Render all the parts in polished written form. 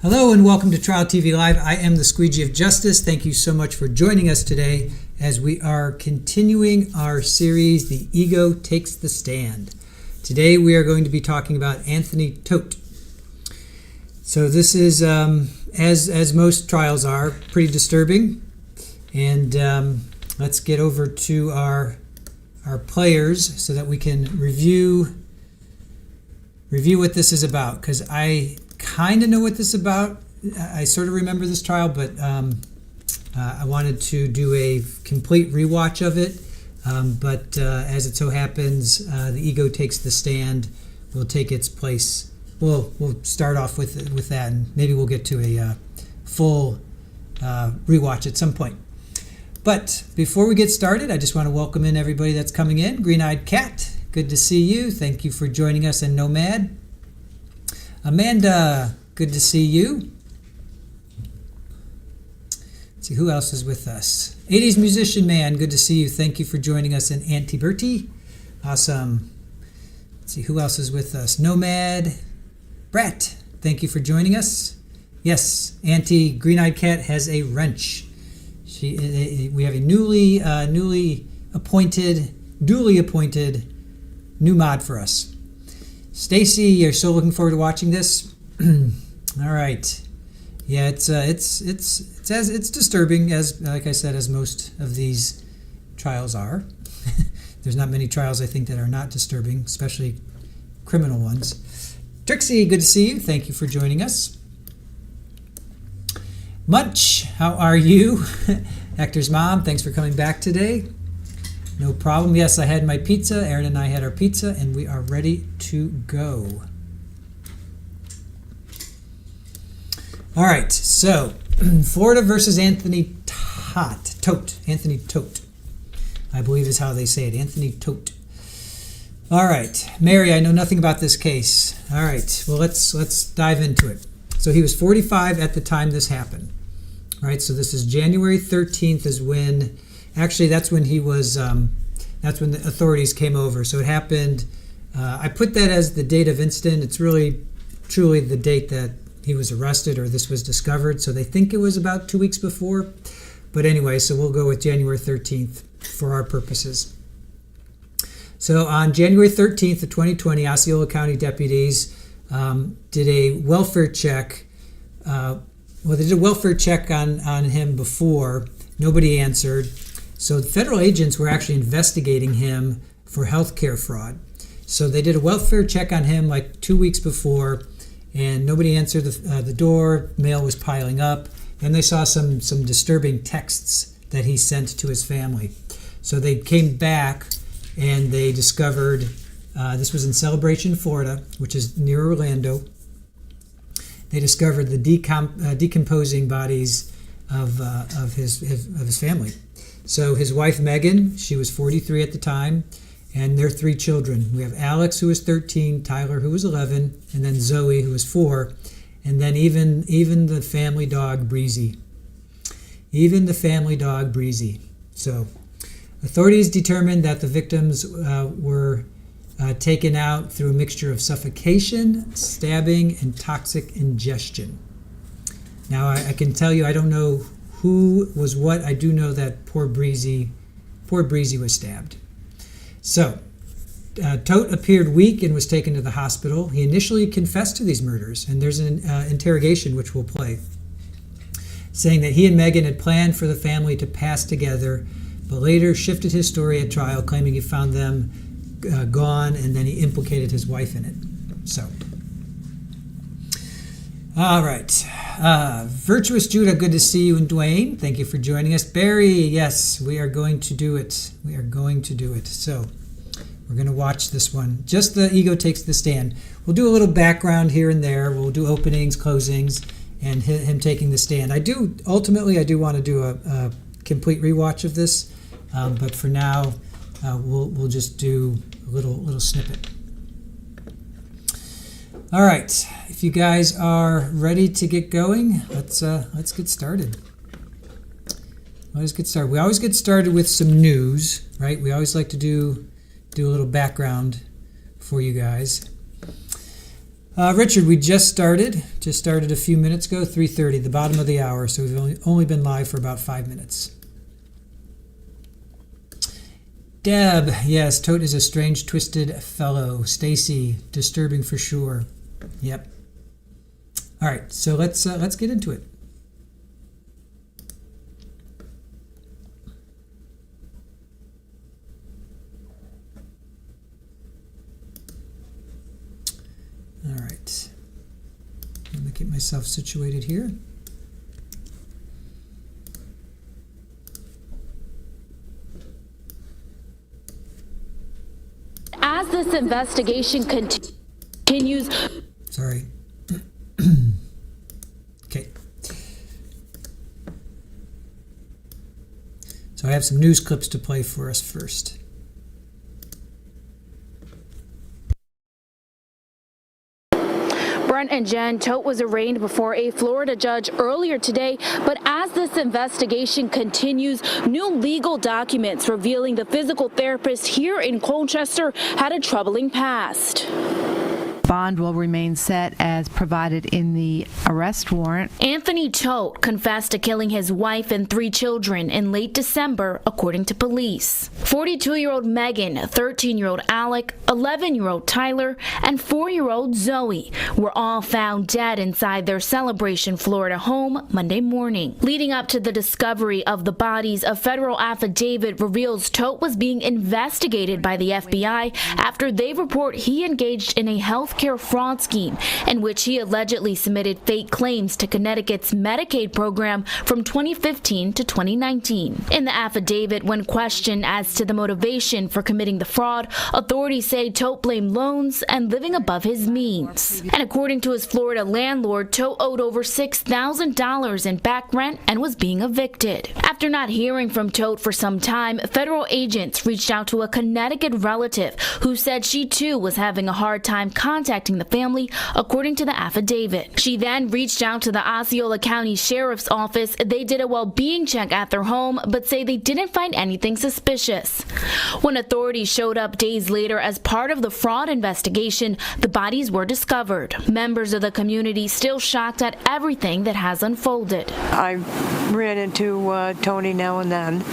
Hello and welcome to Trial TV Live. I am the Squeegee of Justice. Thank you so much for joining us today as we are continuing our series, The Ego Takes the Stand. Today we are going to be talking about Anthony Todt. So this is, as most trials are, pretty disturbing. And let's get over to our players so that we can review what this is about, because I kind of know what this is about. I sort of remember this trial, but I wanted to do a complete rewatch of it. But as it so happens, the ego takes the stand. Will take its place. We'll start off with that, and maybe we'll get to a full rewatch at some point. But before we get started, I just want to welcome in everybody that's coming in. Green-Eyed Cat, good to see you. Thank you for joining us. And Nomad. Amanda, good to see you. Let's see who else is with us. 80s Musician Man, good to see you. Thank you for joining us. And Auntie Bertie, awesome. Let's see who else is with us. Nomad, Brett, thank you for joining us. Yes, Auntie Green-Eyed Cat has a wrench. We have a duly appointed new mod for us. Stacy, you're still looking forward to watching this? All right. Yeah, it's disturbing, as like I said, as most of these trials are. There's not many trials I think that are not disturbing, especially criminal ones. Trixie, good to see you. Thank you for joining us. Munch, how are you? Hector's mom, thanks for coming back today. No problem. Yes, I had my pizza. Aaron and I had our pizza, and we are ready to go. All right, so Florida versus Anthony Todt. Anthony Todt, I believe is how they say it. Anthony Todt. All right, Mary, I know nothing about this case. All right, well, let's dive into it. So he was 45 at the time this happened. All right, so this is January 13th is when, actually that's when he was, that's when the authorities came over. So it happened, I put that as the date of incident. It's really, truly the date that he was arrested or this was discovered. So they think it was about 2 weeks before. But anyway, so we'll go with January 13th for our purposes. So on January 13th of 2020, Osceola County deputies did a welfare check. They did a welfare check on him before. Nobody answered. So the federal agents were actually investigating him for healthcare fraud. So they did a welfare check on him like 2 weeks before, and nobody answered the door. Mail was piling up, and they saw some disturbing texts that he sent to his family. So they came back, and they discovered, this was in Celebration, Florida, which is near Orlando. They discovered the decomposing bodies of his family. So his wife Megan, she was 43 at the time, and their 3 children. We have Alex, who was 13, Tyler, who was 11, and then Zoe, who was 4, and then even the family dog Breezy. Even the family dog Breezy. So authorities determined that the victims were taken out through a mixture of suffocation, stabbing, and toxic ingestion. Now, I can tell you, I don't know who was what. I do know that poor Breezy was stabbed. So, Todt appeared weak and was taken to the hospital. He initially confessed to these murders, and there's an interrogation which we'll play, saying that he and Megan had planned for the family to pass together, but later shifted his story at trial, claiming he found them gone, and then he implicated his wife in it. So, all right. Virtuous Judah, good to see you. And Dwayne, thank you for joining us. Barry, yes, we are going to do it. We are going to do it. So we're going to watch this one. Just the ego takes the stand. We'll do a little background here and there. We'll do openings, closings, and him taking the stand. Ultimately, I do want to do a complete rewatch of this, but for now, we'll just do a little snippet. All right, if you guys are ready to get going, let's get started. We always get started with some news, right? We always like to do a little background for you guys. Richard, we just started a few minutes ago, 3:30, the bottom of the hour, so we've only been live for about 5 minutes. Deb, yes, Todt is a strange, twisted fellow. Stacy, disturbing for sure. Yep. All right, so let's get into it. All right. Let me get myself situated here. As this investigation continues... Sorry. Okay. So I have some news clips to play for us first. Brent and Jen, Todt was arraigned before a Florida judge earlier today, but as this investigation continues, new legal documents revealing the physical therapist here in Colchester had a troubling past. Bond will remain set as provided in the arrest warrant. Anthony Todt confessed to killing his wife and 3 children in late December, according to police. 42-year-old Megan, 13-year-old Alek, 11-year-old Tyler, and 4-year-old Zoe were all found dead inside their Celebration, Florida home Monday morning. Leading up to the discovery of the bodies, a federal affidavit reveals Todt was being investigated by the FBI after they report he engaged in a healthcare fraud scheme in which he allegedly submitted fake claims to Connecticut's Medicaid program from 2015 to 2019. In the affidavit, when questioned as to the motivation for committing the fraud, authorities say Todt blamed loans and living above his means. And according to his Florida landlord, Todt owed over $6,000 in back rent and was being evicted. After not hearing from Todt for some time, federal agents reached out to a Connecticut relative who said she too was having a hard time contacting the family, according to the affidavit. She then reached out to the Osceola County Sheriff's Office. They did a well-being check at their home, but say they didn't find anything suspicious. When authorities showed up days later as part of the fraud investigation, the bodies were discovered. Members of the community still shocked at everything that has unfolded. I ran into Tony now and then,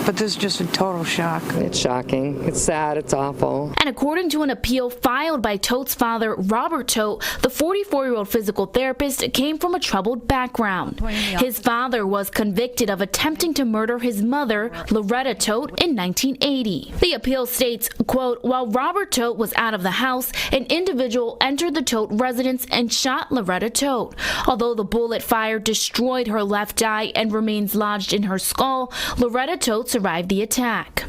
but this is just a total shock. It's shocking. It's sad. It's awful. And according to an appeal filed by Todt's father, Robert Todt, the 44-year-old physical therapist came from a troubled background. His father was convicted of attempting to murder his mother, Loretta Todt, in 1980. The appeal states, quote, while Robert Todt was out of the house, an individual entered the Todt residence and shot Loretta Todt. Although the bullet fired destroyed her left eye and remains lodged in her skull, Loretta Todt survived the attack.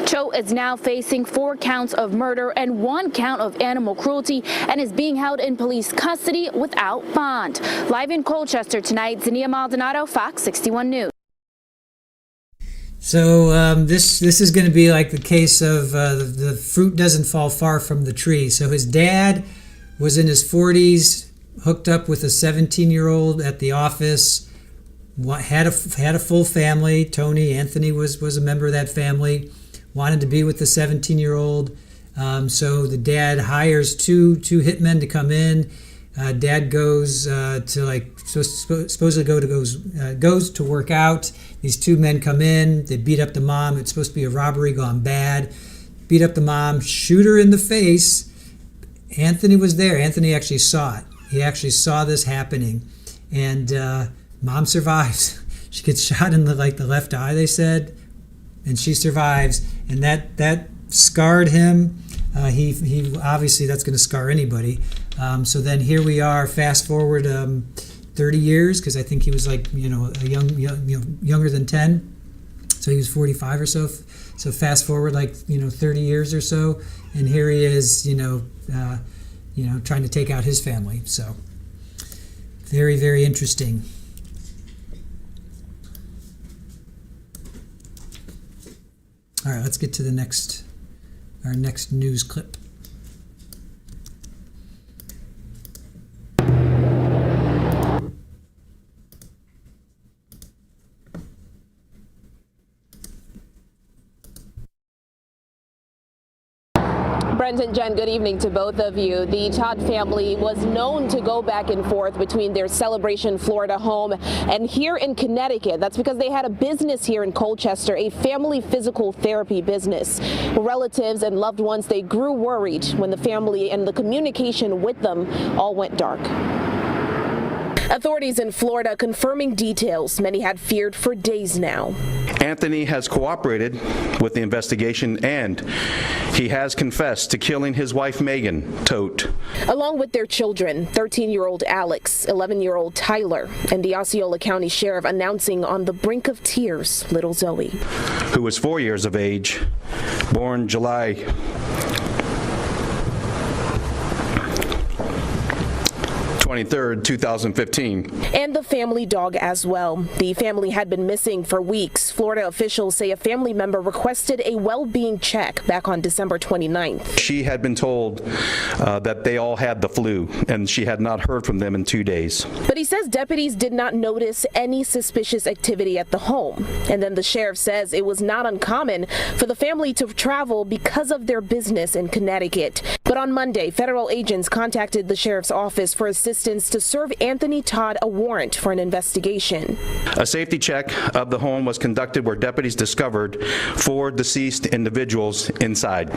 Todt is now facing 4 counts of murder and 1 count of animal cruelty and is being held in police custody without bond. Live in Colchester tonight, Zania Maldonado, Fox 61 News. So this is going to be like the case of the fruit doesn't fall far from the tree. So his dad was in his 40s, hooked up with a 17-year-old at the office, had a full family. Anthony was a member of that family. Wanted to be with the 17-year-old, so the dad hires two hitmen to come in. Dad goes goes to work out. These 2 men come in. They beat up the mom. It's supposed to be a robbery gone bad. Beat up the mom, shoot her in the face. Anthony was there. Anthony actually saw it. He actually saw this happening, and mom survives. She gets shot in the left eye, they said, and she survives, and that scarred him. He obviously, that's going to scar anybody. So then here we are, fast forward 30 years, because I think he was younger than 10, so he was 45 or so. So fast forward 30 years or so, and here he is, trying to take out his family. So very, very interesting. All right, let's get to our next news clip. Brent and Jen, good evening to both of you. The Todt family was known to go back and forth between their Celebration, Florida home and here in Connecticut. That's because they had a business here in Colchester, a family physical therapy business. Relatives and loved ones, they grew worried when the family and the communication with them all went dark. Authorities in Florida confirming details many had feared for days now. Anthony has cooperated with the investigation and he has confessed to killing his wife, Megan Todt. Along with their children, 13-year-old Alex, 11-year-old Tyler, and the Osceola County Sheriff announcing on the brink of tears, little Zoe, who was 4 years of age, born July 23rd, 2015. And the family dog as well. The family had been missing for weeks. Florida officials say a family member requested a well-being check back on December 29th. She had been told that they all had the flu, and she had not heard from them in 2 days. But he says deputies did not notice any suspicious activity at the home. And then the sheriff says it was not uncommon for the family to travel because of their business in Connecticut. But on Monday, federal agents contacted the sheriff's office for assistance to serve Anthony Todt a warrant for an investigation. A safety check of the home was conducted where deputies discovered 4 deceased individuals inside.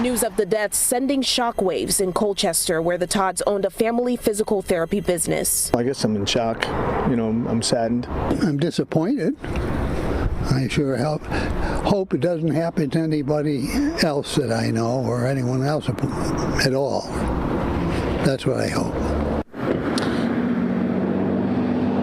News of the deaths sending shockwaves in Colchester, where the Todts owned a family physical therapy business. I guess I'm in shock. I'm saddened. I'm disappointed. I sure hope it doesn't happen to anybody else that I know or anyone else at all. That's what I hope.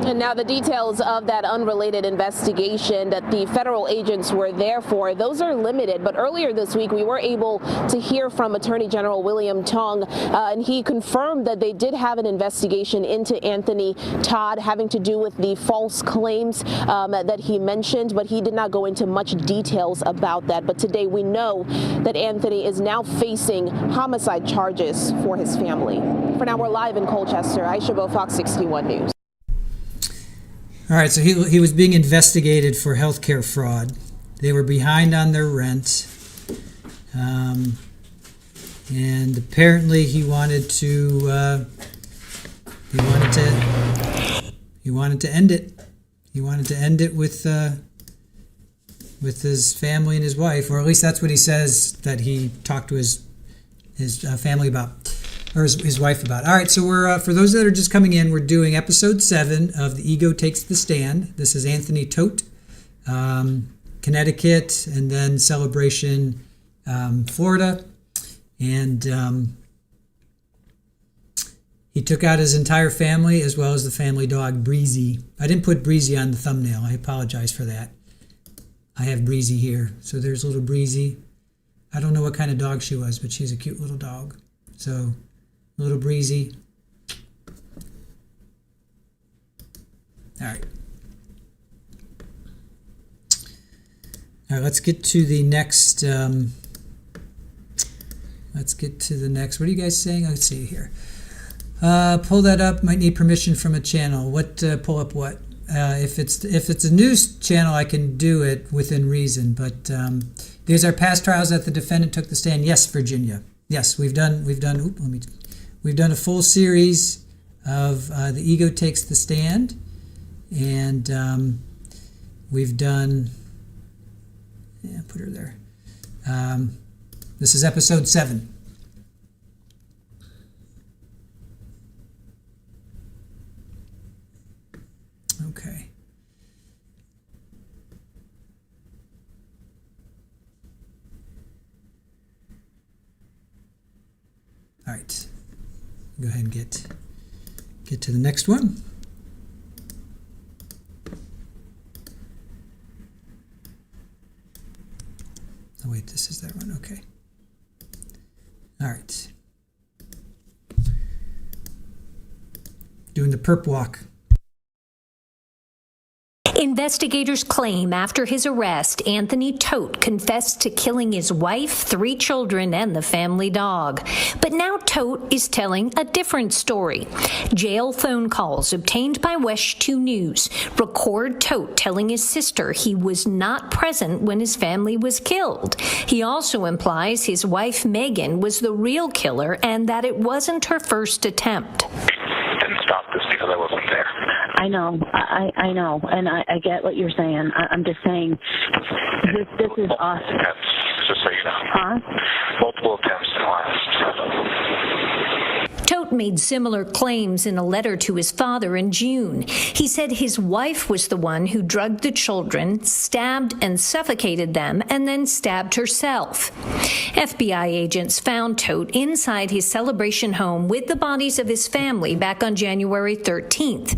And now the details of that unrelated investigation that the federal agents were there for, those are limited. But earlier this week, we were able to hear from Attorney General William Tong, and he confirmed that they did have an investigation into Anthony Todt having to do with the false claims that he mentioned, but he did not go into much details about that. But today we know that Anthony is now facing homicide charges for his family. For now, we're live in Colchester. Aisha Bo, Fox 61 News. All right, so he was being investigated for healthcare fraud. They were behind on their rent, and apparently he wanted to end it. He wanted to end it with his family and his wife, or at least that's what he says that he talked to his family about. Or his wife about. All right, so we're for those that are just coming in, we're doing episode 7 of The Ego Takes the Stand. This is Anthony Todt, Connecticut, and then Celebration, Florida, and he took out his entire family as well as the family dog Breezy. I didn't put Breezy on the thumbnail. I apologize for that. I have Breezy here, so there's little Breezy. I don't know what kind of dog she was, but she's a cute little dog. So. Little Breezy. All right. Let's get to the next. What are you guys saying? Let's see here. Pull that up. Might need permission from a channel. What? Pull up what? If it's a news channel, I can do it within reason. But these are past trials that the defendant took the stand. Yes, Virginia. Yes, we've done. We've done a full series of The Ego Takes the Stand, and we've done, put her there. This is episode 7. Okay. All right. Go ahead and get to the next one. Oh wait, this is that one. Okay. All right. Doing the perp walk. In Investigators claim after his arrest, Anthony Todt confessed to killing his wife, 3 children, and the family dog. But now Todt is telling a different story. Jail phone calls obtained by West 2 News record Todt telling his sister he was not present when his family was killed. He also implies his wife, Megan, was the real killer and that it wasn't her first attempt. Didn't stop this because I wasn't there. I know, I know, and I get what you're saying. I'm just saying, this is awesome. Attempts, just so you know. Huh? Multiple attempts in the last 7. Todt made similar claims in a letter to his father in June. He said his wife was the one who drugged the children, stabbed and suffocated them, and then stabbed herself. FBI agents found Todt inside his Celebration home with the bodies of his family back on January 13th.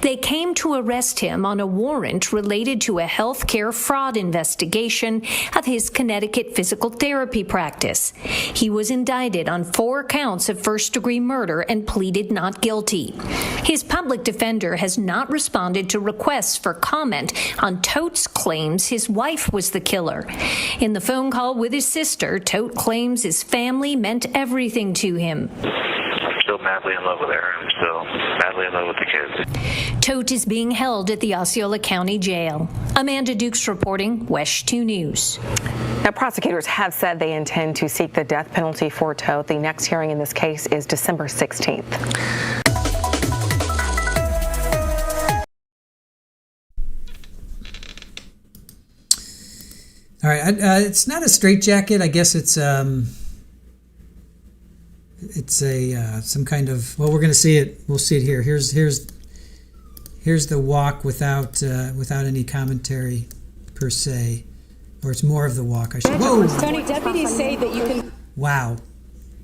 They came to arrest him on a warrant related to a health care fraud investigation of his Connecticut physical therapy practice. He was indicted on 4 counts of first-degree murder and pleaded not guilty. His public defender has not responded to requests for comment on Todt's claims his wife was the killer. In the phone call with his sister, Todt claims his family meant everything to him. I'm still madly in love with her. I'm still madly in love with the kids. Todt is being held at the Osceola County Jail. Amanda Dukes reporting, West 2 News. Now, prosecutors have said they intend to seek the death penalty for Todt. The next hearing in this case is December 16th. All right, it's not a straitjacket. I guess it's a some kind of. Well, we're going to see it. We'll see it here. Here's the walk without any commentary per se. Or it's more of the walk. I should. Whoa! Tony, deputies say that you can. Wow,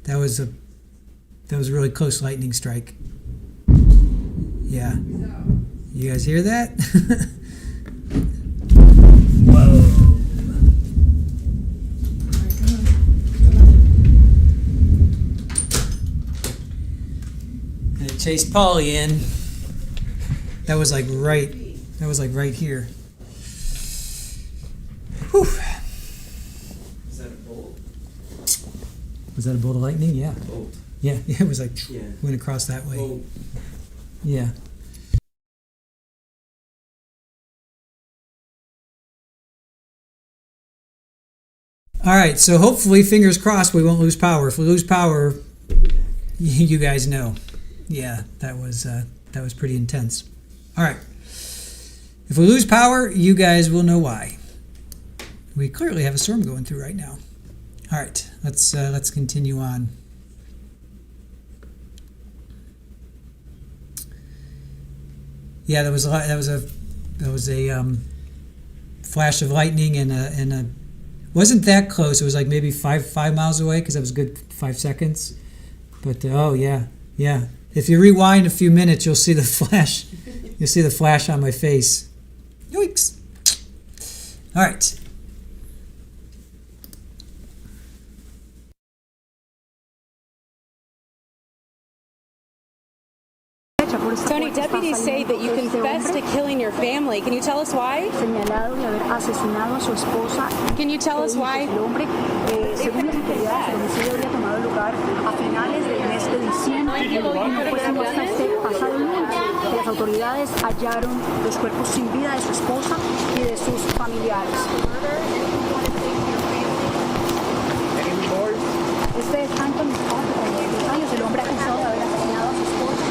that was a really close lightning strike. Yeah, you guys hear that? Whoa! And it chased Paulie in. That was like right. That was like right here. Whew. Is that a bolt? Was that a bolt of lightning? Yeah. Bolt. Yeah, it was like went across that way. Bolt. Yeah. All right, so hopefully, fingers crossed, we won't lose power. If we lose power, you guys know. Yeah, that was pretty intense. All right. If we lose power, you guys will know why. We clearly have a storm going through right now. All right, let's continue on. Yeah, there was a flash of lightning and a wasn't that close. It was like maybe five miles away because that was a good 5 seconds. But oh yeah. If you rewind a few minutes, you'll see the flash. You'll see the flash on my face. Yoinks! All right. Tony, deputies say that you confessed to killing your family. Can you tell us why? Can you tell us why? Las autoridades hallaron los cuerpos sin vida de su esposa y de sus familiares. Este es Anthony Todt, de 22 años, el hombre acusado de haber asesinado a su esposa.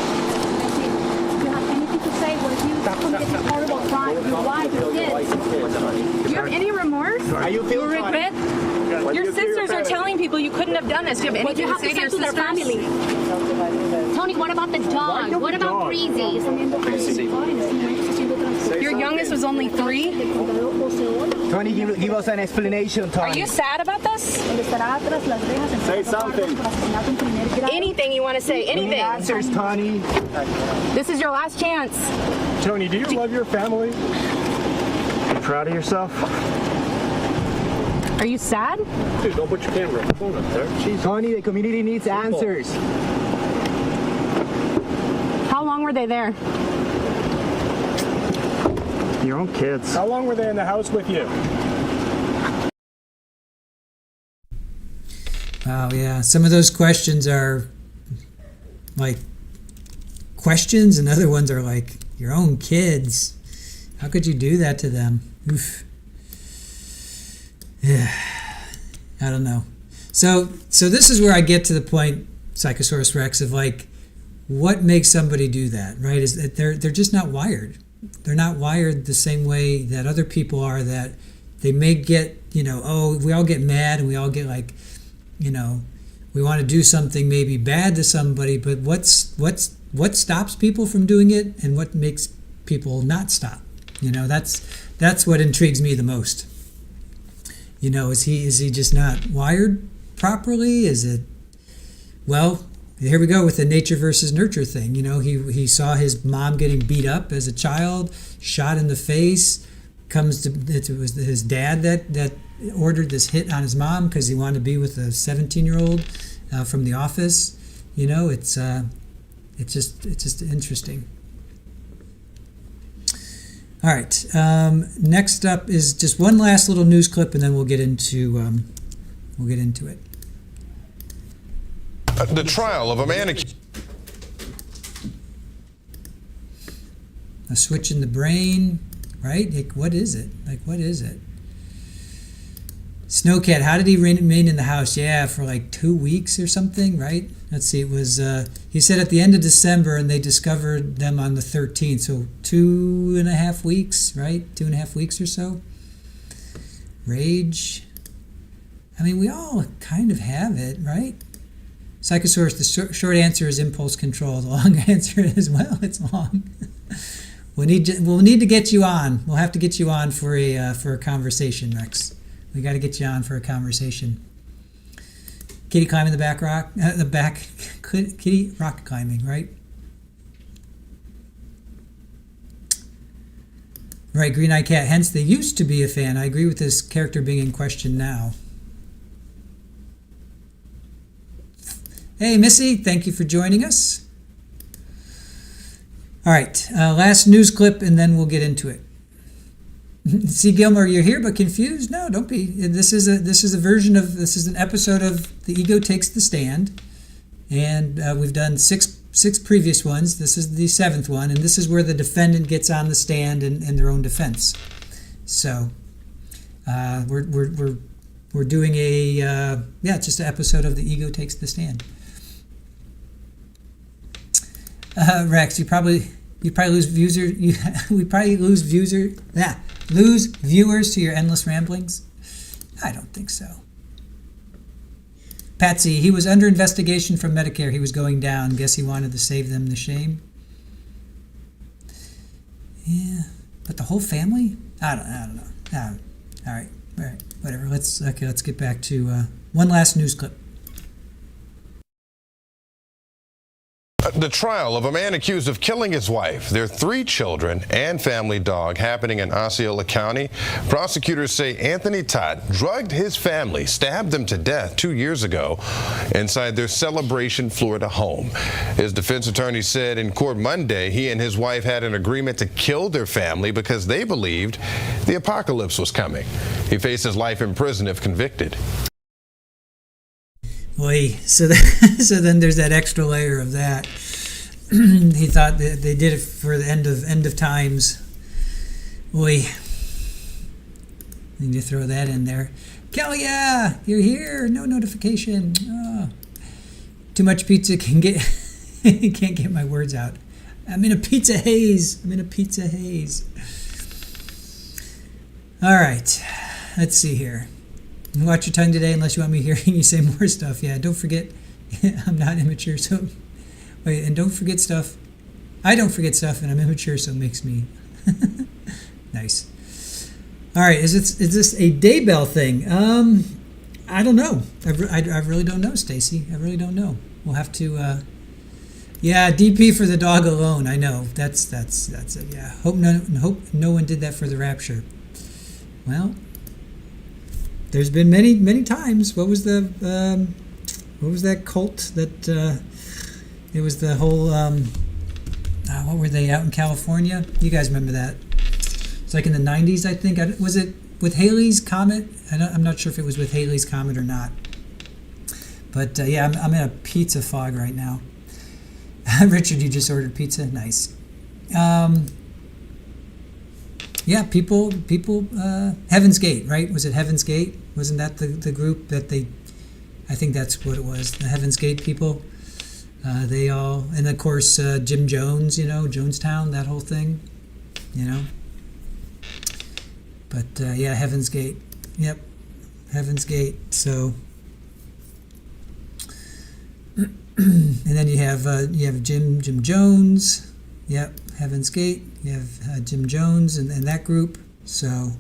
Do you have anything to say? What if you committed this horrible crime? Your wife, your kids? Do you have any remorse? Are you or regret? Your sisters are telling people you couldn't have done this. Do you have anything to say to your sisters? Family? Tony, what about the dog? What about Breezy? Your youngest was only 3? Tony, give us an explanation, Tony. Are you sad about this? Say something. Anything you want to say, anything. Answers, Tony. This is your last chance. Tony, do you love your family? Are you proud of yourself? Are you sad? Dude, don't put your phone up there. Jeez. Tony, the community needs answers. How long were they there? Your own kids. How long were they in the house with you? Oh, yeah. Some of those questions are like questions, and other ones are like your own kids. How could you do that to them? Oof. Yeah. I don't know. So this is where I get to the point, Psychosaurus Rex, of like, what makes somebody do that, right? Is that they're just not wired. They're not wired the same way that other people are, that they may get, oh, we all get mad and we all get like, we want to do something maybe bad to somebody, but what stops people from doing it, and what makes people not stop? That's what intrigues me the most. Is he just not wired properly? Is it, well, here we go with the nature versus nurture thing. He saw his mom getting beat up as a child, shot in the face. It was his dad that ordered this hit on his mom because he wanted to be with a 17-year-old from The Office. It's just interesting. All right. Next up is just one last little news clip, and then we'll get into it. The trial of a man accused. A switch in the brain, right? What is it? Snowcat, how did he remain in the house? Yeah, for like 2 weeks or something, right? Let's see, it was, he said at the end of December, and they discovered them on the 13th, so 2.5 weeks, right? 2.5 weeks or so. Rage. I mean, we all kind of have it, right? Psychosaurus, the short answer is impulse control. The long answer is, well, it's long. We'll need to get you on. We'll have to get you on for a conversation, Rex. We got to get you on for a conversation. Kitty climbing the back rock, kitty rock climbing, right? Right, Green Eye Cat. Hence, they used to be a fan. I agree with this character being in question now. Hey, Missy, thank you for joining us. All right, last news clip, and then we'll get into it. See, Gilmore, you're here but confused? No, don't be. This is an episode of The Ego Takes the Stand, and we've done six previous ones. This is the 7th one, and this is where the defendant gets on the stand in their own defense. So we're doing just an episode of The Ego Takes the Stand. Rex, we probably lose viewers to your endless ramblings. I don't think so. Patsy, he was under investigation from Medicare. He was going down. Guess he wanted to save them the shame. Yeah, but the whole family? I don't know. All right, whatever. Let's get back to one last news clip. The trial of a man accused of killing his wife, their 3 children, and family dog happening in Osceola County. Prosecutors say Anthony Todt drugged his family, stabbed them to death 2 years ago inside their Celebration, Florida home. His defense attorney said in court Monday he and his wife had an agreement to kill their family because they believed the apocalypse was coming. He faces life in prison if convicted. Boy, so then there's that extra layer of that. He thought that they did it for the end of times. Boy, need to throw that in there. Kellia, you're here. No notification. Oh. Too much pizza can't get my words out. I'm in a pizza haze. All right, let's see here. Watch your tongue today unless you want me hearing you say more stuff. Yeah, don't forget, I'm not immature, so... Wait, and don't forget stuff. I don't forget stuff, and I'm immature, so it makes me... Nice. All right, is this a Daybell thing? I don't know. I really don't know, Stacy. I really don't know. We'll have to... Yeah, DP for the dog alone. I know. That's it, yeah. Hope no one did that for the rapture. Well... There's been many times. What was that cult that it was the whole what were they out in California? You guys remember that? It's like in the 90s, I think. Was it with Halley's Comet? I'm not sure if it was with Halley's Comet or not. But yeah, I'm in a pizza fog right now. Richard, you just ordered pizza? Nice. Yeah, people. Heaven's Gate, right? Was it Heaven's Gate? Wasn't that the group that they? I think that's what it was. The Heaven's Gate people. They all, and of course Jim Jones. Jonestown, that whole thing. But yeah, Heaven's Gate. Yep, Heaven's Gate. So, and then you have Jim Jones. Yep, Heaven's Gate. You have Jim Jones and that group. So,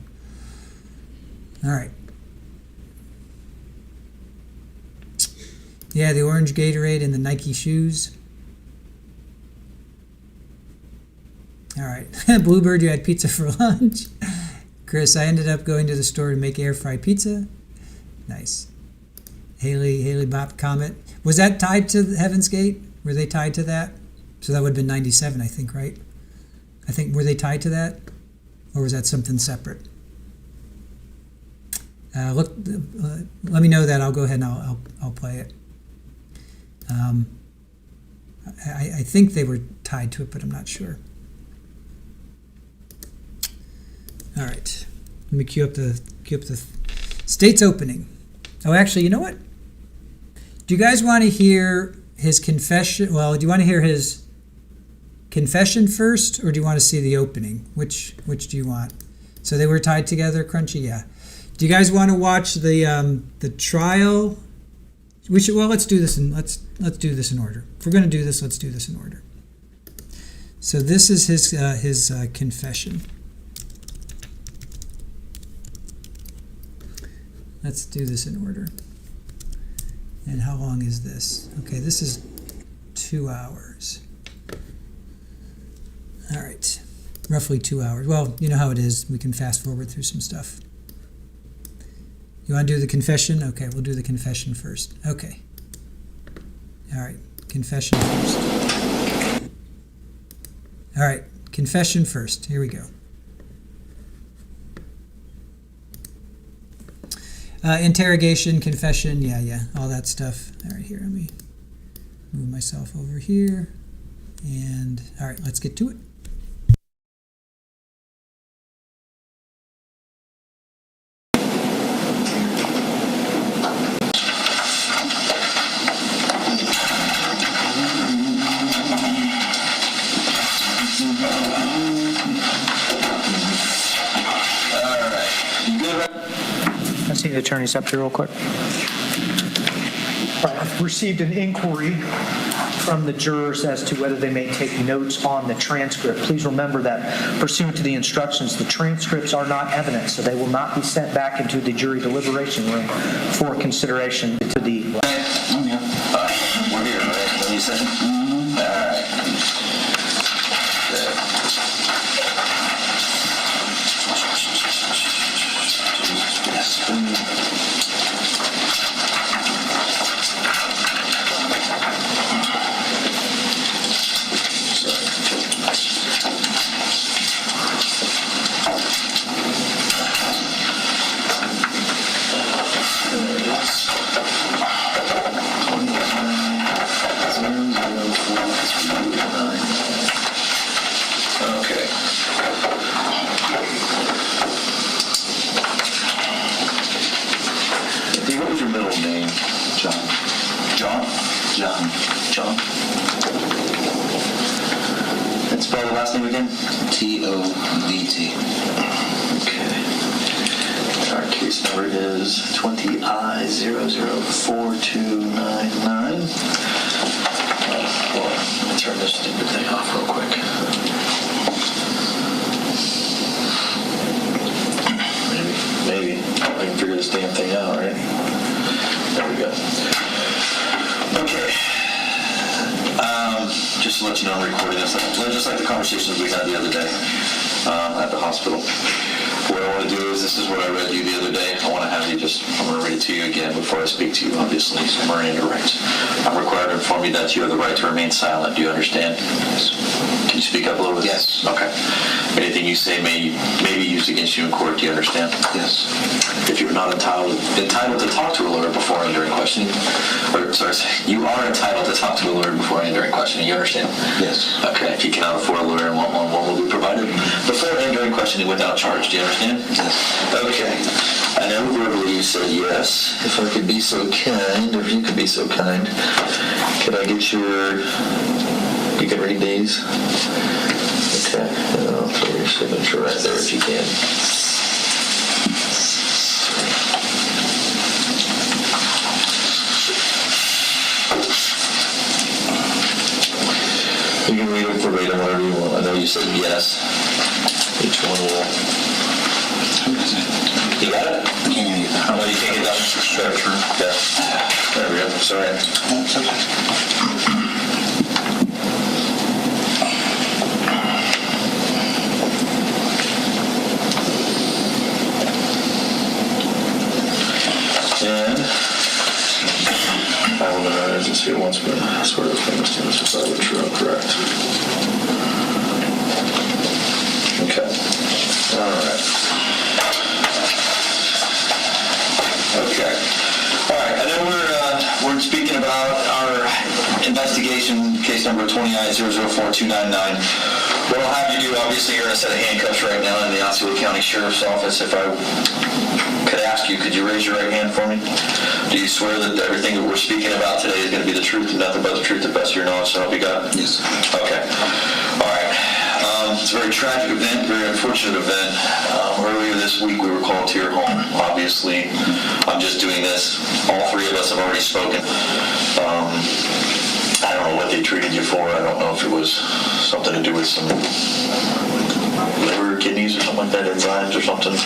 all right. Yeah, the orange Gatorade and the Nike shoes. All right. Bluebird, you had pizza for lunch. Chris, I ended up going to the store to make air fried pizza. Nice. Haley Bop Comet. Was that tied to Heaven's Gate? Were they tied to that? So that would have been 97, I think, right? Were they tied to that? Or was that something separate? Let me know that. I'll go ahead and I'll play it. I think they were tied to it, but I'm not sure. All right, let me cue up the state's opening. Oh, actually, you know what? Do you guys want to hear his confession? Well, do you want to hear his confession first, or do you want to see the opening? Which do you want? So they were tied together, Crunchy. Yeah. Do you guys want to watch the trial? Well, let's do this let's do this in order. If we're going to do this, let's do this in order. So this is his confession. Let's do this in order. And how long is this? Okay, this is 2 hours. All right, roughly 2 hours. Well, you know how it is. We can fast forward through some stuff. You want to do the confession? Okay, we'll do the confession first. Okay. All right, confession first. All right, confession first. Here we go. Interrogation, confession, yeah, all that stuff. All right, here, let me move myself over here. And, all right, let's get to it. The attorneys up here real quick. Right, I've received an inquiry from the jurors as to whether they may take notes on the transcript. Please remember that pursuant to the instructions, the transcripts are not evidence, so they will not be sent back into the jury deliberation room for consideration to the... We're here, right? What you said? All right. And spell the last name again? T-O-D-T. Okay. Our case number is 20I004299. Let me turn this stupid thing off real quick. Maybe. I can figure this damn thing out, right? There we go. Okay. Just to let you know, I'm recording this. Just like the conversations we had the other day at the hospital. What I want to do is, this is what I read you the other day. I want to have you I'm going to read it to you again before I speak to you, obviously. So I'm going to interrupt. I'm required to inform you that you have the right to remain silent. Do you understand? Can you speak up a little bit? Yes. Okay. Anything you say may be used against you in court, do you understand? Yes. If you're not entitled to talk to a lawyer before and during questioning, or sorry, you are entitled to talk to a lawyer before and during questioning, you understand? Yes. Okay. If you cannot afford a lawyer and want one will be provided before and during questioning without charge, do you understand? Yes. Okay. I know verbally you said yes. If I could be so kind, or if you could be so kind, could I get you can read these? Okay. And I'll throw your signature right there if you can. You can read them verbatim, whatever you want. I know you said yes. Each one will. You got it? I can't get that. Oh, you can't get that? Sure. Yeah. There we go. Sorry. That's okay. And I will not urgency here once, but I swear to famous students if I were true and correct. Okay. All right. Okay. All right. I know we're speaking about our investigation, case number 29-004-299. What I'll have you do, obviously, you're in a set of handcuffs right now in the Osceola County Sheriff's Office. If I could ask you, could you raise your right hand for me? Do you swear that everything that we're speaking about today is going to be the truth and nothing but the truth to the best of your knowledge, so help you God? Yes. Okay. All right. It's a very tragic event, very unfortunate event. Earlier this week, we were called to your home. Obviously, I'm just doing this. All three of us have already spoken. I don't know what they treated you for. I don't know if it was something to do with some liver, kidneys, or something like that, enzymes or something.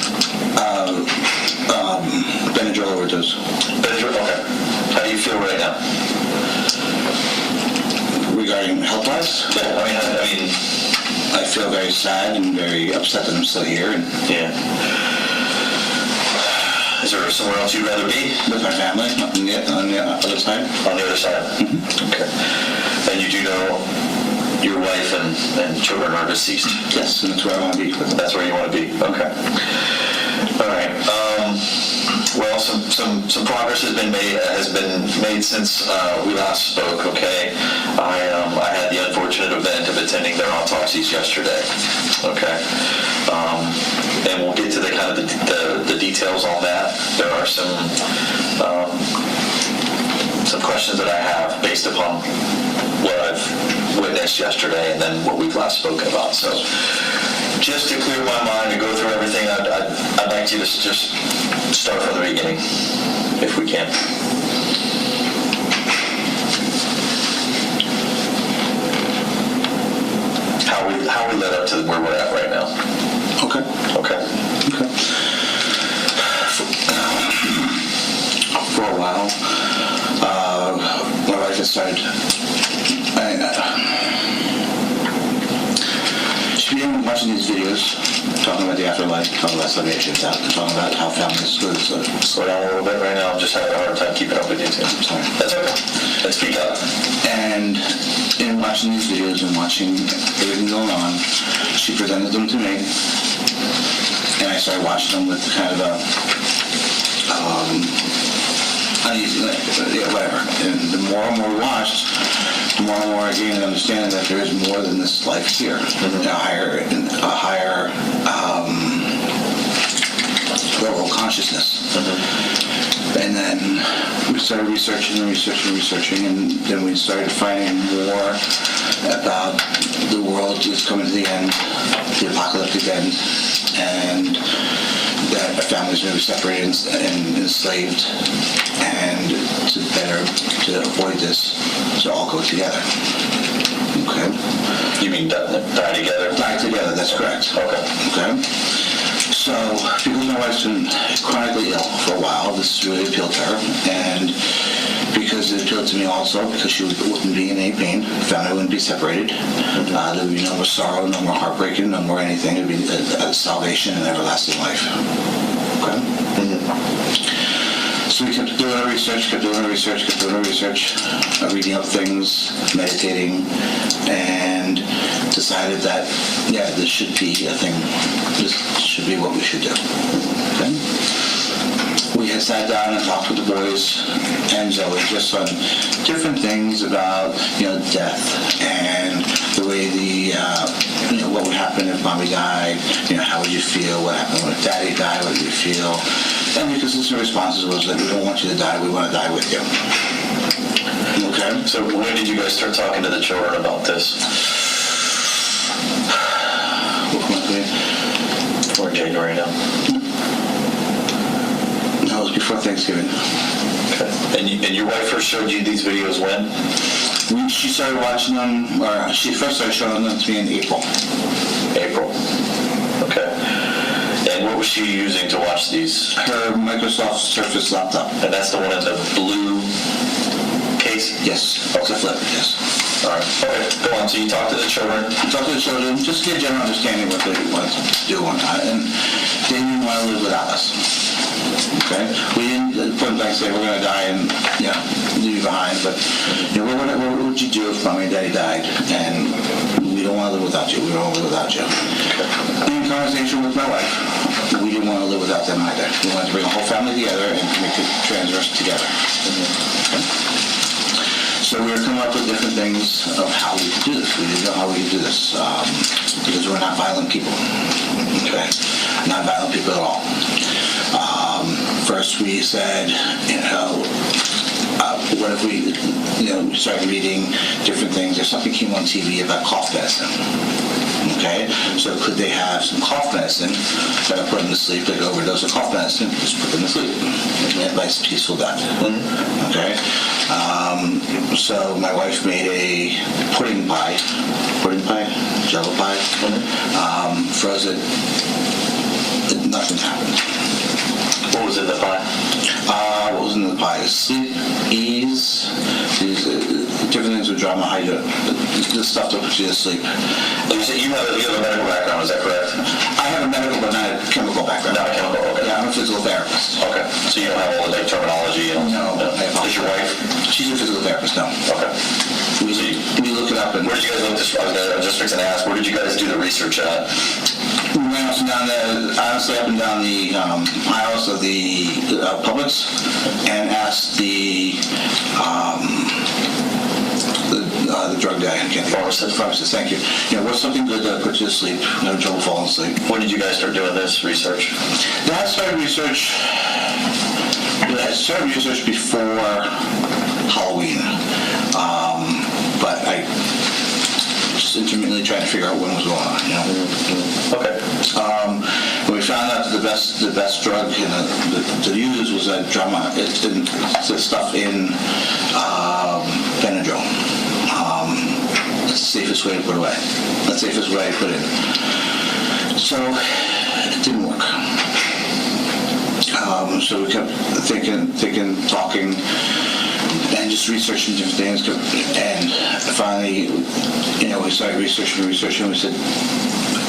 Benadryl overdose. Benadryl, okay. How do you feel right now? Regarding health-wise? Yeah, I mean, I feel very sad and very upset that I'm still here. And yeah. Is there somewhere else you'd rather be? With my family, on the other side. On the other side? Mm-hmm. Okay. And you do know your wife and children are deceased? Yes, and that's where I want to be. That's where you want to be? Okay. All right. Well, some progress has been made since we last spoke. Okay, I had the unfortunate event of attending their autopsies yesterday. Okay, and we'll get to the kind of the details on that. There are some questions that I have based upon what I've witnessed yesterday and then what we've last spoken about. So, just to clear my mind and go through everything, I'd like you to just start from the beginning, if we can. How we led up to where we're at right now. Okay. For a while, my wife has started. She began watching these videos, talking about the afterlife, talking about salvation, talking about how family is good. So slow down a little bit right now. I'm just having a hard time keeping up with you too. I'm sorry. That's okay. Let's speak up. And in watching these videos and watching everything going on, she presented them to me, and I started watching them with kind of a uneasy, whatever. And the more and more we watched, the more and more I gained an understanding that there is more than this life here, a higher level of consciousness. And then we started researching, and then we started finding more about the world is coming to the end, the apocalyptic end, and that our families may be separated and enslaved, and to avoid this, to all go together. Okay? You mean die together? Die together, that's correct. Okay? So, because my wife's been chronically ill for a while, this really appealed to her, and because it appealed to me also, because she wouldn't be in any pain, family wouldn't be separated, there would be no more sorrow, no more heartbreaking, no more anything. It would be a salvation and everlasting life. Okay? So we kept doing our research, reading up things, meditating, and to decided that, yeah, this should be a thing. This should be what we should do. Okay? We had sat down and talked with the boys and Zoe just on different things about, death and the way what would happen if mommy died, how would you feel, what happened when daddy died, what did you feel? And the consistent responses was that we don't want you to die, we want to die with you. Okay? So when did you guys start talking to the children about this? We're in January now. No, it was before Thanksgiving. Okay. And your wife first showed you these videos when? She started watching them, or she first started showing them to me in April. April. Okay. And what was she using to watch these? Her Microsoft Surface laptop. And that's the one in the blue case? Yes. Okay. It's a flip, yes. All right. Okay, go on. So you talked to the children? Just to get a general understanding what they wanted to do or not. And they didn't want to live without us. Okay? We didn't point blank say we're going to die and, leave you behind. But, what would you do if mommy and daddy died? And we don't want to live without you. We don't want to live without you. In conversation with my wife, we didn't want to live without them either. We wanted to bring a whole family together and make it transverse together. Okay? So we were coming up with different things of how we could do this. We didn't know how we could do this because we're not violent people. Okay? Not violent people at all. First we said, what if we, started reading different things. There's something came on TV about cough medicine. Okay? So could they have some cough medicine that I put them to sleep, like an overdose of cough medicine, just put them to sleep. And nice peaceful death. Okay? So my wife made a pudding pie, jello pie, froze it, nothing happened. What was in the pie? What was in the pie? Sleep, ease, these different things with drama, the stuff that puts you to sleep. You said you have a medical background, is that correct? I have a medical but not a chemical background. Not a chemical, okay. Yeah, I'm a physical therapist. Okay. So you don't have all the terminology? No. Is your wife? She's a physical therapist, no. Okay. We look it up and... Where did you guys look this? I was just fixing to ask, where did you guys do the research at? We went honestly up and down the aisles of the Publix and asked the drug guy, I can't think of it. Pharmacist, thank you. What's something good that puts you to sleep, no trouble falling asleep? When did you guys start doing this research? I started research before Halloween, but I just intermittently trying to figure out what was going on. Okay. When we found out that the best drug to use was the stuff in Benadryl. That's the safest way to put away. That's the safest way to put in. So it didn't work. So we kept thinking, talking, and just researching different things. And finally, we started researching. We said,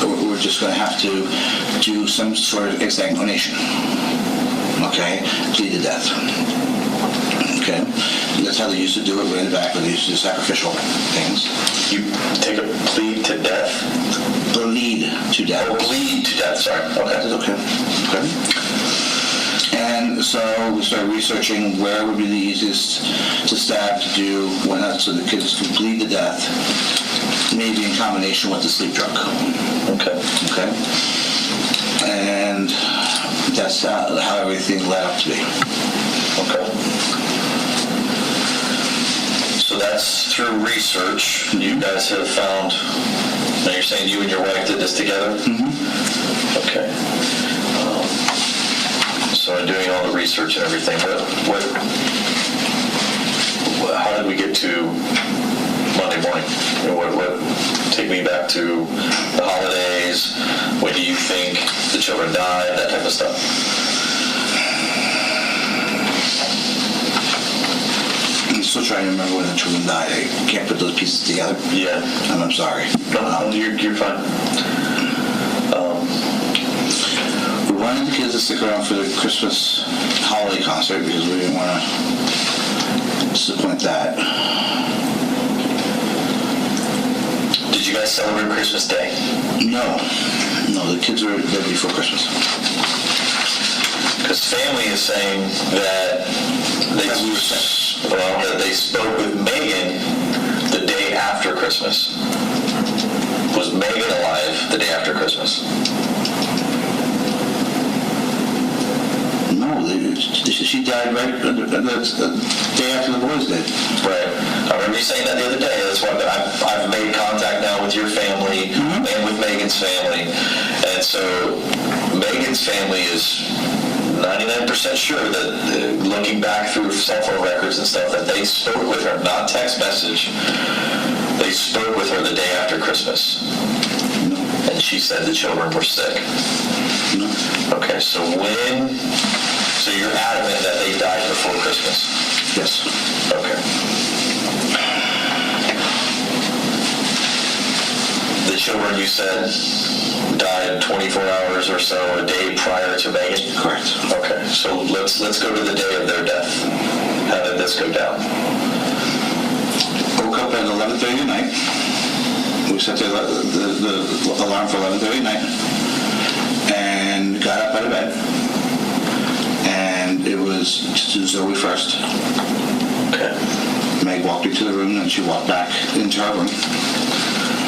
we're just going to have to do some sort of exsanguination. Okay? Plead to death. Okay? That's how they used to do it way in the back, but they used to do sacrificial things. You take a plead to death? Bleed to death. Oh, bleed to death, sorry. Okay. And so we started researching where would be the easiest to stab, to do, whatnot, so the kids could bleed to death, maybe in combination with the sleep drug. Okay. And that's how everything led up to be. Okay. So that's through research. You guys have found, now you're saying you and your wife did this together? Mm-hmm. Okay. So in doing all the research and everything, how did we get to Monday morning? Take me back to the holidays. When do you think the children died? That type of stuff. I'm still trying to remember when the children died. I can't put those pieces together. Yeah. And I'm sorry. No, you're fine. We wanted the kids to stick around for the Christmas holiday concert because we didn't want to disappoint that. Did you guys celebrate Christmas Day? No, the kids were dead before Christmas. Because family is saying that they spoke with Megan the day after Christmas. Was Megan alive the day after Christmas? No, she died right the day after the boys did. Right. I remember you saying that the other day. That's why I've made contact now with your family and with Megan's family. And so Megan's family is 99% sure that looking back through cell phone records and stuff that they spoke with her, not text message. They spoke with her the day after Christmas. And she said the children were sick. Okay, so you're adamant that they died before Christmas? Yes. Okay. The children, you said, died 24 hours or so a day prior to Megan? Correct. Okay, so let's go to the day of their death. How did this go down? Woke up at 11:30 at night. We set the alarm for 11:30 at night and got up out of bed. And it was Zoe first. Okay. Meg walked into the room and she walked back into her room.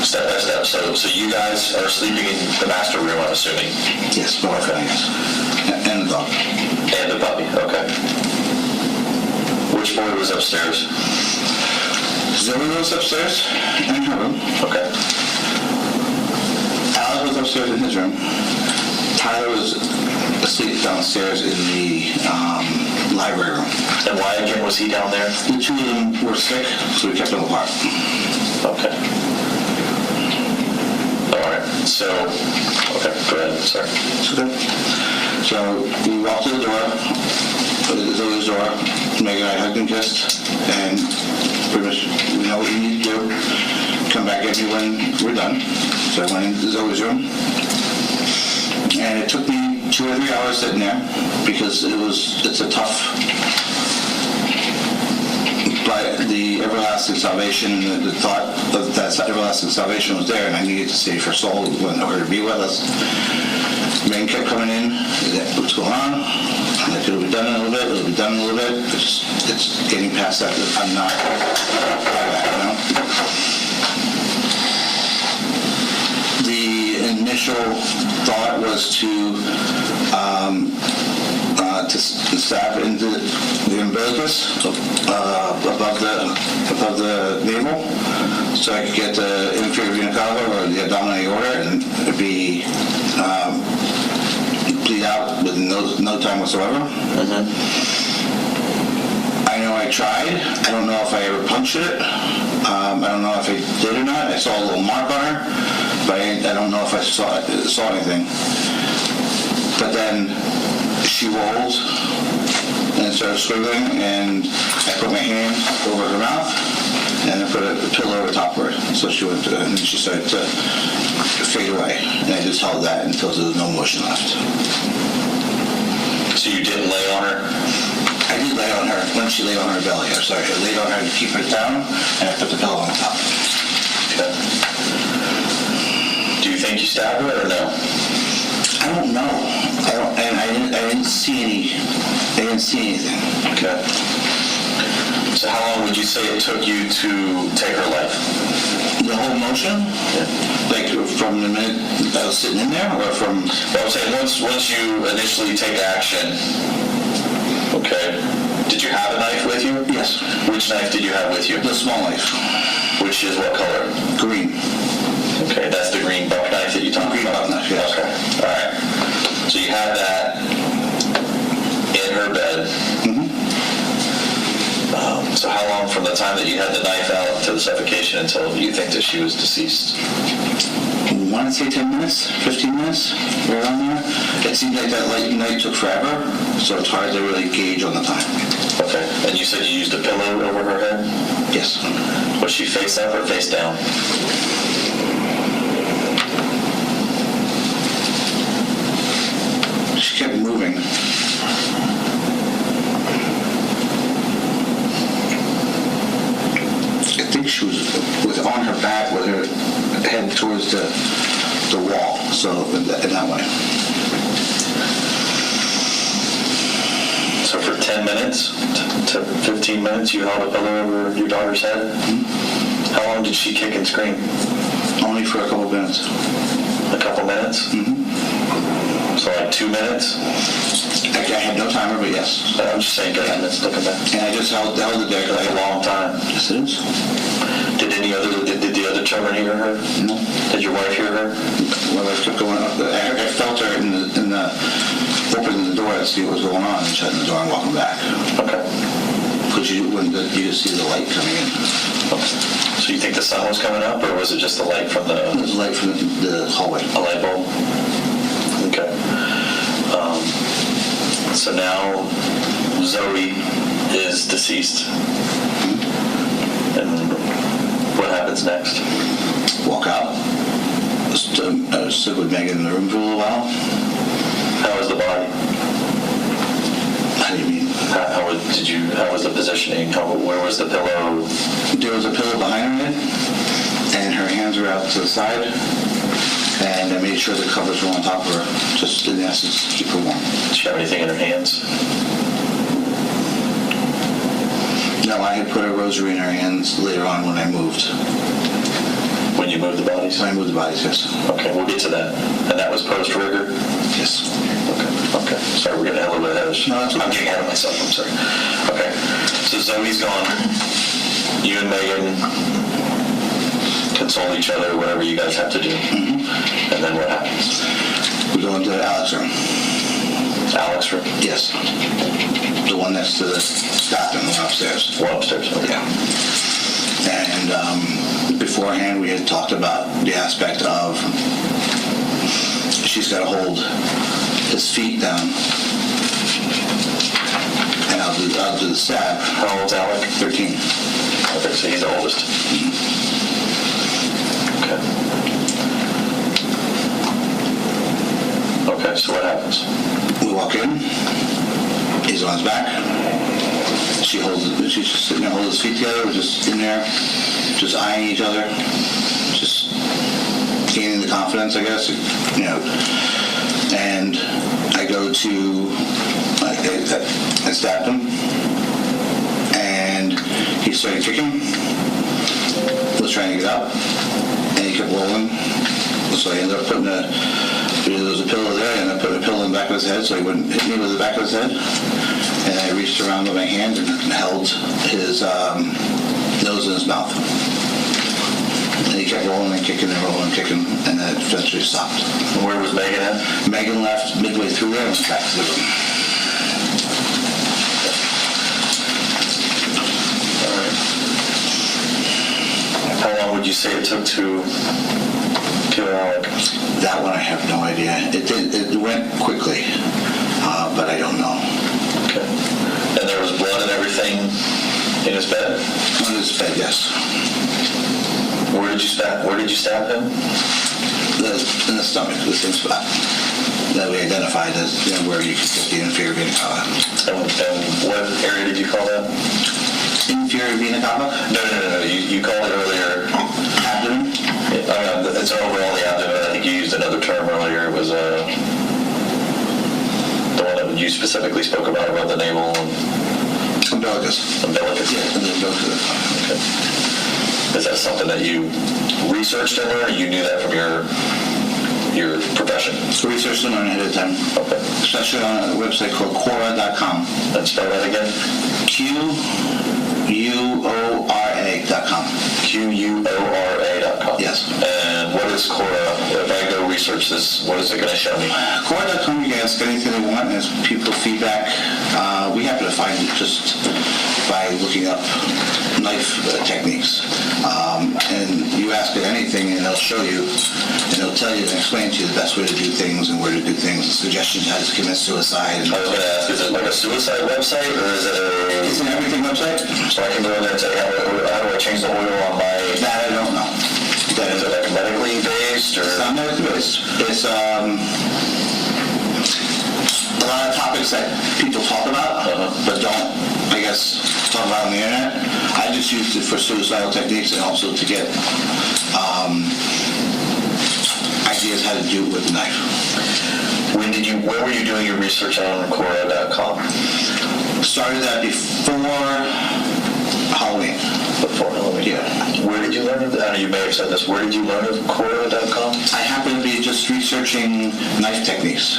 Step by step. So you guys are sleeping in the master room, I'm assuming? Yes, my wife and I, yes. And the dog. And the puppy, okay. Which boy was upstairs? Zoe was upstairs in her room. Okay. Alek was upstairs in his room. Tyler was asleep downstairs in the library room. And why again was he down there? The two of them were sick, so we kept them apart. Okay. All right. So, okay, go ahead. Sorry. It's okay. So we walked to the door, Zoe's door. Meg and I hugged and kissed, and pretty much we know what you need to do. Come back at me when we're done. So I went into Zoe's room, and it took me 2 or 3 hours sitting there because it's a tough. But the everlasting salvation, the thought of that everlasting salvation was there, and I needed to save her soul when her to be with us. Rain kept coming in. What's going on? I'm like, it'll be done in a little bit. It'll be done in a little bit. It's getting past that. I'm not. The initial thought was to stab into the umbilicus above the navel, so I could get the inferior vena cava or the abdominal aorta, and it'd be bleed out with no time whatsoever. I know I tried. I don't know if I ever punctured it. I don't know if I did or not. I saw a little mark on her, but I don't know if I saw anything. But then she rolled and started swiveling, and I put my hand over her mouth and I put a pillow over top of her. So she went, and then she started to fade away, and I just held that until there was no motion left. So you didn't lay on her? I did lay on her when she lay on her belly. I'm sorry, I laid on her to keep her down, and I put the pillow on top. Okay. Do you think you stabbed her or no? I don't know. I didn't see anything. Okay. So how long would you say it took you to take her life? The whole motion? Yeah. Like from the minute I was sitting in there, or from? Well, I'm saying once you initially take action. Okay. Did you have a knife with you? Yes. Which knife did you have with you? The small knife. Which is what color? Green. Okay, that's the green buck knife that you talked about? Green buck knife, yes. Okay, all right. So you had that in her bed. So how long from the time that you had the knife out to the suffocation until you think that she was deceased? I want to say 10 minutes, 15 minutes, right on there. It seemed like that light night took forever, so it's hard to really gauge on the time. Okay, and you said you used a pillow over her head? Yes. Was she face up or face down? She kept moving. I think she was on her back with her head the wall. So in that way. So for 10 minutes to 15 minutes, you held a pillow over your daughter's head? Mm-hmm. How long did she kick and scream? Only for a couple minutes. A couple minutes? Mm-hmm. So like 2 minutes? I had no timer, but yes. I'm just saying 10 minutes, looking back. And I just held the deck. That's a long time. Yes, it is. Did the other children hear her? No. Did your wife hear her? My wife kept going up. I felt her in the opening the door to see what was going on and shutting the door and walking back. Okay. Because you just see the light coming in. Okay. So you think the sun was coming up, or was it just the light from the... It was the light from the hallway. A light bulb? Okay. So now Zoe is deceased. And what happens next? Walk out. I stood with Megan in the room for a little while. How was the body? How do you mean? How was the positioning? Where was the pillow? There was a pillow behind her head, and her hands were out to the side, and I made sure the covers were on top of her, just in essence to keep her warm. Did she have anything in her hands? No, I had put a rosary in her hands later on when I moved. When you moved the bodies? When I moved the bodies, yes. Okay, we'll get to that. And that was post-rigor? Yes. Okay. Sorry, we're getting a little bit ahead of us. No, that's okay. I'm getting ahead of myself, I'm sorry. Okay, so Zoe's gone. You and Megan console each other, whatever you guys have to do. Mm-hmm. And then what happens? We go into Alek's room. Alek's room? Yes. The one next to the staff room, the one upstairs. One upstairs, okay. Yeah. And beforehand, we had talked about the aspect of she's got to hold his feet down, and I'll do the stab. How old's Alek? 13. Okay, so he's the oldest. Mm-hmm. Okay, so what happens? We walk in. He's on his back. She's just sitting there holding his feet together. We're just in there, just eyeing each other, just gaining the confidence, I guess, you know. And I go to, I stabbed him, and he started kicking. Was trying to get up, and he kept rolling. So I ended up putting there was a pillow there, and I put a pillow in the back of his head so he wouldn't hit me with the back of his head. And I reached around with my hand and held his nose in his mouth. And he kept rolling and kicking and rolling and kicking, and then it eventually stopped. And where was Megan at? Megan left midway through there and went back to the room. All right. How long would you say it took to kill Alek? That one I have no idea. It went quickly, but I don't know. Okay. And there was blood and everything in his bed? In his bed, yes. Where did you stab him? In the stomach, the same spot that we identified as where you could get the inferior vena cava. And what area did you call that? Inferior vena cava? No. You called it earlier. Abdomen? It's overall the abdomen. I think you used another term earlier. It was the one that you specifically spoke about the navel and umbilicus. Umbilicus. Yeah, the umbilicus. Okay. Is that something that you researched and learned, or you knew that from your profession? Researched and learned ahead of time. Okay. Especially on a website called Quora.com. And spell that again. QUORA.com. QUORA.com. Yes. And what is Quora? If I go research this, what is it going to show me? Quora.com, you can ask anything they want, and as people feedback, we happen to find it just by looking up knife techniques. And you ask it anything, and they'll show you, and they'll tell you and explain to you the best way to do things and where to do things, and suggestions how to commit suicide. I was going to ask, is it like a suicide website, or is it a... It's an everything website. So I can go in there and say, how do I change the oil on my... That I don't know. Is it like medically based, or... It's not medically based. It's a lot of topics that people talk about, but don't, I guess, talk about on the internet. I just used it for suicidal techniques and also to get how to do it with the knife. Where were you doing your research on Quora.com? Started that before Halloween. Before Halloween? Yeah. Where did you learn of that? You may have said this. Where did you learn of Quora.com? I happened to be just researching knife techniques.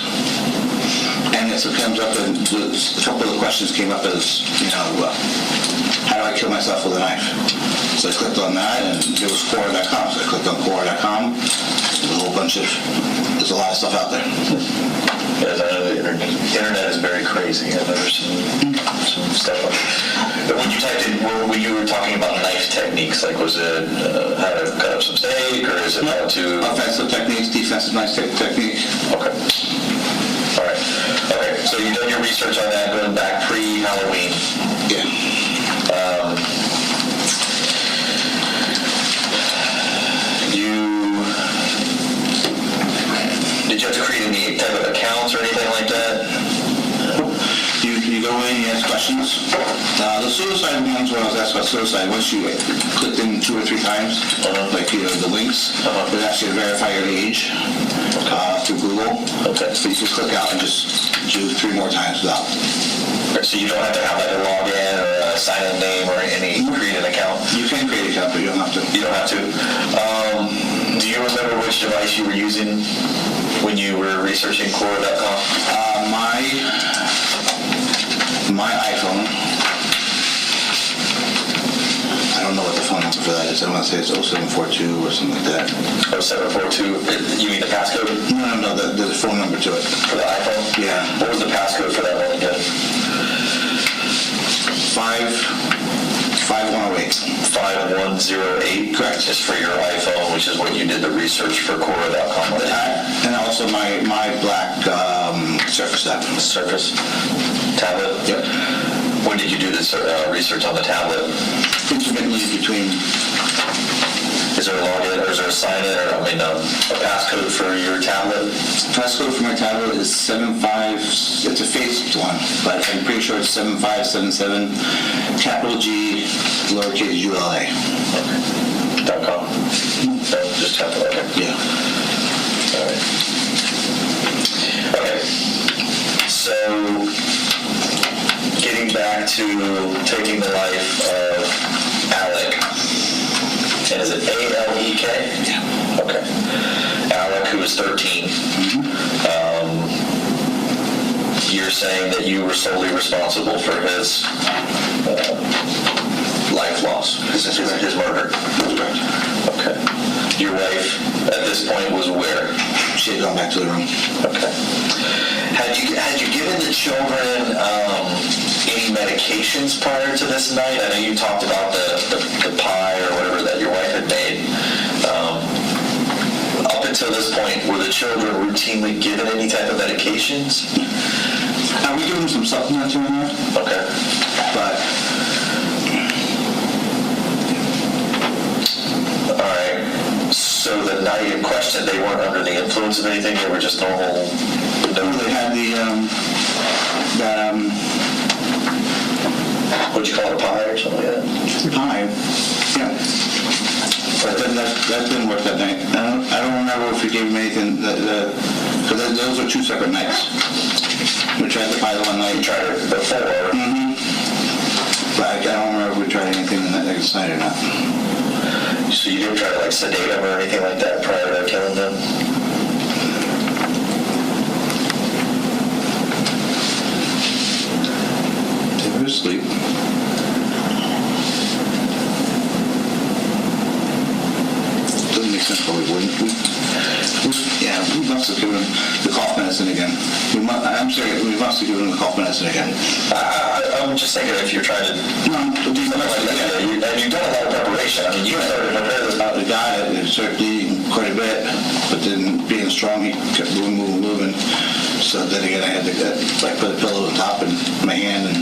And it comes up, and a couple of the questions came up as, how do I kill myself with a knife? So I clicked on that, and it was Quora.com. So I clicked on Quora.com. There's a lot of stuff out there. Yes, I know the internet is very crazy. I've never seen some stuff like that. But when you typed in, when you were talking about knife techniques, like was it how to cut up some steak, or is it how to... Offensive techniques, defensive knife technique. Okay. All right. Okay, so you've done your research on that going back pre-Halloween. Yeah. Did you have to create any type of accounts or anything like that? You go in, you ask questions. The suicide ones, when I was asked about suicide, once you clicked in 2 or 3 times, the links, it actually verify your age through Google. Okay. So you just click out and just do 3 more times without. So you don't have to have like a login or a sign-in name or create an account? You can create an account, but you don't have to. You don't have to. Do you remember which device you were using when you were researching Quora.com? My iPhone. I don't know what the phone number for that is. I want to say it's 0742 or something like that. 0742? You mean the passcode? No, the phone number to it. For the iPhone? Yeah. What was the passcode for that one again? 5108. 5108? Correct. Just for your iPhone, which is what you did the research for Quora.com. And also my black Surface tablet. Surface tablet? Yep. When did you do this research on the tablet? Intermittently between. Is there a login or is there a sign-in or a passcode for your tablet? Passcode for my tablet is 75. It's a faced one, but I'm pretty sure it's 7577 capital G lowercase ULA. Okay. .com. No, just tablet. Okay. Yeah. All right. Okay. So, getting back to taking the life of Alek. And is it A-L-E-K? Yeah. Okay. Alek, who was 13. You're saying that you were solely responsible for his life loss, his murder. Okay. Your wife, at this point, was where? She had gone back to the room. Okay. Had you given the children any medications prior to this night? I know you talked about the pie or whatever that your wife had made. Up until this point, were the children routinely given any type of medications? We give them some supplements in there. Okay. But. All right. So the night in question, they weren't under the influence of anything? They were just normal? They had what'd you call it, a pie or something like that? Pie. Yeah. But that didn't work that night. I don't remember if we gave them anything. Because those are 2 separate nights. We tried the pie one night. You tried it before? Mm-hmm. But I don't remember if we tried anything the next night or not. So you didn't try to sedate them or anything like that prior to killing them? They were asleep. Doesn't make sense why we wouldn't. We must have given him the cough medicine again. We must have given him the cough medicine again. I'm just thinking if you're trying to do something like that, and you've done a lot of preparation. I mean, you started to prepare this. The guy started bleeding quite a bit, but then being strong, he kept moving. So then again, I had to put a pillow on top and my hand, and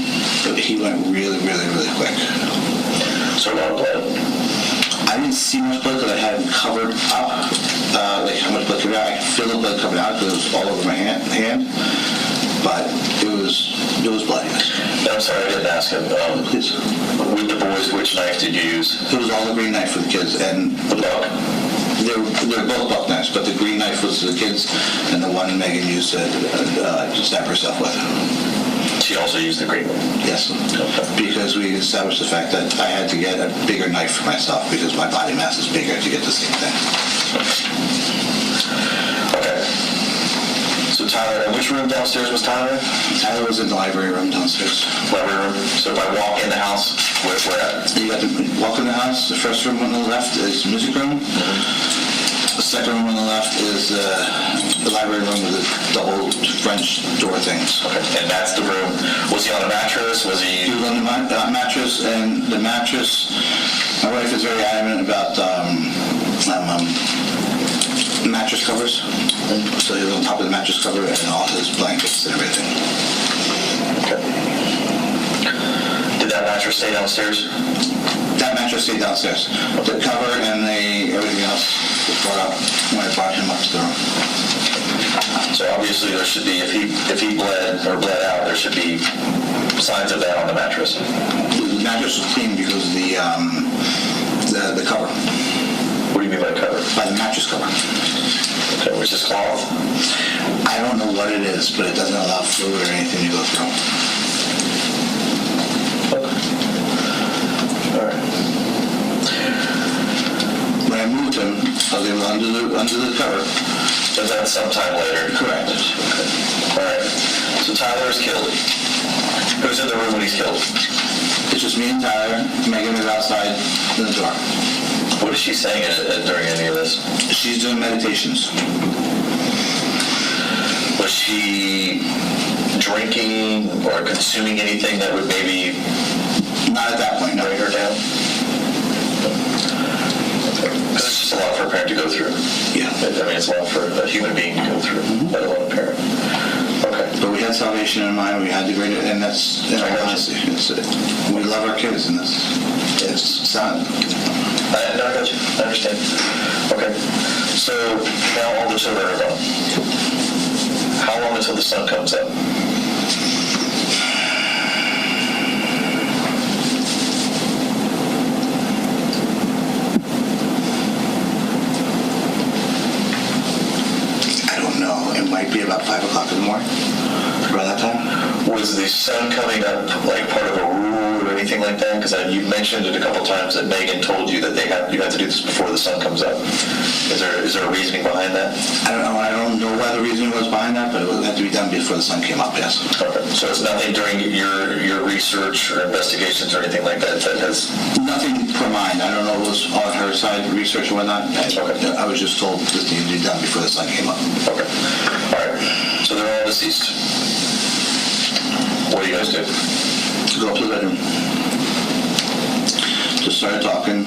he went really, really, really quick. So a lot of blood. I didn't see much blood because I had it covered up. How much blood coming out? I could feel the blood coming out because it was all over my hand. But it was bloody. No, I'm sorry, I didn't ask him. Please. With the boys, which knife did you use? It was all the green knife for the kids, and the buck. They're both buck knives, but the green knife knife was the kids, and the one Megan used to stab herself with. She also used the green one? Yes, because we established the fact that I had to get a bigger knife for myself because my body mass is bigger to get the same thing. Okay. So Tyler, in which room downstairs was Tyler? Tyler was in the library room downstairs. Library room? So if I walk in the house, where at? You have to walk in the house. The first room on the left is the music room. The second room on the left is the library room with the double French door things. Okay, and that's the room. Was he on a mattress? Was he? He was on the mattress, and the mattress, my wife is very adamant about mattress covers. So he was on top of the mattress cover and all his blankets and everything. Okay. Did that mattress stay downstairs? That mattress stayed downstairs. The cover and everything else was brought up when I brought him up to the room. So obviously there should be, if he bled out, there should be signs of that on the mattress. The mattress was clean because of the cover. What do you mean by cover? By the mattress cover. Okay, which is cloth? I don't know what it is, but it doesn't allow fluid or anything to go through. When I moved him, I was able under the cover. So that's sometime later? Correct. Okay. All right. So Tyler is killed. Who's in the room when he's killed? It's just me and Tyler. Megan is outside in the door. What is she saying during any of this? She's doing meditations. Was she drinking or consuming anything that would maybe... Not at that point, no. Bring her down? Because it's just a lot for a parent to go through. Yeah. I mean, it's a lot for a human being to go through, let alone a parent. Okay. But we had salvation in mind. We had the great, and that's in all honesty. We love our kids, and it's sad. I got you. I understand. Okay. So now all the children are gone. How long until the sun comes up? Might be about 5 o'clock in the morning, around that time. Was the sun coming up like part of a rule or anything like that? Because you mentioned it a couple times that Megan told you that you had to do this before the sun comes up. Is there a reasoning behind that? I don't know. I don't know what the reasoning was behind that, but it would have to be done before the sun came up, yes. Okay. So it's nothing during your research or investigations or anything like that that has... Nothing per mind. I don't know if it was on her side, research or whatnot. Okay. I was just told this needed to be done before the sun came up. Okay. All right. So they're all deceased. What do you guys do? Go up to the bedroom. Just started talking.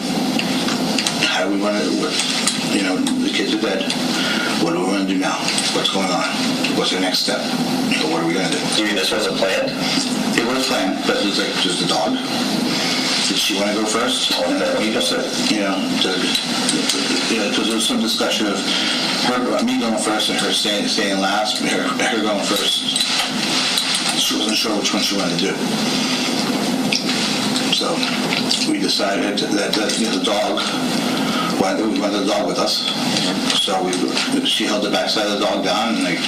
How do we want to, the kids are dead. What do we want to do now? What's going on? What's the next step? What are we going to do? You mean this wasn't planned? It was planned, but it was like just a dog. Did she want to go first? And we just said, because there was some discussion of me going first and her staying last, her going first. She wasn't sure which one she wanted to do. So we decided that the dog, we wanted the dog with us. So she held the backside of the dog down and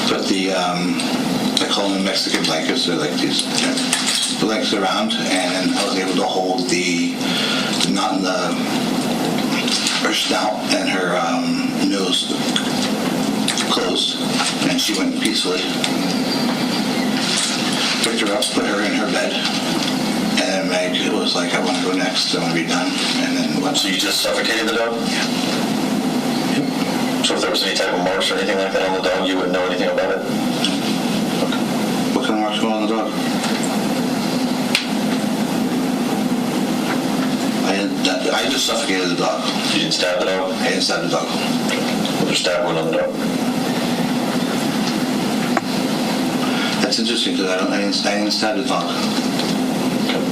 put the, I call them Mexican blankets. They're like these blankets around, and I was able to hold the knot in her snout and her nose closed, and she went peacefully. Picked her up, put her in her bed, and Meg was like, I want to go next, I want to be done, and then went. So you just suffocated the dog? Yeah. So if there was any type of marks or anything like that on the dog, you wouldn't know anything about it? Okay. What kind of marks were on the dog? I just suffocated the dog. You didn't stab the dog? I didn't stab the dog. Was there stab wound on the dog? That's interesting because I didn't stab the dog. Okay.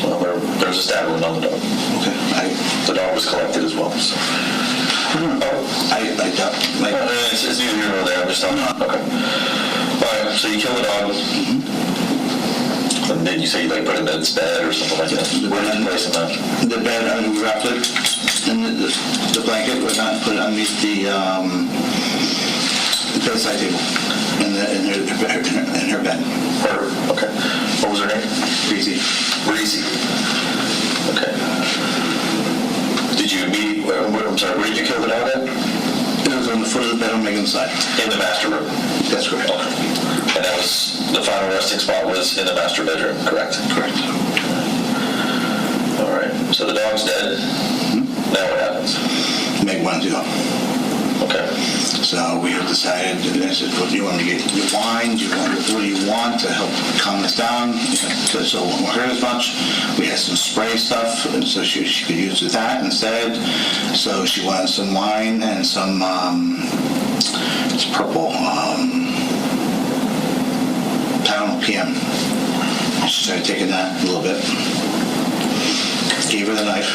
Well, there's a stab wound on the dog. Okay. The dog was collected as well. So. I doubt. It's neither here nor there. I'm just telling you. Okay. All right. So you kill the dog. Mm-hmm. And then you say you put him in its bed or something like that. Where did you place him at? The bed, we wrapped it in the blanket. We put it underneath the bedside table in her bed. Okay. What was her name? Breezy. Breezy. Okay. Did you meet, I'm sorry, where did you kill the dog at? It was on the foot of the bed on Megan's side. In the master room? That's correct. Okay. And that was, the final resting spot was in the master bedroom, correct? Correct. All right. So the dog's dead. Mm-hmm. Now what happens? Meg wanted to go. Okay. So we have decided, I said, well, do you want to get your wine? What do you want to help calm this down? So it won't hurt as much. We had some spray stuff, and so she could use that instead. So she wanted some wine and some, it's purple, Tylenol PM. She started taking that a little bit. Gave her the knife,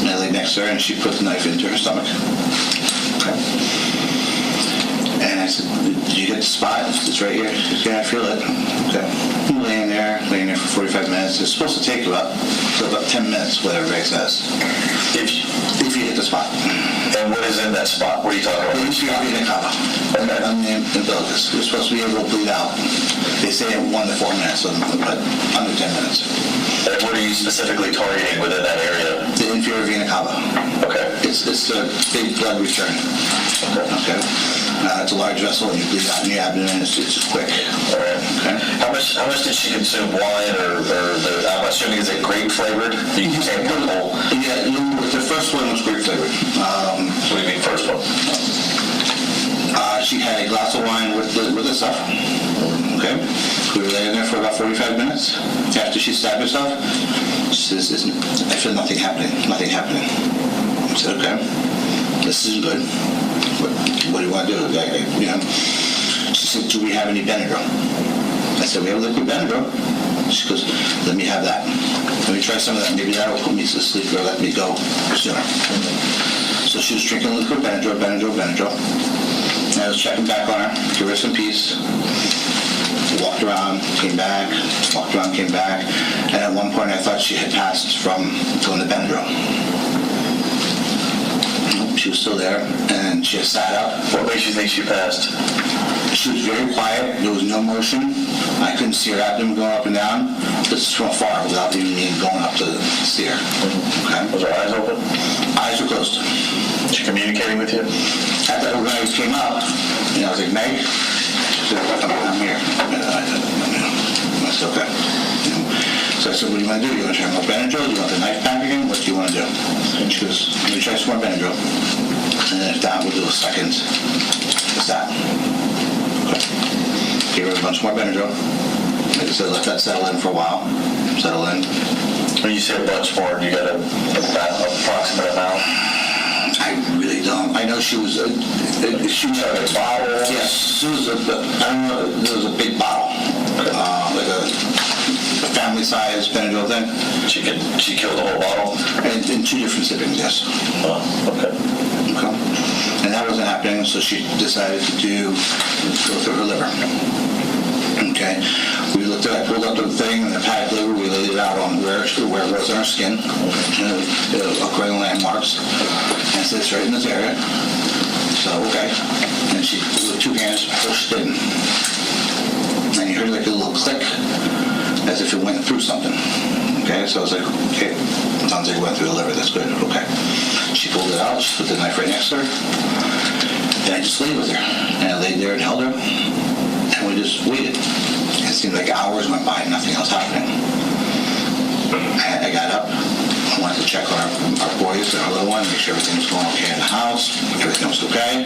and I laid next to her, and she put the knife into her stomach. Okay. And I said, did you get the spot? It's right here. She said, yeah, I feel it. Okay. I'm laying there for 45 minutes. It's supposed to take about 10 minutes, whatever it says. If you hit the spot. And what is in that spot? What are you talking about? The inferior vena cava. Okay. On the umbilicus. You're supposed to be able to bleed out. They say 1 to 4 minutes, but under 10 minutes. And what are you specifically targeting within that area? The inferior vena cava. Okay. It's a big blood return. Okay. It's a large vessel, and you bleed out in the abdomen. It's quick. All right. Okay. How much did she consume wine, or I'm assuming is it grape flavored? You can't put the whole. Yeah, the first one was grape flavored. What do you mean first one? She had a glass of wine with the stuff. Okay. We were laying there for about 45 minutes. After she stabbed herself, she says, I feel nothing happening. Nothing happening. I said, okay, this isn't good. What do you want to do? She said, do we have any Benadryl? I said, we have liquid Benadryl. She goes, let me have that. Let me try some of that. Maybe that'll put me to sleep or let me go sooner. So she was drinking liquid Benadryl. And I was checking back on her, give her some peace. Walked around, came back, walked around, came back. And at one point I thought she had passed from doing the Benadryl. She was still there, and she had sat up. What makes you think she passed? She was very quiet. There was no motion. I couldn't see her abdomen going up and down. This is from afar without even me going up to see her. Okay. Was her eyes open? Eyes were closed. Was she communicating with you? At that, when I came up, I was like, Meg, she said, I'm here. I said, okay. So I said, what do you want to do? You want to try more Benadryl? Do you want the knife back again? What do you want to do? And she goes, let me try some more Benadryl. And then if that, we'll do a second. What's that? Okay. Gave her a bunch more Benadryl. Like I said, let that settle in for a while. Settle in. When you say a bunch more, you got an approximate amount? I really don't. I know she was a bottle. Yes, it was there was a big bottle. Like a family-size Benadryl thing. She killed the whole bottle? In 2 different sippings, yes. Oh, okay. And that wasn't happening, so she decided to go through her liver. Okay. I pulled up the thing, and the packed liver, we laid it out on where it was on her skin, according landmarks, and said it's right in this area. So, okay. And she, with 2 hands, pushed in. And you heard like a little click, as if it went through something. Okay, so I was like, okay, sounds like it went through the liver, that's good, okay. She pulled it out, she put the knife right next to her, and I just laid with her. And I laid there and held her, and we just waited. It seemed like hours went by and nothing else happening. I got up, I wanted to check on our boys and our little one, make sure everything was going okay in the house, everything was okay.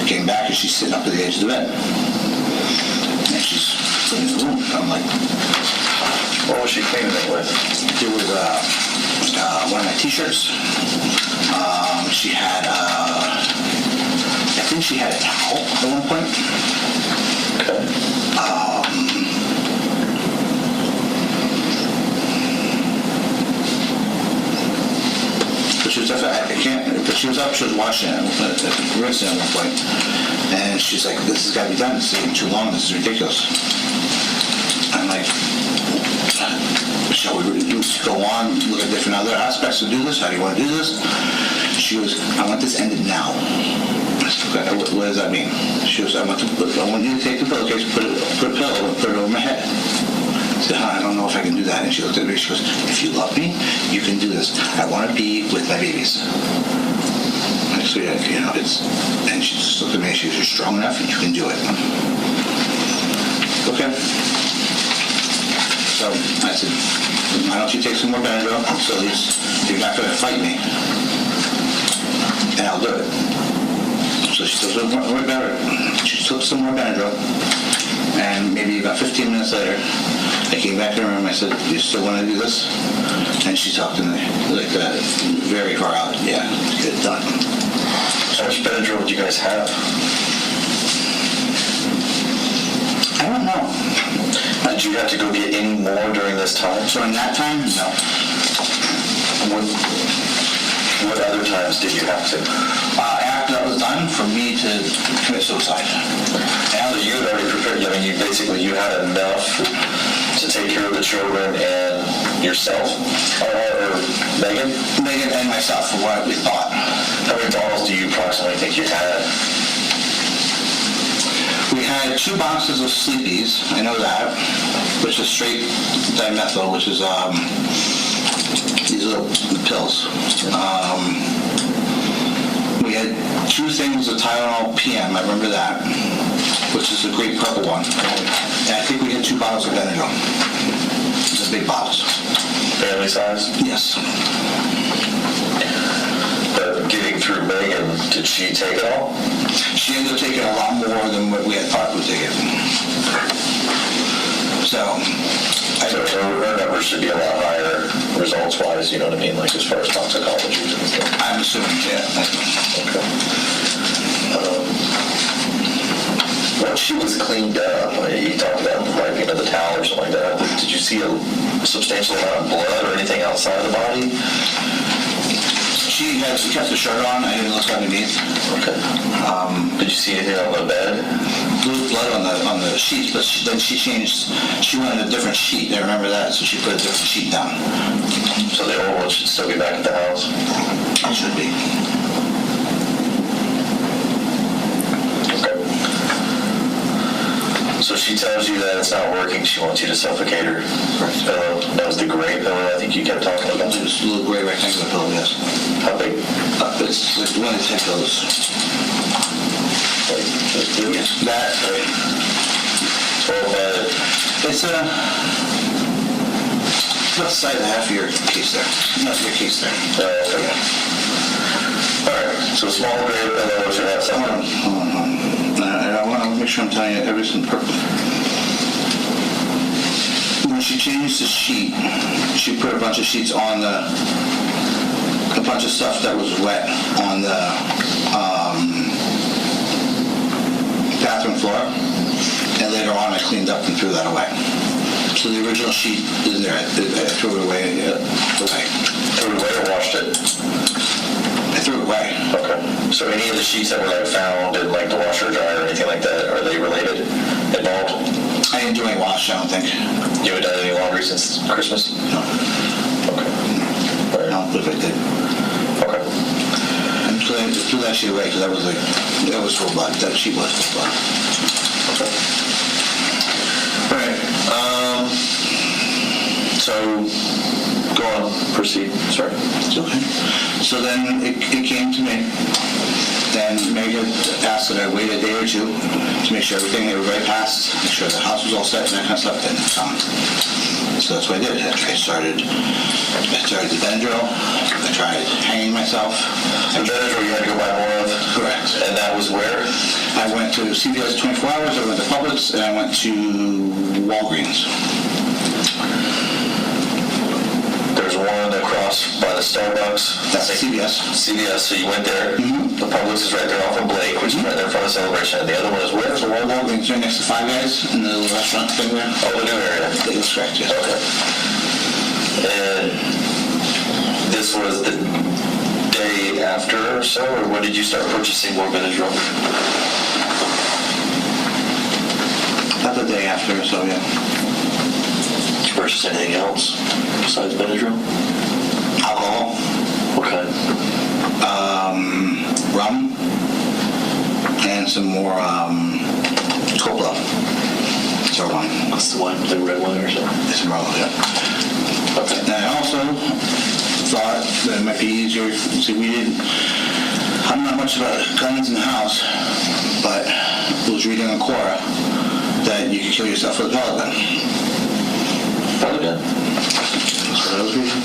Came back and she's sitting up at the edge of the bed. And she's cleaning the room. I'm like, what was she cleaning it with? There was one of my t-shirts. She had, I think she had a towel at one point. Okay. But she was definitely, but she was up, she was washing it, rinsing at one point. And she's like, this has got to be done. It's taking too long. This is ridiculous. I'm like, shall we go on, look at different other aspects to do this? How do you want to do this? She goes, I want this ended now. I said, okay, what does that mean? She goes, I want you to take the pillowcase, put a pillow, and put it over my head. I said, I don't know if I can do that. And she looked at me, she goes, if you love me, you can do this. I want to be with my babies. I said, yeah, you know, and she just looked at me, she goes, you're strong enough, and you can do it. Okay. So I said, why don't you take some more Benadryl, so at least you're not going to fight me, and I'll do it. So she took some more Benadryl, and maybe about 15 minutes later, I came back in the room, I said, you still want to do this? And she talked to me like that, very far out. Yeah, get it done. How much Benadryl did you guys have? I don't know. Did you have to go get any more during this time? During that time, no. What other times did you have to? After that was done, for me to commit suicide. After you had already prepared, I mean, you had enough to take care of the children and yourself, or Megan? Megan and myself, for what we thought. How many bottles do you approximately think you had? We had 2 boxes of Sleepies, I know that, which is straight dimethyl, which is these little pills. We had 2 things of Tylenol PM, I remember that, which is a great purple one. And I think we had 2 bottles of Benadryl. The big bottles. Family size? Yes. But getting through Megan, did she take it all? She ended up taking a lot more than what we had thought would take it. So her numbers should be a lot higher results-wise, you know what I mean, like as far as toxicology and stuff. I'm assuming, yeah. Okay. Once she was cleaned up, you talked about wiping of the towel or something like that, did you see a substantial amount of blood or anything outside of the body? She kept the shirt on. I didn't look underneath. Okay. Did you see anything on the bed? There was blood on the sheets, but then she changed. She wanted a different sheet. I remember that, so she put a different sheet down. So the old one should still be back at the house? It should be. Okay. So she tells you that it's not working. She wants you to suffocate her. Correct. Pillow. That was the gray pillow I think you kept talking about. It's a little gray rectangular pillow, yes. How big? It's like one of the 10 pillows. Like this big? Yes, that. 12 by... It's about the size of half of your case there. Not your case there. Oh, okay. Alright, so a small gray pillow should have something. Hold on. I want to make sure I'm telling you everything perfect. When she changed the sheet, she put a bunch of sheets on a bunch of stuff that was wet on the bathroom floor, and later on I cleaned up and threw that away. So the original sheet is there. I threw it away. Threw it away or washed it? I threw it away. Okay. So any of the sheets that were like found in like the washer or dryer or anything like that, are they related, involved? I didn't do any wash, I don't think. You haven't done any laundry since Christmas? No. Okay. I don't believe I did. Okay. And threw that sheet away because that was full blood. That sheet was full blood. Okay. All right. So go on, proceed. Sorry. It's okay. So then it came to me. Then Megan asked that I wait a day or 2 to make sure everybody passed, make sure the house was all set and that kind of stuff. Then so that's what I did. I started the Benadryl. I tried hanging myself. The Benadryl you had to go buy more of? Correct. And that was where? I went to CVS 24 Hours, I went to Publix, and I went to Walgreens. There's one across by the Starbucks. That's CVS. CVS, so you went there. Mm-hmm. The Publix is right there off of Blake, which is right there in front of Celebration. And the other one is where? There's a Walgreens right next to Five Guys in the little restaurant thing there. Oh, the new area. That is correct, yes. Okay. And this was the day after or so, or when did you start purchasing more Benadryl? About the day after, so yeah. Versus anything else besides Benadryl? Alcohol. What kind? Rum. And some more Coppola. It's our wine. What's the wine? Like red wine or something? It's Merlot, yeah. Okay. And I also thought that it might be easier. See, I'm not much about guns in the house, but I was reading on Quora that you can kill yourself with a pellet gun. Pellet gun? That's what I was reading.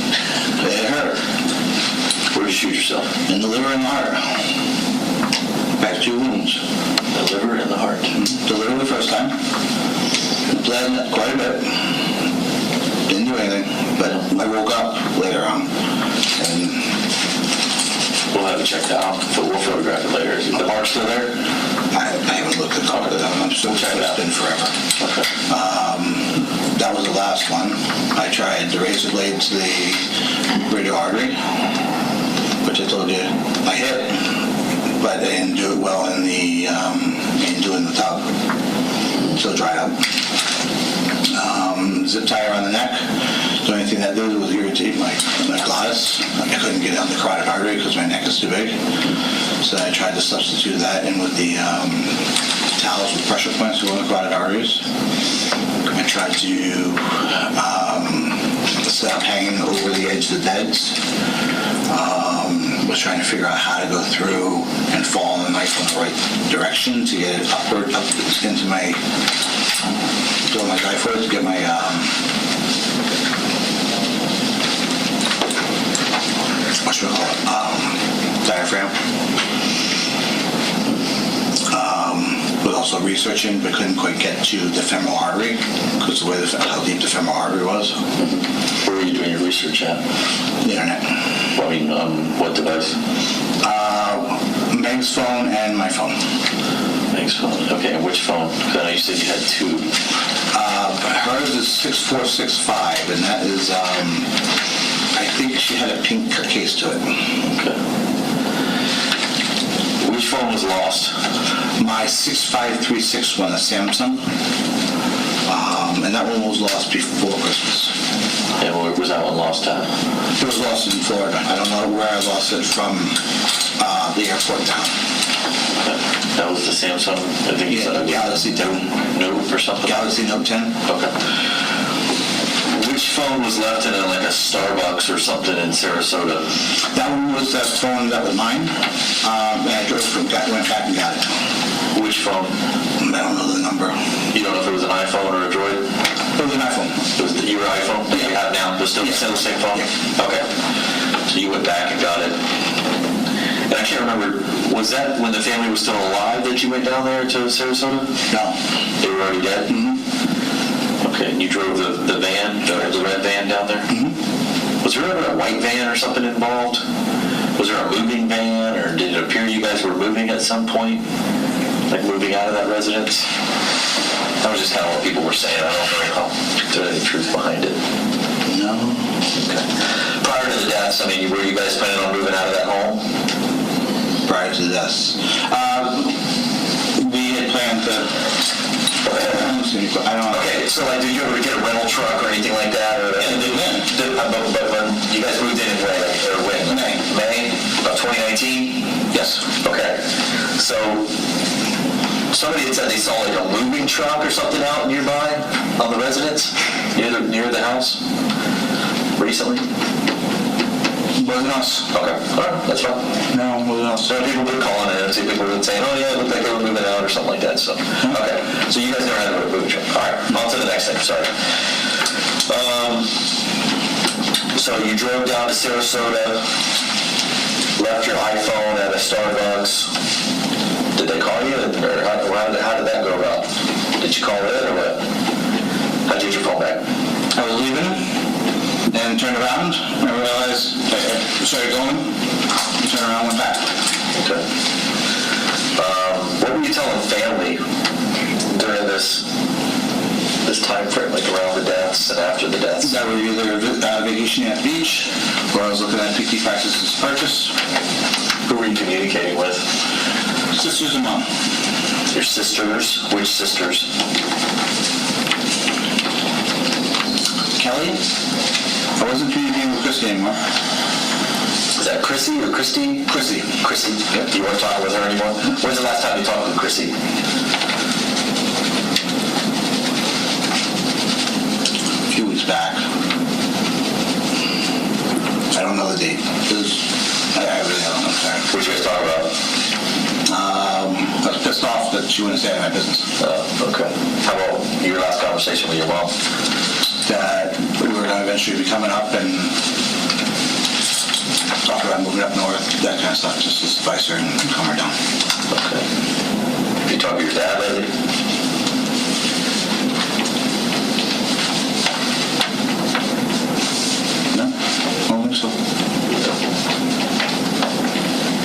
It hurt. Where did you shoot yourself? In the liver and the heart. Back 2 wounds. The liver and the heart? Mm-hmm. The liver the first time. Bled quite a bit. Didn't do anything, but I woke up later on. And we'll have it checked out, but we'll photograph it later. Is the mark still there? I haven't looked at it. I'm still checking it out. It's been forever. Okay. That was the last one. I tried the razor blade to the radial artery, which I told you I hit, but I didn't do it well in the tub. Still dried up. Zip tie around the neck. The only thing that did was irritate my glottis. I couldn't get it on the carotid artery because my neck is too big. So I tried to substitute that in with the towels with pressure points to go in the carotid arteries. I tried to stop hanging over the edge of the beds. Was trying to figure out how to go through and fall on the knife in the right direction to get it upward, up into my knife to get my diaphragm. Was also researching, but couldn't quite get to the femoral artery because the way how deep the femoral artery was. Where were you doing your research at? The internet. Well, I mean, on what device? Meg's phone and my phone. Meg's phone. Okay, and which phone? Because I know you said you had 2. Hers is 6465, and that is, I think she had a pink case to it. Okay. Which phone was lost? My 6536 one, a Samsung. And that one was lost before Christmas. And where was that one lost at? It was lost in Florida. I don't know where I lost it from the airport down. That was the Samsung? I think you said a Galaxy 10 Note or something? Galaxy Note 10. Okay. Which phone was left in like a Starbucks or something in Sarasota? That one was that phone that was mine. And I went back and got it. Which phone? I don't know the number. You don't know if it was an iPhone or a Droid? It was an iPhone. It was your iPhone that you have now? It was still the same phone? Yeah. Okay. So you went back and got it. And I can't remember, was that when the family was still alive that you went down there to Sarasota? No. They were already dead? Mm-hmm. Okay, and you drove the van, the red van down there? Mm-hmm. Was there ever a white van or something involved? Was there a moving van, or did it appear you guys were moving at some point? Like moving out of that residence? That was just kind of what people were saying. I don't know if there's any truth behind it. No. Okay. Prior to the deaths, I mean, were you guys planning on moving out of that home? Prior to the deaths. We had planned to... I don't know. Okay, so like, did you ever get a rental truck or anything like that? Or, yeah, they did. But when you guys moved in when? May of 2019? Yes. Okay. So somebody had said they saw like a moving truck or something out nearby on the residence near the house recently. Wasn't us. Okay. All right. That's fine. No, wasn't us. So people were calling in and people were saying, oh yeah, it looked like they were moving out or something like that. So okay. So you guys never had a moving truck. All right. On to the next thing. Sorry. So you drove down to Sarasota, left your iPhone at a Starbucks. Did they call you, or how did that go about? Did you call in, or what? How'd you get your phone back? I was leaving, and turned around, and I realized I started going, and turned around and went back. Okay. What were you telling family during this time frame, like around the deaths and after the deaths? That we were either vacationing at the beach, or I was looking at PT practices to purchase. Who were you communicating with? Sisters and mom. Your sisters? Which sisters? Kelly? I wasn't communicating with Christy anymore. Is that Chrissy or Christy? Chrissy. Chrissy? Yep. You weren't talking with her anymore? When's the last time you talked with Chrissy? A few weeks back. I don't know the date. I really don't know. Sorry. What did you guys talk about? I was pissed off that she wouldn't stay in my business. Okay. How about your last conversation with your mom? That we were going to eventually be coming up and talk about moving up north, that kind of stuff, just to spice her and calm her down. Okay. You talked to your dad lately? No, I don't think so.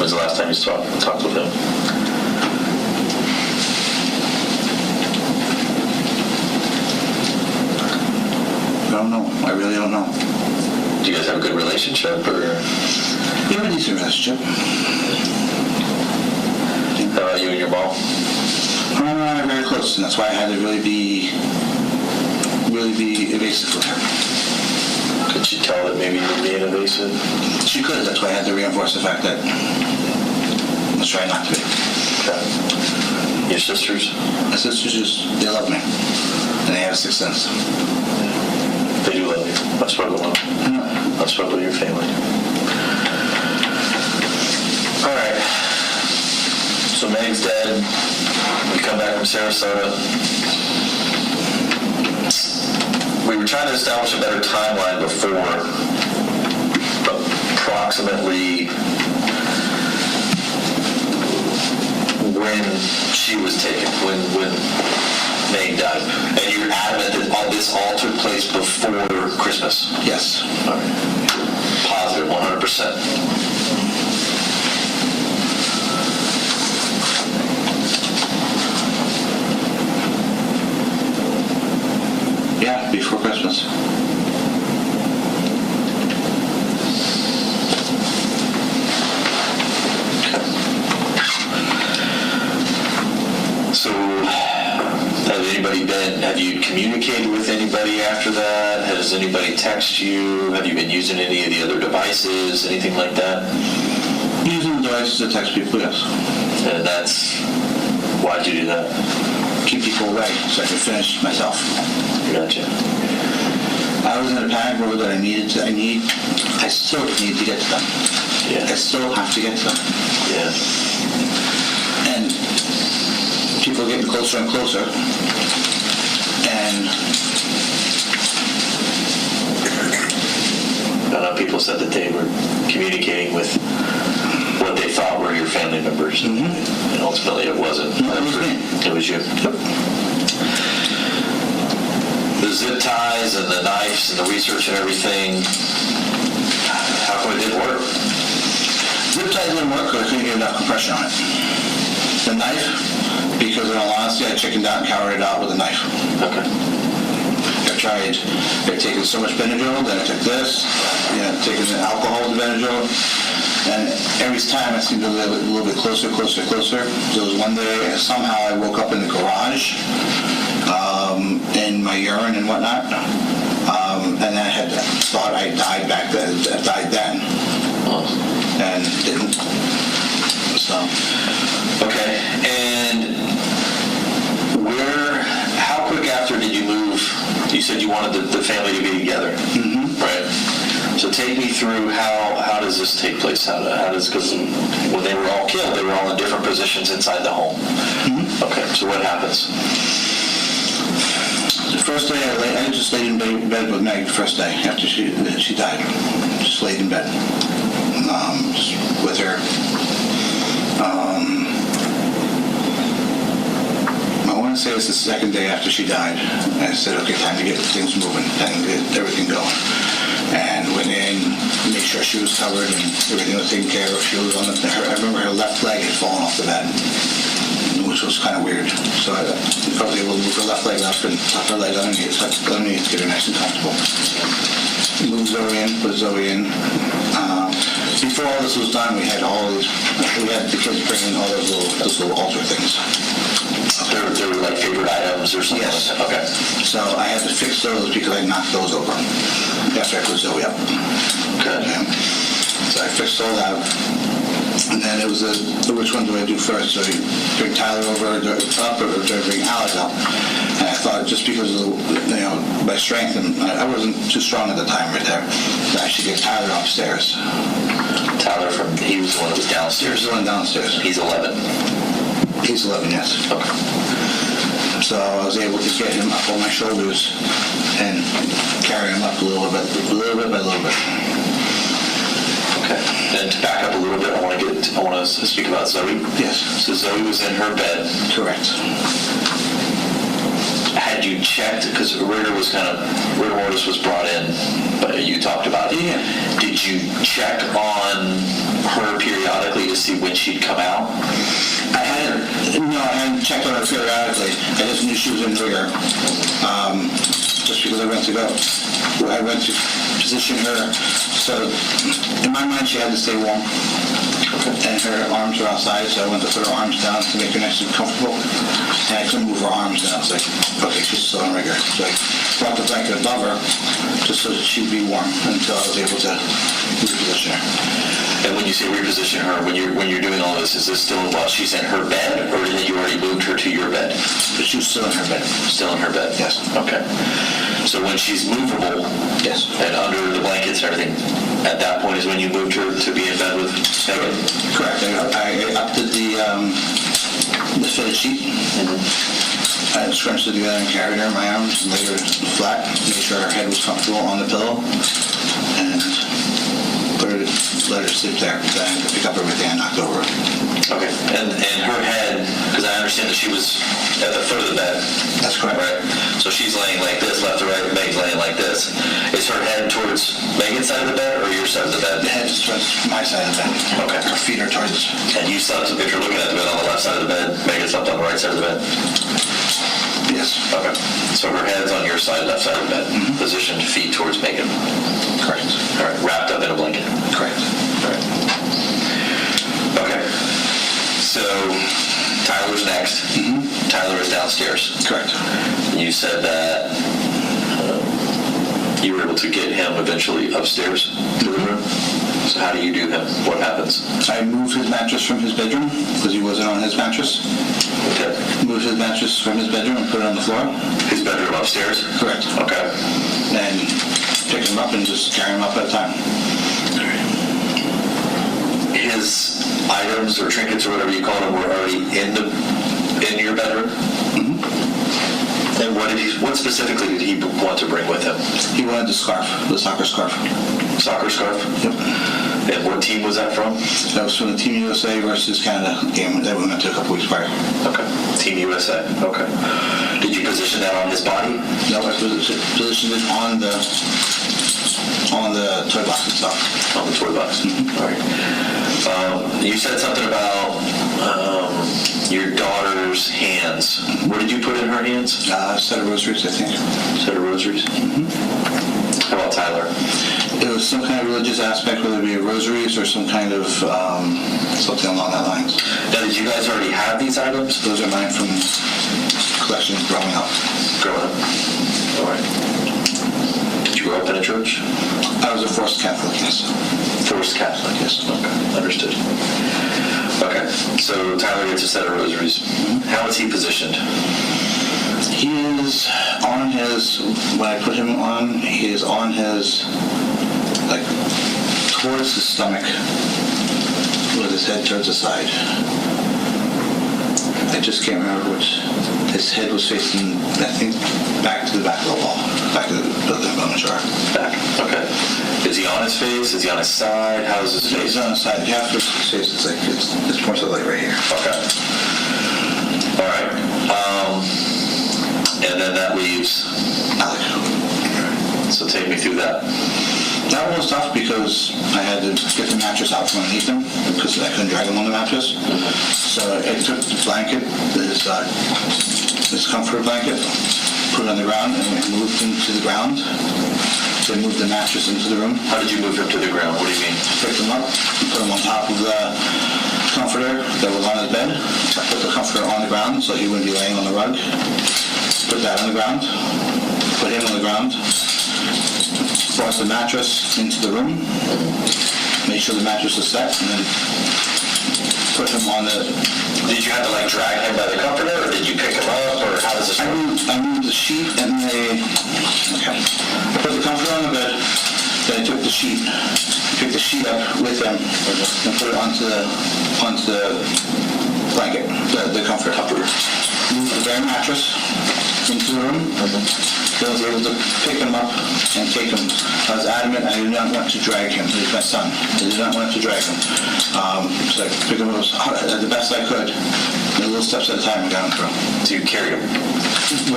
When's the last time you talked with him? I don't know. I really don't know. Do you guys have a good relationship, or? We have a decent relationship. How about you and your mom? We're very close, and that's why I had to really be evasive with her. Could she tell that maybe you were being evasive? She could. That's why I had to reinforce the fact that let's try not to be. Okay. Your sisters? My sisters they love me, and they have a sixth sense. They do love you. I've spoken with them. Mm-hmm. I've spoken with your family. All right. So Meg's dead. We come back from Sarasota. We were trying to establish a better timeline before, approximately when she was taken, when Meg died. And you're adamant that all this all took place before Christmas? Yes. All right. Positive, 100%. Yeah, before Christmas. So, have you communicated with anybody after that? Has anybody texted you? Have you been using any of the other devices, anything like that? Using the devices to text people, yes. And why'd you do that? Keep people away so I could finish myself. Gotcha. I was in a panic mode that I still need to get to them. Yeah. I still have to get to them. Yeah. And people are getting closer and closer. And I know people said that they were communicating with what they thought were your family members, and ultimately it wasn't. No, it was me. It was you. Yep. The zip ties and the knives and the research and everything, how come it didn't work? Zip ties didn't work because I couldn't get enough compression on it. The knife, because in all honesty, I chickened out and cowered it out with a knife. Okay. I've taken so much Benadryl, then I took this, taken the alcohol with the Benadryl, and every time I seemed to live a little bit closer. There was one day, somehow I woke up in the garage, in my urine and whatnot, and then I had thought I died back then, and didn't. So. Okay, and how quick after did you move? You said you wanted the family to be together, right? So take me through how does this take place? How does, because when they were all killed, they were all in different positions inside the home. Okay, so what happens? The first day I just laid in bed with Meg the first day after she died. Just laid in bed just with her. I want to say it's the second day after she died. I said, okay, time to get things moving, time to get everything going. And went in, made sure she was covered and everything was taken care of. She was on I remember her left leg had fallen off the bed, which was kind of weird. So I probably able to move her left leg up and tuck her leg underneath to get her nice and comfortable. Moved Zoe in, put Zoe in. Before all this was done, we had the kids bring in all those little altar things. They were like favorite items or something? Yes. Okay. So I had to fix those because I knocked those over after I put Zoe up. Okay. So I fixed those out. And then it was which one do I do first? So you bring Tyler over, do I up, or do I bring Alek up? And I thought just because of my strength, and I wasn't too strong at the time right there, that I should get Tyler upstairs. Tyler he was the one that was downstairs. He was the one downstairs. He's 11. He's 11, yes. Okay. So I was able to get him up on my shoulders and carry him up a little bit by a little bit. Okay. And to back up a little bit, I want to speak about Zoe. Yes. So Zoe was in her bed. Correct. Had you checked, because rigor mortis was brought in, but you talked about it. Yeah. Did you check on her periodically to see when she'd come out? I hadn't checked on her periodically. I just knew she was in rigor. Just because I went to position her, so in my mind she had to stay warm. And her arms were outside, so I went to put her arms down to make her nice and comfortable. And I couldn't move her arms, and I was like, okay, she's still in rigor. So I brought the blanket above her just so that she'd be warm until I was able to reposition her. And when you say reposition her, when you're doing all this, is this still while she's in her bed, or had you already moved her to your bed? But she was still in her bed. Still in her bed? Yes. Okay. So when she's movable, yes, and under the blankets and everything, at that point is when you moved her to be in bed with Megan? Correct. I upped the fitted sheet. Mm-hmm. I scrunched it together and carried her in my arms and laid her flat, made sure her head was comfortable on the pillow, and let her sleep there. Then I had to pick up everything I knocked over. Okay. And her head, because I understand that she was at the foot of the bed. That's correct. Right? So she's laying like this, left to right, Meg's laying like this. Is her head towards Megan's side of the bed or your side of the bed? The head is towards my side of the bed. Okay. Her feet are towards... And you slept, if you're looking at the bed on the left side of the bed, Megan slept on the right side of the bed? Yes. Okay. So her head's on your side, left side of the bed, positioned feet towards Megan. Correct. All right. Wrapped up in a blanket. Correct. All right. Okay. So Tyler's next. Mm-hmm. Tyler is downstairs. Correct. You said that you were able to get him eventually upstairs to the room. So how do you do him? What happens? I moved his mattress from his bedroom because he wasn't on his mattress. Okay. Moved his mattress from his bedroom and put it on the floor. His bedroom upstairs? Correct. Okay. And picked him up and just carry him up at a time. His items or trinkets or whatever you call them were already in your bedroom? Mm-hmm. And what specifically did he want to bring with him? He wanted the scarf, the soccer scarf. Soccer scarf? Yep. And what team was that from? That was from the Team USA versus Canada game that we went to a couple weeks prior. Okay. Team USA. Okay. Did you position that on his body? No, I positioned it on the toy box itself. On the toy box. Mm-hmm. All right. You said something about your daughter's hands. What did you put in her hands? A set of rosaries, I think. Set of rosaries? Mm-hmm. How about Tyler? It was some kind of religious aspect, whether it be rosaries or some kind of something along that lines. Now, did you guys already have these items? Those are mine from collections growing up. Growing up. All right. Did you grow up in a church? I was a forced Catholic, yes. Forced Catholic, yes. Okay, understood. Okay, so Tyler gets a set of rosaries. Mm-hmm. How is he positioned? He is on his, when I put him on, he is on his, like, towards his stomach, with his head towards the side. I just can't remember which. His head was facing, I think, back to the back of the wall. Back to the building, I'm not sure. Back, okay. Is he on his face? Is he on his side? How is his face? He's on his side. You have to his face, it's like, it's more so like right here. Okay. All right. And then that leaves Alek. So take me through that. That one was tough because I had to get the mattress out from underneath him because I couldn't drag him on the mattress. Mm-hmm. So I took the blanket, his comfort blanket, put it on the ground, and we moved him to the ground. Then moved the mattress into the room. How did you move him to the ground? What do you mean? Picked him up and put him on top of the comforter that was on his bed. I put the comforter on the ground so he wouldn't be laying on the rug. put that on the ground, put him on the ground, brought the mattress into the room, made sure the mattress was set, and then put him on the... Did you have to like drag him by the comforter, or did you pick him up, or how does this work? I moved the sheet and I put the comforter on the bed, then I took the sheet, picked the sheet up with him and put it onto the blanket, the comforter. Moved the bare mattress into the room. Then I was able to pick him up and take him. I was adamant I did not want to drag him. He's my son. I did not want to drag him. So I picked him up the best I could. The little steps at a time and got him through. So you carried him?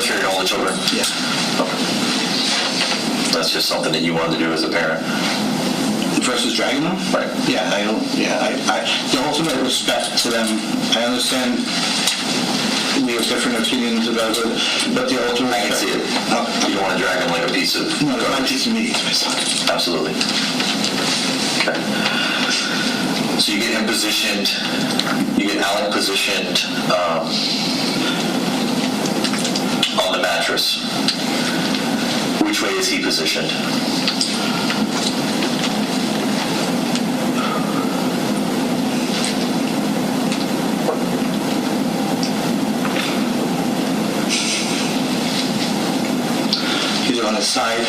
Carried all the children? Yeah. Okay. That's just something that you wanted to do as a parent? Versus dragging them? Right. Yeah, I the ultimate respect to them, I understand we have different opinions about it, but the ultimate... I can see it. Okay. You don't want to drag him like a piece of... No, it's not a piece of meat, it's my son. Absolutely. Okay. So you get him positioned, you get Alek positioned on the mattress. Which way is he positioned? He's on his side.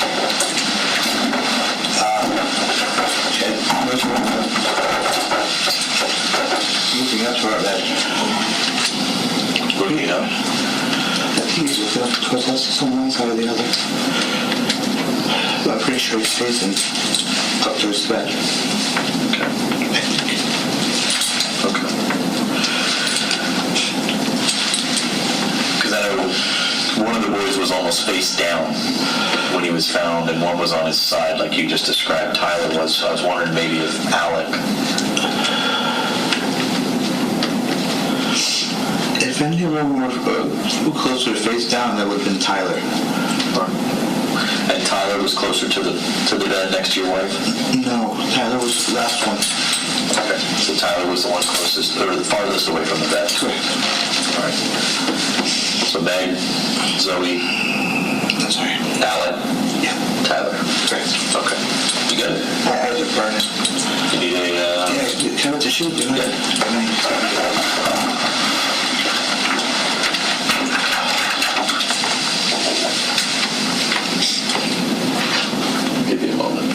Okay, where's one? Looking up toward that. Looking up? I think he's looking up towards us on one side or the other. But I'm pretty sure he's facing up towards the bed. Okay. Because I know one of the boys was almost face down when he was found, and one was on his side, like you just described Tyler was. So I was wondering maybe if Alek... If any of them were closer to face down, that would have been Tyler. And Tyler was closer to the bed next to your wife? No, Tyler was the last one. Okay, so Tyler was the one closest, or the farthest away from the bed? Correct. All right. So Meg, Zoe, sorry, Alek, yeah, Tyler. Correct. Okay. You got it? I had to burn it. You need a... Yeah, can I have the sheet? Give you a moment.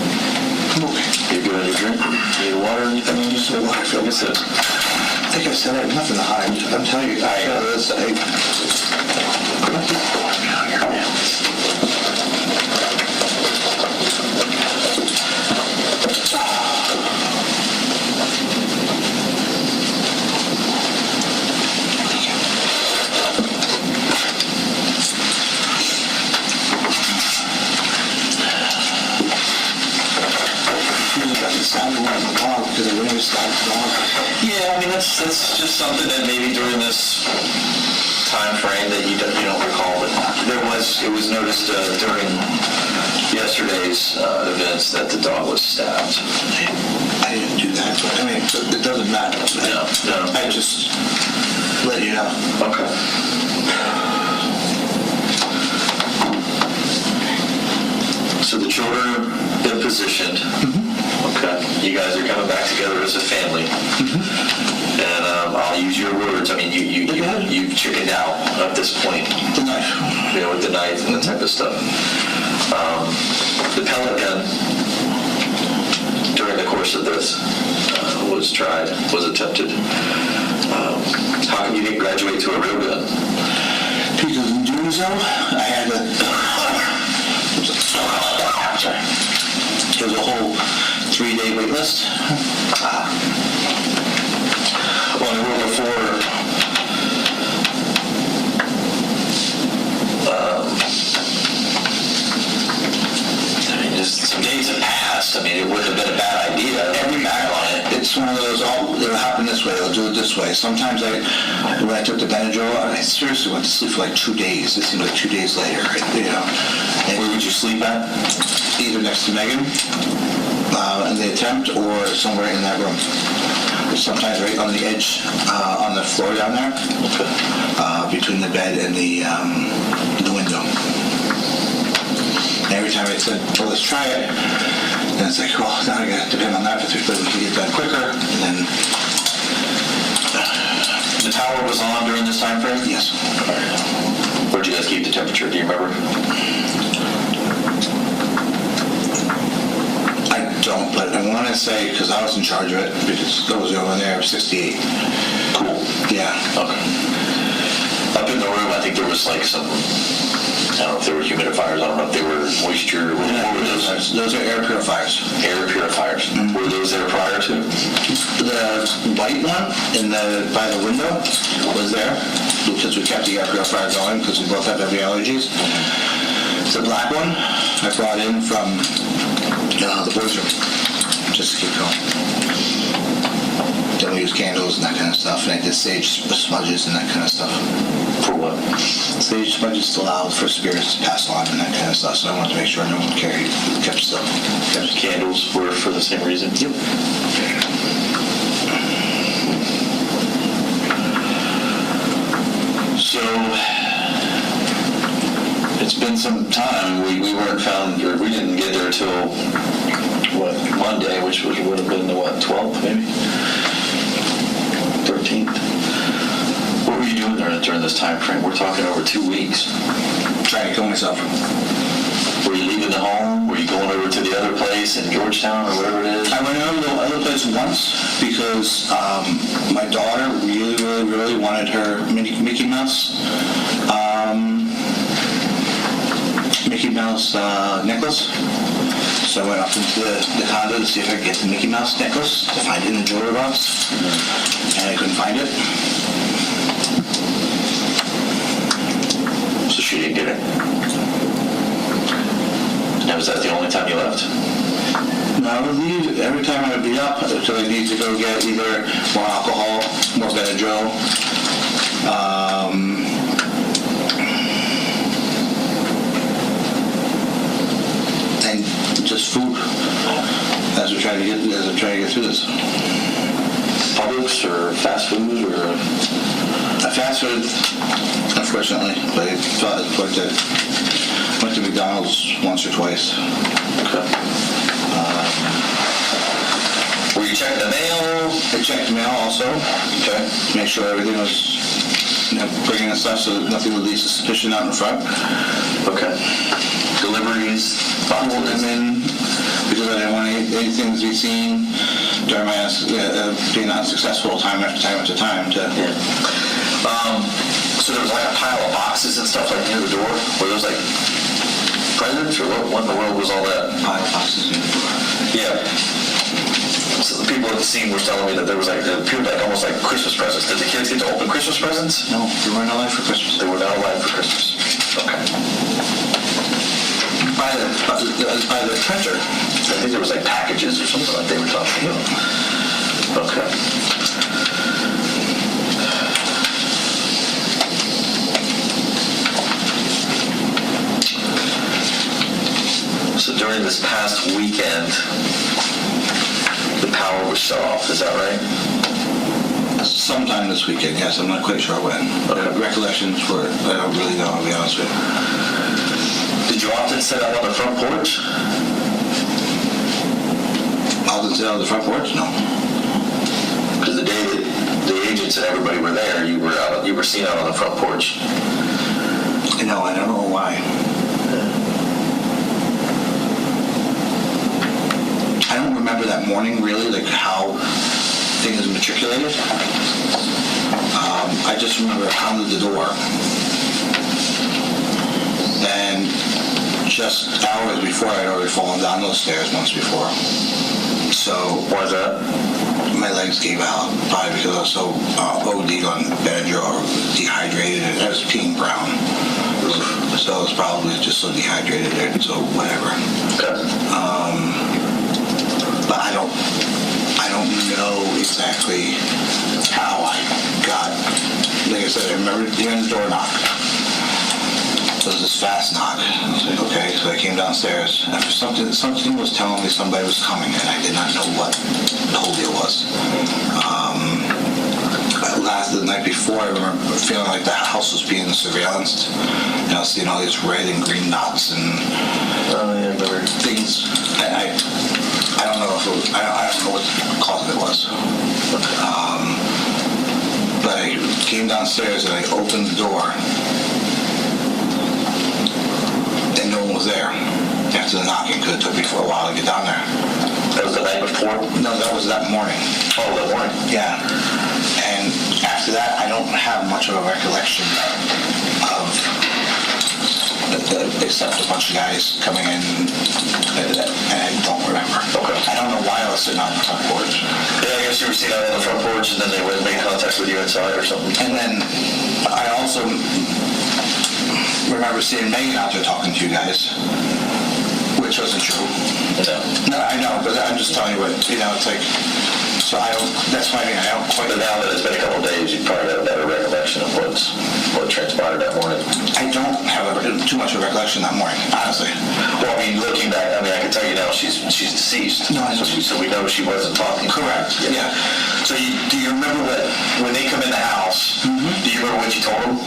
Okay. You good on your drink? Need water or anything? Just a water. I guess it. I think I said I have nothing to hide. I'm telling you, Yeah, I mean that's just something that maybe during this time frame that you don't recall, but it was noticed during yesterday's events that the dog was stabbed. I didn't do that, but I mean it doesn't matter. No. I just let you know. Okay. So the children have been positioned. Mm-hmm. Okay. You guys are coming back together as a family. Mm-hmm. And I'll use your words. I mean, you've chickened out at this point. The knife. You know, with the knife and that type of stuff. The pellet gun, during the course of this, was attempted. How come you didn't graduate to a real gun? Because in doing so, I had to... Sorry. There was a whole 3-day wait list. Well, I wrote before I mean, just some days have passed. I mean, it wouldn't have been a bad idea. Every back on it. It's one of those, it'll happen this way, it'll do it this way. Sometimes when I took the Benadryl, I seriously went to sleep for like 2 days. It seemed like 2 days later, you know. And where would you sleep at? Either next to Megan in the attempt or somewhere in that room. Sometimes right on the edge, on the floor down there, between the bed and the window. And every time I said, well, let's try it, then it's like, well, now I got to depend on that, but we can get done quicker, and then... The tower was on during this time frame? Yes. Where'd you guys keep the temperature? Do you remember? I don't, but I want to say, because I was in charge of it, because those over there, 68. Cool. Yeah. Okay. Up in the room, I think there was like some, I don't know if they were humidifiers, I don't know if they were moisture. What were those? Those are air purifiers. Air purifiers. Mm-hmm. Were those there prior to? The white one by the window was there, because we kept the air purifier going, because we both have heavy allergies. The black one I brought in from the boys' room, just to keep going. Then we use candles and that kind of stuff, and I did sage smudges and that kind of stuff. For what? Sage smudges to allow for spirits to pass on and that kind of stuff, so I wanted to make sure no one kept still. Candles were for the same reason? Yep. So, it's been some time. We weren't found, or we didn't get there till, Monday, which would have been the, 12th, maybe? 13th? What were you doing during this time frame? We're talking over 2 weeks. Trying to kill myself. Were you leaving the home? Were you going over to the other place in Georgetown or whatever it is? I went over to the other place once because my daughter really wanted her Mickey Mouse necklace. So I went up into the condo to see if I could get the Mickey Mouse necklace, to find it in the jewelry box, and I couldn't find it. So she didn't get it? Now, was that the only time you left? No, I would leave every time I would be up until I need to go get either more alcohol, more Benadryl, and just food as we're trying to get through this. Publix or fast food or? Fast food, unfortunately, but I went to McDonald's once or twice. Okay. Were you checking the mail? I checked the mail also. Okay. To make sure everything was, bringing in stuff so that nothing would lead to suspicion out in front. Okay. Deliveries, pulled them in because I didn't want anything to be seen during my being unsuccessful time after time. So there was like a pile of boxes and stuff like near the door? Were those like presents or what in the world was all that? Pile of boxes near the door. Yeah. So the people at the scene were telling me that there was like, it appeared like almost like Christmas presents. Did the kids get to open Christmas presents? No, they weren't allowed for Christmas. They were not allowed for Christmas. Okay. By the treasure. I think there was like packages or something like they were talking about. Okay. So during this past weekend, the power was shut off, is that right? Sometime this weekend, yes. I'm not quite sure when. Okay. Recollections were, I don't really know, I'll be honest with you. Did you often sit out on the front porch? Often sit out on the front porch? No. Because the day that the agents and everybody were there, you were seen out on the front porch. No, I don't know why. I don't remember that morning really, like how things matriculated. I just remember I pounded the door. And just hours before, I'd already fallen down those stairs once before. So, why's that? My legs gave out, probably because I was so OD'd on Benadryl or dehydrated, and I was peeing brown. So I was probably just so dehydrated there, so whatever. Okay. But I don't know exactly how I got, like I said, I remember hearing the door knock. So it was this fast knock. I was like, okay, so I came downstairs. After something was telling me somebody was coming, and I did not know what the whole deal was. It lasted night before, I remember feeling like the house was being surveillanced. Seeing all these red and green dots and things. I don't know if it was, I don't know what closet it was. But I came downstairs and I opened the door and no one was there after the knocking, because it took me for a while to get down there. That was the night before? No, that was that morning. Oh, that morning? Yeah. And after that, I don't have much of a recollection of, except a bunch of guys coming in, and I don't remember. Okay. I don't know why I was sitting on the front porch. Yeah, I guess you were sitting out on the front porch, and then they would make contact with you inside or something. And then I also remember seeing Megan out there talking to you guys, which wasn't true. No, I know, but I'm just telling you what, it's like, so I don't, that's why I don't quite. But now that it's been a couple of days, you probably have a better recollection of what transpired that morning. I don't have too much of a recollection that morning, honestly. Well, I mean, looking back, I can tell you now she's deceased. No, I know. So we know she wasn't talking. Correct, yeah. So do you remember when they come in the house, do you remember what you told them?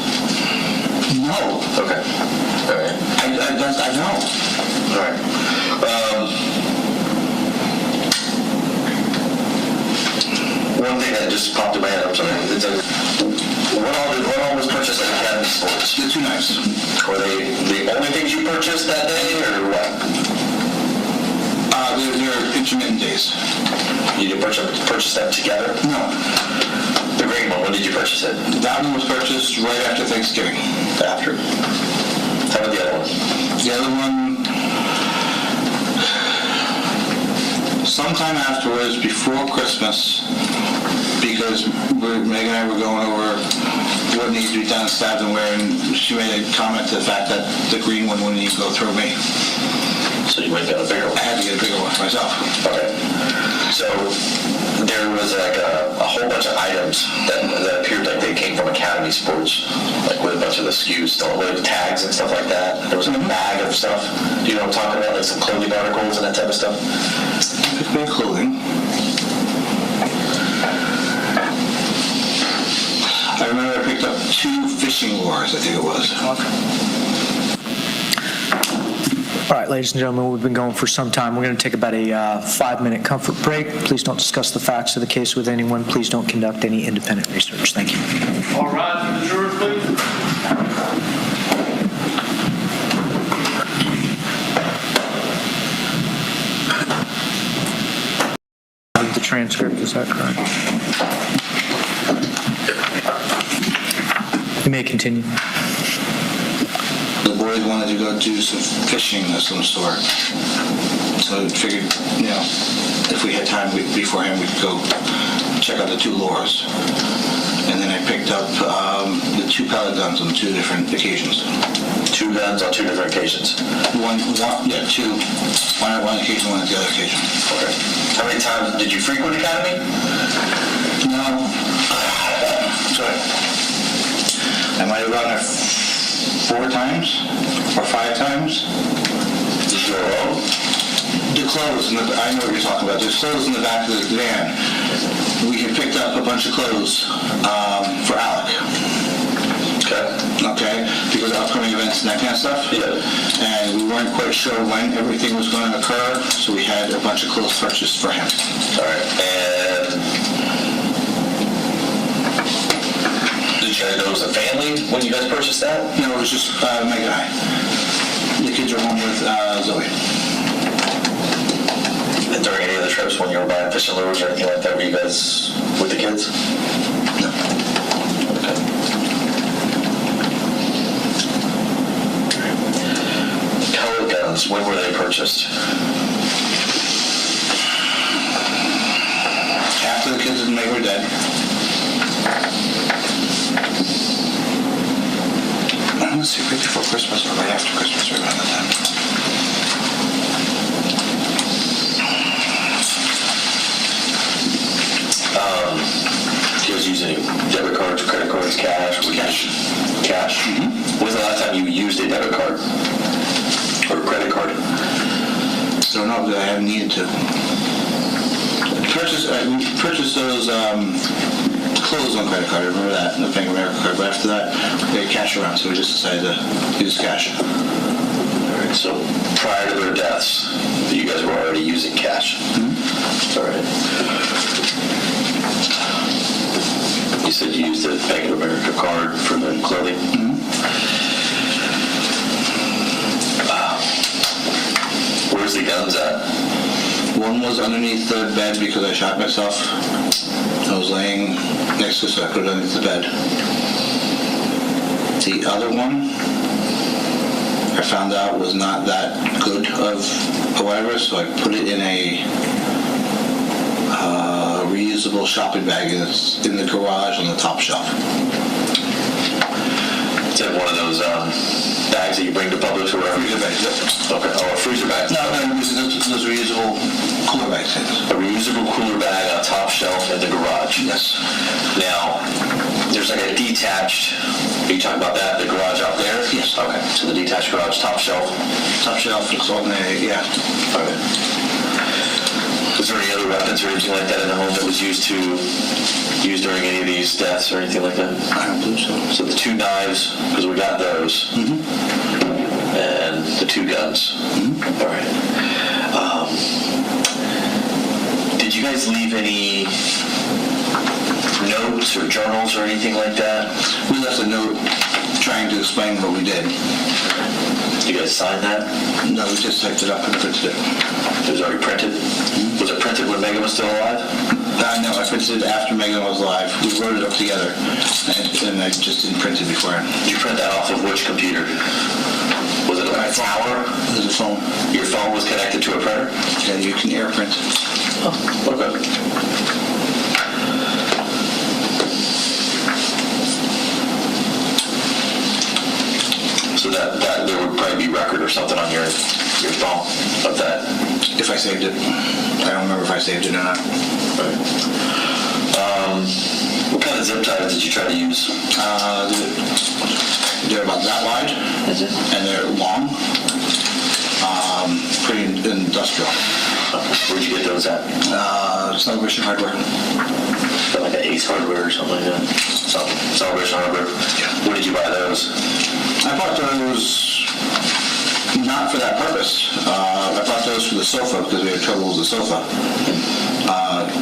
No. Okay. All right. I know. All right. One thing that just popped in my head, I'm sorry. What all was purchased at Academy Sports? The 2 knives. Were they the only things you purchased that day, or what? They're intermittent days. You didn't purchase them together? No. The green one, when did you purchase it? That one was purchased right after Thanksgiving. After? How about the other one? The other one, sometime afterwards, before Christmas, because Megan and I were going over what needs to be done, stabbed and where, and she made a comment to the fact that the green one wouldn't need to go through me. So you went and got a bigger one? I had to get a bigger one for myself. Okay. So there was like a whole bunch of items that appeared like they came from Academy Sports, like with a bunch of the SKUs, with tags and stuff like that. There was like a bag of stuff. Do you know what I'm talking about? Like some clothing articles and that type of stuff? Big clothing. I remember I picked up 2 fishing lures, I think it was. All right, ladies and gentlemen, we've been going for some time. We're going to take about a 5-minute comfort break. Please don't discuss the facts of the case with anyone. Please don't conduct any independent research. Thank you. All right, the jurors, please. The transcript, is that correct? You may continue. The boys wanted to go do some fishing of some sort. So I figured, if we had time beforehand, we could go check out the 2 lures. And then I picked up the 2 pellet guns on 2 different occasions. 2 guns on 2 different occasions? 2. One at one occasion, one at the other occasion. Okay. How many times did you frequent Academy? No. Sorry. I might have gone there 4 times or 5 times. Did you go alone? The clothes, I know what you're talking about. There's clothes in the back of the van. We had picked up a bunch of clothes for Alek. Okay, because of upcoming events and that kind of stuff. Yeah. And we weren't quite sure when everything was going to occur, so we had a bunch of clothes purchased for him. All right. And did you guys know it was a family when you guys purchased that? No, it was just Megan and I. The kids were home with Zoe. And during any of the trips when you were buying fishing lures or anything like that, were you guys with the kids? No. Pellet guns, when were they purchased? After the kids and Meg were dead. Let's see, right before Christmas or right after Christmas or around that time. Do you guys use any debit cards, credit cards, cash? Cash? Mm-hmm. When's the last time you used a debit card? Or a credit card? I don't know that I haven't needed to. We purchased those closed on credit card, I remember that, and the Bank of America card, but after that, they had cash around, so we just decided to use cash. All right, so prior to their deaths, you guys were already using cash? All right. You said you used the Bank of America card for the clothing? Where's the guns at? One was underneath the bed because I shot myself. I was laying next to it, so I put it underneath the bed. The other one, I found out was not that good of a whatever, so I put it in a reusable shopping bag, and it's in the garage on the top shelf. Is that one of those bags that you bring to Publix or wherever? Freezer bags, yep. Okay, oh, a freezer bag. No, those reusable cooler bags. A reusable cooler bag on a top shelf in the garage? Yes. Now, there's like a detached, are you talking about that, the garage out there? Yes. Okay, so the detached garage, top shelf? Top shelf, it's on there, yeah. Okay. Was there any other weapons or anything like that in the home that was used during any of these deaths or anything like that? I don't believe so. So the 2 knives, because we got those, and the 2 guns. All right. Did you guys leave any notes or journals or anything like that? We left a note trying to explain what we did. You guys signed that? No, we just typed it up and printed it. It was already printed? Was it printed when Megan was still alive? No, I printed it after Megan was alive. We wrote it up together, and I just didn't print it before. Did you print that off of which computer? Was it a tower? It was a phone. Your phone was connected to a printer? Yeah, you can air print. Oh, okay. So that there would probably be record or something on your phone of that. If I saved it. I don't remember if I saved it or not. Right. What kind of zip ties did you try to use? They're about that wide, and they're long. Pretty industrial. Where'd you get those at? Celebration Hardware. Like an Ace Hardware or something like that? Celebration Hardware? Yeah. Where did you buy those? I bought those not for that purpose. I bought those for the sofa because we had trouble with the sofa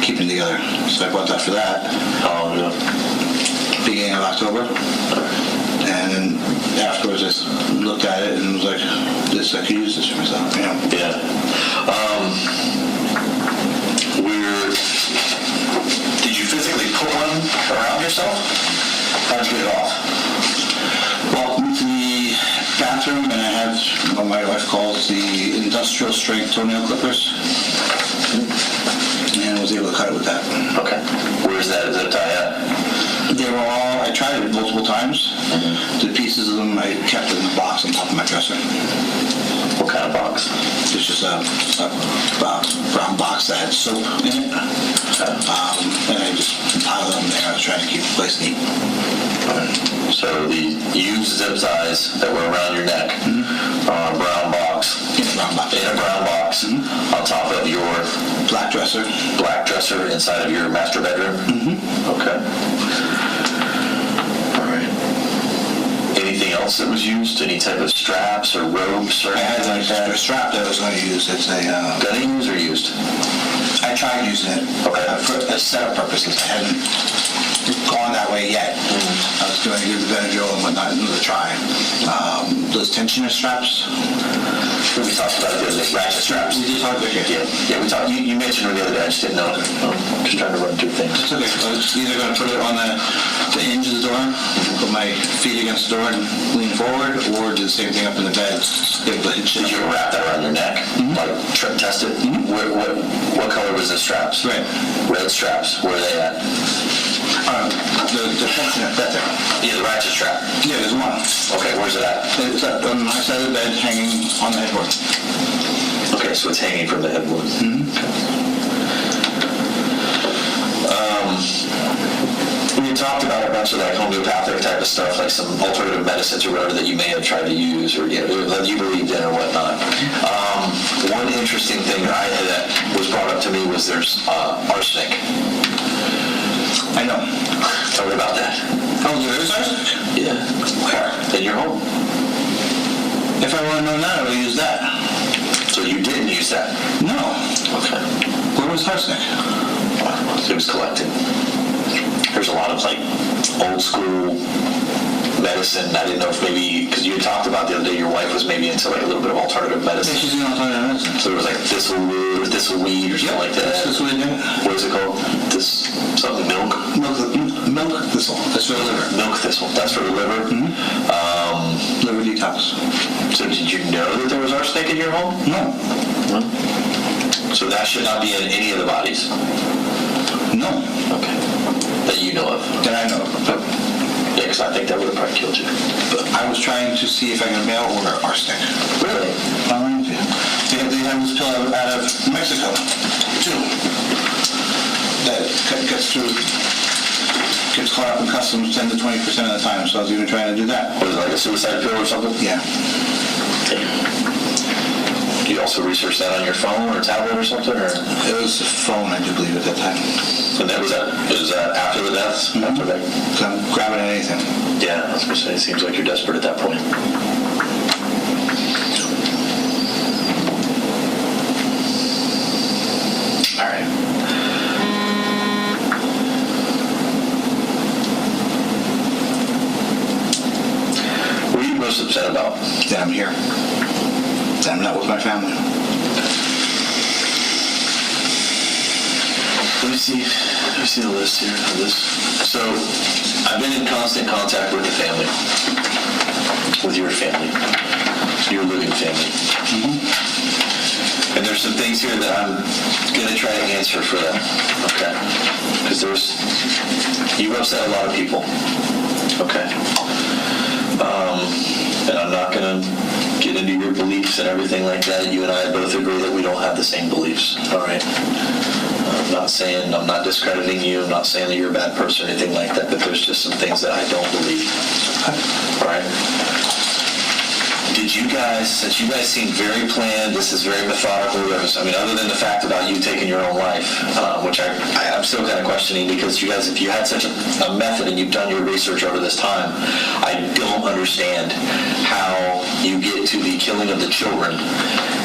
keeping together. So I bought that for that. Oh, yeah. Beginning of October. And then afterwards I looked at it and was like, I could use this for myself. You know? Yeah. Did you physically pull one around yourself? How'd you get it off? Walked into the bathroom and I have what my wife calls the industrial strength toenail clippers. And I was able to cut it with that. Okay. Where's that zip tie at? They were all, I tried it multiple times. The pieces of them I kept in the box on top of my dresser. What kind of box? It's just a brown box that had soap in it. And I just piled them there. I was trying to keep the place neat. So the used zip ties that were around your neck are a brown box. In a brown box. In a brown box. On top of your black dresser. Black dresser inside of your master bedroom? Okay. Anything else that was used? Any type of straps or ropes or anything like that? A strap that I was going to use. It's a... Gunning use or used? I tried using it for setup purposes. I hadn't gone that way yet. I was going to give the Benadryl and whatnot another try. Those tensioner straps. We talked about it, those ratchet straps. We did talk about it. Yeah, we talked. You mentioned it the other day. I just didn't know. I'm just trying to run through things. It's okay. I was either going to put it on the hinge of the door, put my feet against the door and lean forward, or do the same thing up in the bed. Did you wrap that around your neck? Like trip test it? What color was the straps? Red. Red straps. Where are they at? The tensioner, that there. Yeah, the ratchet strap. Yeah, there's one. Okay, where's it at? It's on my side of the bed, hanging on the headboard. Okay, so it's hanging from the headboard. We talked about a bunch of like homeopathic type of stuff, like some alternative medicines or whatever that you may have tried to use or that you believed in or whatnot. One interesting thing that was brought up to me was there's arsenic. I know. Tell me about that. Oh, there is arsenic? Yeah. Where? In your home. If I want to know that, I would use that. So you didn't use that? No. Okay. Where was arsenic? It was collected. There's a lot of like old school medicine. I didn't know if maybe, because you had talked about the other day, your wife was maybe into like a little bit of alternative medicine. Yeah, she's in alternative medicine. So there was like thistlewood or thistleweed or something like that. Thistleweed, yeah. What is it called? Something milk? Milk thistle. That's for the liver. Milk thistle. That's for the liver. Liver detox. So did you know that there was arsenic in your home? No. So that should not be in any of the bodies? No. Okay. That you know of? That I know of. Yeah, because I think that would have probably killed you. But I was trying to see if I could mail order arsenic. Really? I'm lying to you. They have this pill out of Mexico, too. That gets caught up in customs 10 to 20% of the time, so I was even trying to do that. Was it like a suicide pill or something? Yeah. Did you also research that on your phone or tablet or something? Or? It was a phone, I do believe, at that time. And that was that after the deaths? Mm-hmm. After they... I'm grabbing at anything. Yeah, I was going to say, it seems like you're desperate at that point. All right. What are you most upset about? That I'm here. That I'm not with my family. Let me see the list here of this. So, I've been in constant contact with the family, with your family, your living family. And there's some things here that I'm going to try to answer for them, okay? Because you've upset a lot of people, okay? And I'm not going to get into your beliefs and everything like that. You and I both agree that we don't have the same beliefs, all right? I'm not discrediting you. I'm not saying that you're a bad person or anything like that, but there's just some things that I don't believe. All right? Did you guys, since you guys seem very planned, this is very methodical, other than the fact about you taking your own life, which I'm still kind of questioning, because you guys, if you had such a method and you've done your research over this time, I don't understand how you get to the killing of the children,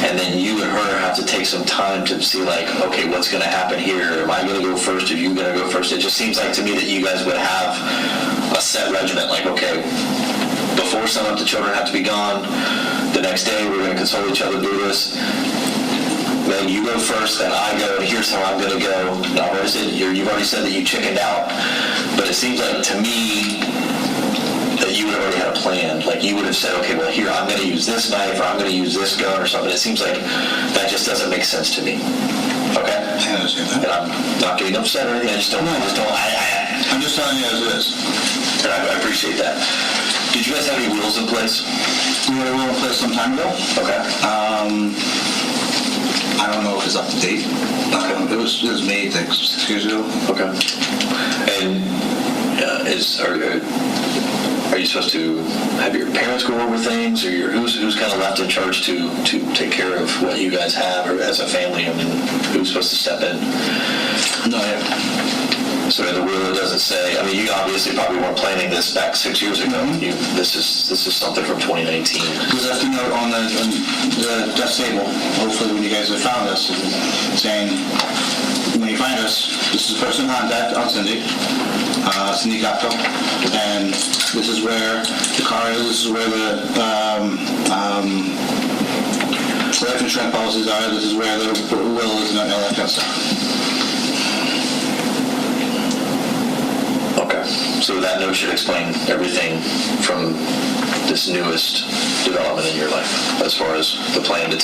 and then you and her have to take some time to see, like, okay, what's going to happen here? Am I going to go first? Are you going to go first? It just seems like to me that you guys would have a set regiment, like, okay, before sunup, the children have to be gone. The next day, we're going to console each other, do this. Then you go first, then I go, and here's how I'm going to go. Now, you've already said that you chickened out, but it seems like to me that you would have already had a plan. Like, you would have said, okay, well, here, I'm going to use this knife, or I'm going to use this gun, or something. It seems like that just doesn't make sense to me. Okay? I understand that. And I'm not getting upset or anything. I'm just telling you as it is. And I appreciate that. Did you guys have any wills in place? We had a will in place some time ago. Okay. I don't know if it's up to date. It was made like 6 years ago. Okay. And are you supposed to have your parents go over things, or who's kind of left in charge to take care of what you guys have, or as a family? Who's supposed to step in? No, yeah. So in the will, it doesn't say. You obviously probably weren't planning this back 6 years ago. Mm-hmm. This is something from 2019. We left a note on the death table. Hopefully, when you guys have found us, saying when you find us, this is the person in contact on Cindy Copto, and this is where the car is. This is where the life insurance policies are. This is where the will is, and all that kind of stuff. Okay, so that note should explain everything from this newest development in your life, as far as the plan to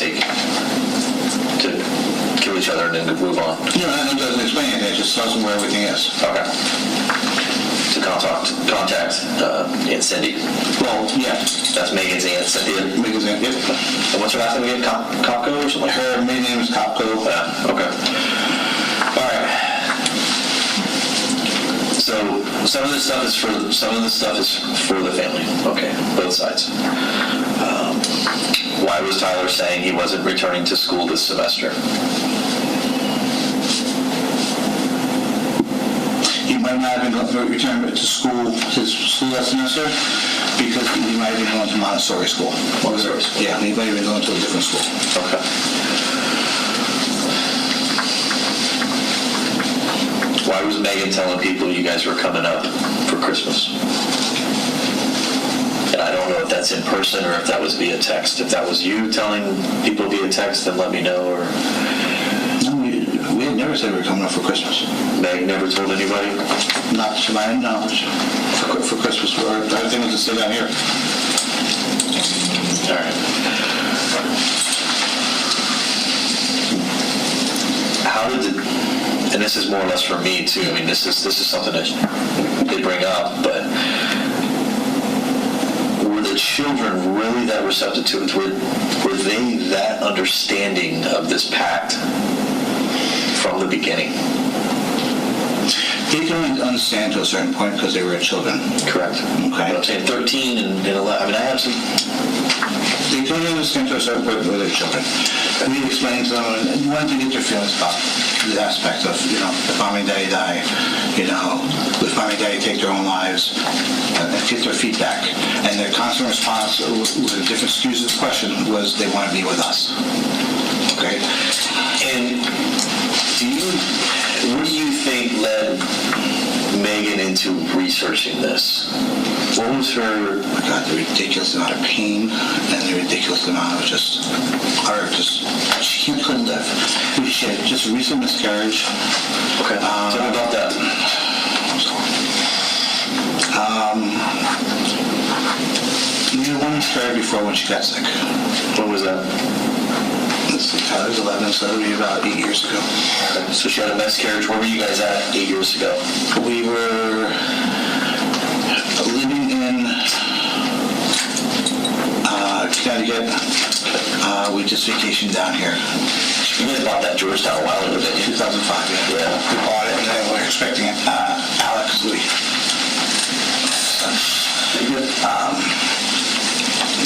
kill each other and then to move on. No, that doesn't explain anything. It just tells them where everything is. Okay. To contact Aunt Cindy. Well, yeah. That's Megan's Aunt Cynthia. Megan's Aunt, yep. And what's her last name again? Kopko or something? Her main name is Kopko. Yeah, okay. All right. So some of this stuff is for the family. Okay, both sides. Why was Tyler saying he wasn't returning to school this semester? He might might not have been returned to school, his school that semester, because he might have been going to Montessori school. Montessori school? Yeah, he might have been going to a different school. Okay. Why was Megan telling people you guys were coming up for Christmas? And I don't know if that's in person or if that was via text. If that was you telling people via text, then let me know. Or no, we had never said we were coming up for Christmas. Meg never told anybody? Not to my knowledge. For Christmas, everything was to stay down here. All right. How did and this is more or less for me too. I mean, this is something that they bring up, but were the children really that receptive to it? Were they that understanding of this pact from the beginning? They can only understand to a certain point because they were children. Correct. Okay. But I'm saying 13 and 11. I mean, I have some. They can only understand to a certain point where they're children. We explained to them and wanted to get their feelings about the aspect of, if mommy and daddy die, if mommy and daddy take their own lives, and get their feedback. And their constant response with a different excuse of the question was they want to be with us. Okay? And what do you think led Megan into researching this? What was her... Oh my God, the ridiculous amount of pain and the ridiculous amount of she couldn't live. She had just a recent miscarriage. Okay, tell me about that. We had one miscarriage before when she got sick. When was that? I was 11, so that would be about 8 years ago. Okay. So she had a miscarriage. Where were you guys at 8 years ago? We were living in Connecticut. We just vacationed down here. You guys bought that Georgetown a while ago, didn't you? 2005, yeah. We bought it, and then we were expecting it. Alek,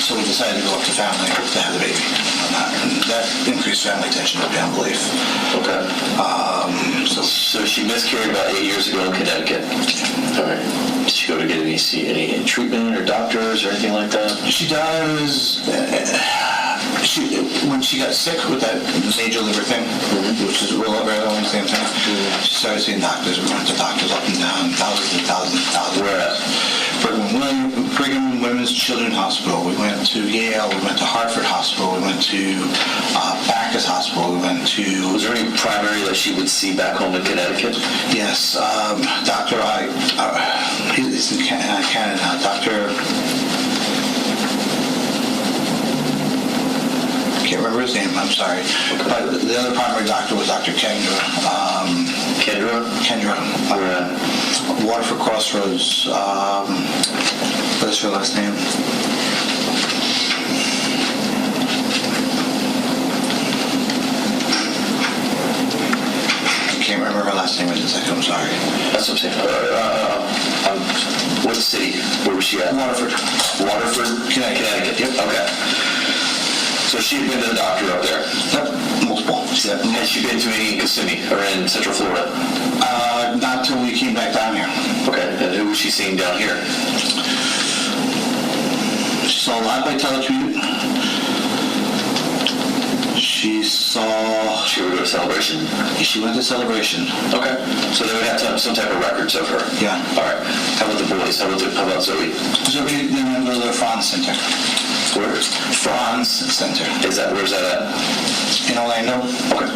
so we decided to go up to family to have the baby. And that increased family tension beyond belief. Okay. So she miscarried about 8 years ago in Connecticut. All right. Did she go to get any treatment or doctors or anything like that? She does. When she got sick with that major liver thing, which is real very long same time, she started seeing doctors. We went to doctors up and down, thousands and thousands and thousands. Where at? Brigham Women's Children's Hospital. We went to Yale. We went to Hartford Hospital. We went to Backus Hospital. We went to... Was there any primary that she would see back home in Connecticut? Yes. Dr. He's in Canada now. I can't remember his name, I'm sorry. But the other primary doctor was Dr. Kendra. Kendra. Waterford Crossroads. What is her last name? I can't remember her last name in a second, I'm sorry. That's what I'm saying. What city? Where was she at? Waterford, Connecticut. Yep. Okay. So she had been to the doctor up there? Yep, multiple. Yeah. Had she been to any in Kissimmee or in Central Florida? Not until we came back down here. Okay, and who was she seeing down here? She saw a lot by telecommute. She would go to Celebration? She went to Celebration. Okay, so they would have some type of records of her? Yeah. All right, how about the boys? How about Zoe? Zoe, they went to the Franz Center. Where? Franz Center. Where's that at? In Orlando. Okay.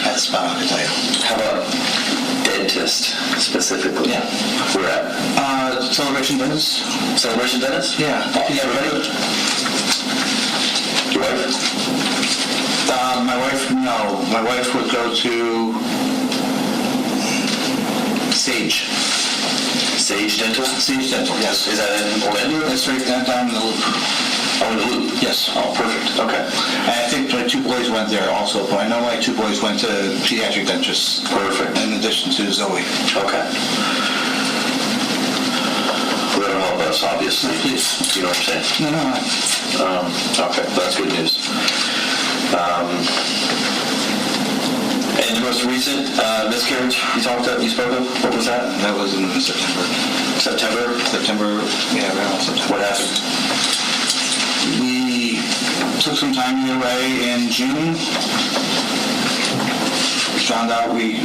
That's about all I can tell you. How about dentist, specifically? Yeah. Where at? Celebration Dentist. Celebration Dentist? Yeah. Everybody? Your wife? My wife, no. My wife would go to Sage. Sage Dental? Sage Dental, yes. Is that in Orlando? That's right down in the Loop. Oh, in the Loop? Yes. Oh, perfect. Okay. And I think my two boys went there also, but I know my two boys went to pediatric dentists. Perfect. In addition to Zoe. Okay. Well, that'll help us, obviously. Please. You know what I'm saying? No. Okay, that's good news. And most recent miscarriage you spoke of? What was that? That was in September. September, yeah, around September. What happened? We took some time away in June. Found out we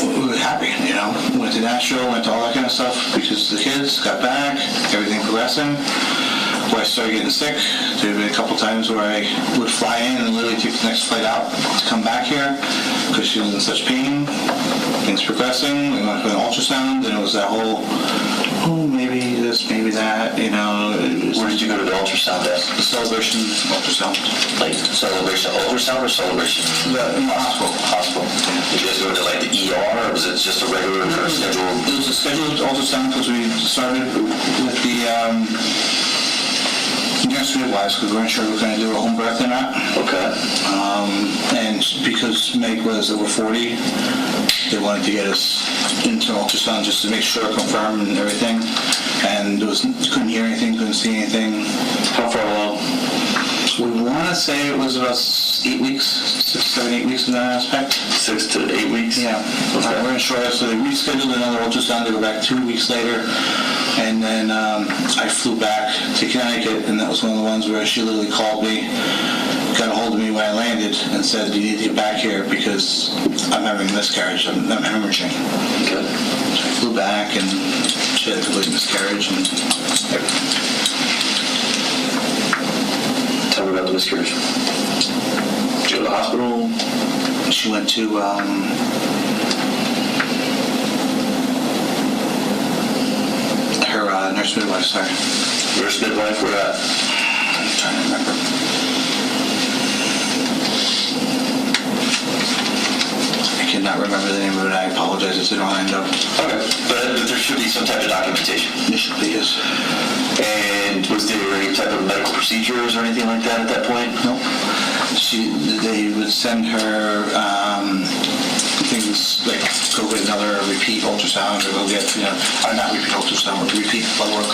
were happy, you know. Went to Nashville, went to all that kind of stuff because the kids got back, everything progressing. When I started getting sick, there had been a couple times where I would fly in and literally take the next flight out to come back here because she was in such pain. Things progressing. We went to an ultrasound, and it was that whole, oh, maybe this, maybe that, you know. Where did you go to the ultrasound at? The Celebration ultrasound. Like Celebration ultrasound or Celebration? In the hospital. Hospital. Did you guys go to like the ER, or was it just a regular scheduled? It was a scheduled ultrasound because we started with the nurse midwives because we weren't sure we were going to do a home birth or not. Okay. And because Meg was over 40, they wanted to get us into an ultrasound just to make sure, confirm and everything. And couldn't hear anything, couldn't see anything. How far along? We want to say it was about 8 weeks, 6, 7, 8 weeks in that aspect. 6 to 8 weeks? Yeah. Okay. We weren't sure, so they rescheduled another ultrasound to go back 2 weeks later. And then I flew back to Connecticut, and that was one of the ones where she literally called me, got a hold of me when I landed, and said, you need to get back here because I'm having a miscarriage. I'm hemorrhaging. Good. So I flew back, and she had a complete miscarriage and everything. Tell me about the miscarriage. Did you go to the hospital? She went to her nurse midwife, sorry. Nurse midwife, where at? I'm trying to remember. I cannot remember the name of it. I apologize. It's in Orlando. Okay, but there should be some type of documentation. There should be, yes. And was there any type of medical procedures or anything like that at that point? No. They would send her things like go get another repeat ultrasound or go get, not repeat ultrasound, but repeat blood work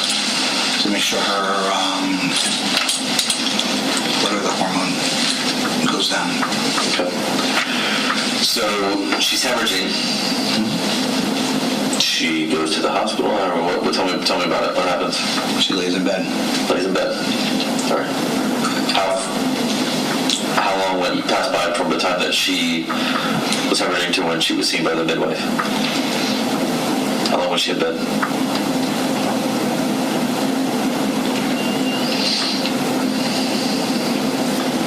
to make sure her, the hormone goes down. Okay. So she's hemorrhaging. She goes to the hospital, or what? Tell me about it. What happens? She lays in bed. Lays in bed. All right. How long went passed by from the time that she was hemorrhaging to when she was seen by the midwife? How long was she in bed?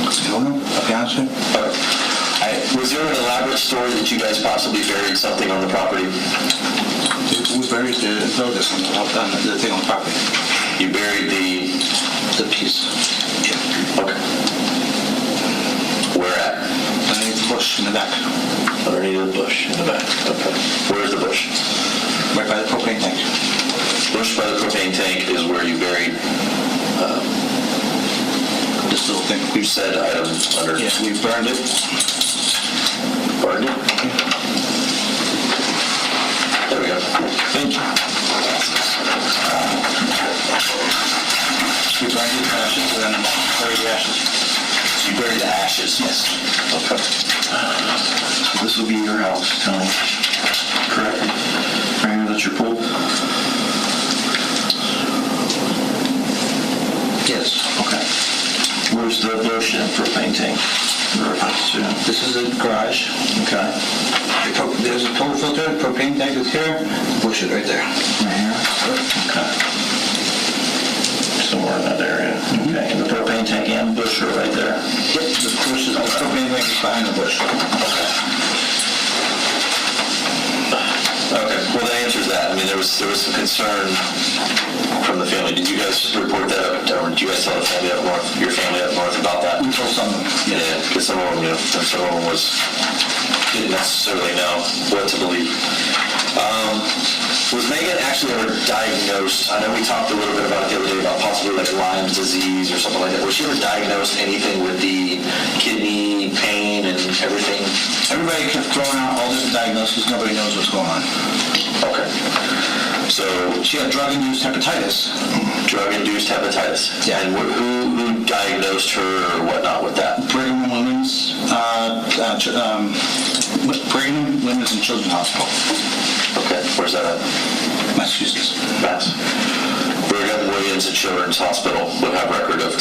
I don't know. I'll be honest with you. All right. Was there an elaborate story that you guys possibly buried something on the property? We buried the thing on the property. You buried the piece. Yeah. Okay. Where at? Underneath the bush in the back. Underneath the bush in the back. Okay. Where's the bush? Right by the propane tank. Bush by the propane tank is where you buried this little thing. You said item under. Yeah, we burned it. Burned it? There we go. Thank you. We burned the ashes and then buried the ashes. So you buried the ashes? Yes. Okay. So this will be your house, Tony. Correct? Right here, that's your pool? Yes. Okay. Where's the bush and propane tank? This is the garage. Okay. There's a total filter, propane tank is here, bush is right there. Right here? Okay. Somewhere in that area. Okay. And the propane tank and bush are right there? Yep, the propane tank is behind the bush. Okay, well that answers that. I mean, there was some concern from the family. Did you guys report that, or did you guys tell the family up north, your family up north about that? We told some of them. Yeah, because some of them, some of them didn't necessarily know what to believe. Was Megan actually ever diagnosed? I know we talked a little bit about it the other day about possibly like Lyme's disease or something like that. Was she ever diagnosed anything with the kidney pain and everything? Everybody kept throwing out all different diagnoses. Nobody knows what's going on. Okay. So she had drug-induced hepatitis. Drug-induced hepatitis. Yeah. And who diagnosed her or whatnot with that? Brigham and Women's and Children's Hospital. Okay, where's that at? Massachusetts. Mass. Brigham, Williams, and Children's Hospital would have record of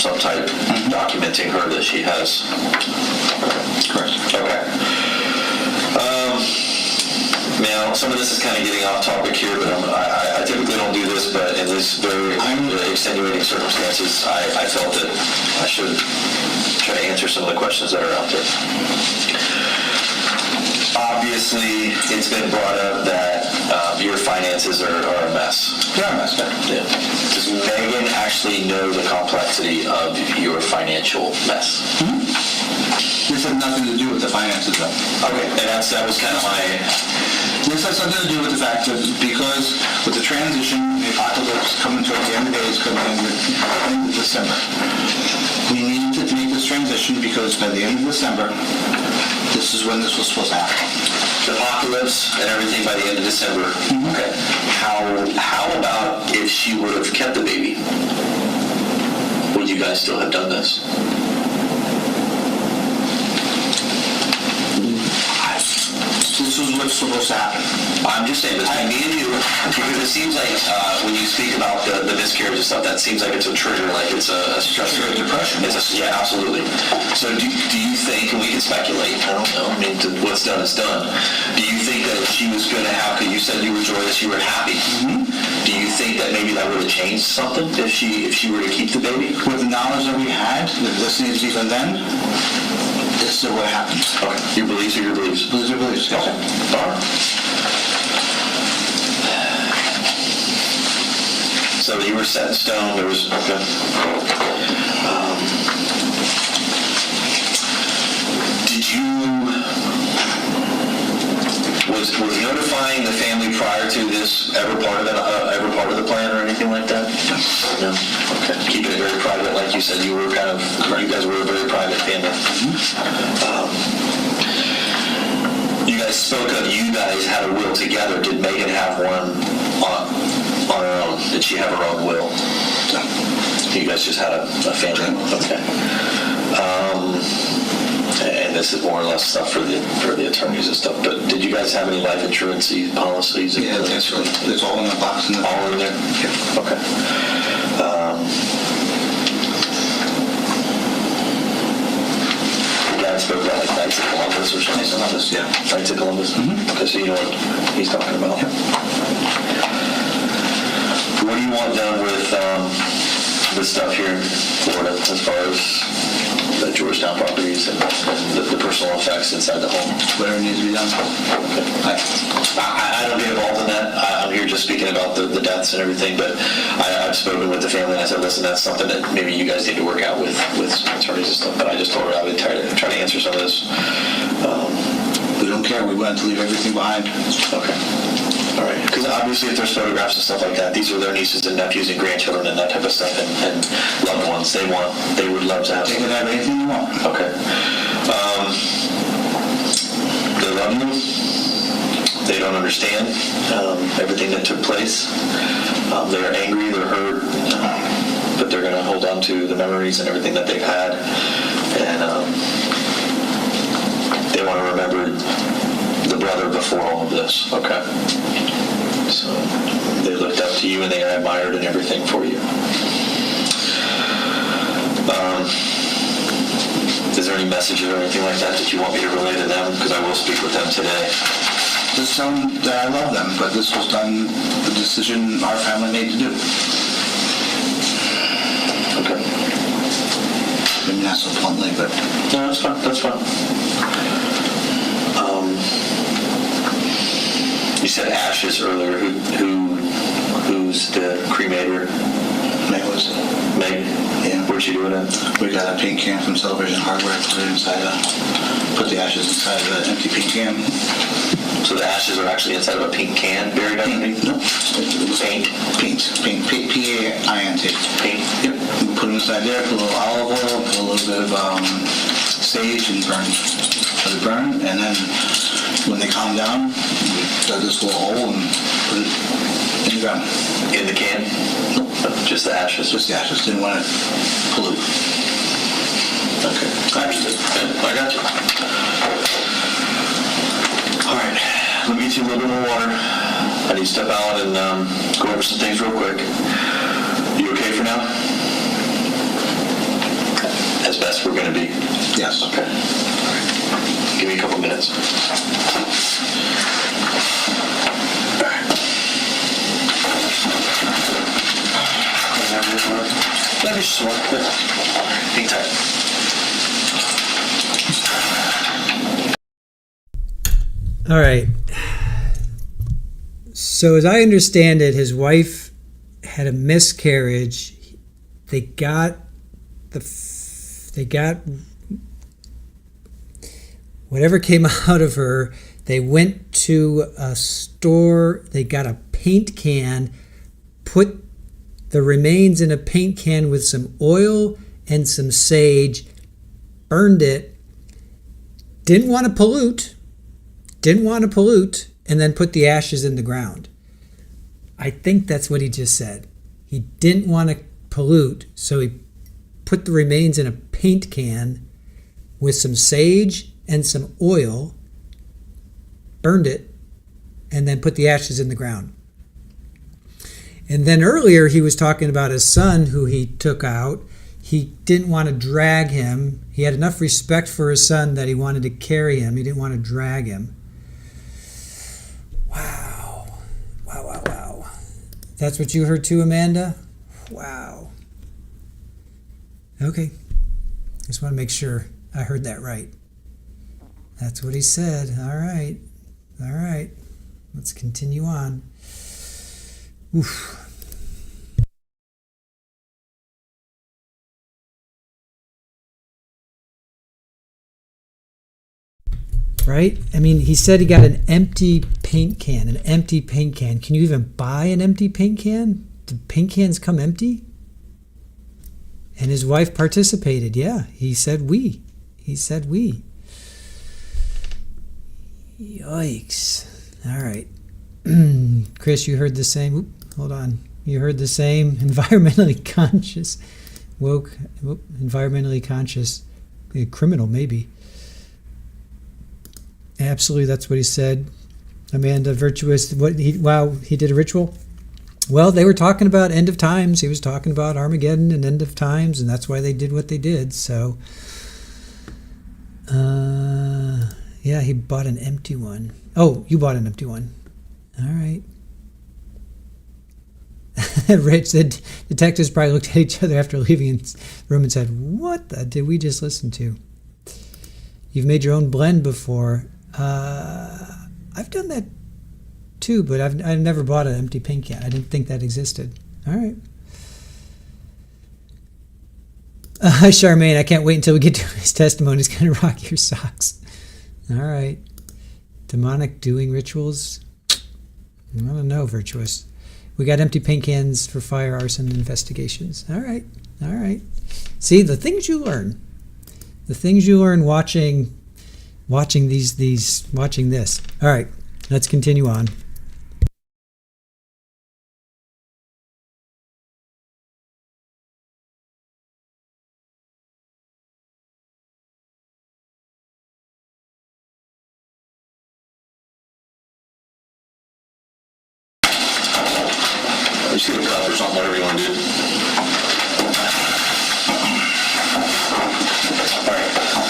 some type documenting her that she has. Correct. Okay. Now, some of this is kind of getting off topic here, but I typically don't do this, but in this very extenuating circumstances, I felt that I should try to answer some of the questions that are out there. Obviously, it's been brought up that your finances are a mess. They're a mess, yeah. Does Megan actually know the complexity of your financial mess? This had nothing to do with the finances, though. Okay, and that was kind of my... This has something to do with the fact that because with the transition, the apocalypse coming towards the end of the days, coming in the end of December, we needed to make this transition because by the end of December, this is when this was supposed to happen. The apocalypse and everything by the end of December. Okay. How about if she would have kept the baby? Would you guys still have done this? This is what's supposed to happen. I'm just saying, between me and you, because it seems like when you speak about the miscarriage and stuff, that seems like it's a trigger, like it's a stressor, depression. Yeah, absolutely. So do you think, and we can speculate, I don't know, I mean, what's done is done. Do you think that if she was going to have, because you said you were joyous, you were happy, do you think that maybe that would have changed something if she were to keep the baby? With the knowledge that we had, the listeners even then, this is what happens. Okay. Your beliefs are your beliefs. Beliefs are beliefs. Okay. All right. So you were set in stone. There was okay. Did you was notifying the family prior to this ever part of the plan or anything like that? No. Okay. Keeping it very private, like you said. You guys were a very private family. You guys spoke of you guys had a will together. Did Megan have one on her own? Did she have her own will? You guys just had a family. Okay. And this is more or less stuff for the attorneys and stuff. But did you guys have any life insurance policies? Yeah, that's right. It's all in the box. All in there? Yeah. Okay. You guys spoke about like Knights of Columbus or something? Yeah. Knights of Columbus? Mm-hmm. Okay, so you know what he's talking about. Yeah. What do you want done with the stuff here in Florida as far as the Georgetown properties and the personal effects inside the home? Whatever needs to be done. Okay. I don't get involved in that. I'm here just speaking about the deaths and everything, but I've spoken with the family and I said, listen, that's something that maybe you guys need to work out with attorneys and stuff, but I just told her I would try to answer some of this. We don't care. We wanted to leave everything behind. Okay. All right. Because obviously if there's photographs and stuff like that, these are their nieces and nephews and grandchildren and that type of stuff and loved ones. They would love to have. They can have anything they want. Okay. They love you. They don't understand everything that took place. They're angry, they're hurt, but they're going to hold on to the memories and everything that they've had. And they want to remember the brother before all of this. Okay. So they looked up to you and they admired and everything for you. Is there any messages or anything like that you want me to relay to them? Because I will speak with them today. Just tell them that I love them, but this was done, the decision our family made to do. Okay. Maybe not so bluntly, but... No, that's fine. That's fine. You said ashes earlier. Who's the cremator? Meg was. Meg? Yeah. Where'd she do it at? We got a paint can from Television Hardware, put the ashes inside of an empty paint can. So the ashes are actually inside of a paint can buried underneath? No. Paint. P-A-I-N-T. Paint? Yep. We put them inside there, put a little olive oil, put a little bit of sage and burn. Let it burn, and then when they calm down, we dug this little hole and put it in the ground. In the can? Just the ashes? Just the ashes. Didn't want to pollute. Okay, I understood. I got you. All right, let me get you a little bit more water. I need to step out and go over some things real quick. You okay for now? As best we're going to be? Yes. Okay. All right. Give me a couple minutes. All right. Let me just work. Hang tight. All right. So as I understand it, his wife had a miscarriage. They got whatever came out of her. They went to a store. They got a paint can, put the remains in a paint can with some oil and some sage, burned it, didn't want to pollute, and then put the ashes in the ground. I think that's what he just said. He didn't want to pollute, so he put the remains in a paint can with some sage and some oil, burned it, and then put the ashes in the ground. And then earlier he was talking about his son who he took out. He didn't want to drag him. He had enough respect for his son that he wanted to carry him. He didn't want to drag him. Wow. That's what you heard too, Amanda? Wow. Okay. Just want to make sure I heard that right. That's what he said. All right. Let's continue on. Oof. Right? I mean, he said he got an empty paint can. Can you even buy an empty paint can? Do paint cans come empty? And his wife participated. Yeah, he said we. Yikes. All right. Chris, you heard the same. Hold on. You heard the same. Environmentally conscious. Environmentally conscious. A criminal, maybe. Absolutely, that's what he said. Amanda, virtuous. He did a ritual? Well, they were talking about end of times. He was talking about Armageddon and end of times, and that's why they did what they did. So, yeah, he bought an empty one. Oh, you bought an empty one. All right. Rich, the detectives probably looked at each other after leaving the room and said, "What did we just listen to?" You've made your own blend before. I've done that too, but I've never bought an empty paint can. I didn't think that existed. All right. Charmaine, I can't wait until we get to his testimony. It's going to rock your socks. All right. Demonic doing rituals? I don't know, virtuous. We got empty paint cans for fire, arson, investigations. All right. See, the things you learn. The things you learn watching this. All right, let's continue on. You see the cup or something, whatever you want to do.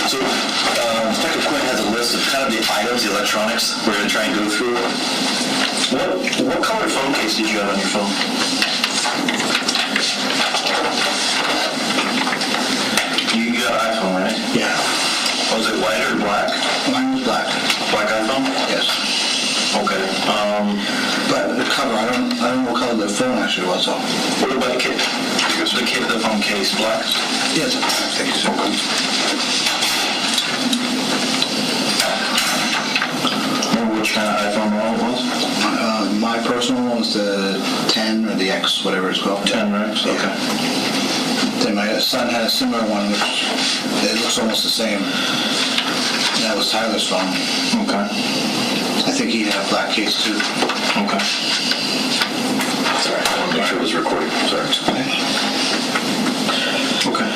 So, Detective Quinn has a list of kind of the items, the electronics we're going to try and go through. What color phone case did you have on your phone? You got an iPhone, right? Yeah. Was it white or black? Mine was black. Black iPhone? Yes. Okay. But the cover, I don't know what color the phone actually was, though. What about the kit? The kit, the phone case, black? Yes, thank you. Remember which kind of iPhone model it was? My personal one was the 10 or the X, whatever it's called. 10 X? Okay. Then my son had a similar one, which it looks almost the same. And that was Tyler's phone. Okay. I think he had a black case too. Okay. recording. Sorry. Okay.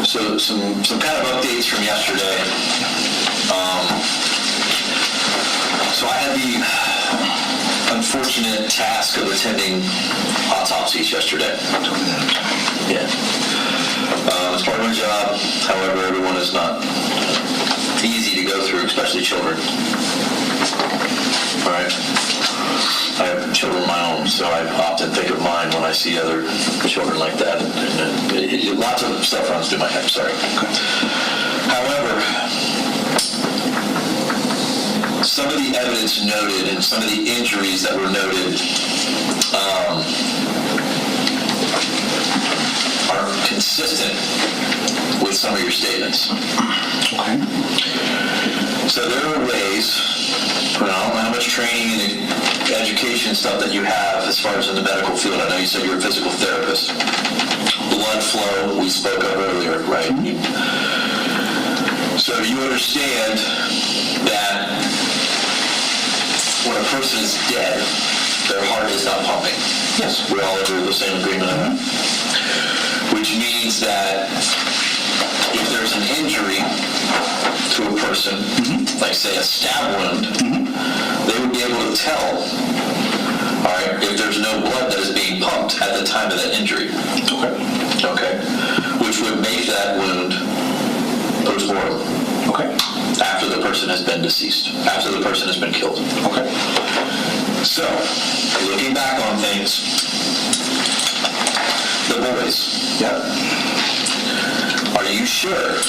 So some kind of updates from yesterday. So I had the unfortunate task of attending autopsies yesterday. Yeah. It's part of my job. However, everyone is not easy to go through, especially children. All right. I have children of my own, so I often think of mine when I see other children like that. And lots of stuff runs through my head. Sorry. However, some of the evidence noted and some of the injuries that were noted are consistent with some of your statements. Okay. So there are ways, I don't know how much training and education stuff that you have as far as in the medical field. I know you said you're a physical therapist. Blood flow, we spoke of earlier, right? So you understand that when a person is dead, their heart is not pumping. Yes. We all agree with the same agreement on that. Which means that if there's an injury to a person, like say a stab wound, they would be able to tell, all right, if there's no blood that is being pumped at the time of that injury. Okay. Which would make that wound post-mortem. Okay. After the person has been deceased, after the person has been killed. Okay. So, looking back on things, the boys. Yeah. Are you sure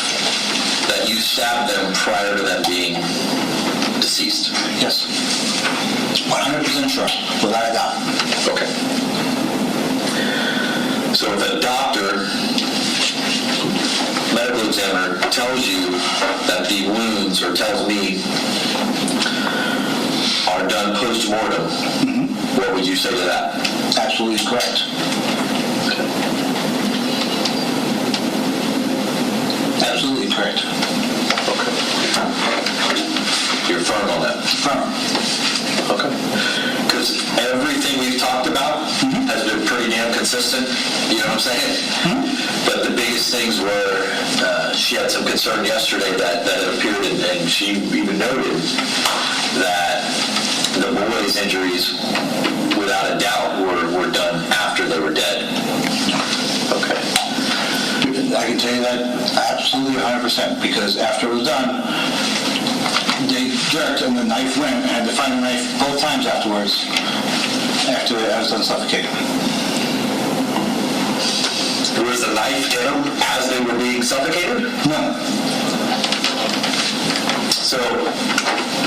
that you stabbed them prior to them being deceased? Yes. 100% sure, without a doubt. Okay. So if a doctor, medical examiner, tells you that the wounds, or tells me, are done post-mortem, what would you say to that? Absolutely correct. Absolutely correct. Okay. You're firm on that? Firm. Okay. Because everything we've talked about has been pretty damn consistent, you know what I'm saying? But the biggest things were, she had some concern yesterday that it appeared, and she even noted that the boys' injuries, without a doubt, were done after they were dead. Okay. I can tell you that absolutely 100%, because after it was done, they jerked and the knife went, and I had to find the knife both times afterwards, after I was done suffocating. Was the knife in them as they were being suffocated? No. So,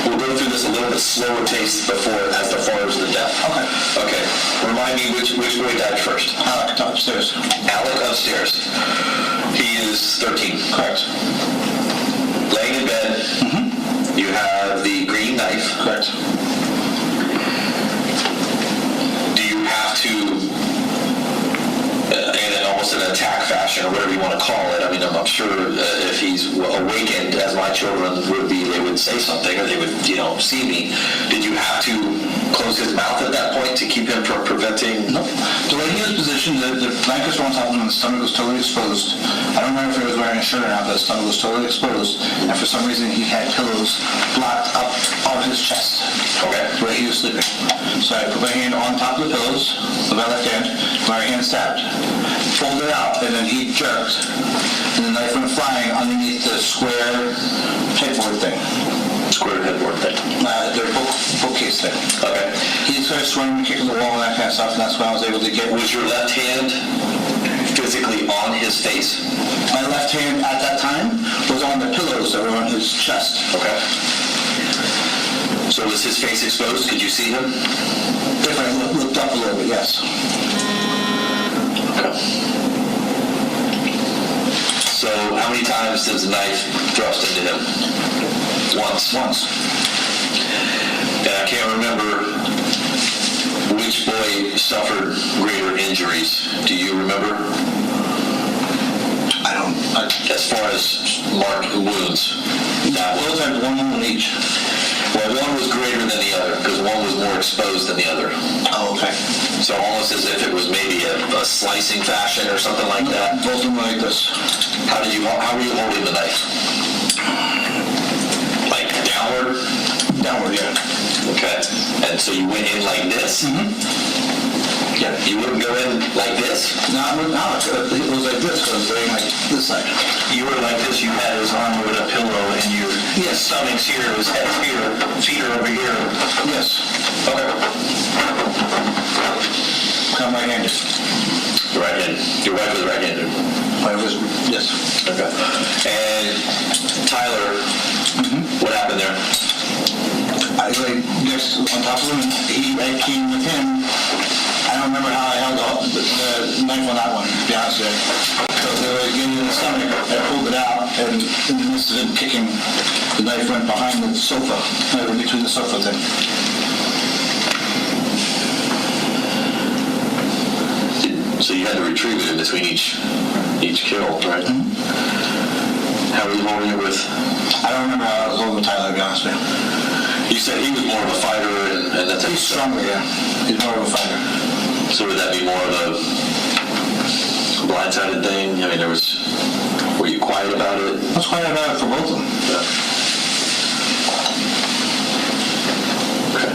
we'll go through this a little bit slower pace before, as far as the death. Okay. Remind me which boy died first. Alek upstairs. Alek upstairs. He is 13. Correct. Laying in bed. You have the green knife. Correct. Do you have to, in almost an attack fashion, or whatever you want to call it, I mean, I'm sure if he's awakened, as my children would be, they would say something, or they would, see me. Did you have to close his mouth at that point to keep him from preventing? No. The way he was positioned, the blankets were on top of him, and the stomach was totally exposed. I don't remember if he was wearing a shirt or not, but the stomach was totally exposed, and for some reason he had pillows blocked up on his chest. Okay. Where he was sleeping. So I put my hand on top of the pillows with my left hand, my right hand stabbed. Pulled it out, and then he jerked, and the knife went flying underneath the square headboard thing. Square headboard thing? The bookcase thing. Okay. He started swinging, kicking the wall, and that kind of stuff, and that's when I was able to get... Was your left hand physically on his face? My left hand at that time was on the pillows that were on his chest. Okay. So was his face exposed? Could you see him? If I looked up a little bit, yes. Okay. So how many times does the knife thrust into him? Once. And I can't remember which boy suffered greater injuries. Do you remember? I don't. As far as marked wounds. Both had one wound each. Well, one was greater than the other because one was more exposed than the other. Oh, okay. So almost as if it was maybe a slicing fashion or something like that. Both of them like this. How were you holding the knife? Like downward? Downward, yeah. Okay. And so you went in like this? Mm-hmm. Yeah. You wouldn't go in like this? No, it was like this, because I was going like this side. You were like this, you had his arm over the pillow, and your stomach's here, his head's here, feet are over here. Yes. Okay. I'm right-handed. You're right-handed. Your wife was right-handed? My wife was, yes. Okay. And Tyler, what happened there? I laid next on top of him, and I came with him. I don't remember how I held the knife on that one, to be honest with you. So they were getting in the stomach, I pulled it out, and in the midst of him kicking, the knife went behind the sofa, right in between the sofa thing. So you had to retrieve it in between each kill, right? Mm-hmm. How were you holding it with? I don't remember how I was holding with Tyler, to be honest with you. You said he was more of a fighter, and that's He's stronger, yeah. He's more of a fighter. So would that be more of a blindsided thing? I mean, were you quiet about it? I was quiet about it for both of them. Yeah. Okay.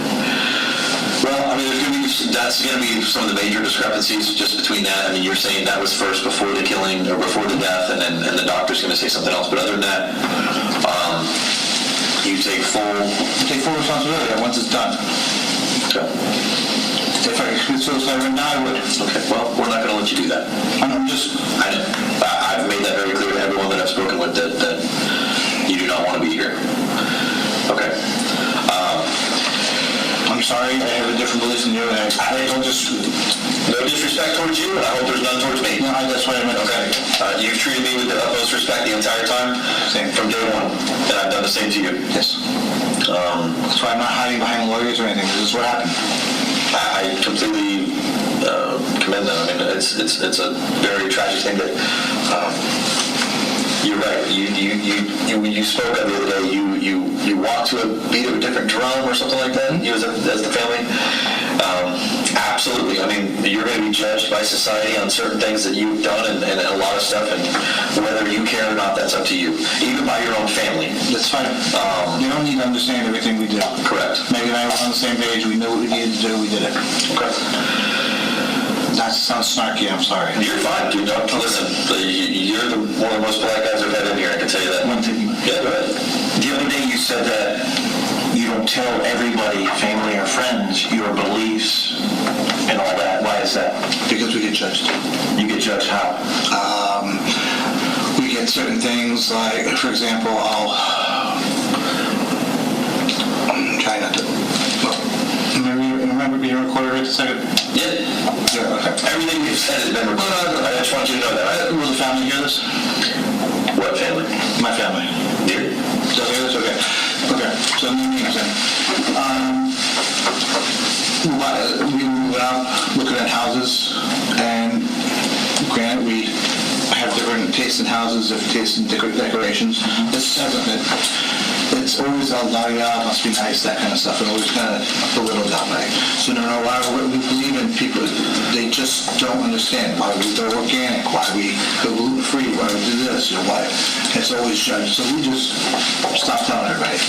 Well, I mean, that's going to be some of the major discrepancies just between that. I mean, you're saying that was first before the killing or before the death, and the doctor's going to say something else. But other than that, you take full responsibility once it's done. Okay. If I could suicide right now, I would. Okay. Well, we're not going to let you do that. I know. I've made that very clear to everyone that I've spoken with that you do not want to be here. Okay. I'm sorry, I have a different belief than you, and I don't just... No disrespect towards you, and I hope there's none towards me. No, that's what I meant. Okay. You've treated me with the utmost respect the entire time. Same. From day one. And I've done the same to you. Yes. That's why I'm not hiding behind lawyers or anything. This is what happened. I completely commend that. I mean, it's a very tragic thing that... You're right. You spoke of the other day. You walked to a beat of a different drum or something like that. You as the family. Absolutely. I mean, you're going to be judged by society on certain things that you've done and a lot of stuff, and whether you care or not, that's up to you. Even by your own family. That's fine. You don't need to understand everything we did. Correct. Meg and I were on the same page. We knew what we needed to do. We did it. Okay. That sounds snarky. I'm sorry. You're fine, dude. Don't listen. You're one of the most polite guys I've had in here. I can tell you that. One thing. Yeah, go ahead. The other day you said that you don't tell everybody, family or friends, your beliefs and all that. Why is that? Because we get judged. You get judged how? We get certain things like, for example, I'm trying not to. Remember being recorded right a second? Yeah. Okay. Everything you've said has been recorded. I just want you to know that. Will the family hear this? What family? My family. Yeah. Does it hear this? Okay. Okay. So let me explain. We went out looking at houses, and granted, we have different tastes in houses, different tastes in decorations. This hasn't been. It's always must be nice, that kind of stuff, and always kind of belittled that way. So no matter what we believe in, people, they just don't understand why we go organic, why we go gluten-free, why we do this, why it's always judged. So we just stop telling everybody.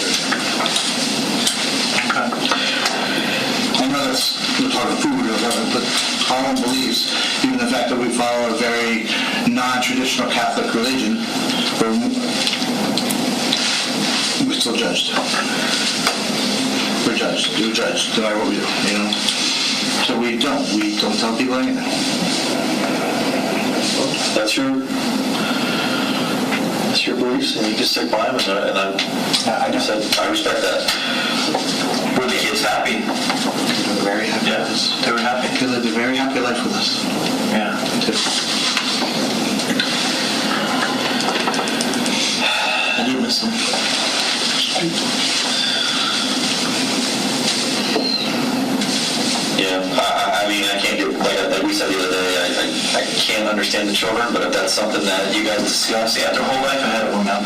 Okay. I know that's we're talking food or whatever, but our own beliefs, even the fact that we follow a very non-traditional Catholic religion, we're still judged. We're judged. We're judged no matter what we do, you know? So we don't tell people anything. Well, that's your beliefs, and you can stick by them, and I respect that. Were the kids happy? They were very happy. Yes, they were happy. They lived a very happy life with us. Yeah. I do miss them. Yeah, I mean, I can't get, like we said the other day, I can't understand the children, but if that's something that you guys discuss, they have their whole life ahead of them now.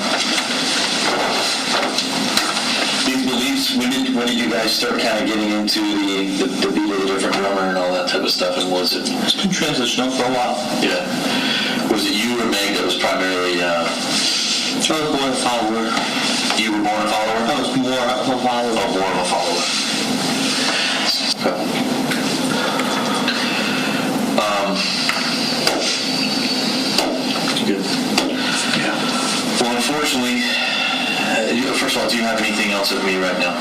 These beliefs when did you guys start kind of getting into the beat of the different drummer and all that type of stuff? And was it? It's been transitional for a while. Yeah. Was it you or Meg that was primarily? I was born a follower. You were born a follower? I was more of a follower. Oh, more of a follower. Okay. Good. Yeah. Well, unfortunately, first of all, do you have anything else of me right now?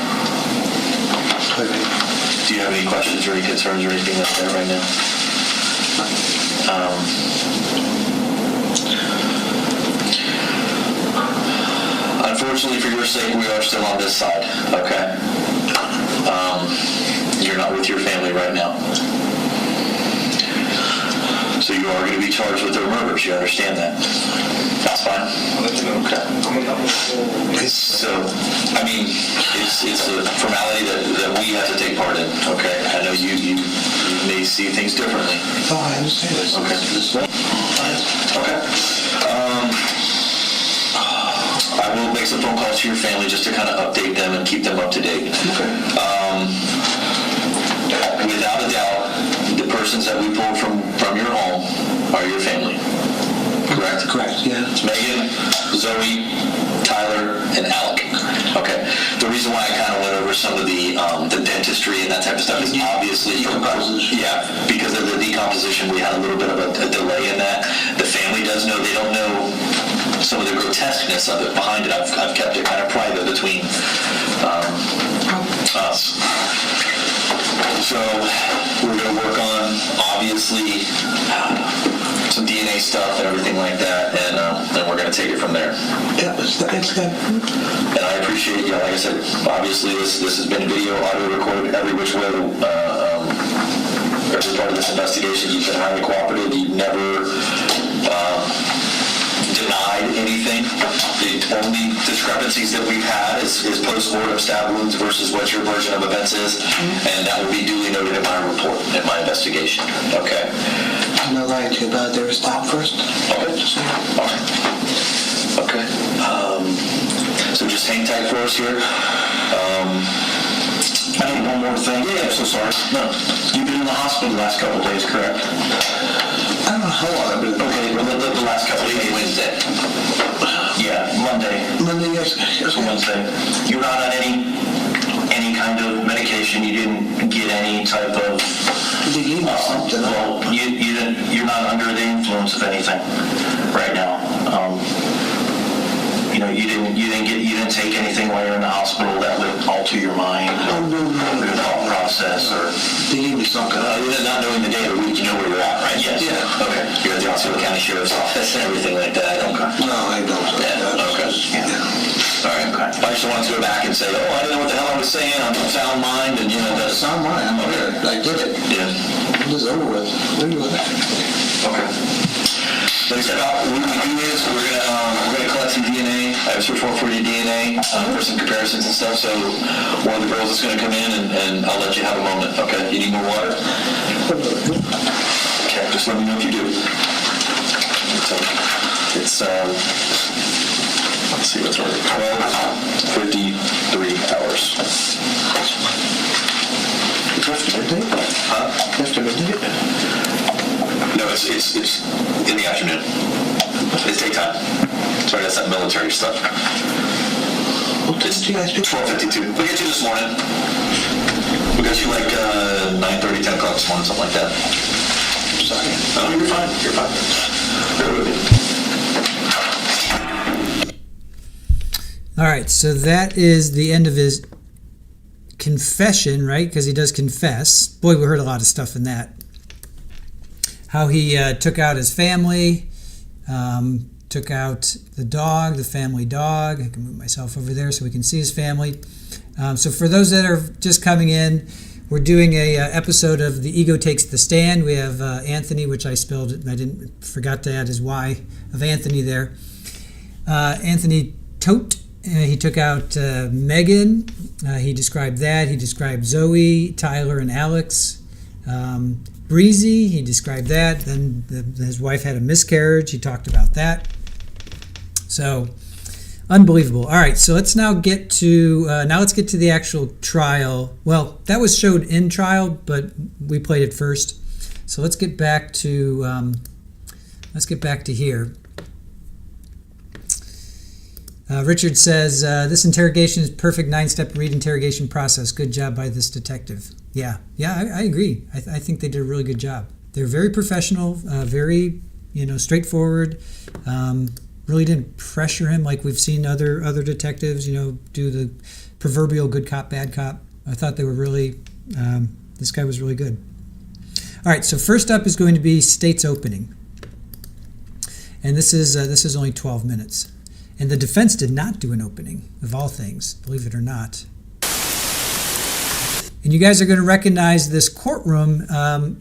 Do you have any questions or any concerns or anything like that right now? Unfortunately, for your sake, we are still on this side, okay? You're not with your family right now. So you are going to be charged with their murders. You understand that? That's fine. Okay. So, I mean, it's a formality that we have to take part in. Okay. I know you may see things differently. Oh, I understand. Okay. Okay. I will make some phone calls to your family just to kind of update them and keep them up to date. Okay. Without a doubt, the persons that we pulled from your home are your family. Correct? Correct, yeah. It's Megan, Zoe, Tyler, and Alek. Okay. The reason why I kind of went over some of the dentistry and that type of stuff is obviously decomposition. Yeah, because of the decomposition, we had a little bit of a delay in that. The family does know. They don't know some of the grotesqueness of it behind it. I've kept it kind of private between us. So we're going to work on, obviously, some DNA stuff and everything like that, and we're going to take it from there. Yeah, it's good. And I appreciate, like I said, obviously this has been video, audio recorded every which way. Every part of this investigation, you've been highly cooperative. You've never denied anything. The only discrepancies that we've had is post-mortem stab wounds versus what your version of events is, and that will be duly noted in my report, in my investigation. Okay? I'm not lying to you about it. They were stopped first. Okay. All right. Okay. So just hang tight for us here. I need one more thing. Yeah, I'm so sorry. No. You've been in the hospital the last couple of days, correct? I don't know how long I've been. Okay, well, the last couple of days, Wednesday. Yeah, Monday. Monday, yes. Wednesday. You're not on any kind of medication. You didn't get any type of. They gave me something. Well, you didn't. You're not under the influence of anything right now. You didn't take anything while you're in the hospital that would alter your mind or your thought process, or they gave me something. Not knowing the day of the week, you know where you're at, right? Yes. Yeah. Okay. You're at the Osceola County Sheriff's Office and everything like that. Okay. No, I don't. Yeah. Okay. Yeah. All right. Okay. I just wanted to go back and say, I didn't know what the hell I was saying. I'm of sound mind, and that's sound mind. I'm here. I did it. Yeah. This is over with. We're doing that. Okay. What we do is we're gonna collect some DNA. I have a search warrant for your DNA for some comparisons and stuff. So one of the girls is gonna come in and I'll let you have a moment. Okay. You need more water? Okay. Just let me know if you do. It's let's see what's wrong. 12:53 hours. After midnight? Huh? After midnight? No, it's in the afternoon. It's daytime. Sorry, that's that military stuff. It's 12:52. We got you this morning. We got you like 9:30, 10 o'clock this morning, something like that. Sorry. No, you're fine. You're fine. Bear with me. All right, so that is the end of his confession, right? Because he does confess. Boy, we heard a lot of stuff in that. How he took out his family, took out the dog, the family dog. I can move myself over there so we can see his family. So for those that are just coming in, we're doing a episode of The Ego Takes the Stand. We have Anthony, which I spelled, forgot to add his Y of Anthony there. Anthony Todt, he took out Megan. He described that. He described Zoe, Tyler, and Alex. Breezy, he described that. Then his wife had a miscarriage. He talked about that. So Unbelievable. All right, so let's now get to the actual trial. Well, that was showed in trial, but we played it first. So let's get back to here. Richard says, this interrogation is perfect 9-step read interrogation process. Good job by this detective. Yeah, I agree. I think they did a really good job. They're very professional, very, straightforward. Really didn't pressure him like we've seen other detectives, do the proverbial good cop, bad cop. I thought they were really, this guy was really good. All right, so first up is going to be state's opening. And this is only 12 minutes. And the defense did not do an opening, of all things, believe it or not. And you guys are going to recognize this courtroom.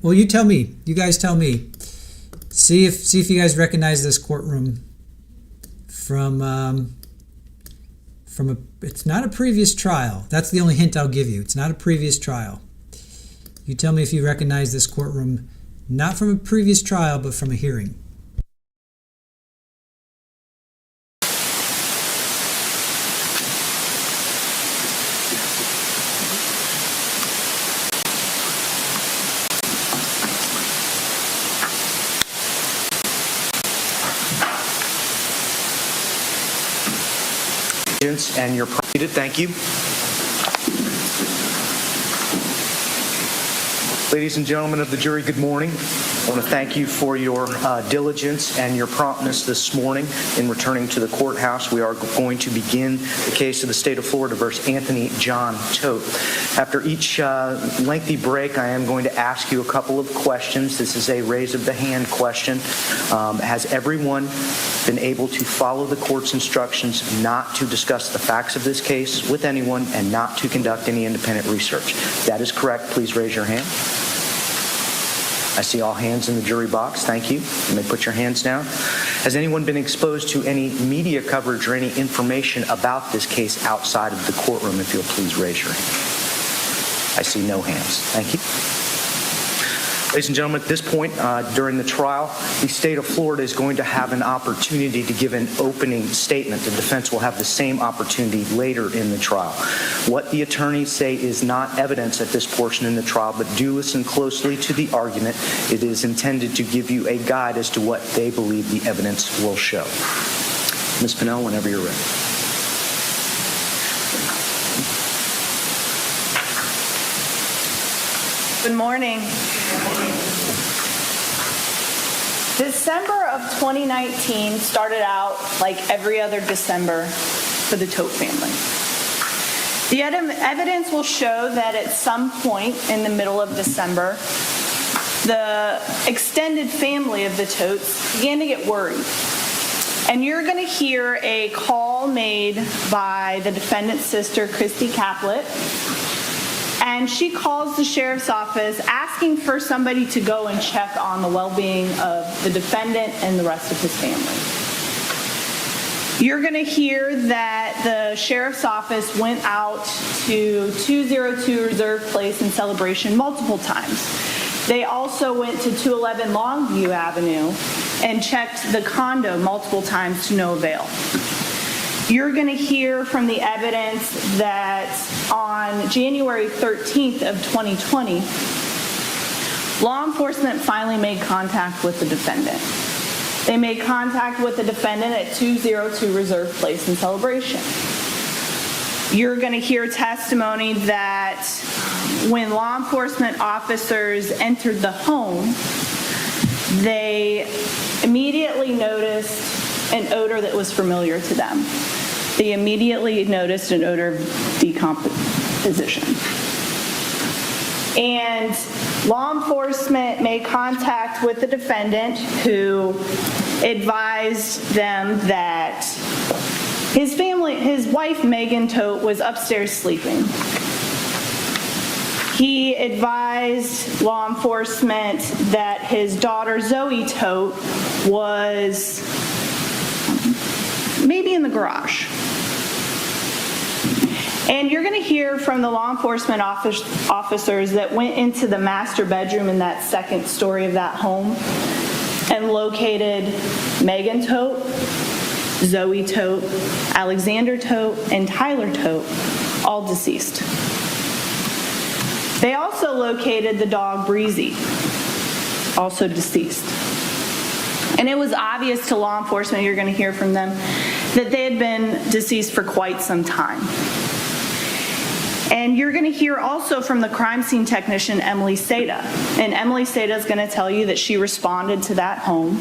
Well, you tell me. You guys tell me. See if you guys recognize this courtroom from it's not a previous trial. That's the only hint I'll give you. It's not a previous trial. You tell me if you recognize this courtroom, not from a previous trial, but from a hearing. And you're prosecuted. Thank you. Ladies and gentlemen of the jury, good morning. I want to thank you for your diligence and your promptness this morning in returning to the courthouse. We are going to begin the case of the state of Florida versus Anthony John Todt. After each lengthy break, I am going to ask you a couple of questions. This is a raise of the hand question. Has everyone been able to follow the court's instructions not to discuss the facts of this case with anyone and not to conduct any independent research? If that is correct, please raise your hand. I see all hands in the jury box. Thank you. You may put your hands down. Has anyone been exposed to any media coverage or any information about this case outside of the courtroom? If you'll please raise your hand. I see no hands. Thank you. Ladies and gentlemen, at this point during the trial, the state of Florida is going to have an opportunity to give an opening statement. The defense will have the same opportunity later in the trial. What the attorneys say is not evidence at this portion in the trial, but do listen closely to the argument. It is intended to give you a guide as to what they believe the evidence will show. Ms. Pinnell, whenever you're ready. Good morning. December of 2019 started out like every other December for the Todt family. The evidence will show that at some point in the middle of December, the extended family of the Todts began to get worried. And you're going to hear a call made by the defendant's sister, Christy Caplet, and she calls the sheriff's office asking for somebody to go and check on the well-being of the defendant and the rest of his family. You're going to hear that the sheriff's office went out to 202 Reserve Place in Celebration multiple times. They also went to 211 Longview Avenue and checked the condo multiple times to no avail. You're going to hear from the evidence that on January 13th of 2020, law enforcement finally made contact with the defendant. They made contact with the defendant at 202 Reserve Place in Celebration. You're going to hear testimony that when law enforcement officers entered the home, they immediately noticed an odor that was familiar to them. They immediately noticed an odor of decomposition. And law enforcement made contact with the defendant, who advised them that his wife, Megan Todt, was upstairs sleeping. He advised law enforcement that his daughter, Zoe Todt, was maybe in the garage. And you're going to hear from the law enforcement officers that went into the master bedroom in that second story of that home and located Megan Todt Zoe Todt, Alexander Todt, and Tyler Todt, all deceased. They also located the dog Breezy, also deceased. And it was obvious to law enforcement, you're going to hear from them, that they had been deceased for quite some time. And you're going to hear also from the crime scene technician, Emily Seda. And Emily Seda is going to tell you that she responded to that home.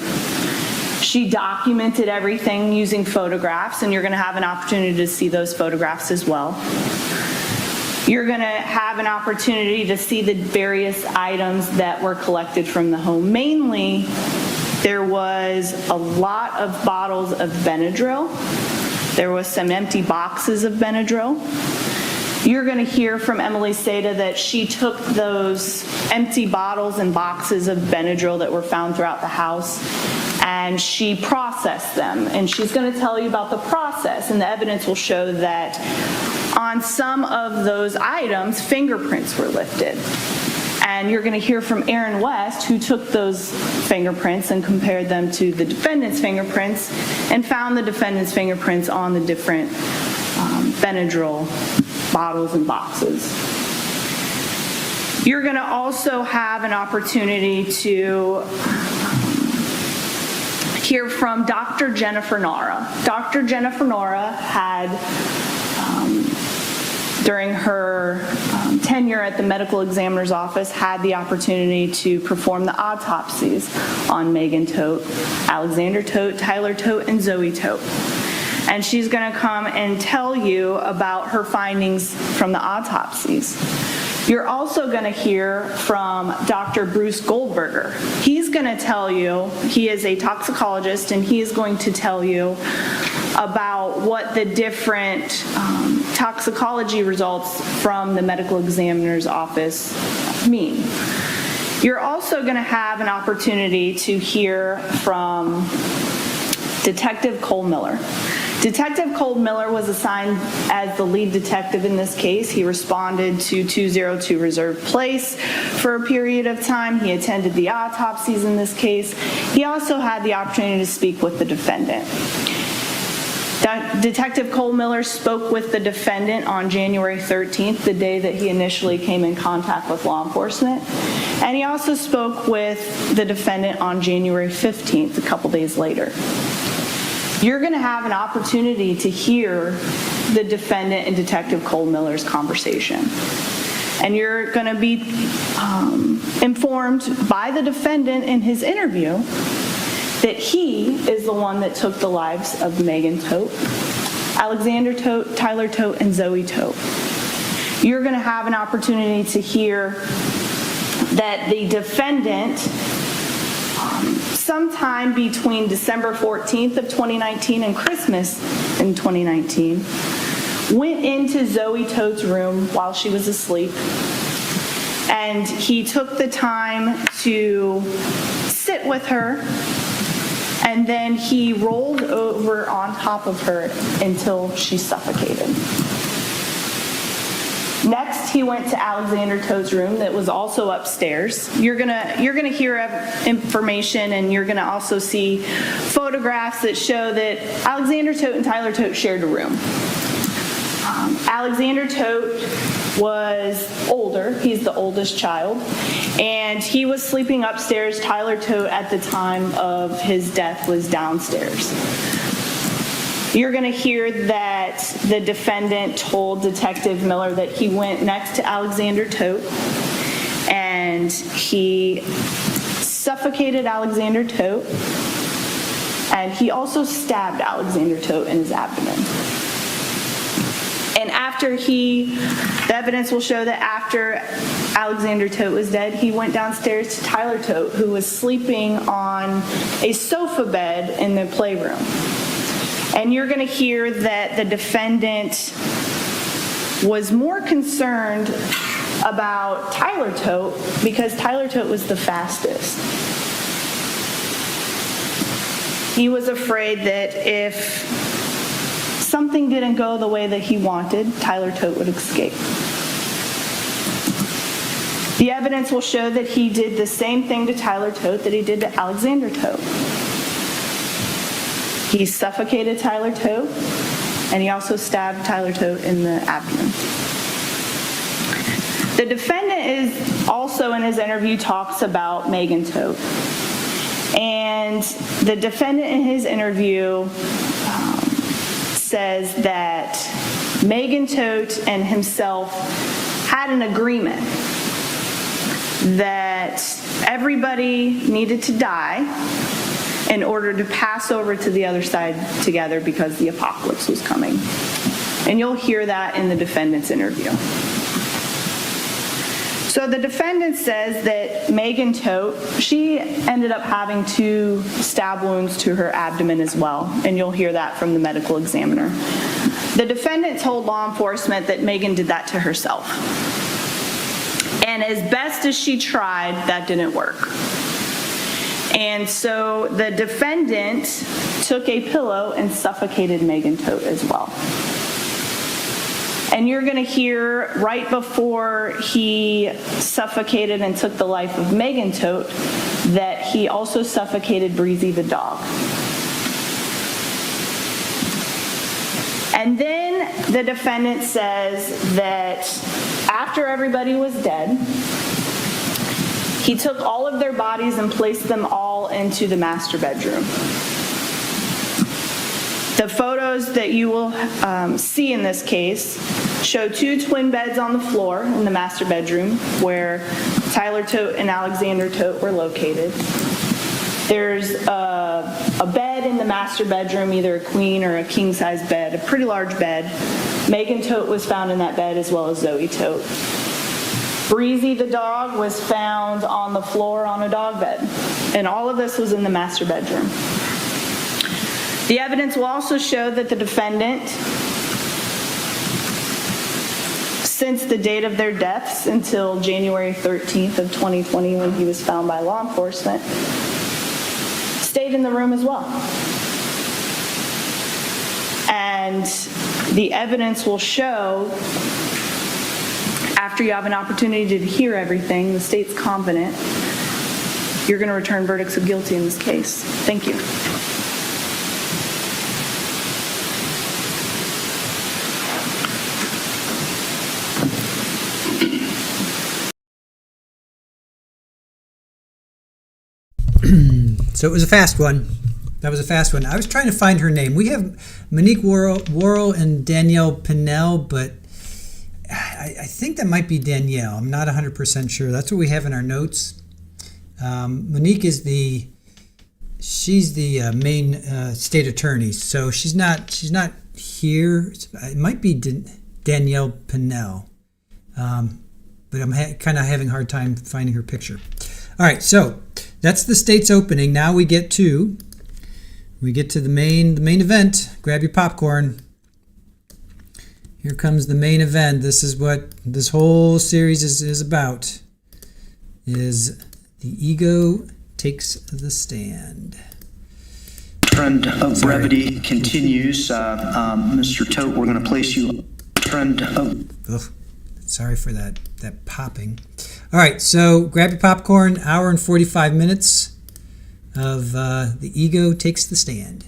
She documented everything using photographs, and you're going to have an opportunity to see those photographs as well. You're going to have an opportunity to see the various items that were collected from the home. Mainly, there was a lot of bottles of Benadryl. There was some empty boxes of Benadryl. You're going to hear from Emily Seda that she took those empty bottles and boxes of Benadryl that were found throughout the house and she processed them. And she's going to tell you about the process, and the evidence will show that on some of those items, fingerprints were lifted. And you're going to hear from Aaron West, who took those fingerprints and compared them to the defendant's fingerprints and found the defendant's fingerprints on the different Benadryl bottles and boxes. You're going to also have an opportunity to hear from Dr. Jennifer Nara. Dr. Jennifer Nara had, during her tenure at the medical examiner's office, had the opportunity to perform the autopsies on Megan Todt, Alexander Todt, Tyler Todt, and Zoe Todt. And she's going to come and tell you about her findings from the autopsies. You're also going to hear from Dr. Bruce Goldberger. He's going to tell you, he is a toxicologist, and he is going to tell you about what the different toxicology results from the medical examiner's office mean. You're also going to have an opportunity to hear from Detective Cole Miller. Detective Cole Miller was assigned as the lead detective in this case. He responded to 202 Reserve Place for a period of time. He attended the autopsies in this case. He also had the opportunity to speak with the defendant. Detective Cole Miller spoke with the defendant on January 13th, the day that he initially came in contact with law enforcement. And he also spoke with the defendant on January 15th, a couple days later. You're going to have an opportunity to hear the defendant and Detective Cole Miller's conversation. And you're going to be informed by the defendant in his interview that he is the one that took the lives of Megan Todt, Alexander Todt, Tyler Todt, and Zoe Todt. You're going to have an opportunity to hear that the defendant, sometime between December 14th of 2019 and Christmas in 2019, went into Zoe Todt's room while she was asleep, and he took the time to sit with her, and then he rolled over on top of her until she suffocated. Next, he went to Alexander Todt's room that was also upstairs. You're gonna hear information, and you're gonna also see photographs that show that Alexander Todt and Tyler Todt shared a room. Alexander Todt was older. He's the oldest child, and he was sleeping upstairs. Tyler Todt, at the time of his death, was downstairs. You're going to hear that the defendant told Detective Miller that he went next to Alexander Todt and he suffocated Alexander Todt, and he also stabbed Alexander Todt in his abdomen. And the evidence will show that after Alexander Todt was dead, he went downstairs to Tyler Todt, who was sleeping on a sofa bed in the playroom. And you're going to hear that the defendant was more concerned about Tyler Todt because Tyler Todt was the fastest. He was afraid that if something didn't go the way that he wanted, Tyler Todt would escape. The evidence will show that he did the same thing to Tyler Todt that he did to Alexander Todt. He suffocated Tyler Todt, and he also stabbed Tyler Todt in the abdomen. The defendant is also in his interview talks about Megan Todt. And the defendant in his interview says that Megan Todt and himself had an agreement that everybody needed to die in order to pass over to the other side together because the apocalypse was coming. And you'll hear that in the defendant's interview. So the defendant says that Megan Todt, she ended up having 2 stab wounds to her abdomen as well, and you'll hear that from the medical examiner. The defendant told law enforcement that Megan did that to herself. And as best as she tried, that didn't work. And so the defendant took a pillow and suffocated Megan Todt as well. And you're going to hear right before he suffocated and took the life of Megan Todt that he also suffocated Breezy the dog. And then the defendant says that after everybody was dead, he took all of their bodies and placed them all into the master bedroom. The photos that you will see in this case show 2 twin beds on the floor in the master bedroom where Tyler Todt and Alexander Todt were located. There's a bed in the master bedroom, either a queen or a king-size bed, a pretty large bed. Megan Todt was found in that bed as well as Zoe Todt. Breezy the dog was found on the floor on a dog bed. And all of this was in the master bedroom. The evidence will also show that the defendant, since the date of their deaths until January 13th of 2020 when he was found by law enforcement, stayed in the room as well. And the evidence will show, after you have an opportunity to hear everything, the state's confident, you're going to return verdicts of guilty in this case. Thank you. So it was a fast one. That was a fast one. I was trying to find her name. We have Monique Worrell and Danielle Pinnell, but I think that might be Danielle. I'm not 100% sure. That's what we have in our notes. Monique is she's the main state attorney, so she's not here. It might be Danielle Pinnell, but I'm kind of having a hard time finding her picture. All right, so that's the state's opening. Now we get to the main event. Grab your popcorn. Here comes the main event. This is what this whole series is about. Is the ego takes the stand. Trend of brevity continues. Mr. Todt, we're going to place you. Trend of. Ugh, sorry for that popping. All right, so grab your popcorn. Hour and 45 minutes of the ego takes the stand.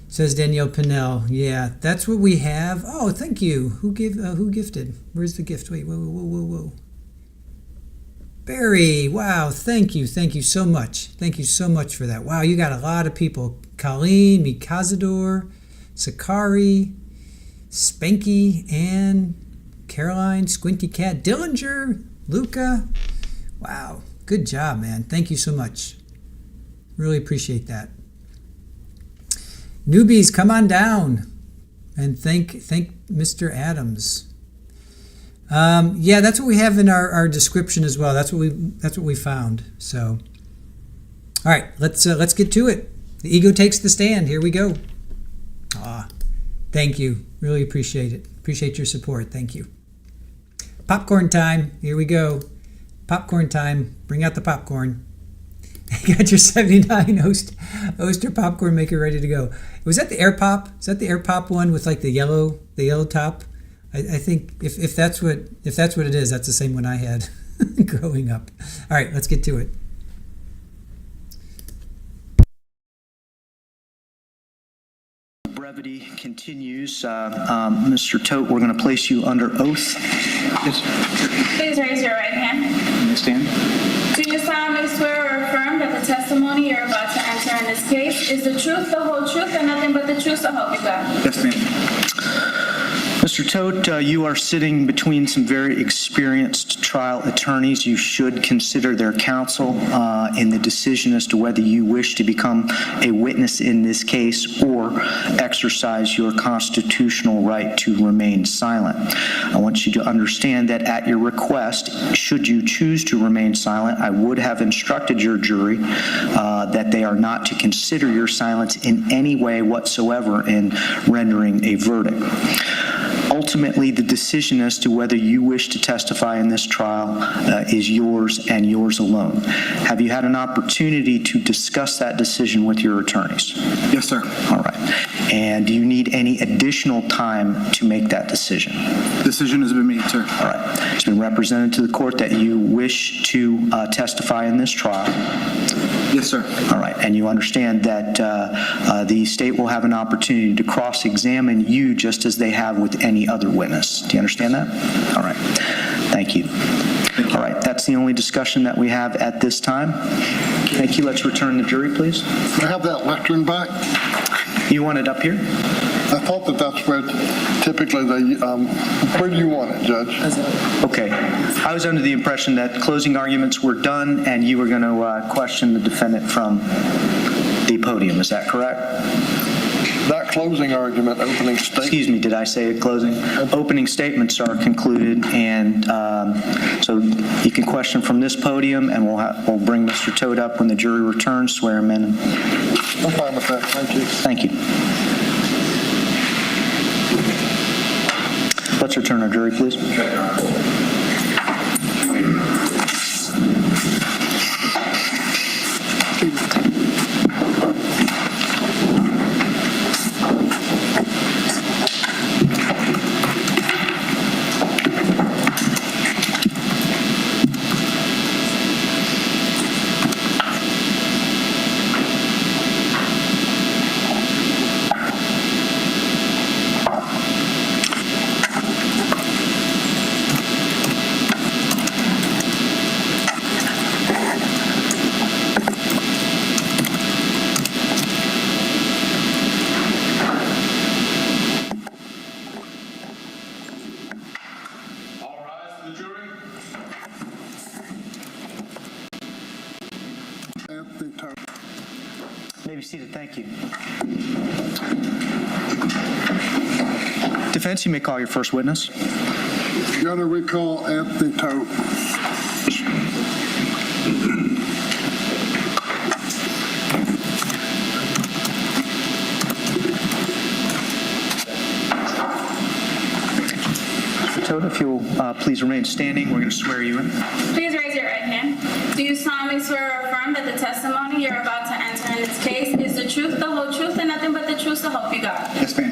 Says Danielle Pinnell. Yeah, that's what we have. Oh, thank you. Who gifted? Where's the gift? Wait, whoa. Barry, wow, thank you so much. Thank you so much for that. Wow, you got a lot of people. Colleen, Mikazador, Sakari, Spanky, Ann, Caroline, Squinty Cat, Dillinger, Luca. Wow, good job, man. Thank you so much. Really appreciate that. Newbies, come on down and thank Mr. Adams. Yeah, that's what we have in our description as well. That's what we found. So, all right, let's get to it. The ego takes the stand. Here we go. Thank you. Really appreciate it. Appreciate your support. Thank you. Popcorn time. Here we go. Popcorn time. Bring out the popcorn. You got your 79 Oster popcorn maker ready to go. Was that the Air Pop? Is that the Air Pop one with like the yellow top? I think if that's what it is, that's the same one I had growing up. All right, let's get to it. levity continues. Mr. Todt, we're going to place you under oath. Please raise your right hand. You may stand. Do you solemnly swear or affirm that the testimony you're about to enter in this case is the truth, the whole truth, and nothing but the truth, so help you God? Yes, ma'am. Mr. Todt, you are sitting between some very experienced trial attorneys. You should consider their counsel in the decision as to whether you wish to become a witness in this case or exercise your constitutional right to remain silent. I want you to understand that at your request, should you choose to remain silent, I would have instructed your jury that they are not to consider your silence in any way whatsoever in rendering a verdict. Ultimately, the decision as to whether you wish to testify in this trial is yours and yours alone. Have you had an opportunity to discuss that decision with your attorneys? Yes, sir. All right. And do you need any additional time to make that decision? Decision has been made, sir. All right. It's been represented to the court that you wish to testify in this trial. Yes, sir. All right. And you understand that the state will have an opportunity to cross-examine you just as they have with any other witness. Do you understand that? All right. Thank you. All right. That's the only discussion that we have at this time. Thank you. Let's return the jury, please. Can I have that lectern back? You want it up here? I thought that's where typically they, where do you want it, Judge? Okay. I was under the impression that closing arguments were done and you were going to question the defendant from the podium. Is that correct? That closing argument, opening statement. Excuse me, did I say it closing? Opening statements are concluded, and so you can question from this podium, and we'll bring Mr. Todt up when the jury returns, swear him in. I'm fine with that. Thank you. Thank you. Let's return our jury, please. May be seated. Thank you. Defense, you may call your first witness. Your Honor, we call Anthony Todt. Mr. Todt, if you'll please remain standing, we're going to swear you in. Please raise your right hand. Do you solemnly swear or affirm that the testimony you're about to enter in this case is the truth, the whole truth, and nothing but the truth, so help you God? Yes, ma'am.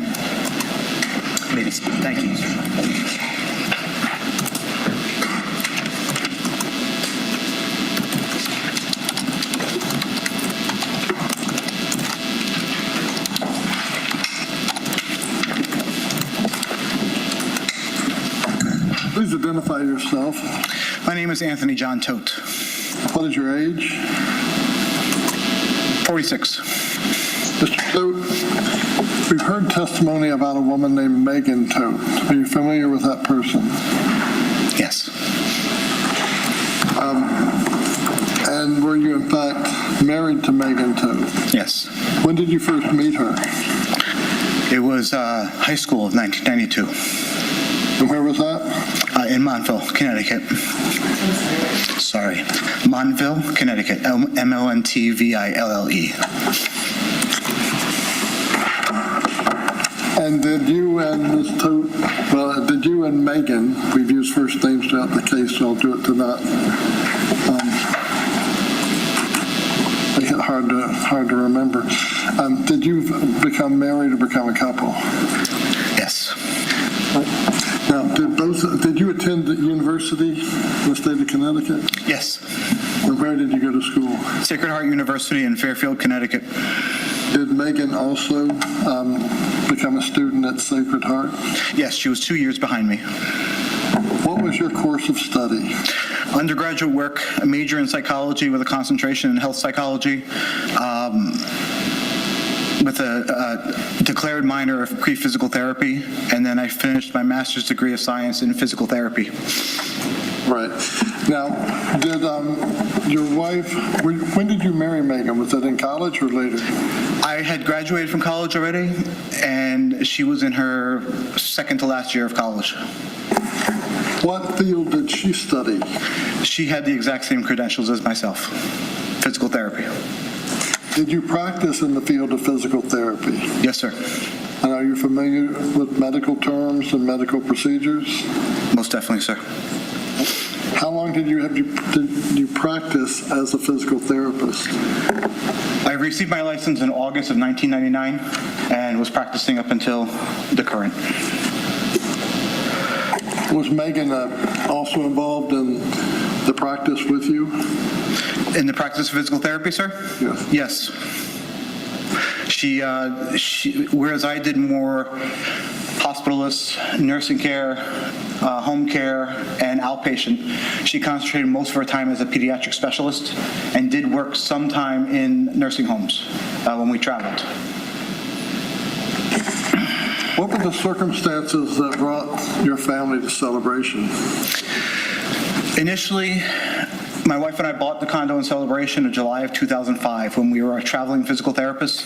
Ladies, thank you. Please identify yourself. My name is Anthony John Todt. What is your age? 46. Mr. Todt, we've heard testimony about a woman named Megan Todt. Are you familiar with that person? Yes. And were you in fact married to Megan Todt? Yes. When did you first meet her? It was high school of 1992. And where was that? In Montville, Connecticut. Sorry. Montville, Connecticut. Montville. And did you and Ms. Todt, did you and Megan, we've used first names throughout the case, so I'll do it to not make it hard to remember. Did you become married or become a couple? Yes. Now, did you attend the university in the state of Connecticut? Yes. And where did you go to school? Sacred Heart University in Fairfield, Connecticut. Did Megan also become a student at Sacred Heart? Yes, she was 2 years behind me. What was your course of study? Undergraduate work, a major in psychology with a concentration in health psychology, with a declared minor of pre-physical therapy, and then I finished my master's degree of science in physical therapy. Right. Now, did your wife, when did you marry Megan? Was that in college or later? I had graduated from college already, and she was in her second to last year of college. What field did she study? She had the exact same credentials as myself, physical therapy. Did you practice in the field of physical therapy? Yes, sir. And are you familiar with medical terms and medical procedures? Most definitely, sir. How long did you practice as a physical therapist? I received my license in August of 1999 and was practicing up until the current. Was Megan also involved in the practice with you? In the practice of physical therapy, sir? Yes. She whereas I did more hospitalist, nursing care, home care, and outpatient, she concentrated most of her time as a pediatric specialist and did work some time in nursing homes when we traveled. What were the circumstances that brought your family to Celebration? Initially, my wife and I bought the condo in Celebration in July of 2005 when we were traveling physical therapists,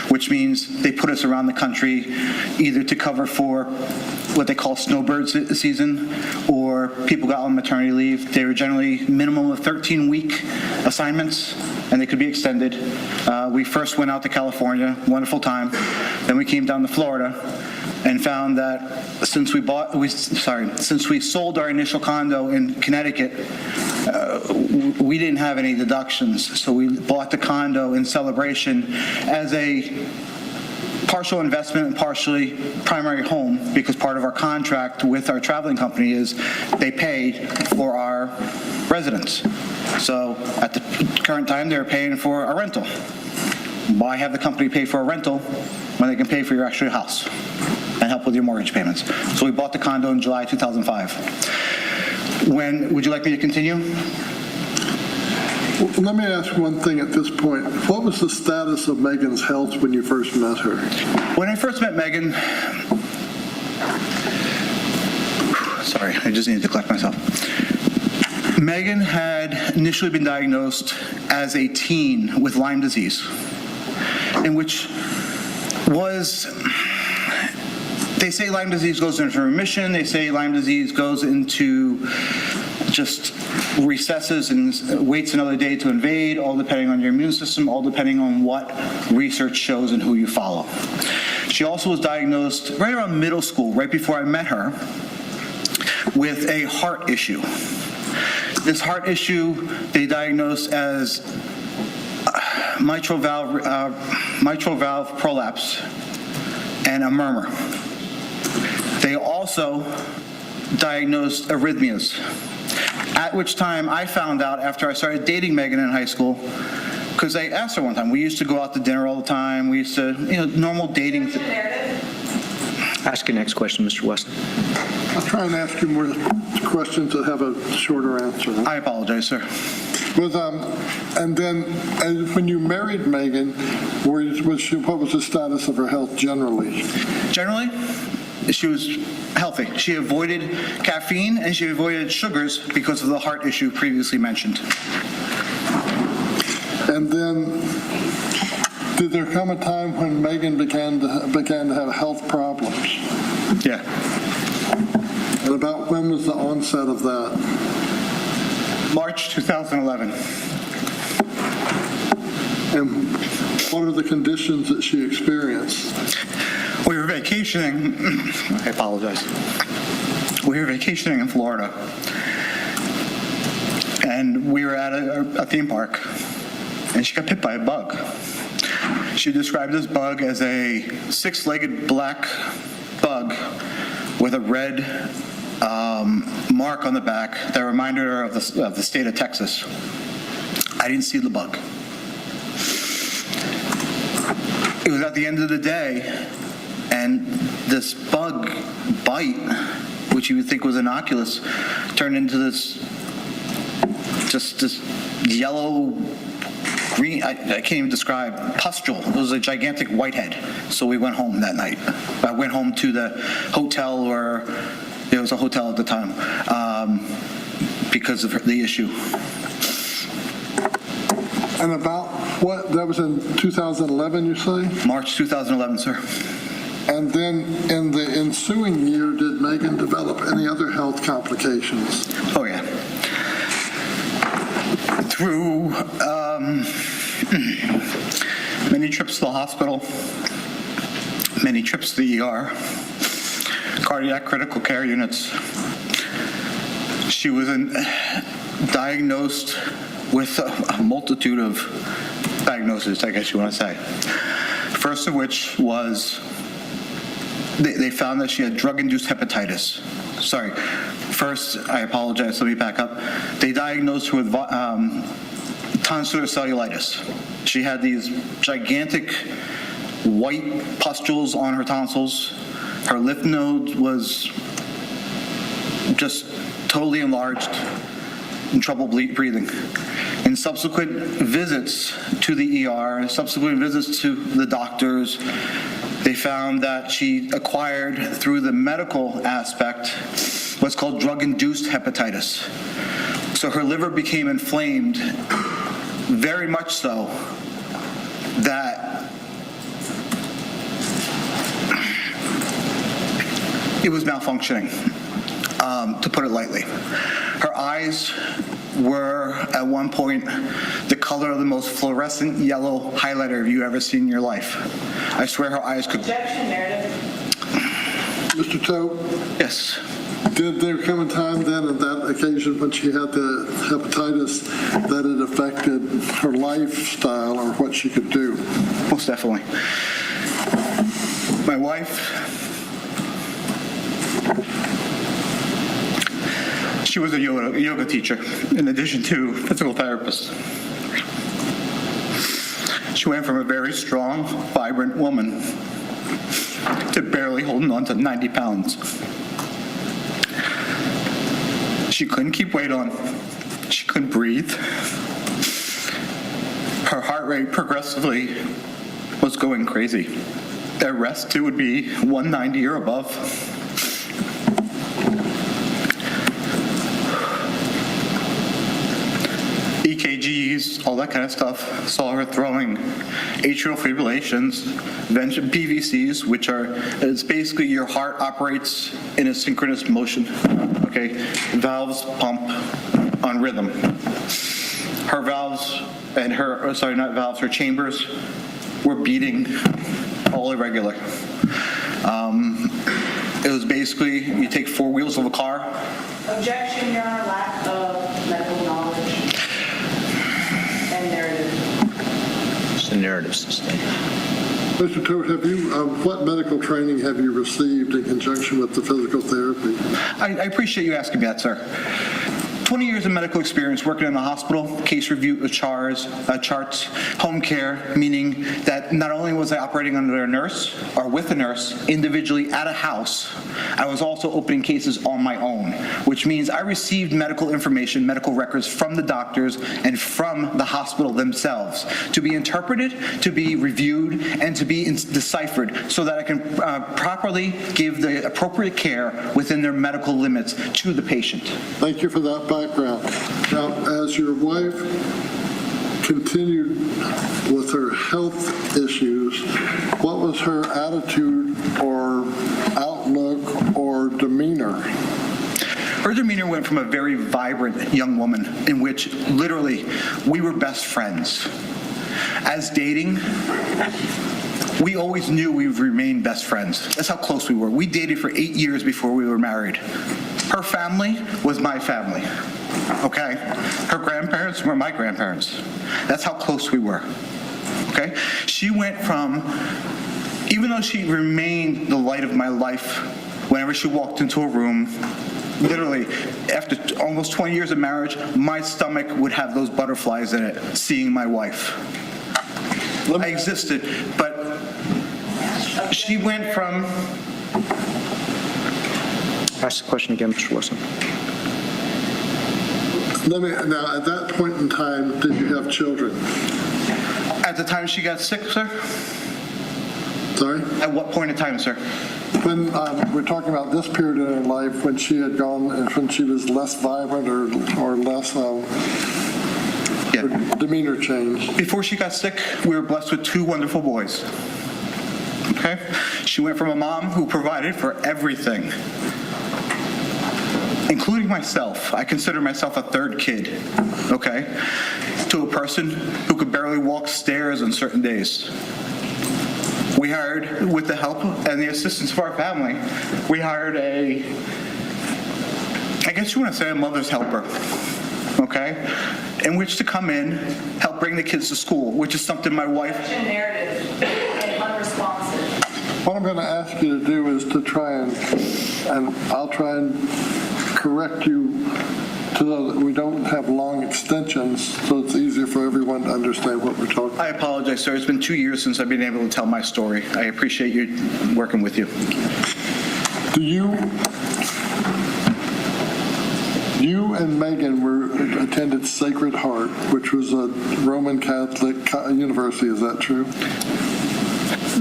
which means they put us around the country either to cover for what they call snowbird season or people got on maternity leave. They were generally minimum of 13-week assignments, and they could be extended. We first went out to California, wonderful time. Then we came down to Florida and found that since we sold our initial condo in Connecticut, we didn't have any deductions. So we bought the condo in Celebration as a partial investment and partially primary home, because part of our contract with our traveling company is they pay for our residence. So at the current time, they're paying for a rental. Why have the company pay for a rental when they can pay for your actual house and help with your mortgage payments? So we bought the condo in July 2005. Would you like me to continue? Well, let me ask one thing at this point. What was the status of Megan's health when you first met her? When I first met Megan, sorry, I just needed to collect myself. Megan had initially been diagnosed as a teen with Lyme disease, in which was, they say Lyme disease goes into remission, they say Lyme disease goes into just recesses and waits another day to invade, all depending on your immune system, all depending on what research shows and who you follow. She also was diagnosed right around middle school, right before I met her, with a heart issue. This heart issue they diagnosed as mitral valve prolapse and a murmur. They also diagnosed arrhythmias, at which time I found out after I started dating Megan in high school, because I asked her one time. We used to go out to dinner all the time. We used to, normal dating. Ask your next question, Mr. West. I'll try and ask you more questions that have a shorter answer. I apologize, sir. And then when you married Megan, what was the status of her health generally? Generally, she was healthy. She avoided caffeine and she avoided sugars because of the heart issue previously mentioned. And then, did there come a time when Megan began to have health problems? Yeah. And about when was the onset of that? March 2011. And what are the conditions that she experienced? We were vacationing. I apologize. We were vacationing in Florida, and we were at a theme park, and she got bit by a bug. She described this bug as a six-legged black bug with a red mark on the back that reminded her of the state of Texas. I didn't see the bug. it was at the end of the day, and this bug bite, which you would think was innocuous, turned into this yellow, green, I can't even describe, pustule. It was a gigantic whitehead. So we went home that night. I went home to the hotel, or it was a hotel at the time, because of the issue. And about what, that was in 2011, you say? March 2011, sir. And then in the ensuing year, did Megan develop any other health complications? Oh, yeah. Through many trips to the hospital, many trips to the ER, cardiac critical care units, she was diagnosed with a multitude of diagnoses, I guess you want to say. First of which was they found that she had drug-induced hepatitis. Sorry. First, I apologize, let me back up. They diagnosed her with tonsillar cellulitis. She had these gigantic white pustules on her tonsils. Her lymph node was just totally enlarged, in trouble breathing. In subsequent visits to the ER, subsequent visits to the doctors, they found that she acquired, through the medical aspect, what's called drug-induced hepatitis. So her liver became inflamed, very much so, that it was malfunctioning, to put it lightly. Her eyes were, at one point, the color of the most fluorescent yellow highlighter you've ever seen in your life. I swear her eyes could... Objection, Meredith. Mr. Todt? Yes. Did there come a time then on that occasion when she had the hepatitis that it affected her lifestyle or what she could do? Most definitely. My wife, she was a yoga teacher in addition to physical therapist. She went from a very strong, vibrant woman to barely holding on to 90 pounds. She couldn't keep weight on. She couldn't breathe. Her heart rate progressively was going crazy. At rest, it would be 190 or above. EKGs, all that kind of stuff, saw her throwing atrial fibrillations, PVCs, which are, it's basically your heart operates in a synchronous motion, okay? Valves pump on rhythm. Her valves and her, sorry, not valves, her chambers were beating all irregular. It was basically, you take four wheels of a car. Objection, Your Honor, lack of medical knowledge and narrative. It's a narrative system. Mr. Todt, have you, what medical training have you received in conjunction with the physical therapy? I appreciate you asking me that, sir. 20 years of medical experience working in the hospital, case review charts, home care, meaning that not only was I operating under a nurse or with a nurse individually at a house, I was also opening cases on my own, which means I received medical information, medical records from the doctors and from the hospital themselves to be interpreted, to be reviewed, and to be deciphered so that I can properly give the appropriate care within their medical limits to the patient. Thank you for that background. Now, as your wife continued with her health issues, what was her attitude or outlook or demeanor? Her demeanor went from a very vibrant young woman in which literally we were best friends. As dating, we always knew we would remain best friends. That's how close we were. We dated for 8 years before we were married. Her family was my family, okay? Her grandparents were my grandparents. That's how close we were, okay? She went from, even though she remained the light of my life, whenever she walked into a room, literally, after almost 20 years of marriage, my stomach would have those butterflies in it, seeing my wife. I existed, but She went from... Ask the question again, Mr. Wilson. Now, at that point in time, did you have children? At the time she got sick, sir? Sorry? At what point in time, sir? When we're talking about this period in her life, when she had gone, when she was less vibrant or less her demeanor changed. Before she got sick, we were blessed with 2 wonderful boys. Okay? She went from a mom who provided for everything, including myself. I consider myself a 3rd kid, okay? To a person who could barely walk stairs on certain days. We hired, with the help and the assistance of our family, we hired I guess you want to say a mother's helper, okay? In which to come in, help bring the kids to school, which is something my wife... Narrative and unresponsive. What I'm going to ask you to do is to try and I'll try and correct you so that we don't have long extensions, so it's easier for everyone to understand what we're talking about. I apologize, sir. It's been 2 years since I've been able to tell my story. I appreciate you working with you. You and Megan attended Sacred Heart, which was a Roman Catholic university. Is that true?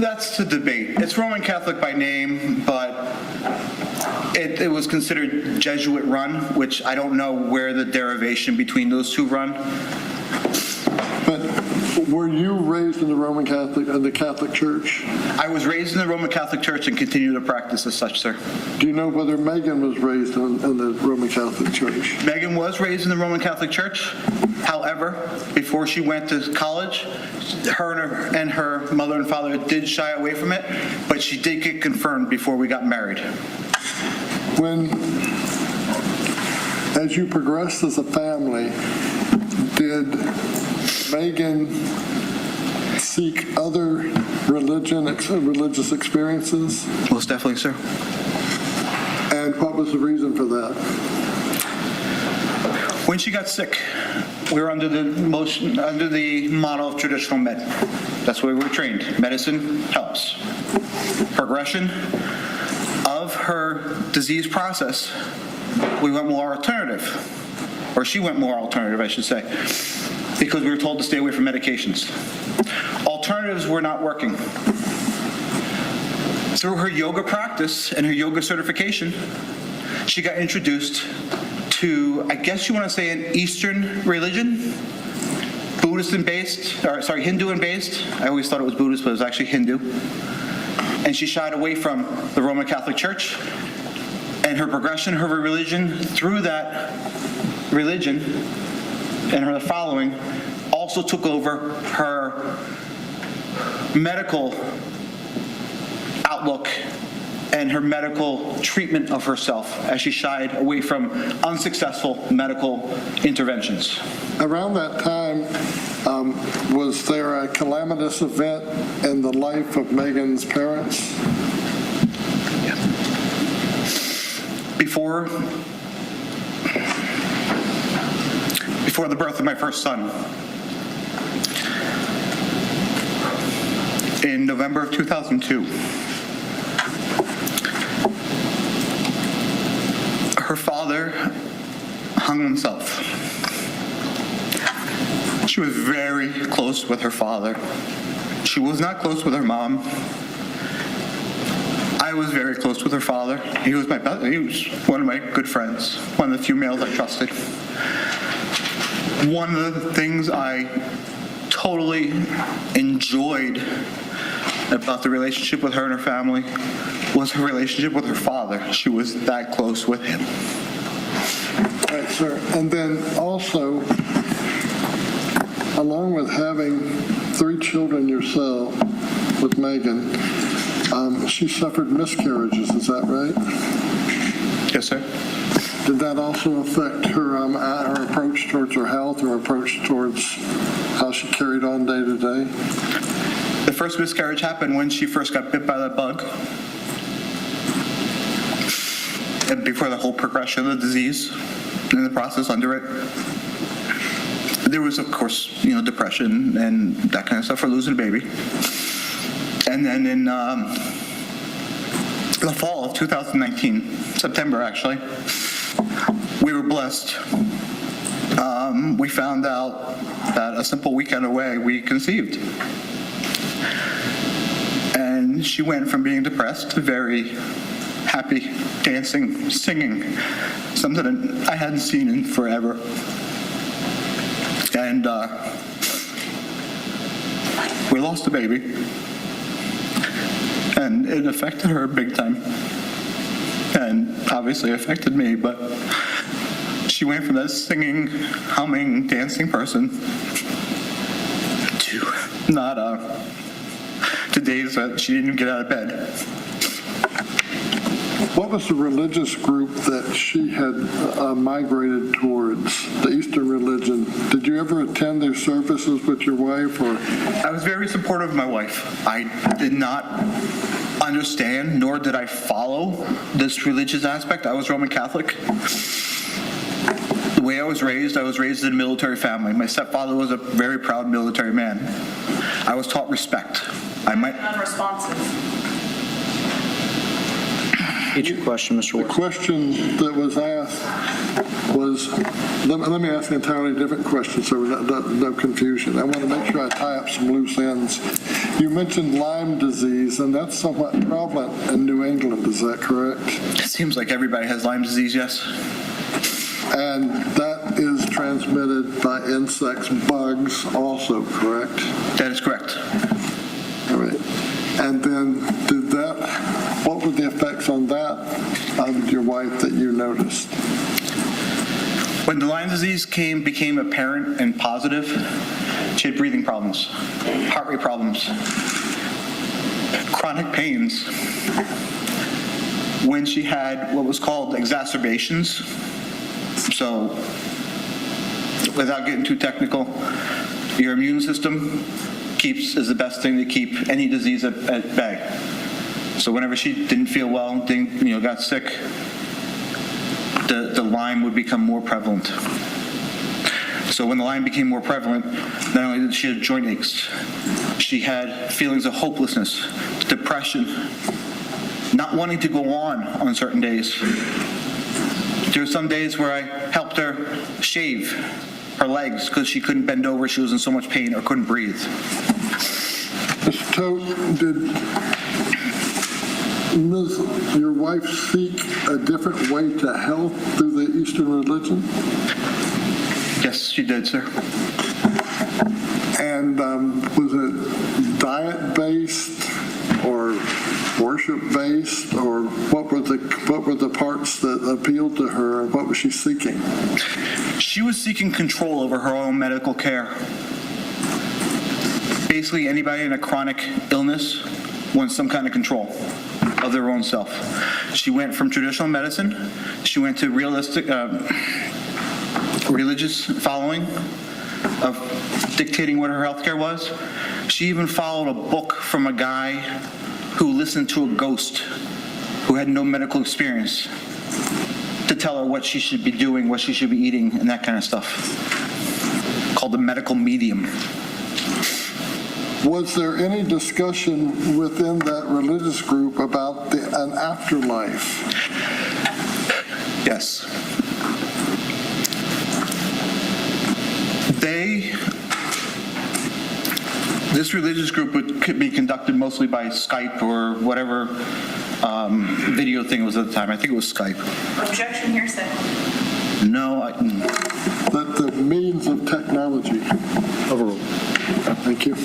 That's the debate. It's Roman Catholic by name, but it was considered Jesuit run, which I don't know where the derivation between those 2 run. But were you raised in the Catholic Church? I was raised in the Roman Catholic Church and continue to practice as such, sir. Do you know whether Megan was raised in the Roman Catholic Church? Megan was raised in the Roman Catholic Church. However, before she went to college, her and her mother and father did shy away from it, but she did get confirmed before we got married. As you progressed as a family, did Megan seek other religious experiences? Most definitely, sir. And what was the reason for that? When she got sick, we were under the model of traditional med. That's where we were trained. Medicine helps. Progression of her disease process, we went more alternative, or she went more alternative, I should say, because we were told to stay away from medications. Alternatives were not working. Through her yoga practice and her yoga certification, she got introduced to, I guess you want to say, an Eastern religion, Hindu and based. I always thought it was Buddhist, but it was actually Hindu. And she shied away from the Roman Catholic Church, and her progression of her religion through that religion and her following also took over her medical outlook and her medical treatment of herself as she shied away from unsuccessful medical interventions. Around that time, was there a calamitous event in the life of Megan's parents? Yeah. Before the birth of my first son, in November of 2002, her father hung himself. She was very close with her father. She was not close with her mom. I was very close with her father. He was one of my good friends, one of the few males I trusted. One of the things I totally enjoyed about the relationship with her and her family was her relationship with her father. She was that close with him. All right, sir. And then also, along with having 3 children yourself with Megan, she suffered miscarriages, is that right? Yes, sir. Did that also affect her approach towards her health or approach towards how she carried on day to day? The first miscarriage happened when she first got bit by that bug. And before the whole progression of the disease and the process under it. There was, of course, depression and that kind of stuff for losing a baby. And then in the fall of 2019, September actually, we were blessed. We found out that a simple weekend away, we conceived. And she went from being depressed to very happy, dancing, singing, something that I hadn't seen in forever. And we lost a baby. And it affected her big time. And obviously affected me, but she went from that singing, humming, dancing person to days that she didn't even get out of bed. What was the religious group that she had migrated towards, the Eastern religion? Did you ever attend their services with your wife? Or? I was very supportive of my wife. I did not understand, nor did I follow this religious aspect. I was Roman Catholic. The way I was raised in a military family. My stepfather was a very proud military man. I was taught respect. Unresponsive. It's your question, Mr. Ward. The question that was asked was, let me ask an entirely different question so no confusion. I want to make sure I tie up some loose ends. You mentioned Lyme disease, and that's somewhat prevalent in New England, is that correct? It seems like everybody has Lyme disease, yes. And that is transmitted by insects, bugs also, correct? That is correct. All right. And then what were the effects on that of your wife that you noticed? When the Lyme disease became apparent and positive, she had breathing problems, heart rate problems, chronic pains. When she had what was called exacerbations, so without getting too technical, your immune system is the best thing to keep any disease at bay. So whenever she didn't feel well, got sick, the Lyme would become more prevalent. So when the Lyme became more prevalent, not only did she have joint aches, she had feelings of hopelessness, depression, not wanting to go on certain days. There were some days where I helped her shave her legs because she couldn't bend over, she was in so much pain or couldn't breathe. Mr. Todt, did your wife seek a different way to health through the Eastern religion? Yes, she did, sir. And was it diet-based or worship-based, or what were the parts that appealed to her, and what was she seeking? She was seeking control over her own medical care. Basically, anybody in a chronic illness wants some kind of control of their own self. She went from traditional medicine, she went to realistic, religious following of dictating what her health care was. She even followed a book from a guy who listened to a ghost who had no medical experience to tell her what she should be doing, what she should be eating, and that kind of stuff, called the medical medium. Was there any discussion within that religious group about an afterlife? Yes. This religious group could be conducted mostly by Skype or whatever video thing was at the time. I think it was Skype. Objection, hearsay. No, the means of technology. Overruled. Thank you.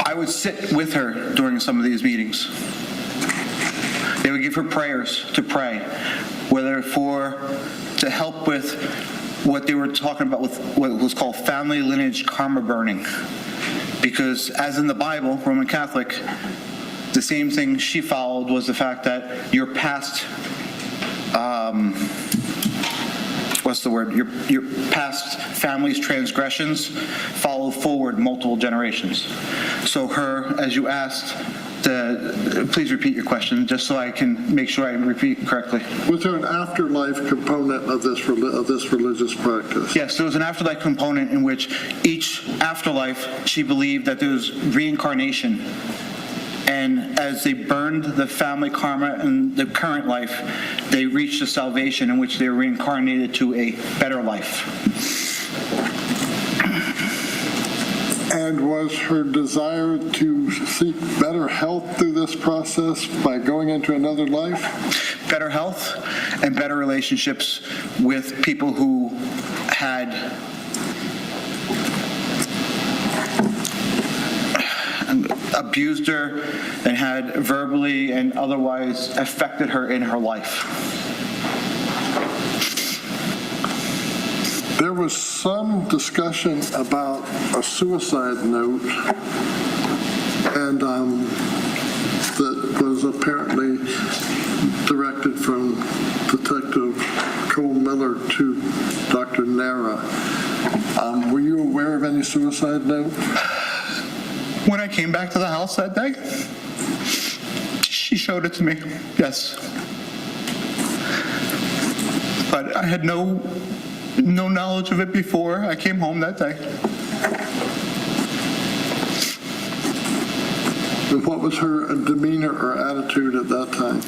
I would sit with her during some of these meetings. They would give her prayers to pray, whether to help with what they were talking about with what was called family lineage karma burning. Because as in the Bible, Roman Catholic, the same thing she followed was the fact that your past, your past family's transgressions follow forward multiple generations. So as you asked, please repeat your question, just so I can make sure I repeat correctly. Was there an afterlife component of this religious practice? Yes, there was an afterlife component in which each afterlife, she believed that there was reincarnation. And as they burned the family karma in the current life, they reached a salvation in which they were reincarnated to a better life. And was her desire to seek better health through this process by going into another life? Better health and better relationships with people who had abused her and had verbally and otherwise affected her in her life. There was some discussion about a suicide note, and that was apparently directed from Detective Cole Miller to Dr. Nara. Were you aware of any suicide note? When I came back to the house that day, she showed it to me, yes. But I had no knowledge of it before I came home that day. And what was her demeanor or attitude at that time?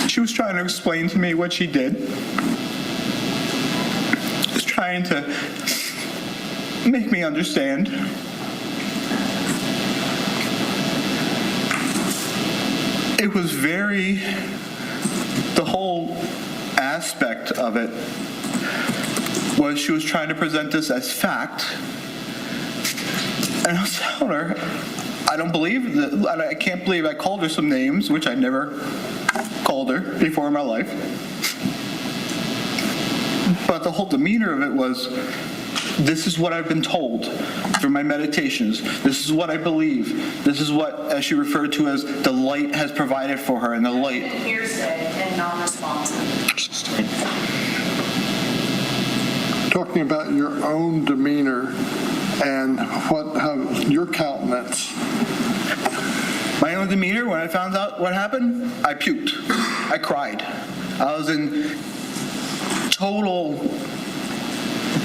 She was trying to explain to me what she did. She was trying to make me understand. It was the whole aspect of it was she was trying to present this as fact. And I was telling her, I don't believe that, I can't believe I called her some names, which I never called her before in my life. But the whole demeanor of it was, this is what I've been told through my meditations. This is what I believe. This is what, as she referred to as, the light has provided for her, and the light. Hearsay and non-responsive. Talking about your own demeanor and how your countenance. My own demeanor, when I found out what happened, I puked. I cried. I was in total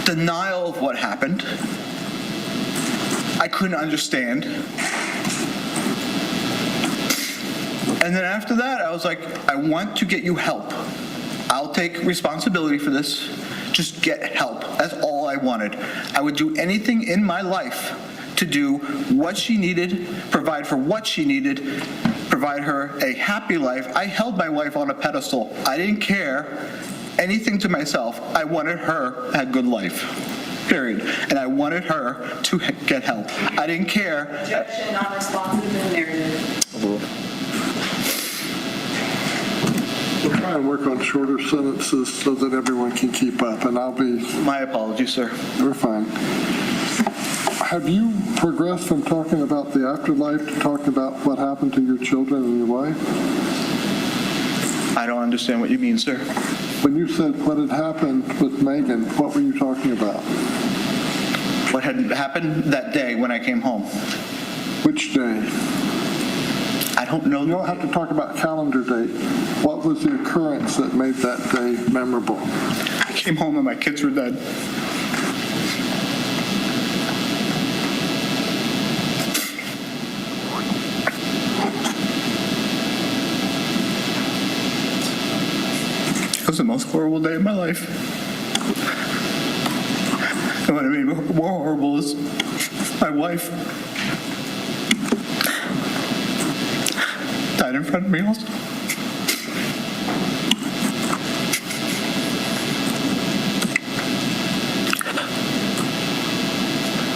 denial of what happened. I couldn't understand. And then after that, I was like, I want to get you help. I'll take responsibility for this. Just get help. That's all I wanted. I would do anything in my life to do what she needed, provide for what she needed, provide her a happy life. I held my wife on a pedestal. I didn't care anything to myself. I wanted her a good life, period. And I wanted her to get help. I didn't care. Objection, non-responsive, and narrative. We'll try and work on shorter sentences so that everyone can keep up, and I'll be... My apologies, sir. We're fine. Have you progressed from talking about the afterlife to talking about what happened to your children and your wife? I don't understand what you mean, sir. When you said what had happened with Megan, what were you talking about? What had happened that day when I came home. Which day? I don't know. You don't have to talk about calendar date. What was the occurrence that made that day memorable? I came home and my kids were dead. It was the most horrible day of my life. And what I mean more horrible is my wife died in front of me also.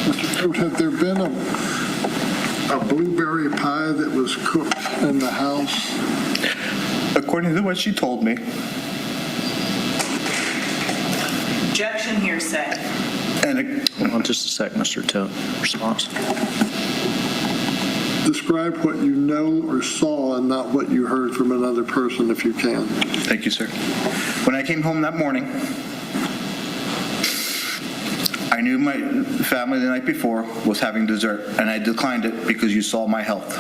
Mr. Todt, had there been a blueberry pie that was cooked in the house? According to what she told me. Objection, hearsay. And hold on just a sec, Mr. Todt. Response. Describe what you know or saw and not what you heard from another person, if you can. Thank you, sir. When I came home that morning, I knew my family the night before was having dessert, and I declined it because you saw my health.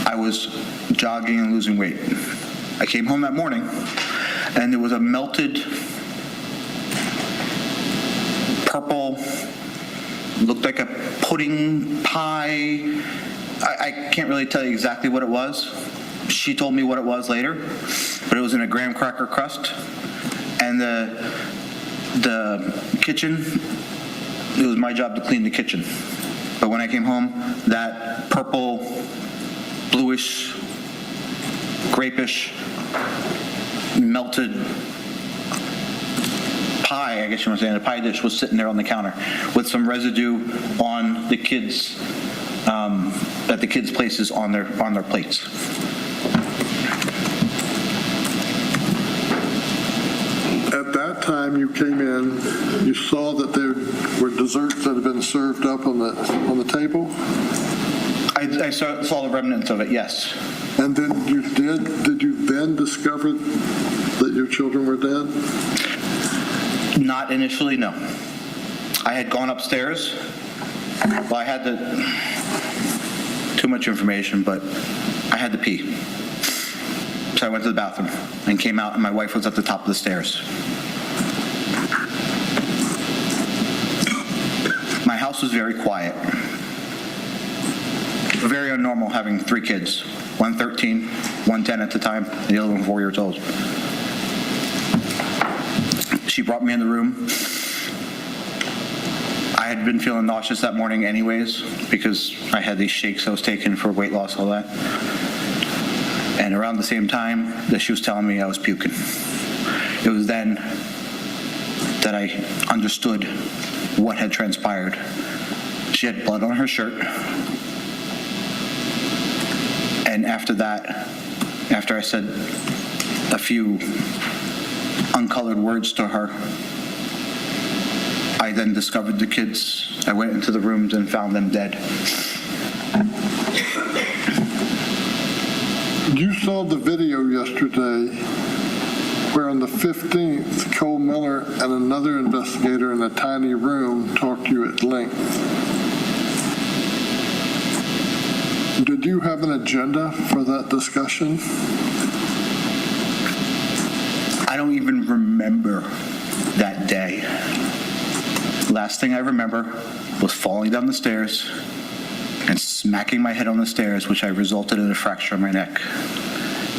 I was jogging and losing weight. I came home that morning, and there was a melted purple looked like a pudding pie. I can't really tell you exactly what it was. She told me what it was later, but it was in a graham cracker crust. And the kitchen, it was my job to clean the kitchen. But when I came home, that purple, bluish, grapish, melted pie, I guess you want to say, the pie dish was sitting there on the counter with some residue on the kids, at the kids' places on their plates. At that time you came in, you saw that there were desserts that had been served up on the table? I saw the remnants of it, yes. And then did you then discover that your children were dead? Not initially, no. I had gone upstairs. Well, I had too much information, but I had to pee. So I went to the bathroom and came out, and my wife was at the top of the stairs. My house was very quiet. Very unnormal having 3 kids, one 13, one 10 at the time, and the other one 4 years old. She brought me in the room. I had been feeling nauseous that morning anyways because I had these shakes I was taking for weight loss, all that. And around the same time that she was telling me I was puking. It was then that I understood what had transpired. She had blood on her shirt. And after that, after I said a few uncolored words to her, I then discovered the kids. I went into the rooms and found them dead. You saw the video yesterday where on the 15th, Cole Miller and another investigator in a tiny room talked to you at length. Did you have an agenda for that discussion? I don't even remember that day. Last thing I remember was falling down the stairs and smacking my head on the stairs, which resulted in a fracture of my neck.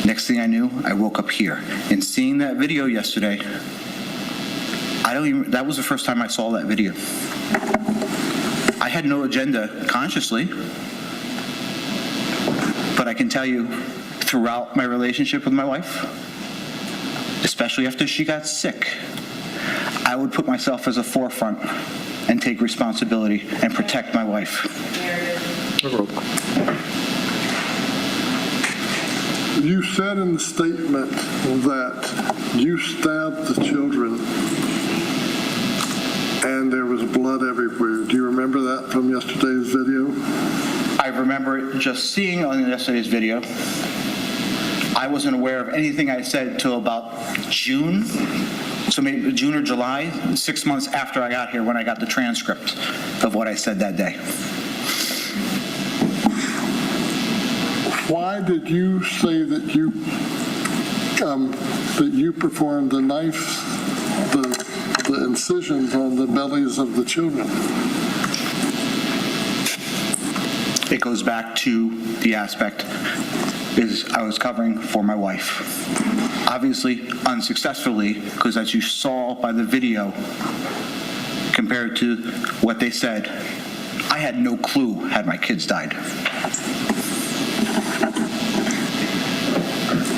Next thing I knew, I woke up here. And seeing that video yesterday, that was the first time I saw that video. I had no agenda consciously, but I can tell you throughout my relationship with my wife, especially after she got sick, I would put myself as a forefront and take responsibility and protect my wife. You said in the statement that you stabbed the children and there was blood everywhere. Do you remember that from yesterday's video? I remember it just seeing on yesterday's video. I wasn't aware of anything I said until about June. So maybe June or July, 6 months after I got here when I got the transcript of what I said that day. Why did you say that you performed the knife, the incisions on the bellies of the children? It goes back to the aspect is I was covering for my wife. Obviously unsuccessfully, because as you saw by the video, compared to what they said, I had no clue had my kids died.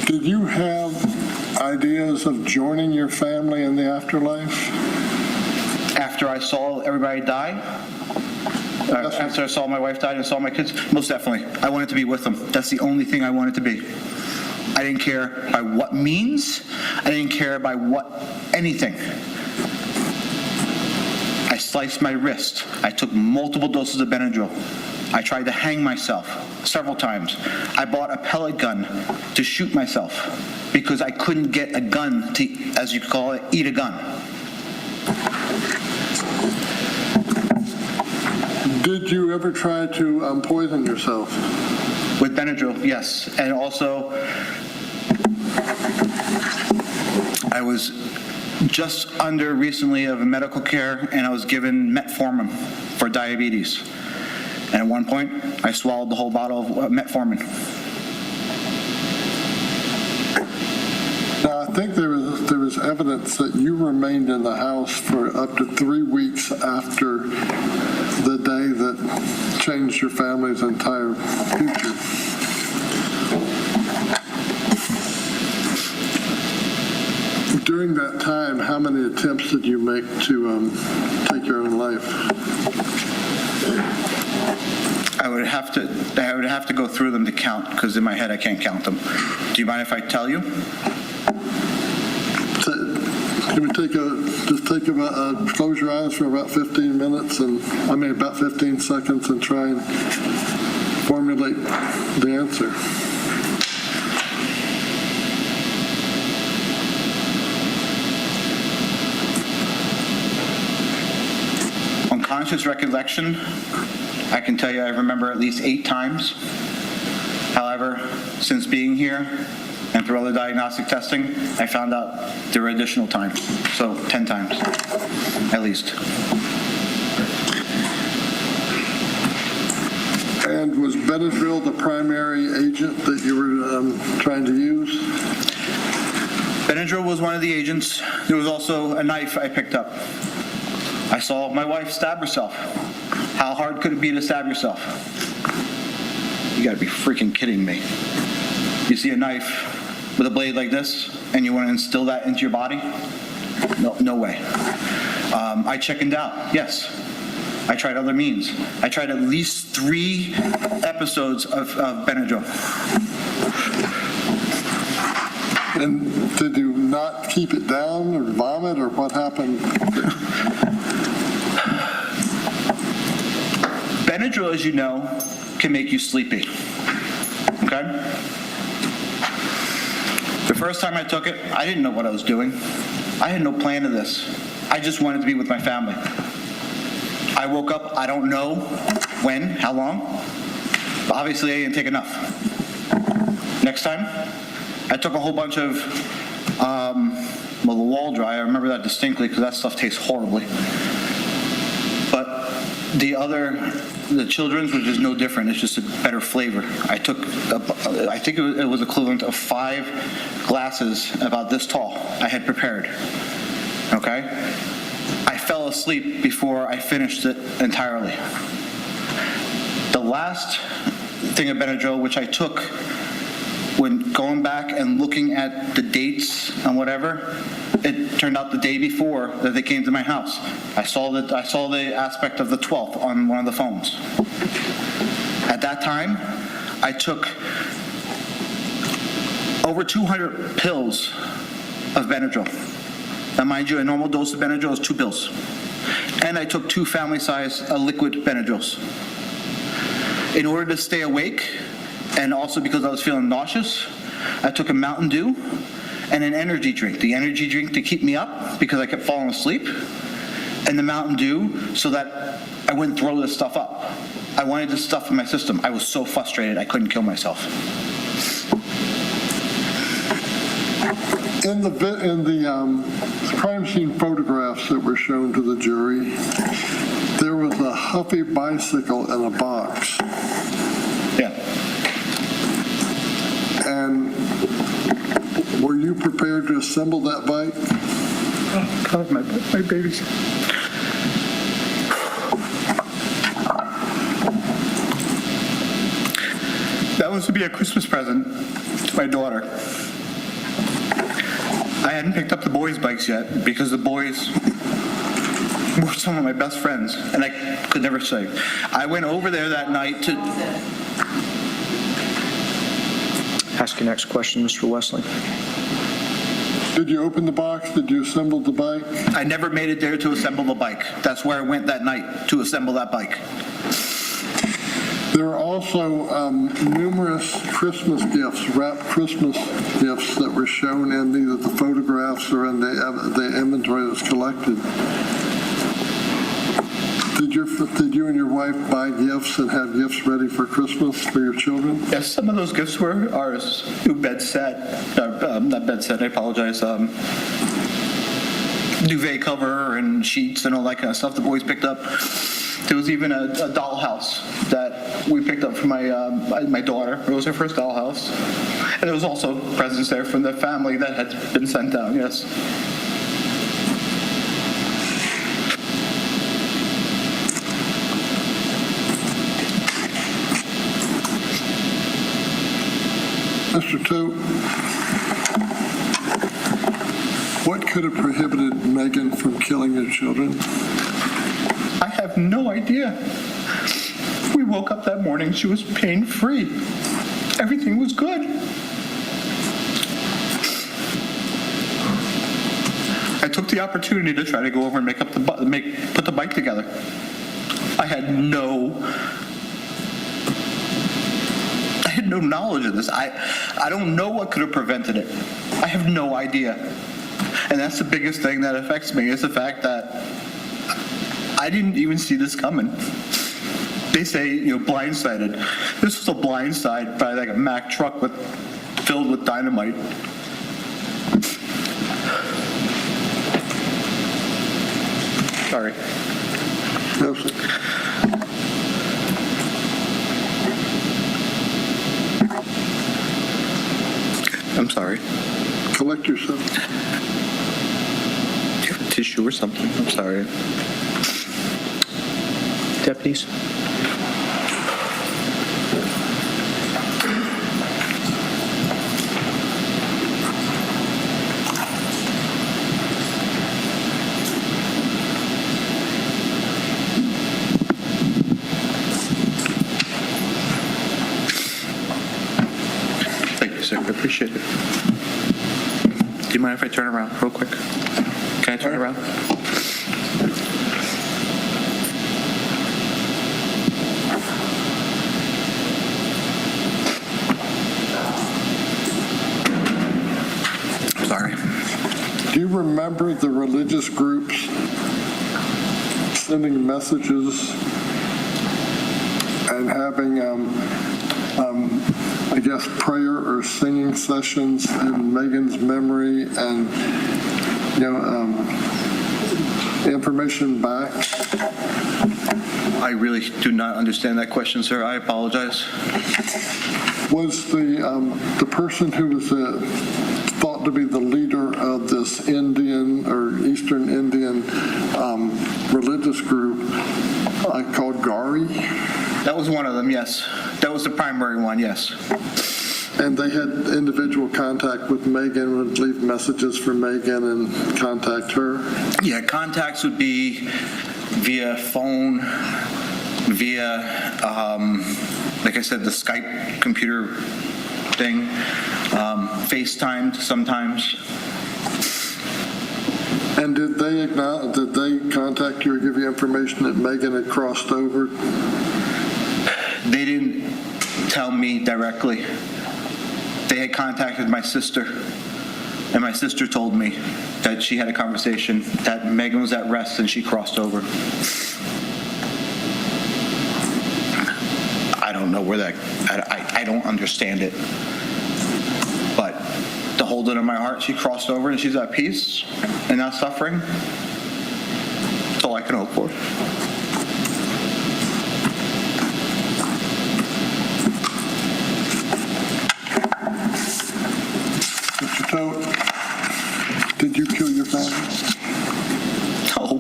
Did you have ideas of joining your family in the afterlife? After I saw everybody die? After I saw my wife die and saw my kids? Most definitely. I wanted to be with them. That's the only thing I wanted to be. I didn't care by what means. I didn't care by what anything. I sliced my wrist. I took multiple doses of Benadryl. I tried to hang myself several times. I bought a pellet gun to shoot myself because I couldn't get a gun to, as you call it, eat a gun. Did you ever try to poison yourself? With Benadryl, yes. And also, I was just under recently of medical care, and I was given metformin for diabetes. And at one point, I swallowed the whole bottle of metformin. Now, I think there was evidence that you remained in the house for up to 3 weeks after the day that changed your family's entire future. During that time, how many attempts did you make to take your own life? I would have to go through them to count, because in my head I can't count them. Do you mind if I tell you? Can we close your eyes for about 15 minutes about 15 seconds and try and formulate the answer? On conscious recollection, I can tell you I remember at least 8 times. However, since being here and through other diagnostic testing, I found out there were additional times. So 10 times, at least. And was Benadryl the primary agent that you were trying to use? Benadryl was one of the agents. There was also a knife I picked up. I saw my wife stab herself. How hard could it be to stab yourself? You gotta be freaking kidding me. You see a knife with a blade like this, and you want to instill that into your body? No way. I chickened out, yes. I tried other means. I tried at least 3 episodes of Benadryl. And did you not keep it down or vomit, or what happened? Benadryl, as you know, can make you sleepy, okay? The first time I took it, I didn't know what I was doing. I had no plan of this. I just wanted to be with my family. I woke up, I don't know when, how long, but obviously I didn't take enough. Next time, I took a whole bunch of, the wall dry. I remember that distinctly because that stuff tastes horribly. But the children's, which is no different, it's just a better flavor. I took, I think it was equivalent of 5 glasses about this tall I had prepared, okay? I fell asleep before I finished it entirely. The last thing of Benadryl, which I took when going back and looking at the dates and whatever, it turned out the day before that they came to my house. I saw the aspect of the 12th on one of the phones. At that time, I took over 200 pills of Benadryl. Now, mind you, a normal dose of Benadryl is 2 pills. And I took 2 family-size liquid Benadryls. In order to stay awake, and also because I was feeling nauseous, I took a Mountain Dew and an energy drink. The energy drink to keep me up because I kept falling asleep, and the Mountain Dew so that I wouldn't throw this stuff up. I wanted this stuff in my system. I was so frustrated I couldn't kill myself. In the crime scene photographs that were shown to the jury, there was a Huffy bicycle in a box. Yeah. And were you prepared to assemble that bike? Oh, God, my babies. That was to be a Christmas present to my daughter. I hadn't picked up the boys' bikes yet because the boys were some of my best friends, and I could never say. I went over there that night to... Ask your next question, Mr. Wesley. Did you open the box? Did you assemble the bike? I never made it there to assemble the bike. That's where I went that night, to assemble that bike. There are also numerous Christmas gifts, wrapped Christmas gifts that were shown in either the photographs or in the inventory that was collected. Did you and your wife buy gifts and have gifts ready for Christmas for your children? Yes, some of those gifts were ours. New bed set, not bed set, I apologize. duvet cover and sheets and all that kind of stuff the boys picked up. There was even a dollhouse that we picked up for my daughter. It was her first dollhouse. And there was also presents there from the family that had been sent down, yes. Mr. Todt, what could have prohibited Megan from killing her children? I have no idea. We woke up that morning, she was pain-free. Everything was good. I took the opportunity to try to go over and put the bike together. I had no knowledge of this. I don't know what could have prevented it. I have no idea. And that's the biggest thing that affects me, is the fact that I didn't even see this coming. They say, blindsided. This was a blindside by like a Mack truck filled with dynamite. Sorry. I'm sorry. Collect yourself. Do you have a tissue or something? I'm sorry. Deputies? Thank you, sir. I appreciate it. Do you mind if I turn around real quick? Can I turn around? Sorry. Do you remember the religious groups sending messages and having, I guess, prayer or singing sessions in Megan's memory and, information back? I really do not understand that question, sir. I apologize. Was the person who was thought to be the leader of this Indian or Eastern Indian religious group called Gari? That was one of them, yes. That was the primary one, yes. And they had individual contact with Megan, would leave messages for Megan and contact her? Yeah, contacts would be via phone, via, like I said, the Skype computer thing, FaceTimed sometimes. And did they contact you or give you information that Megan had crossed over? They didn't tell me directly. They had contacted my sister, and my sister told me that she had a conversation, that Megan was at rest and she crossed over. I don't know where that, I don't understand it. But to hold it in my heart, she crossed over and she's at peace and not suffering. That's all I can hope for. Mr. Todt, did you kill your family? No.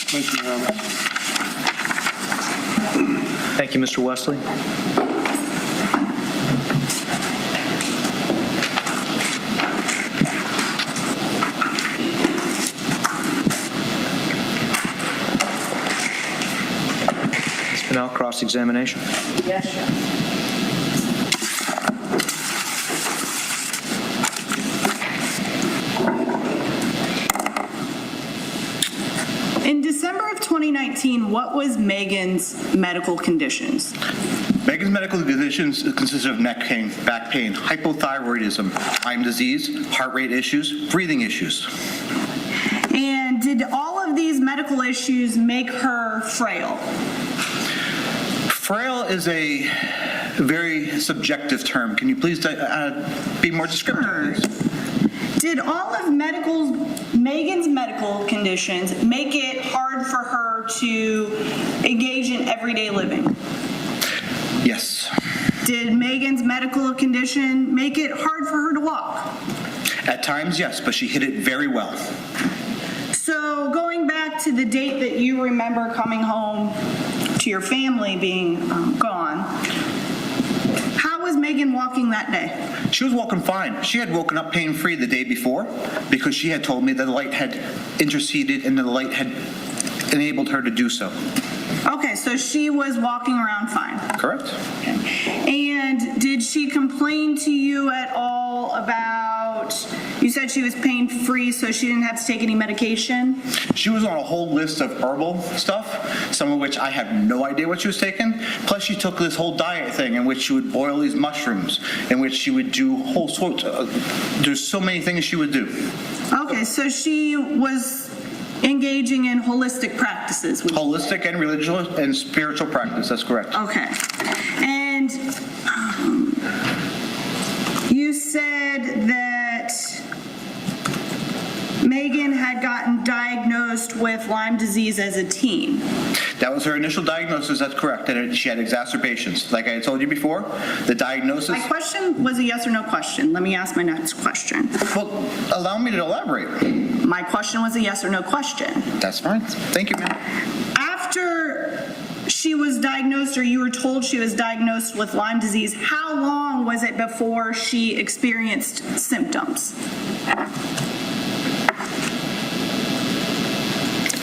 Thank you, Your Honor. Thank you, Mr. Wesley. Ms. Pinnell, cross-examination. Yes, sir. In December of 2019, what was Megan's medical conditions? Megan's medical conditions consisted of neck pain, back pain, hypothyroidism, Lyme disease, heart rate issues, breathing issues. And did all of these medical issues make her frail? Frail is a very subjective term. Can you please be more descriptive? Did all of Megan's medical conditions make it hard for her to engage in everyday living? Yes. Did Megan's medical condition make it hard for her to walk? At times, yes, but she hit it very well. So going back to the date that you remember coming home to your family being gone, how was Megan walking that day? She was walking fine. She had woken up pain-free the day before because she had told me that the light had interceded and the light had enabled her to do so. Okay, so she was walking around fine. Correct. Okay. And did she complain to you at all about, you said she was pain-free, so she didn't have to take any medication? She was on a whole list of herbal stuff, some of which I have no idea what she was taking. Plus she took this whole diet thing in which she would boil these mushrooms, in which she would do whole sorts of, there's so many things she would do. Okay, so she was engaging in holistic practices. Holistic and religious and spiritual practice, that's correct. Okay. And you said that Megan had gotten diagnosed with Lyme disease as a teen. That was her initial diagnosis, that's correct, and she had exacerbations. Like I had told you before, the diagnosis... My question was a yes or no question. Let me ask my next question. Well, allow me to elaborate. My question was a yes or no question. That's fine. Thank you, ma'am. After she was diagnosed, or you were told she was diagnosed with Lyme disease, how long was it before she experienced symptoms?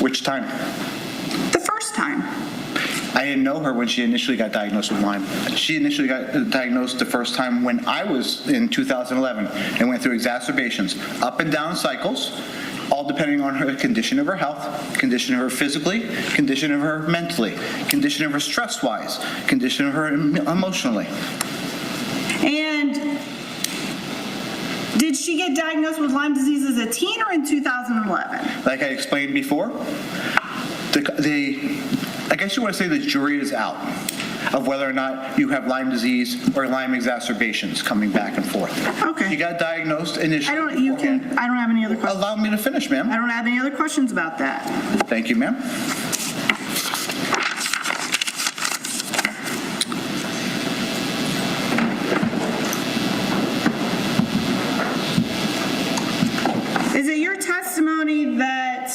Which time? The first time. I didn't know her when she initially got diagnosed with Lyme. She initially got diagnosed the first time when I was in 2011 and went through exacerbations, up and down cycles, all depending on her condition of her health, condition of her physically, condition of her mentally, condition of her stress-wise, condition of her emotionally. And did she get diagnosed with Lyme disease as a teen or in 2011? Like I explained before, I guess you want to say the jury is out of whether or not you have Lyme disease or Lyme exacerbations coming back and forth. Okay. You got diagnosed initially. I don't have any other questions. Allow me to finish, ma'am. I don't have any other questions about that. Thank you, ma'am. Is it your testimony that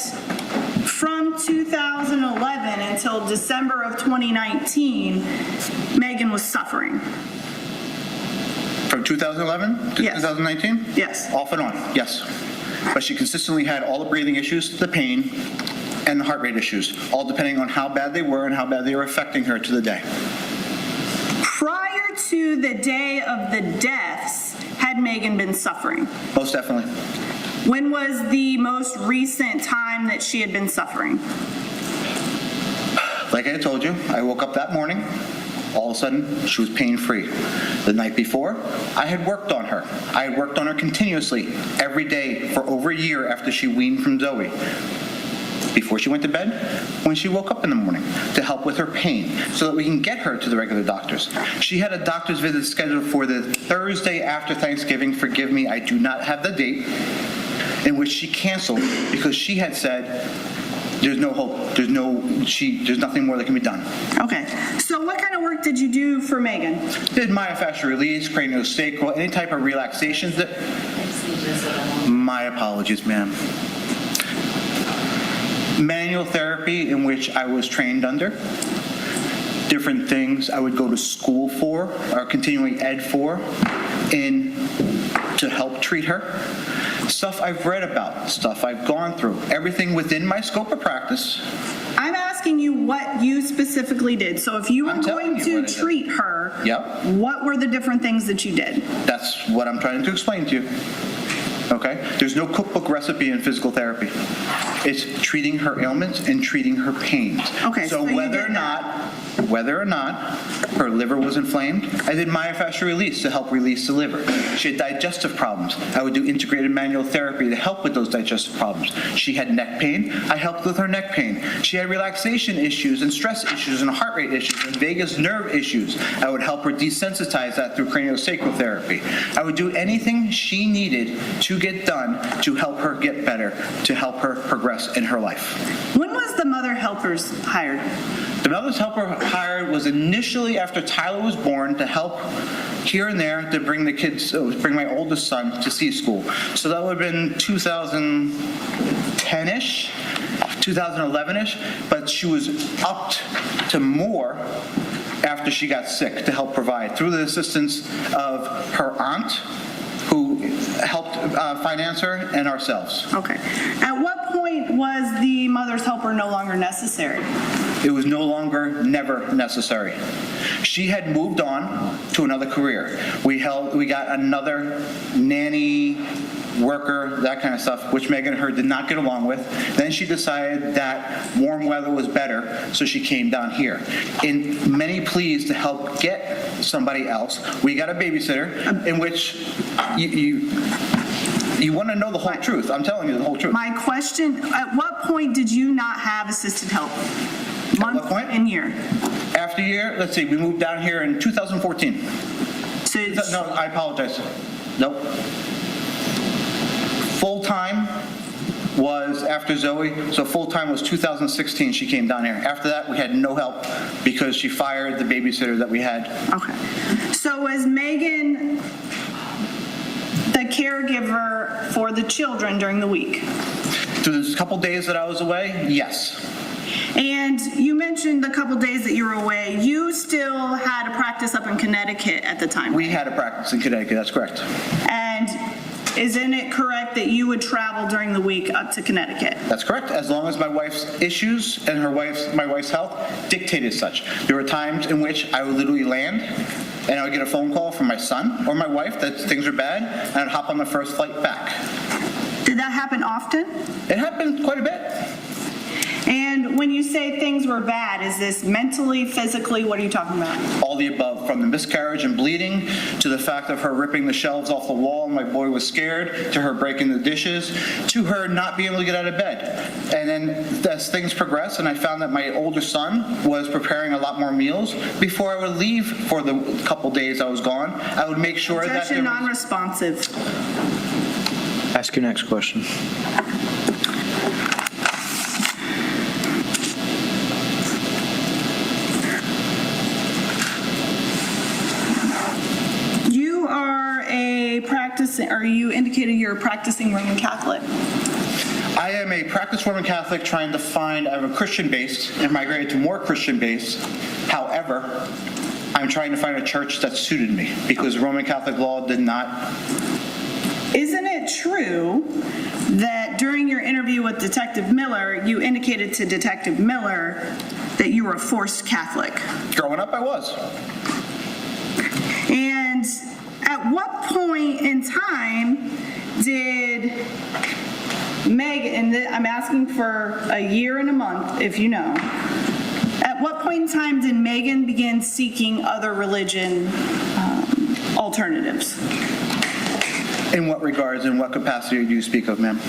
from 2011 until December of 2019, Megan was suffering? From 2011 to 2019? Yes. Off and on, yes. But she consistently had all the breathing issues, the pain, and the heart rate issues, all depending on how bad they were and how bad they were affecting her to the day. Prior to the day of the deaths, had Megan been suffering? Most definitely. When was the most recent time that she had been suffering? Like I told you, I woke up that morning. All of a sudden, she was pain-free. The night before, I had worked on her. I had worked on her continuously every day for over a year after she weaned from Zoe. Before she went to bed, when she woke up in the morning, to help with her pain so that we can get her to the regular doctors. She had a doctor's visit scheduled for the Thursday after Thanksgiving. Forgive me, I do not have the date, in which she canceled because she had said, there's no hope. There's nothing more that can be done. Okay. So what kind of work did you do for Megan? Did myofascial release, craniosacral, any type of relaxations that... My apologies, ma'am. Manual therapy, in which I was trained under. Different things I would go to school for, or continuing ed for, to help treat her. Stuff I've read about, stuff I've gone through, everything within my scope of practice. I'm asking you what you specifically did. So if you were going to treat her, what were the different things that you did? That's what I'm trying to explain to you. Okay? There's no cookbook recipe in physical therapy. It's treating her ailments and treating her pains. Okay. So whether or not whether or not her liver was inflamed. I did myofascial release to help release the liver. She had digestive problems. I would do integrated manual therapy to help with those digestive problems. She had neck pain. I helped with her neck pain. She had relaxation issues and stress issues and heart rate issues and vagus nerve issues. I would help her desensitize that through craniosacral therapy. I would do anything she needed to get done to help her get better, to help her progress in her life. When was the mother helpers hired? The mother's helper hired was initially after Tyler was born to help here and there to bring the kids, bring my oldest son to C school. So that would have been 2010-ish, 2011-ish, but she was upped to more after she got sick to help provide through the assistance of her aunt, who helped finance her, and ourselves. Okay. At what point was the mother's helper no longer necessary? It was no longer never necessary. She had moved on to another career. We got another nanny, worker, that kind of stuff, which Megan and her did not get along with. Then she decided that warm weather was better, so she came down here. In many pleas to help get somebody else, we got a babysitter in which you want to know the whole truth. I'm telling you the whole truth. My question, at what point did you not have assisted help? Month At what point? and year? After year, let's see, we moved down here in 2014. No, I apologize. Nope. Full-time was after Zoe, so full-time was 2016 she came down here. After that, we had no help because she fired the babysitter that we had. Okay. So was Megan the caregiver for the children during the week? Through the couple days that I was away, yes. And you mentioned the couple days that you were away. You still had a practice up in Connecticut at the time. We had a practice in Connecticut, that's correct. And isn't it correct that you would travel during the week up to Connecticut? That's correct, as long as my wife's issues and my wife's health dictated such. There were times in which I would literally land and I would get a phone call from my son or my wife that things are bad, and I'd hop on the first flight back. Did that happen often? It happened quite a bit. And when you say things were bad, is this mentally, physically, what are you talking about? All the above, from the miscarriage and bleeding, to the fact of her ripping the shelves off the wall and my boy was scared, to her breaking the dishes, to her not being able to get out of bed. And then as things progressed and I found that my older son was preparing a lot more meals, before I would leave for the couple days I was gone, I would make sure that Objection, non-responsive. Ask your next question. You indicated you're a practicing Roman Catholic. I am a practiced Roman Catholic trying to find, I'm a Christian based and migrated to more Christian based. However, I'm trying to find a church that suited me because Roman Catholic law did not. Isn't it true that during your interview with Detective Miller, you indicated to Detective Miller that you were a forced Catholic? Growing up, I was. And at what point in time did Megan, and I'm asking for a year and a month, if you know, at what point in time did Megan begin seeking other religion alternatives? In what regards, in what capacity do you speak of, ma'am?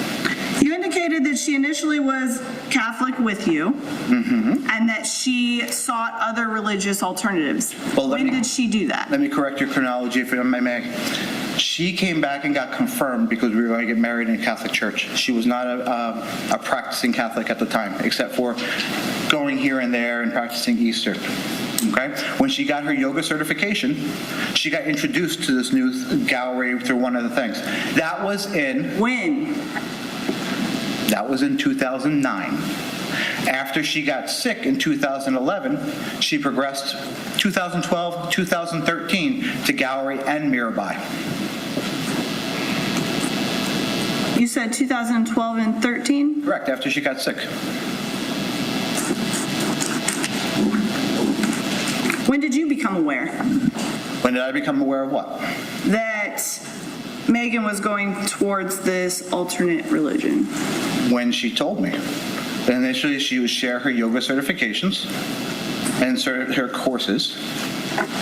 You indicated that she initially was Catholic with you, and that she sought other religious alternatives. Well, when did she do that? Let me correct your chronology, if I may. She came back and got confirmed because we were going to get married in a Catholic church. She was not a practicing Catholic at the time, except for going here and there and practicing Easter. Okay? When she got her yoga certification, she got introduced to this new gallery through one of the things. That was in... When? That was in 2009. After she got sick in 2011, she progressed 2012, 2013 to Gallery and Mirabai. You said 2012 and 13? Correct, after she got sick. When did you become aware? When did I become aware of what? That Megan was going towards this alternate religion. When she told me. Initially, she would share her yoga certifications. and started her courses.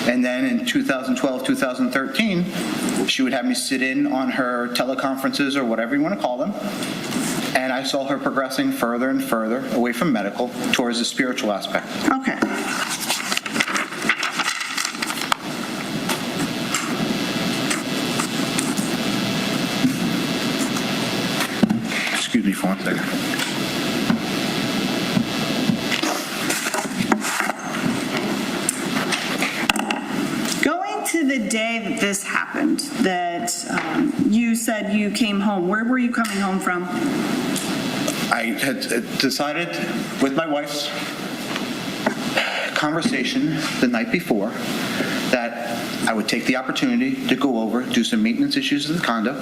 And then in 2012, 2013, she would have me sit in on her teleconferences or whatever you want to call them. And I saw her progressing further and further away from medical towards the spiritual aspect. Okay. Excuse me for 1 second. Going to the day that this happened, that you said you came home, where were you coming home from? I had decided with my wife's conversation the night before that I would take the opportunity to go over, do some maintenance issues of the condo,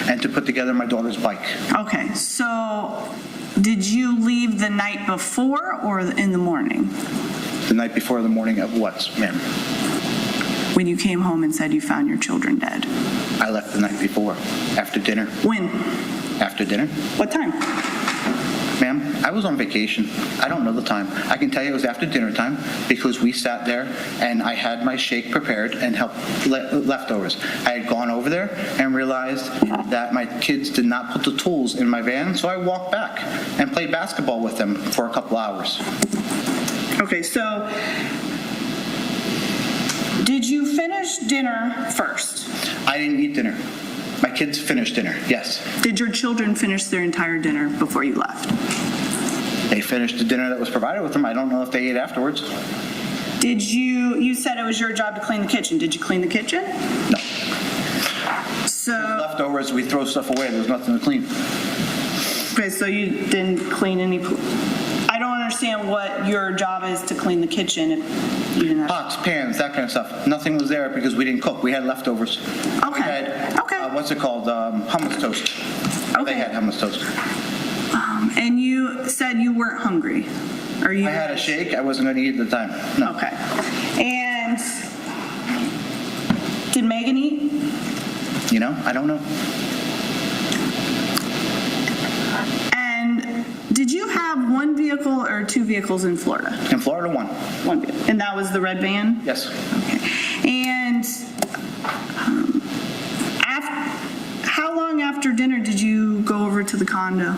and to put together my daughter's bike. Okay, so did you leave the night before or in the morning? The night before the morning of what, ma'am? When you came home and said you found your children dead? I left the night before, after dinner. When? After dinner. What time? Ma'am, I was on vacation. I don't know the time. I can tell you it was after dinner time because we sat there and I had my shake prepared and helped leftovers. I had gone over there and realized that my kids did not put the tools in my van, so I walked back and played basketball with them for a couple hours. Okay, so did you finish dinner first? I didn't eat dinner. My kids finished dinner, yes. Did your children finish their entire dinner before you left? They finished the dinner that was provided with them. I don't know if they ate afterwards. Did you said it was your job to clean the kitchen. Did you clean the kitchen? No. So leftovers, we throw stuff away. There's nothing to clean. Okay, so you didn't clean any. I don't understand what your job is to clean the kitchen if you didn't have. Pots, pans, that kind of stuff. Nothing was there because we didn't cook. We had leftovers. Okay. We had, what's it called? Hummus toast. Okay. They had hummus toast. And you said you weren't hungry. Or you? I had a shake. I wasn't going to eat at the time. No. Okay. And did Megan eat? You know, I don't know. And did you have one vehicle or two vehicles in Florida? In Florida, one. One vehicle. And that was the red van? Yes. Okay. And how long after dinner did you go over to the condo?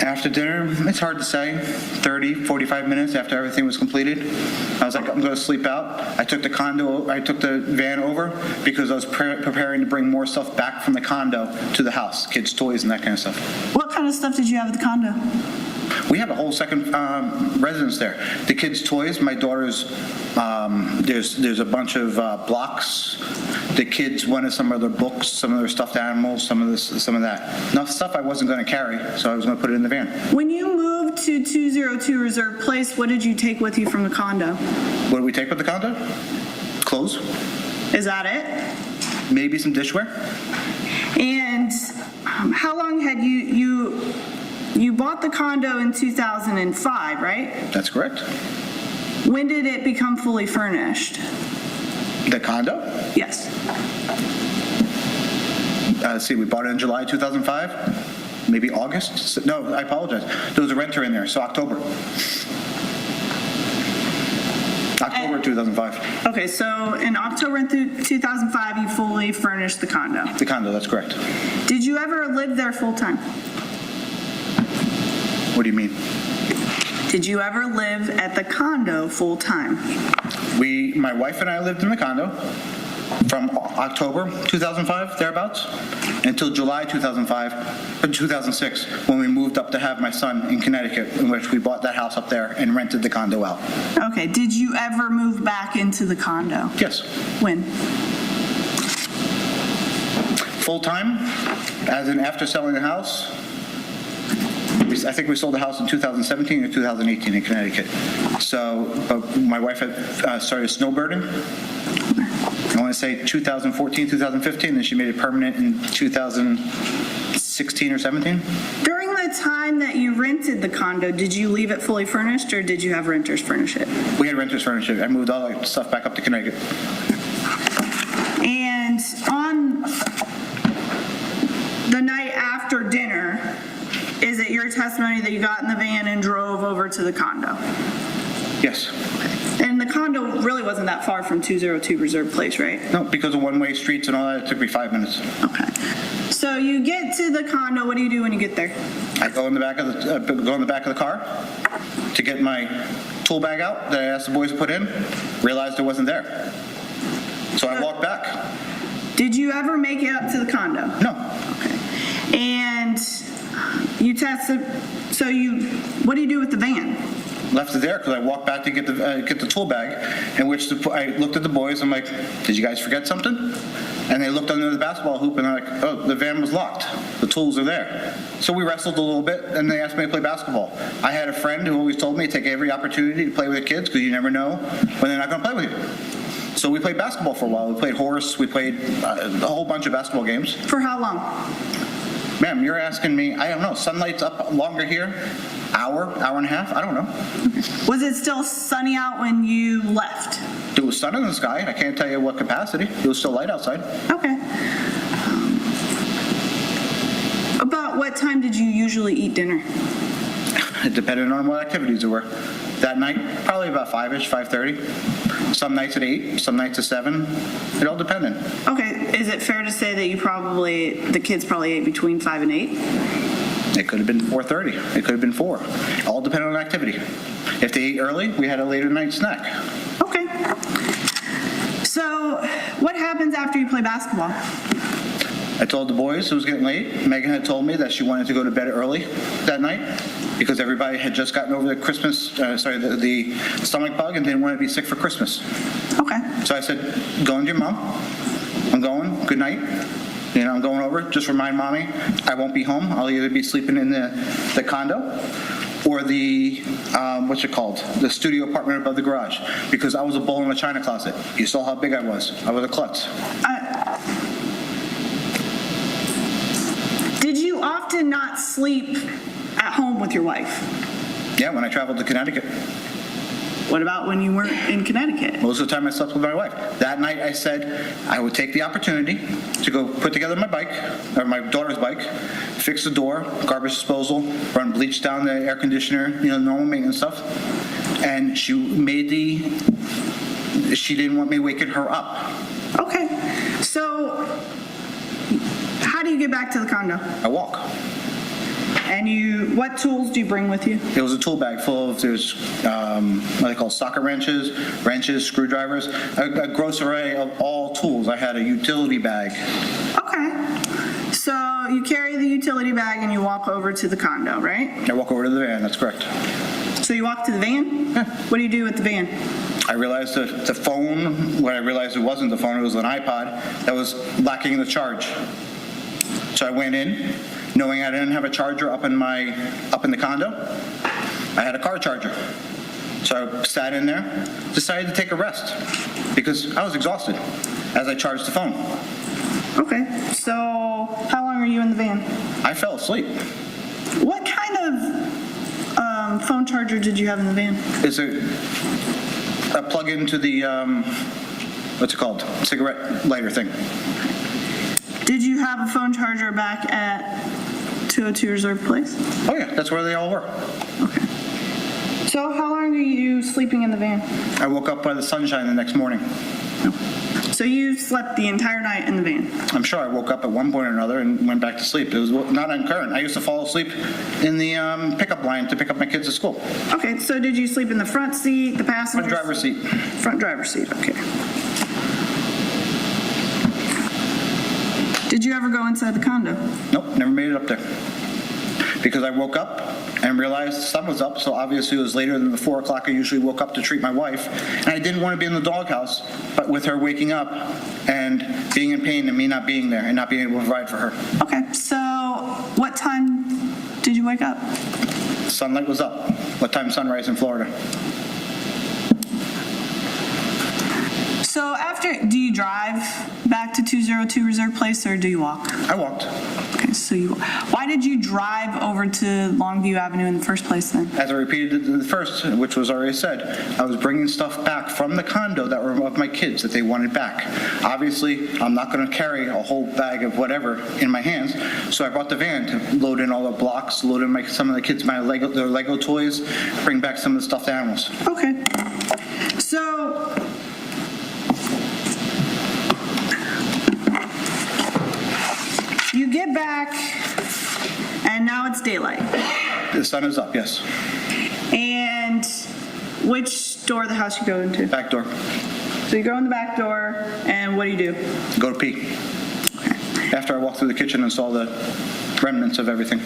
After dinner, it's hard to say, 30, 45 minutes after everything was completed. I was like, I'm going to sleep out. I took the van over because I was preparing to bring more stuff back from the condo to the house, kids' toys and that kind of stuff. What kind of stuff did you have at the condo? We have a whole second residence there. The kids' toys, my daughter's, there's a bunch of blocks. The kids wanted some of their books, some of their stuffed animals, some of that. Enough stuff I wasn't going to carry, so I was going to put it in the van. When you moved to 202 Reserve Place, what did you take with you from the condo? What did we take with the condo? Clothes. Is that it? Maybe some dishware. And how long had you bought the condo in 2005, right? That's correct. When did it become fully furnished? The condo? Yes. Let's see, we bought it in July 2005, maybe August. No, I apologize. There was a renter in there, so October 2005. Okay, so in October 2005, you fully furnished the condo. The condo, that's correct. Did you ever live there full time? What do you mean? Did you ever live at the condo full time? My wife and I lived in the condo from October 2005, thereabouts, until July 2005, or 2006, when we moved up to have my son in Connecticut, in which we bought that house up there and rented the condo out. Okay, did you ever move back into the condo? Yes. When? Full time, as in after selling the house. I think we sold the house in 2017 or 2018 in Connecticut. So my wife had started snowbirding. I want to say 2014, 2015, and she made it permanent in 2016 or 17. During the time that you rented the condo, did you leave it fully furnished or did you have renters furnish it? We had renters furnish it. I moved all the stuff back up to Connecticut. And on the night after dinner, is it your testimony that you got in the van and drove over to the condo? Yes. And the condo really wasn't that far from 202 Reserve Place, right? No, because of one-way streets and all that, it took me 5 minutes. Okay. So you get to the condo. What do you do when you get there? I go in the back of the car to get my tool bag out that I asked the boys to put in. Realized it wasn't there, so I walked back. Did you ever make it up to the condo? No. Okay. And you tested. So what do you do with the van? Left it there because I walked back to get the tool bag, in which I looked at the boys. I'm like, "Did you guys forget something?" And they looked under the basketball hoop, and they're like, "Oh, the van was locked. The tools are there." So we wrestled a little bit, and they asked me to play basketball. I had a friend who always told me to take every opportunity to play with the kids because you never know when they're not going to play with you. So we played basketball for a while. We played horse. We played a whole bunch of basketball games. For how long? Ma'am, you're asking me, I don't know, sunlight's up longer here? Hour and a half? I don't know. Was it still sunny out when you left? There was sun in the sky. I can't tell you what capacity. It was still light outside. Okay. About what time did you usually eat dinner? It depended on what activities there were. That night, probably about 5-ish, 5:30. Some nights at 8, some nights at 7. It all depended. Okay, is it fair to say that the kids probably ate between 5 and 8? It could have been 4:30. It could have been 4. All depended on activity. If they ate early, we had a later night snack. Okay. So what happens after you play basketball? I told the boys it was getting late. Megan had told me that she wanted to go to bed early that night because everybody had just gotten over the the stomach bug and didn't want to be sick for Christmas. Okay. So I said, go into your mom. I'm going. Good night. I'm going over. Just remind mommy I won't be home. I'll either be sleeping in the condo or the, the studio apartment above the garage because I was a bull in a china closet. You saw how big I was. I was a klutz. Did you often not sleep at home with your wife? Yeah, when I traveled to Connecticut. What about when you weren't in Connecticut? Most of the time I slept with my wife. That night I said I would take the opportunity to go put together my bike, or my daughter's bike, fix the door, garbage disposal, run bleach down the air conditioner, normal maintenance stuff. And she didn't want me waking her up. Okay. So how do you get back to the condo? I walk. And what tools do you bring with you? It was a tool bag full of, there's what they call socket wrenches, screwdrivers, a gross array of all tools. I had a utility bag. Okay. So you carry the utility bag and you walk over to the condo, right? I walk over to the van, that's correct. So you walk to the van? Yeah. What do you do with the van? I realized the phone, when I realized it wasn't the phone, it was an iPod that was lacking the charge. So I went in, knowing I didn't have a charger up in the condo. I had a car charger. So I sat in there, decided to take a rest because I was exhausted as I charged the phone. Okay, so how long are you in the van? I fell asleep. What kind of phone charger did you have in the van? It's a plug into the, what's it called? Cigarette lighter thing. Did you have a phone charger back at 202 Reserve Place? Oh yeah, that's where they all were. Okay. So how long are you sleeping in the van? I woke up by the sunshine the next morning. So you slept the entire night in the van? I'm sure I woke up at one point or another and went back to sleep. It was not uncurrent. I used to fall asleep in the pickup line to pick up my kids at school. Okay, so did you sleep in the front seat, the passenger Front driver's seat. Front driver's seat, okay. Did you ever go inside the condo? Nope, never made it up there. Because I woke up and realized the sun was up, so obviously it was later than the 4 o'clock I usually woke up to treat my wife. And I didn't want to be in the doghouse, but with her waking up and being in pain and me not being there and not being able to provide for her. Okay, so what time did you wake up? Sunlight was up. What time sunrise in Florida? So do you drive back to 202 Reserve Place or do you walk? I walked. Okay, so why did you drive over to Longview Avenue in the first place then? As I repeated the first, which was already said, I was bringing stuff back from the condo that were of my kids that they wanted back. Obviously, I'm not going to carry a whole bag of whatever in my hands, so I brought the van to load in all the blocks, load in some of the kids' their Lego toys, bring back some of the stuffed animals. Okay. get back, and now it's daylight. The sun is up, yes. And which door of the house you go into? Back door. So you go in the back door, and what do? Go to pee. After I walk through the kitchen and saw the remnants of everything.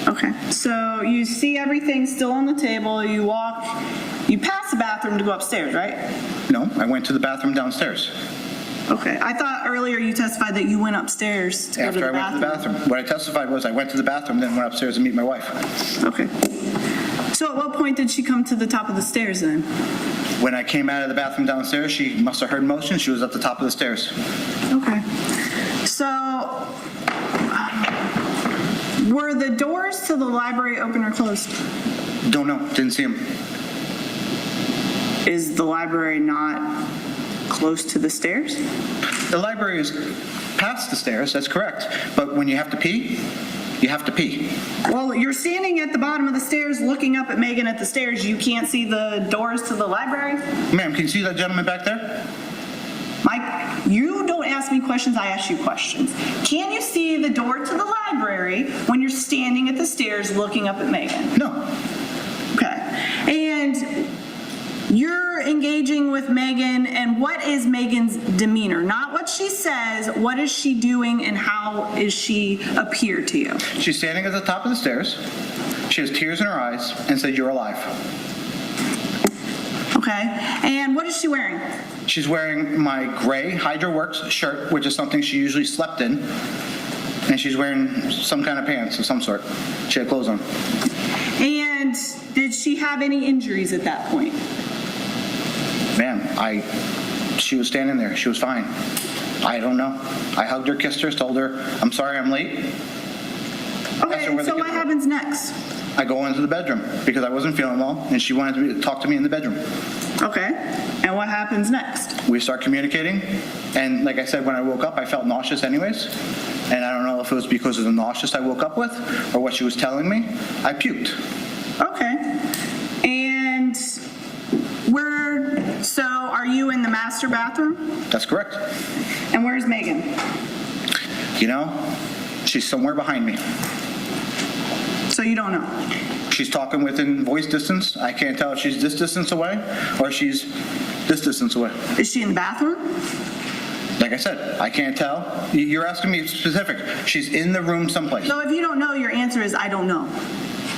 Okay, so you see everything still on the table, you pass the bathroom to go upstairs, right? No, I went to the bathroom downstairs. Okay, I thought earlier you testified that you went upstairs to go to the bathroom. After I went to the bathroom. What I testified was I went to the bathroom, then went upstairs to meet my wife. Okay. So at what point did she come to the top of the stairs then? When I came out of the bathroom downstairs, she must have heard motion. She was at the top of the stairs. Okay. So, were the doors to the library open or closed? Don't know. Didn't see them. Is the library not close to the stairs? The library is past the stairs, that's correct. But when you have to pee, you have to pee. Well, you're standing at the bottom of the stairs looking up at Megan at the stairs. You can't see the doors to the library? Ma'am, can you see that gentleman back there? Mike, you don't ask me questions, I ask you questions. Can you see the door to the library when you're standing at the stairs looking up at Megan? No. Okay. And you're engaging with Megan, and what is Megan's demeanor? Not what she says, what is she doing and how is she appear to you? She's standing at the top of the stairs. She has tears in her eyes and said, "You're alive." Okay. And what is she wearing? She's wearing my gray Hydra Works shirt, which is something she usually slept in. And she's wearing some kind of pants of some sort. She had clothes on. And did she have any injuries at that point? Ma'am, she was standing there. She was fine. I don't know. I hugged her, kissed her, told her, "I'm sorry I'm late." Okay, so what happens next? I go into the bedroom because I wasn't feeling well, and she wanted to talk to me in the bedroom. Okay, and what happens next? We start communicating, and like I said, when I woke up, I felt nauseous anyways, and I don't know if it was because of the nauseous I woke up with or what she was telling me. I puked. Okay, and so are you in the master bathroom? That's correct. And where's Megan? You know, she's somewhere behind me. So you don't know? She's talking within voice distance. I can't tell if she's this distance away or she's this distance away. Is she in the bathroom? Like I said, I can't tell. You're asking me specific. She's in the room someplace. So if you don't know, your answer is I don't know.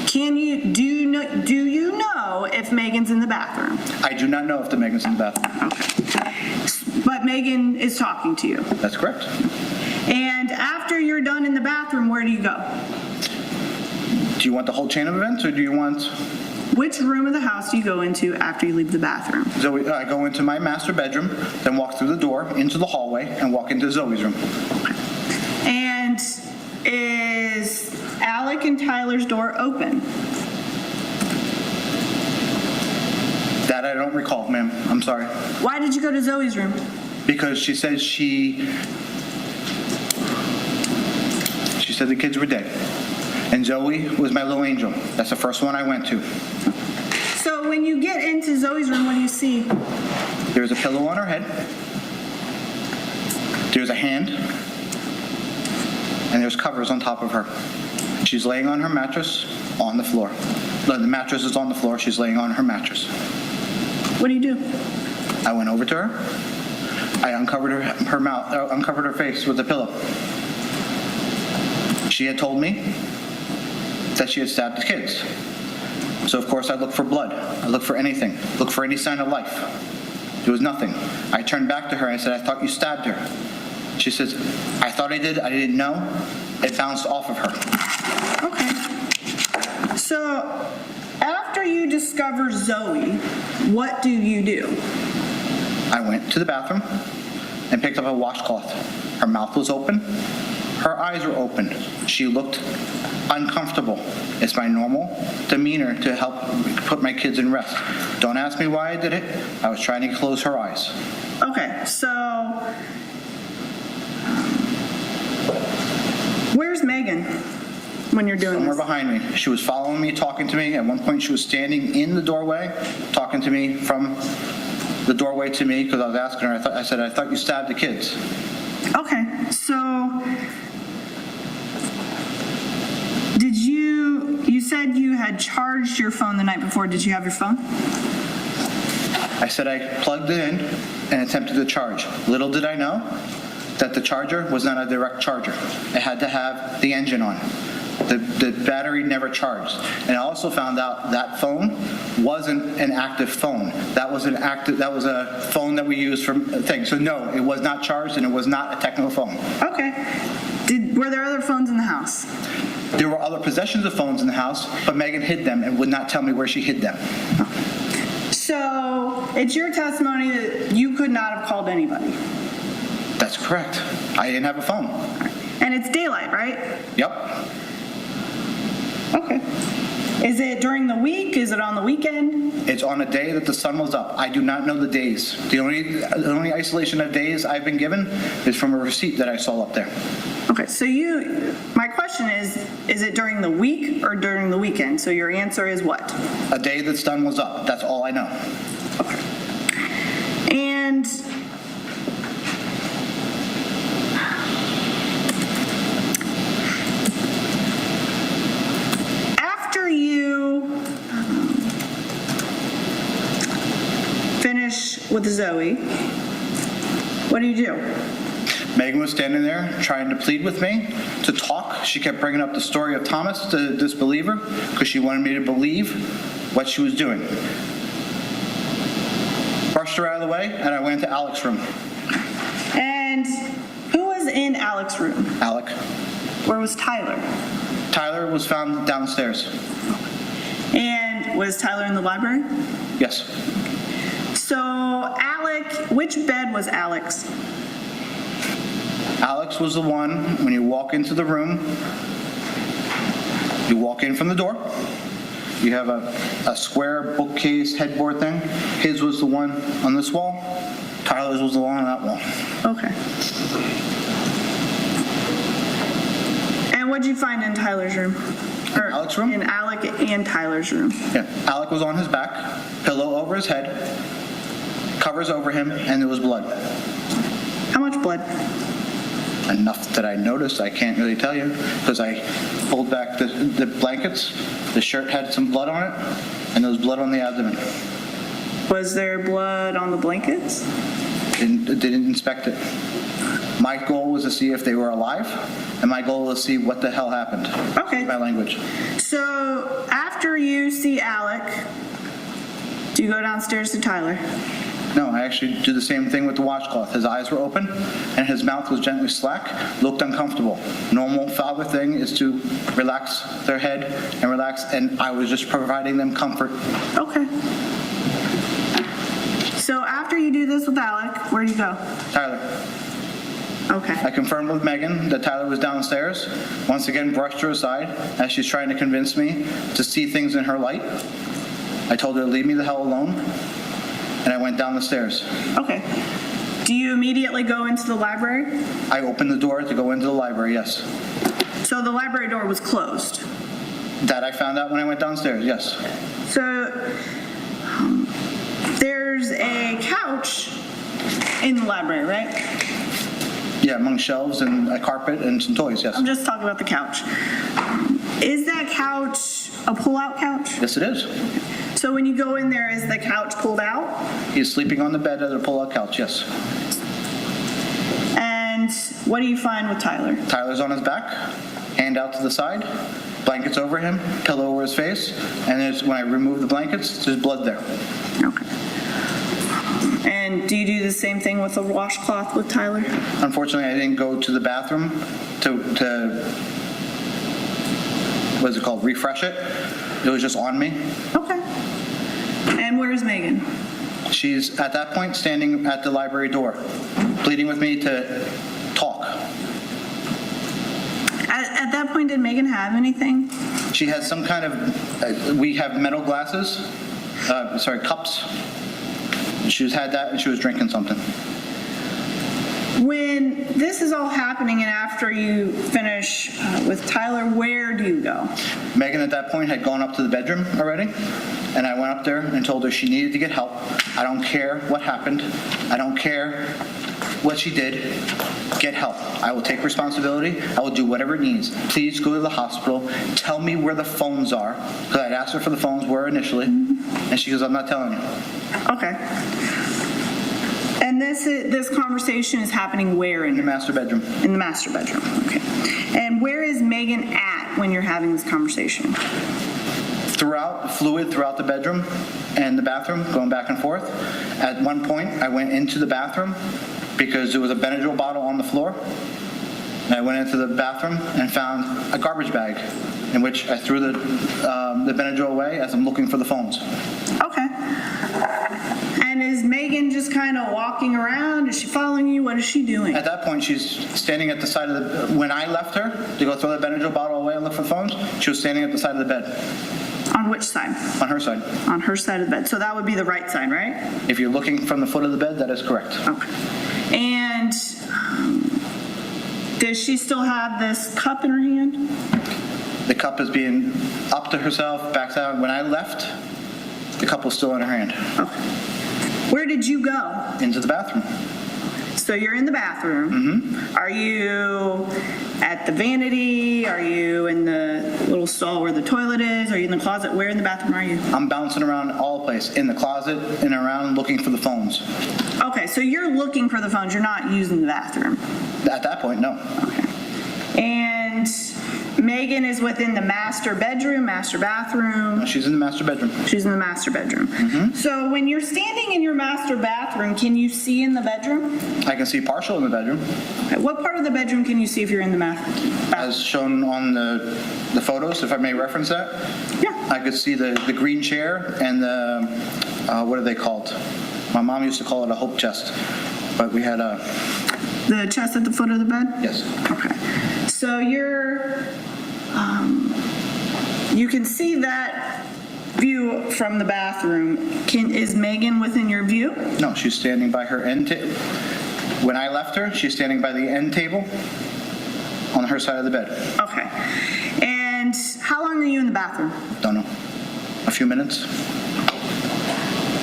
Do you know if Megan's in the bathroom? I do not know if Megan's in the bathroom. Okay. But Megan is talking to you? That's correct. And after you're done in the bathroom, where do you go? Do you want the whole chain of events, or do you want... Which room of the house do you go into after you leave the bathroom? Zoe, I go into my master bedroom, then walk through the door into the hallway and walk into Zoe's room. And is Alek and Tyler's door open? That I don't recall, ma'am. I'm sorry. Why did you go to Zoe's room? Because she said the kids were dead. And Zoe was my little angel. That's the first one I went to. So when you get into Zoe's room, what do you see? There's a pillow on her head. There's a hand. And there's covers on top of her. She's laying on her mattress on the floor. The mattress is on the floor. She's laying on her mattress. What do you do? I went over to her. I uncovered her mouth, uncovered her face with a pillow. She had told me that she had stabbed the kids. So of course I looked for blood. I looked for anything. Looked for any sign of life. There was nothing. I turned back to her and I said, "I thought you stabbed her." She says, "I thought I did. I didn't know." It bounced off of her. Okay. So after you discover Zoe, what do you do? I went to the bathroom and picked up a washcloth. Her mouth was open. Her eyes were open. She looked uncomfortable. It's my normal demeanor to help put my kids in rest. Don't ask me why I did it. I was trying to close her eyes. Okay, so where's Megan when you're doing Somewhere this? behind me. She was following me, talking to me. At one point, she was standing in the doorway, talking to me from the doorway to me because I was asking her. I said, "I thought you stabbed the kids." Okay, so had charged your phone the night before, did you have your phone? I said I plugged it in and attempted to charge. Little did I know that the charger was not a direct charger. It had to have the engine on. The battery never charged. And I also found out that phone wasn't an active phone. That was a phone that we used for things. So no, it was not charged and it was not a technical phone. Okay. Were there other phones in the house? There were other possessions of phones in the house, but Megan hid them and would not tell me where she hid them. So it's your testimony that you could not have called anybody? That's correct. I didn't have a phone. And it's daylight, right? Yep. Okay. Is it during the week? Is it on the weekend? It's on a day that the sun was up. I do not know the days. The only isolation of days I've been given is from a receipt that I saw up there. Okay, so my question is it during the week or during the weekend? So your answer is what? A day that the sun was up. That's all I know. Okay. And after you finish with Zoe, what do you do? Megan was standing there trying to plead with me to talk. She kept bringing up the story of Thomas, the disbeliever, because she wanted me to believe what she was doing. Brushed her out of the way, and I went into Alek's room. And who was in Alek's room? Alek. Where was Tyler? Tyler was found downstairs. And was Tyler in the library? Yes. So Alek, which bed was Alek's? Alek's was the one, when you walk into the room, you walk in from the door, you have a square bookcase headboard thing. His was the one on this wall. Tyler's was the one on that wall. Okay. And what'd you find in Tyler's room? Or Alek's room? In Alek and Tyler's room. Yeah, Alek was on his back, pillow over his head, covers over him, and there was blood. How much blood? Enough that I noticed. I can't really tell you because I pulled back the blankets. The shirt had some blood on it, and there was blood on the abdomen. Was there blood on the blankets? Didn't inspect it. My goal was to see if they were alive, and my goal was to see what the hell happened. Okay. My language. So after you see Alek, do you go downstairs to Tyler? No, I actually do the same thing with the washcloth. His eyes were open, and his mouth was gently slack, looked uncomfortable. Normal father thing is to relax their head and relax, and I was just providing them comfort. Okay. So after you do this with Alek, where do you go? Tyler. Okay. I confirmed with Megan that Tyler was downstairs. Once again, brushed her aside as she's trying to convince me to see things in her light. I told her to leave me the hell alone. And I went down the stairs. Okay. Do you immediately go into the library? I opened the door to go into the library, yes. So the library door was closed? That I found out when I went downstairs, yes. So there's a couch in the library, right? Yeah, among shelves and a carpet and some toys, yes. I'm just talking about the couch. Is that couch a pull-out couch? Yes, it is. So when you go in there, is the couch pulled out? He's sleeping on the bed of the pull-out couch, yes. And what do you find with Tyler? Tyler's on his back, hand out to the side, blankets over him, pillow over his face, and when I remove the blankets, there's blood there. Okay. And do you do the same thing with the washcloth with Tyler? Unfortunately, I didn't go to the bathroom to what is it called, refresh it. It was just on me. Okay. And where's Megan? She's, at that point, standing at the library door, pleading with me to talk. At that point, did Megan have anything? She has some kind of, we have metal glasses, cups. She had that and she was drinking something. When this is all happening and after you finish with Tyler, where do you go? Megan at that point had gone up to the bedroom already, and I went up there and told her she needed to get help. I don't care what happened. I don't care what she did, get help. I will take responsibility. I will do whatever it needs. Please go to the hospital. Tell me where the phones are. Because I'd asked her for the phones were initially. And she goes, I'm not telling you. Okay. And this conversation is happening where? In the master bedroom. In the master bedroom, okay. And where is Megan at when you're having this conversation? Fluid throughout the bedroom and the bathroom, going back and forth. At one point, I went into the bathroom because there was a Benadryl bottle on the floor. And I went into the bathroom and found a garbage bag in which I threw the Benadryl away as I'm looking for the phones. Okay. And is Megan just kind of walking around? Is she following you? What is she doing? At that point, she's standing at the side of the... When I left her to go throw the Benadryl bottle away and look for the phones, she was standing at the side of the bed. On which side? On her side. On her side of the bed. So that would be the right side, right? If you're looking from the foot of the bed, that is correct. Okay. And does she still have this cup in her hand? The cup is being up to herself, back down. When I left, the cup was still in her hand. Okay. Where did you go? Into the bathroom. So you're in the bathroom. Mm-hmm. Are you at the vanity? Are you in the little stall where the toilet is? Are you in the closet? Where in the bathroom are you? I'm bouncing around all places, in the closet and around looking for the phones. Okay, so you're looking for the phones. You're not using the bathroom. At that point, no. Okay. And Megan is within the master bedroom, master bathroom. No, she's in the master bedroom. She's in the master bedroom. Mm-hmm. So when you're standing in your master bathroom, can you see in the bedroom? I can see partial in the bedroom. Okay. What part of the bedroom can you see if you're in the bathroom? As shown on the photos, if I may reference that? Yeah. I could see the green chair and the, what are they called? My mom used to call it a hope chest, but we had a... The chest at the foot of the bed? Yes. Okay. So you can see that view from the bathroom. Is Megan within your view? No, she's standing by her end table. When I left her, she's standing by the end table on her side of the bed. Okay. And how long are you in the bathroom? Don't know. A few minutes.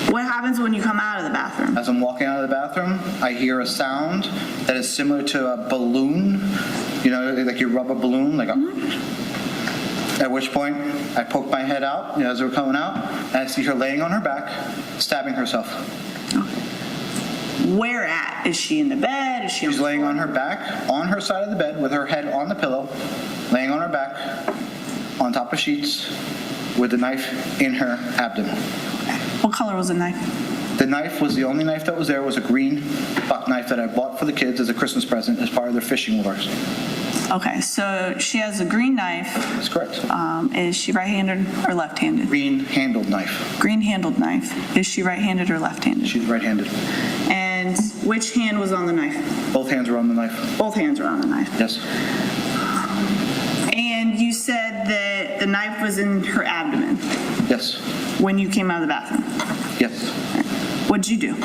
What happens when you come out of the bathroom? As I'm walking out of the bathroom, I hear a sound that is similar to a balloon, you know, like you rub a balloon, like a... Mm-hmm. At which point, I poke my head out, you know, as we're coming out, and I see her laying on her back, stabbing herself. Okay. Where at? Is she in the bed? Is she She's laying on her back, on her side of the bed, with her head on the pillow, laying on her back, on top of sheets, with the knife in her abdomen. What color was the knife? The knife was the only knife that was there, was a green buck knife that I bought for the kids as a Christmas present as part of their fishing lures. Okay, so she has a green knife. That's correct. Is she right-handed or left-handed? Green-handled knife. Green-handled knife. Is she right-handed or left-handed? She's right-handed. And which hand was on the knife? Both hands were on the knife. Both hands were on the knife. Yes. And you said that the knife was in her abdomen. Yes. When you came out of the bathroom? Yes. What'd you do?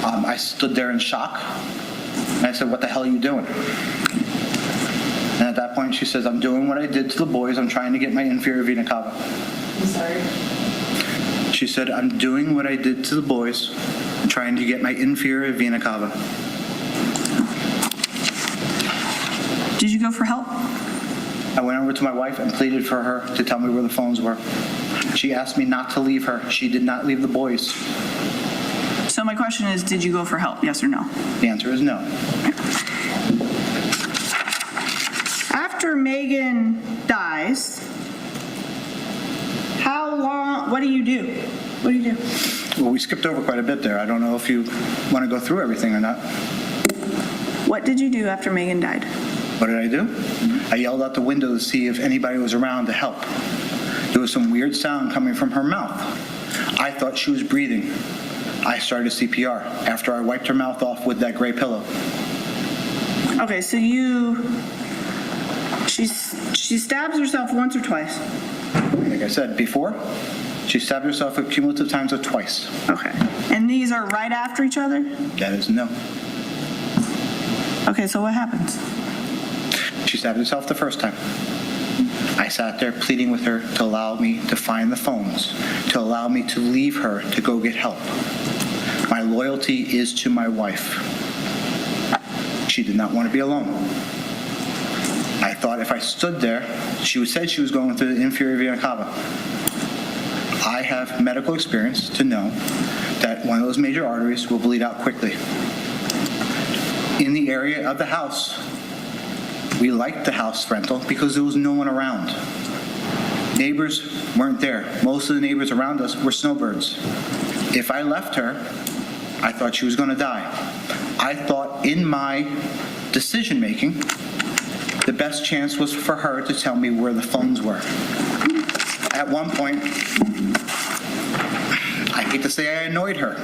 I stood there in shock, and I said, "What the hell are you doing?" And at that point, she says, "I'm doing what I did to the boys. I'm trying to get my inferior vena cava." I'm sorry? She said, "I'm doing what I did to the boys. I'm trying to get my inferior vena cava." Did you go for help? I went over to my wife and pleaded for her to tell me where the phones were. She asked me not to leave her. She did not leave the boys. So my question is, did you go for help, yes or no? The answer is no. After Megan dies, how long, what do you do? What do you do? Well, we skipped over quite a bit there. I don't know if you want to go through everything or not. What did you do after Megan died? What did I do? I yelled out the window to see if anybody was around to help. There was some weird sound coming from her mouth. I thought she was breathing. I started CPR after I wiped her mouth off with that gray pillow. Okay, so she stabs herself once or twice? Like I said before, she stabbed herself a cumulative times of twice. Okay. And these are right after each other? That is no. Okay, so what happens? She stabbed herself the first time. I sat there pleading with her to allow me to find the phones, to allow me to leave her to go get help. My loyalty is to my wife. She did not want to be alone. I thought if I stood there, she said she was going through the inferior vena cava. I have medical experience to know that one of those major arteries will bleed out quickly. In the area of the house, we liked the house rental because there was no one around. Neighbors weren't there. Most of the neighbors around us were snowbirds. If I left her, I thought she was going to die. I thought in my decision-making, the best chance was for her to tell me where the phones were. At one point, I hate to say I annoyed her.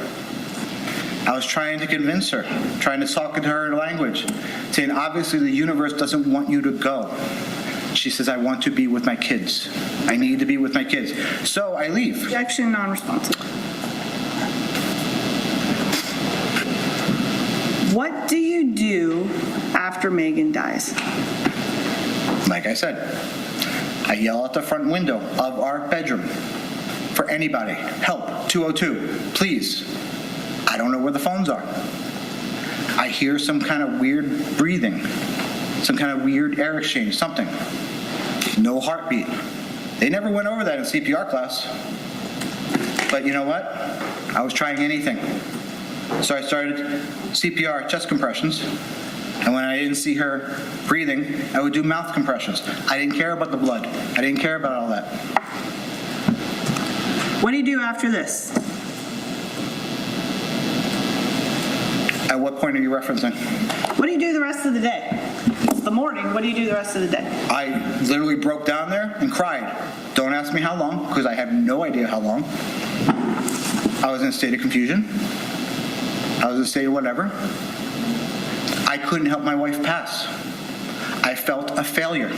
I was trying to convince her, trying to talk to her in language, saying, obviously the universe doesn't want you to go. She says, I want to be with my kids. I need to be with my kids. So I leave. Objection, non-responsive. What do you do after Megan dies? Like I said, I yell out the front window of our bedroom for anybody. Help, 202, please. I don't know where the phones are. I hear some kind of weird breathing, some kind of weird air exchange, something. No heartbeat. They never went over that in CPR class. But you know what? I was trying anything. So I started CPR chest compressions. And when I didn't see her breathing, I would do mouth compressions. I didn't care about the blood. I didn't care about all that. What do you do after this? At what point are you referencing? What do you do the rest of the day? It's the morning. What do you do the rest of the day? I literally broke down there and cried. Don't ask me how long, because I have no idea how long. I was in a state of confusion. I was in a state of whatever. I couldn't help my wife pass. I felt a failure.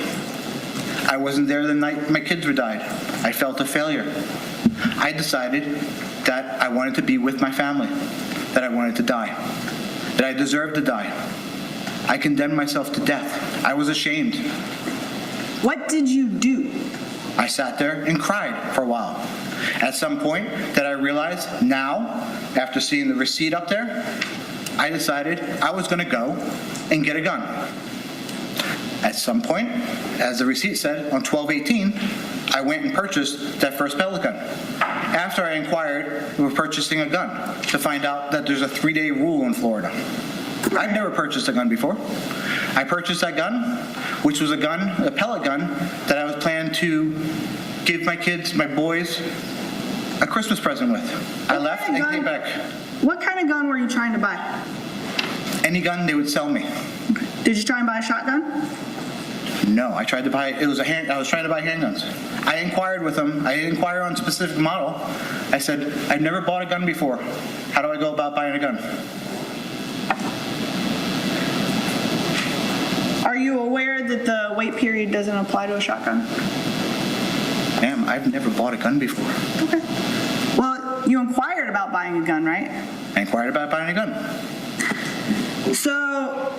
I wasn't there the night my kids were died. I felt a failure. I decided that I wanted to be with my family, that I wanted to die, that I deserved to die. I condemned myself to death. I was ashamed. What did you do? I sat there and cried for a while. At some point that I realized now, after seeing the receipt up there, I decided I was going to go and get a gun. At some point, as the receipt said, on 12/18, I went and purchased that first pellet gun. After I inquired, we were purchasing a gun to find out that there's a 3-day rule in Florida. I've never purchased a gun before. I purchased that gun, which was a pellet gun, that I was planning to give my kids, my boys, a Christmas present with. I left and came back. What kind of gun were you trying to buy? Any gun they would sell me. Did you try and buy a shotgun? No, I tried to buy, I was trying to buy handguns. I inquired with them. I didn't inquire on a specific model. I said, I've never bought a gun before. How do I go about buying a gun? Are you aware that the wait period doesn't apply to a shotgun? Ma'am, I've never bought a gun before. Okay. Well, you inquired about buying a gun, right? I inquired about buying a gun. So,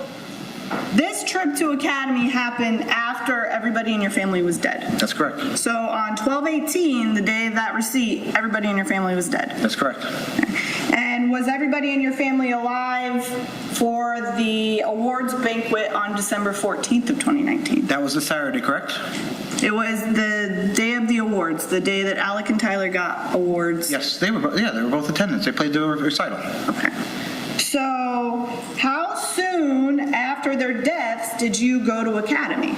this trip to Academy happened after everybody in your family was dead. That's correct. So on 12/18, the day of that receipt, everybody in your family was dead. That's correct. And was everybody in your family alive for the awards banquet on December 14th of 2019? That was a Saturday, correct? It was the day of the awards, the day that Alek and Tyler got awards. Yes, they were both attendants. They played the recital. Okay. So, how soon after their deaths did you go to Academy?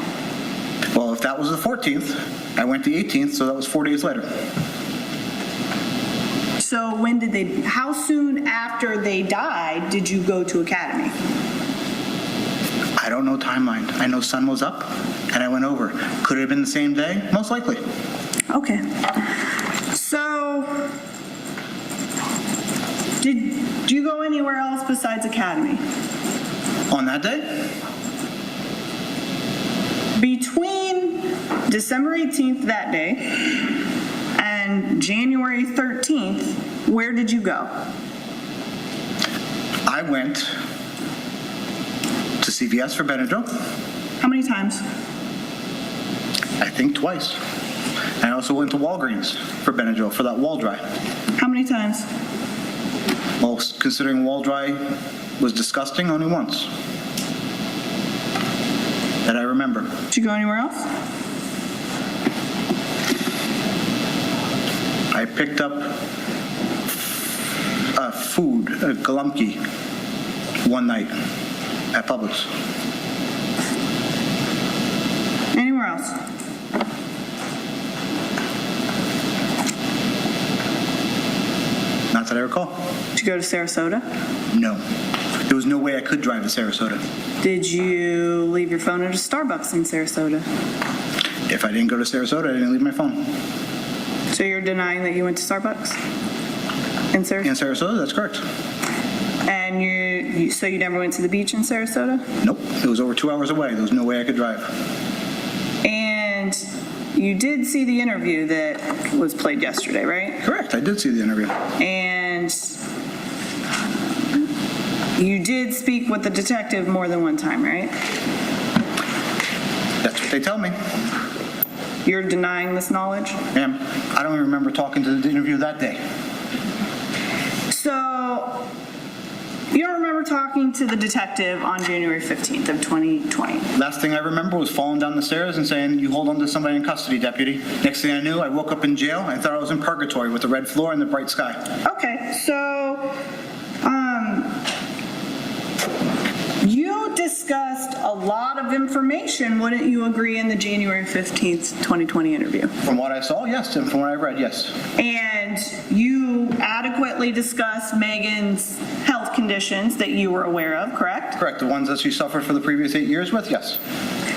Well, if that was the 14th, I went the 18th, so that was 4 days later. So how soon after they died did you go to Academy? I don't know timeline. I know sun was up and I went over. Could it have been the same day? Most likely. Okay. So, did you go anywhere else besides Academy? On that day? Between December 18th that day and January 13th, where did you go? I went to CVS for Benadryl. How many times? I think twice. I also went to Walgreens for Benadryl for that wall dry. How many times? Well, considering wall dry was disgusting, only once. that I remember. Did you go anywhere else? I picked up food, a galumki, one night at Publix. Anywhere else? Not that I recall. Did you go to Sarasota? No. There was no way I could drive to Sarasota. Did you leave your phone at a Starbucks in Sarasota? If I didn't go to Sarasota, I didn't leave my phone. So you're denying that you went to Starbucks in Sarasota? In Sarasota, that's correct. And so you never went to the beach in Sarasota? Nope. It was over 2 hours away. There was no way I could drive. And you did see the interview that was played yesterday, right? Correct. I did see the interview. And you did speak with the detective more than one time, right? That's what they tell me. You're denying this knowledge? Ma'am, I don't even remember talking to the interview that day. So, you don't remember talking to the detective on January 15th of 2020? Last thing I remember was falling down the stairs and saying, "You hold on to somebody in custody, deputy." Next thing I knew, I woke up in jail. I thought I was in purgatory with the red floor and the bright sky. Okay, so, you discussed a lot of information, wouldn't you agree, in the January 15th, 2020 interview? From what I saw, yes, and from what I read, yes. And you adequately discussed Megan's health conditions that you were aware of, correct? Correct, the ones that she suffered for the previous 8 years with, yes.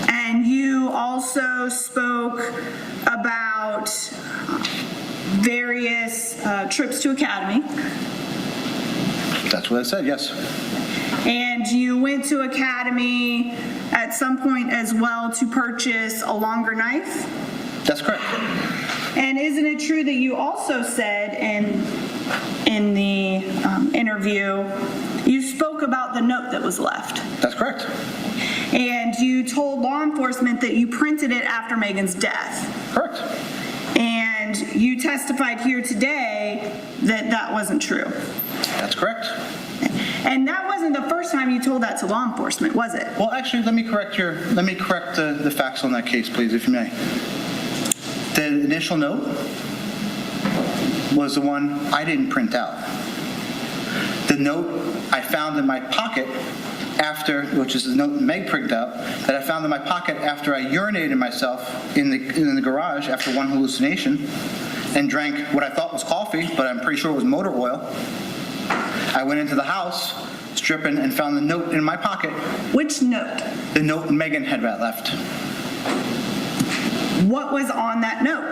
And you also spoke about various trips to Academy. That's what I said, yes. And you went to Academy at some point as well to purchase a longer knife? That's correct. And isn't it true that you also said in the interview, you spoke about the note that was left? That's correct. And you told law enforcement that you printed it after Megan's death? Correct. And you testified here today that that wasn't true? That's correct. And that wasn't the first time you told that to law enforcement, was it? Well, actually, let me correct the facts on that case, please, if you may. The initial note was the one I didn't print out. The note I found in my pocket after, which is the note Meg printed out, that I found in my pocket after I urinated myself in the garage after one hallucination and drank what I thought was coffee, but I'm pretty sure it was motor oil. I went into the house, stripping, and found the note in my pocket. Which note? The note Megan had left. What was on that note?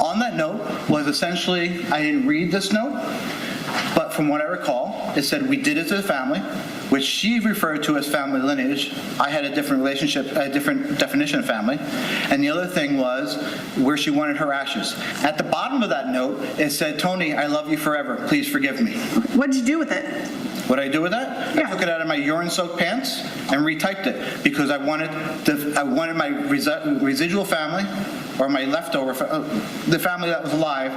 On that note was essentially, I didn't read this note, but from what I recall, it said we did it to the family, which she referred to as family lineage. I had a different relationship, a different definition of family. And the other thing was where she wanted her ashes. At the bottom of that note, it said, "Tony, I love you forever. Please forgive me." What'd you do with it? What did I do with that? Yeah. I took it out of my urine-soaked pants and retyped it because I wanted my residual family, or my leftover, the family that was alive,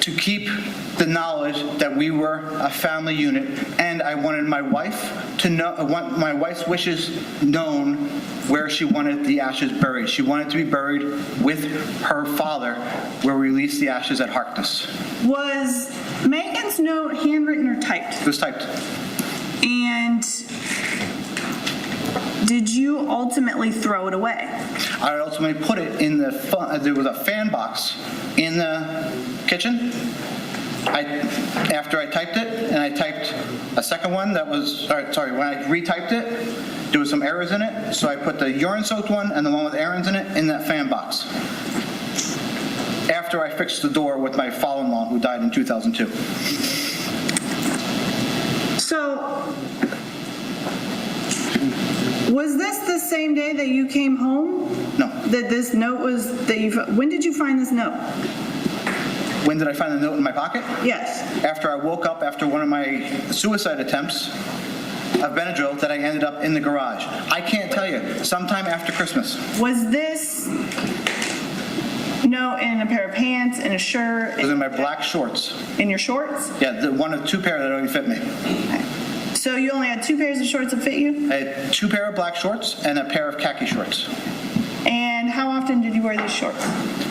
to keep the knowledge that we were a family unit, and I wanted my wife to know, I want my wife's wishes known where she wanted the ashes buried. She wanted to be buried with her father, where we released the ashes at Harkness. Was Megan's note handwritten or typed? It was typed. And did you ultimately throw it away? I ultimately put it in there was a fan box in the kitchen. After I typed it, and I typed a second one that was, when I retyped it, there was some errors in it, so I put the urine-soaked one and the one with errors in it in that fan box. After I fixed the door with my father-in-law who died in 2002. So, was this the same day that you came home? No. That this note was, when did you find this note? When did I find the note in my pocket? Yes. After I woke up after one of my suicide attempts of Benadryl that I ended up in the garage. I can't tell you. Sometime after Christmas. Was this note in a pair of pants, in a shirt? It was in my black shorts. In your shorts? Yeah, the one of two pair that only fit me. Okay. So you only had 2 pairs of shorts that fit you? I had 2 pair of black shorts and a pair of khaki shorts. And how often did you wear these shorts?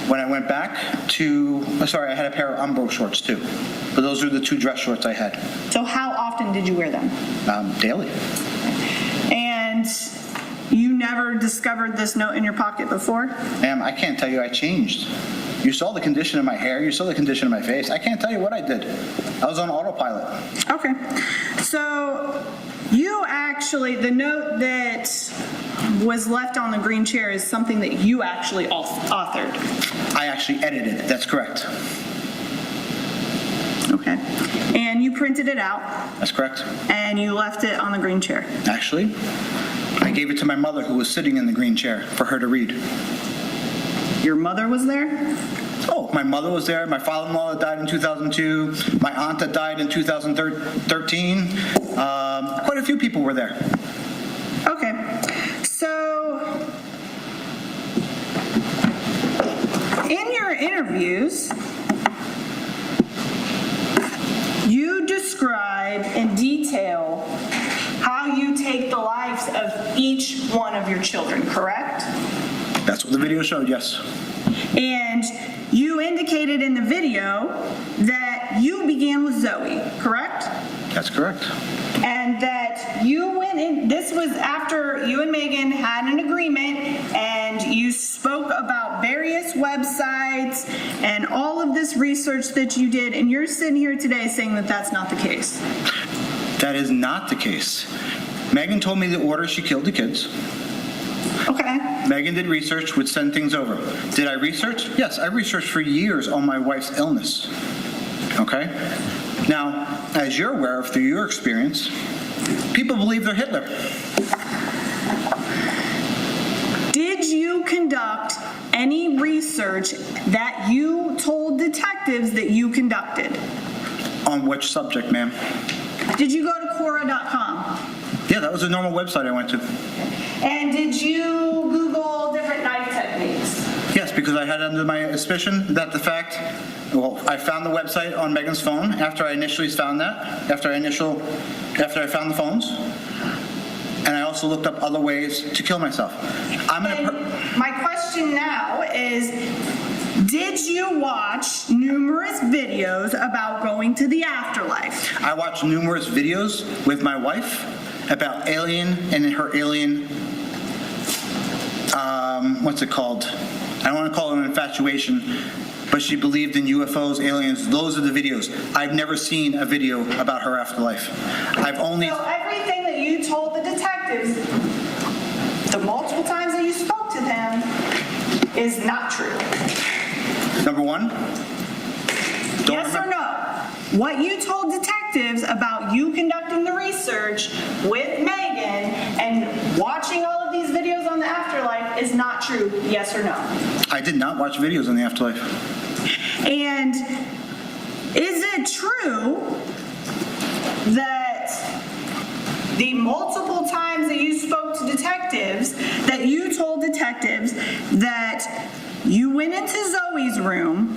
When I went back to, I had a pair of Umbro shorts too. But those are the 2 dress shorts I had. So how often did you wear them? Daily. And you never discovered this note in your pocket before? Ma'am, I can't tell you I changed. You saw the condition of my hair. You saw the condition of my face. I can't tell you what I did. I was on autopilot. Okay. So you actually, the note that was left on the green chair is something that you actually authored. I actually edited it. That's correct. Okay. And you printed it out. That's correct. And you left it on the green chair. Actually, I gave it to my mother who was sitting in the green chair for her to read. Your mother was there? Oh, my mother was there. My father-in-law that died in 2002. My aunt that died in 2013. Quite a few people were there. Okay. So, in your interviews, you describe in detail how you take the lives of each one of your children, correct? That's what the video showed, yes. And you indicated in the video that you began with Zoe, correct? That's correct. And that you went in, this was after you and Megan had an agreement and you spoke about various websites and all of this research that you did, and you're sitting here today saying that that's not the case. That is not the case. Megan told me the order she killed the kids. Okay. Megan did research, would send things over. Did I research? Yes, I researched for years on my wife's illness. Okay? Now, as you're aware of through your experience, people believe they're Hitler. Did you conduct any research that you told detectives that you conducted? On which subject, ma'am? Did you go to Quora.com? Yeah, that was a normal website I went to. And did you Google different knife techniques? Yes, because I had under my suspicion that the fact, well, I found the website on Megan's phone after I initially found that, after I found the phones, and I also looked up other ways to kill myself. My question now is, did you watch numerous videos about going to the afterlife? I watched numerous videos with my wife about alien and her alien, what's it called? I don't want to call it an infatuation, but she believed in UFOs, aliens. Those are the videos. I've never seen a video about her afterlife. I've only... So everything that you told the detectives, the multiple times that you spoke to them, is not true. Number one? Yes or no? What you told detectives about you conducting the research with Megan and watching all of these videos on the afterlife is not true, yes or no? I did not watch videos on the afterlife. And is it true that the multiple times that you spoke to detectives, that you told detectives that you went into Zoe's room,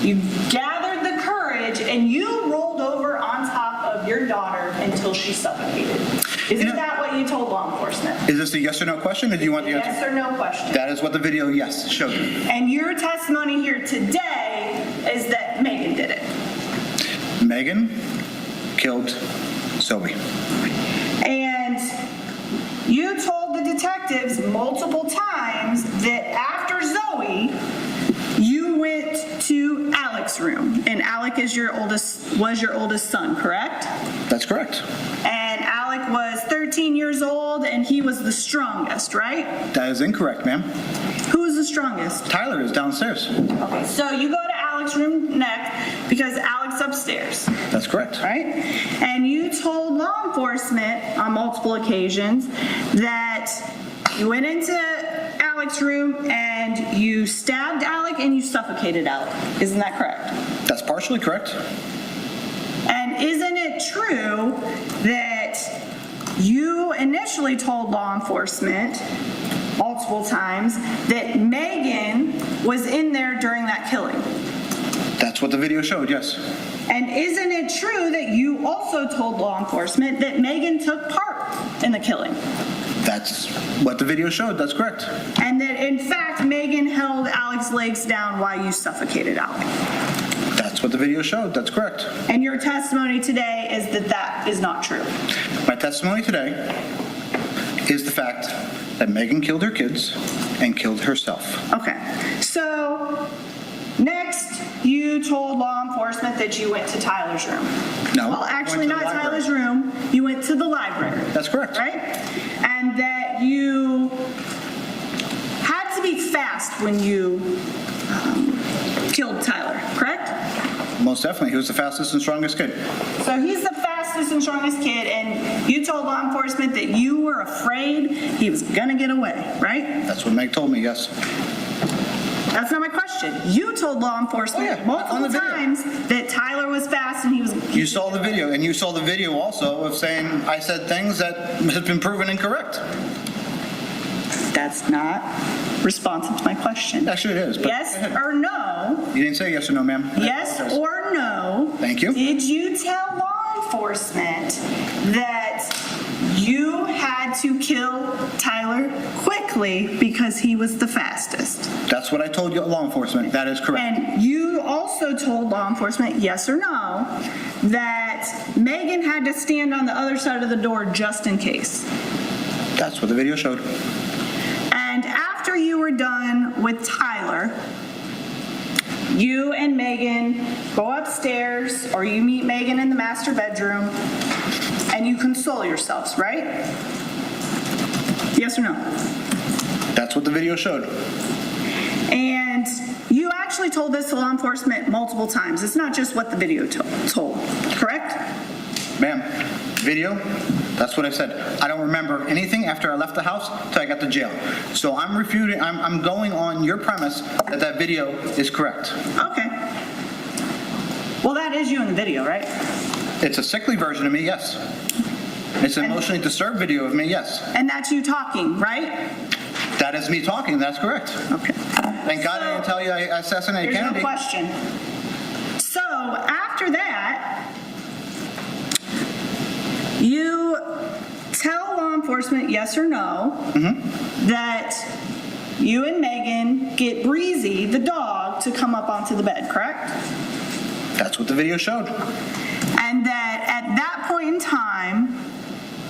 you gathered the courage, and you rolled over on top of your daughter until she suffocated? Isn't that what you told law enforcement? Is this a yes or no question, or do you want the answer? Yes or no question. That is what the video, yes, showed. And your testimony here today is that Megan did it. Megan killed Zoe. And you told the detectives multiple times that after Zoe, you went to Alek's room, and Alek was your oldest son, correct? That's correct. And Alek was 13 years old, and he was the strongest, right? That is incorrect, ma'am. Who is the strongest? Tyler is downstairs. Okay, so you go to Alek's room next because Alek's upstairs. That's correct. Right? And you told law enforcement on multiple occasions that you went into Alek's room and you stabbed Alek and you suffocated Alek. Isn't that correct? That's partially correct. And isn't it true that you initially told law enforcement multiple times that Megan was in there during that killing? That's what the video showed, yes. And isn't it true that you also told law enforcement that Megan took part in the killing? That's what the video showed. That's correct. And that, in fact, Megan held Alek's legs down while you suffocated Alek? That's what the video showed. That's correct. And your testimony today is that that is not true? My testimony today is the fact that Megan killed her kids and killed herself. Okay. So, next, you told law enforcement that you went to Tyler's room. No. Well, actually, went to not the library. Tyler's room. You went to the library. That's correct. Right? And that you had to be fast when you killed Tyler, correct? Most definitely. He was the fastest and strongest kid. So he's the fastest and strongest kid, and you told law enforcement that you were afraid he was gonna get away, right? That's what Meg told me, yes. That's not my question. You told law enforcement multiple times that Tyler was fast and he was... You saw the video, and you saw the video also of saying I said things that have been proven incorrect. That's not responsive to my question. Actually, it is. But yes or no? You didn't say yes or no, ma'am. Yes or no? Thank you. Did you tell law enforcement that you had to kill Tyler quickly because he was the fastest? That's what I told you, law enforcement. That is correct. And you also told law enforcement, yes or no, that Megan had to stand on the other side of the door just in case. That's what the video showed. And after you were done with Tyler, you and Megan go upstairs, or you meet Megan in the master bedroom, and you console yourselves, right? Yes or no? That's what the video showed. And you actually told this to law enforcement multiple times. It's not just what the video told, correct? Ma'am, video, that's what I said. I don't remember anything after I left the house till I got to jail. So I'm refuting, I'm going on your premise that that video is correct. Okay. Well, that is you in the video, right? It's a sickly version of me, yes. It's an emotionally disturbed video of me, yes. And that's you talking, right? That is me talking, that's correct. Okay. Thank God I didn't tell you I assassinated There's Kennedy. no question. So after that, you tell law enforcement, yes or no, that you and Megan get Breezy, the dog, to come up onto the bed, correct? That's what the video showed. And that at that point in time,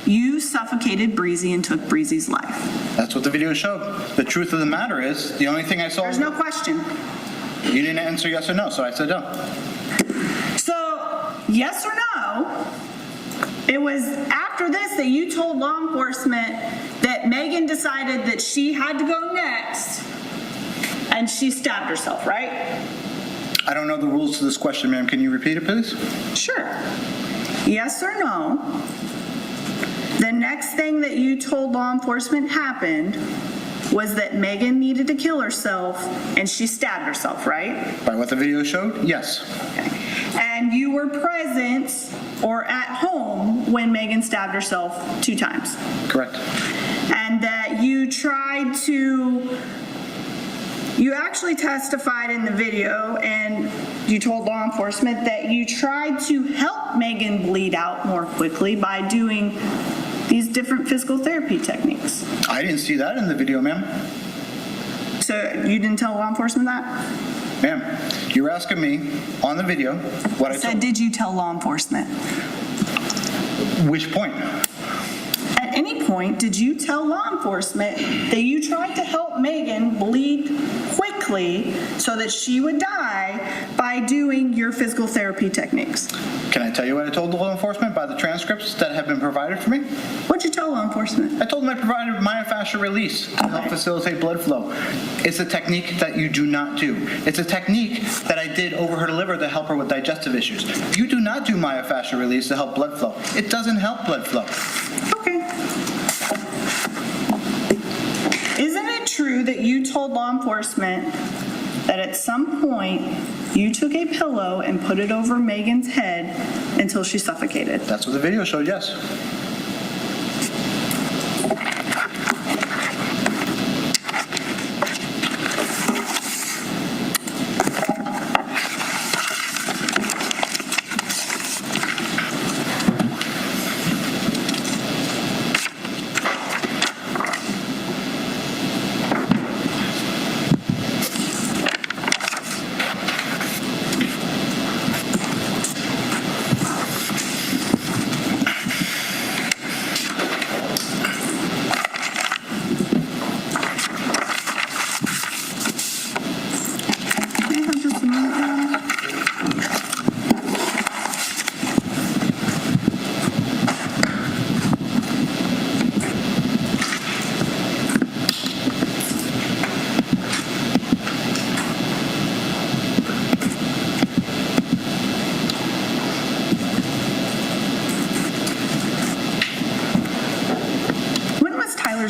you suffocated Breezy and took Breezy's life. That's what the video showed. The truth of the matter is, the only thing I saw... There's no question. You didn't answer yes or no, so I said no. So, yes or no, it was after this that you told law enforcement that Megan decided that she had to go next and she stabbed herself, right? I don't know the rules to this question, ma'am. Can you repeat it, please? Sure. Yes or no, the next thing that you told law enforcement happened was that Megan needed to kill herself and she stabbed herself, right? By what the video showed? Yes. Okay. And you were present or at home when Megan stabbed herself 2 times. Correct. And that you tried to, you actually testified in the video and you told law enforcement that you tried to help Megan bleed out more quickly by doing these different physical therapy techniques. I didn't see that in the video, ma'am. So you didn't tell law enforcement that? Ma'am, you're asking me on the video what I said. Did you tell law enforcement? Which point? At any point, did you tell law enforcement that you tried to help Megan bleed quickly so that she would die by doing your physical therapy techniques? Can I tell you what I told the law enforcement by the transcripts that have been provided for me? What'd you tell law enforcement? I told them I provided myofascial release to help facilitate blood flow. It's a technique that you do not do. It's a technique that I did over her liver to help her with digestive issues. You do not do myofascial release to help blood flow. It doesn't help blood flow. Okay. Isn't it true that you told law enforcement that at some point you took a pillow and put it over Megan's head until she suffocated? That's what the video showed, yes.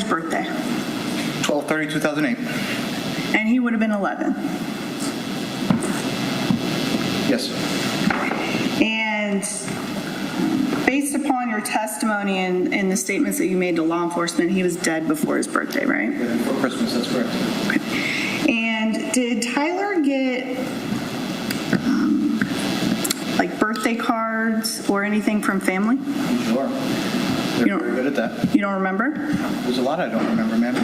birthday? 12/30/2008. And he would have been 11. Yes. And based upon your testimony and the statements that you made to law enforcement, he was dead before his birthday, right? Yeah, before Christmas, that's correct. And did Tyler get like birthday cards or anything from family? Sure. They're very good at that. You don't remember? There's a lot I don't remember, ma'am.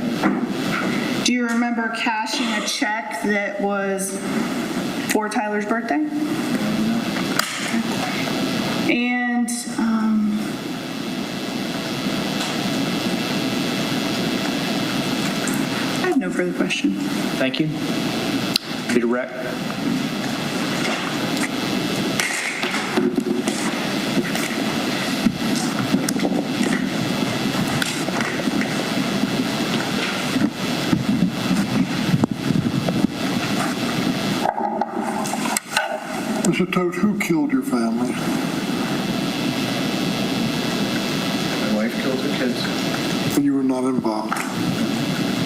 Do you remember cashing a check that was for Tyler's birthday? And I have no further question. Thank you. Be direct. Mr. Todt, who killed your family? My wife killed her kids. And you were not involved?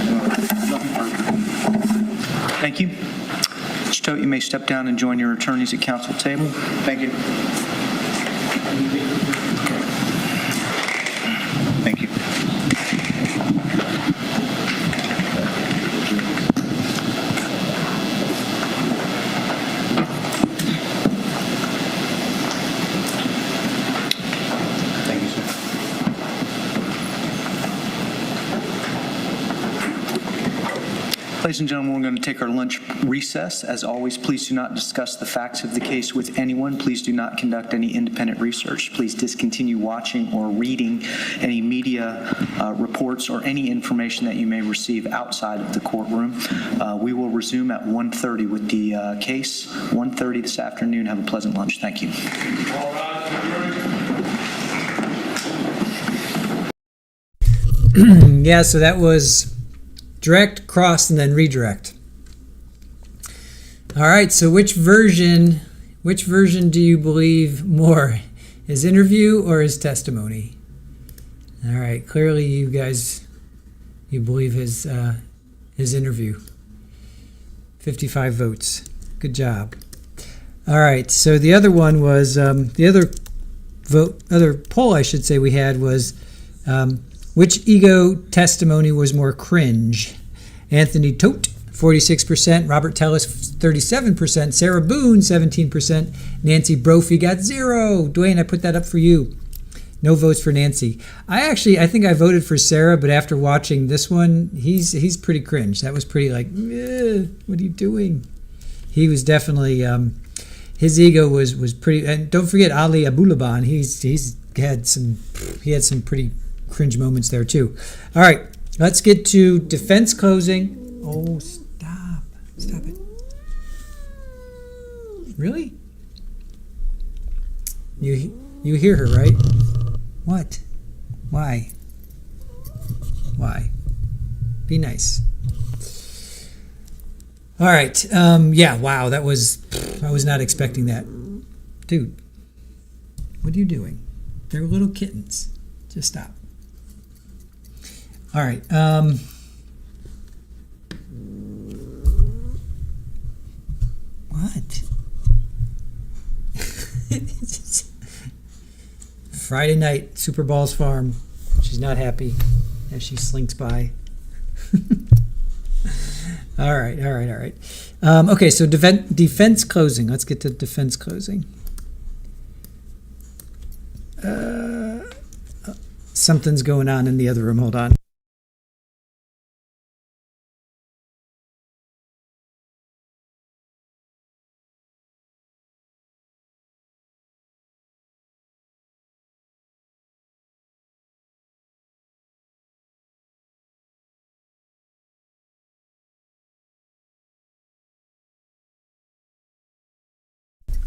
Nothing further. Thank you. Mr. Todt, you may step down and join your attorneys at council table. Thank you. Thank you. Thank you, sir. Ladies and gentlemen, we're going to take our lunch recess. As always, please do not discuss the facts of the case with anyone. Please do not conduct any independent research. Please discontinue watching or reading any media reports or any information that you may receive outside of the courtroom. We will resume at 1:30 with the case. 1:30 this afternoon. Have a pleasant lunch. Thank you. Yeah, so that was direct, cross, and then redirect. All right, so which version do you believe more? His interview or his testimony? All right, clearly you guys, you believe his interview. 55 votes. Good job. All right, so the other one was, the other poll I should say we had was, which ego testimony was more cringe? Anthony Todt, 46%, Robert Tellis, 37%, Sarah Boone, 17%, Nancy Brophy got 0. Dwayne, I put that up for you. No votes for Nancy. I think I voted for Sarah, but after watching this one, he's pretty cringe. That was pretty like, what are you doing? He was definitely, his ego was pretty, and don't forget Ali Abulaban, he had some pretty cringe moments there too. All right, let's get to defense closing. Oh, stop it. Really? You hear her, right? What? Why? Be nice. All right. Yeah, wow, I was not expecting that. Dude, what are you doing? They're little kittens. Just stop. All right. What? Friday night, Super Balls Farm. She's not happy as she slinks by. All right. Okay, so defense closing. Let's get to defense closing. Something's going on in the other room. Hold on.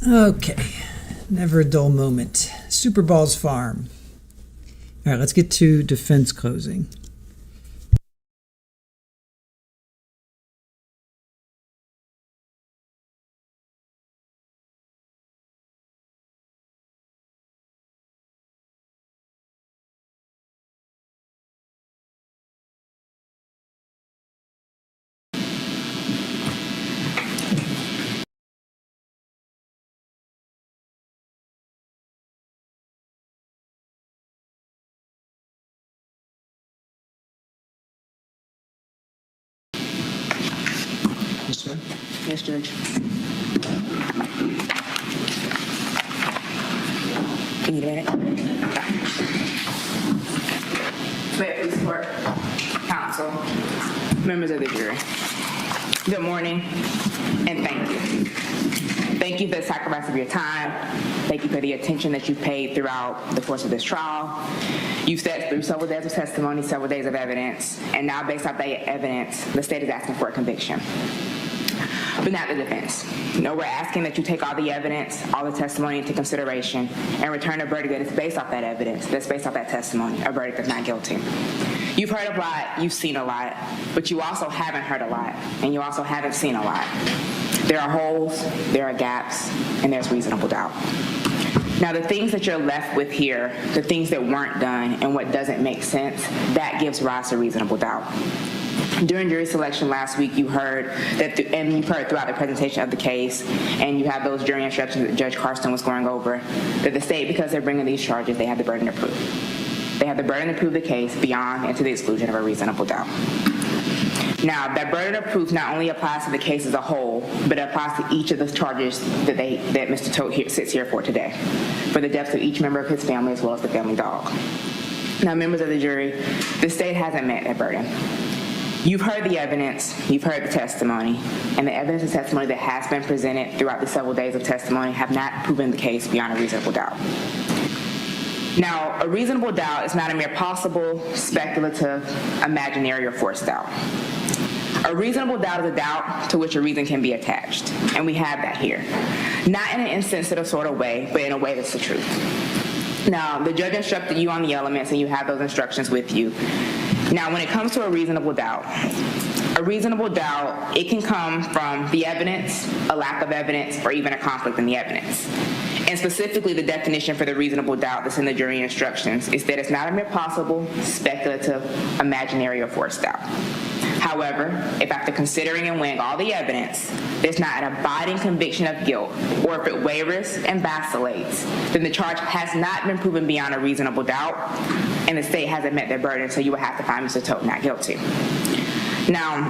Okay, never a dull moment. Super Balls Farm. All right, let's get to defense closing. Yes, Judge. You need a minute? May it please court, counsel, members of the jury. Good morning, and thank you. Thank you for the sacrifice of your time. Thank you for the attention that you've paid throughout the course of this trial. You've sat through several days of testimony, several days of evidence, and now based off that evidence, the state is asking for a conviction. But not the defense. No, we're asking that you take all the evidence, all the testimony into consideration, and return a verdict that is based off that evidence, that's based off that testimony, a verdict of not guilty. You've heard a lot, you've seen a lot, but you also haven't heard a lot, and you also haven't seen a lot. There are holes, there are gaps, and there's reasonable doubt. Now, the things that you're left with here, the things that weren't done and what doesn't make sense, that gives rise to reasonable doubt. During jury selection last week, you heard that, and you've heard throughout the presentation of the case, and you have those jury instructions that Judge Carson was going over, that the state, because they're bringing these charges, they have the burden of proof. They have the burden to prove the case beyond and to the exclusion of a reasonable doubt. Now, that burden of proof not only applies to the case as a whole, but it applies to each of the charges that Mr. Todt sits here for today, for the deaths of each member of his family as well as the family dog. Now, members of the jury, the state hasn't met that burden. You've heard the evidence, you've heard the testimony, and the evidence and testimony that has been presented throughout the several days of testimony have not proven the case beyond a reasonable doubt. Now, a reasonable doubt is not a mere possible, speculative, imaginary, or forced doubt. A reasonable doubt is a doubt to which a reason can be attached, and we have that here. Not in an insensitive sort of way, but in a way that's the truth. Now, the judge instructed you on the elements, and you have those instructions with you. Now, when it comes to a reasonable doubt, it can come from the evidence, a lack of evidence, or even a conflict in the evidence. And specifically, the definition for the reasonable doubt that's in the jury instructions is that it's not a mere possible, speculative, imaginary, or forced doubt. However, if after considering and weighing all the evidence, there's not an abiding conviction of guilt, or if it wavers and vacillates, then the charge has not been proven beyond a reasonable doubt, and the state hasn't met their burden, so you would have to find Mr. Todt not guilty. Now,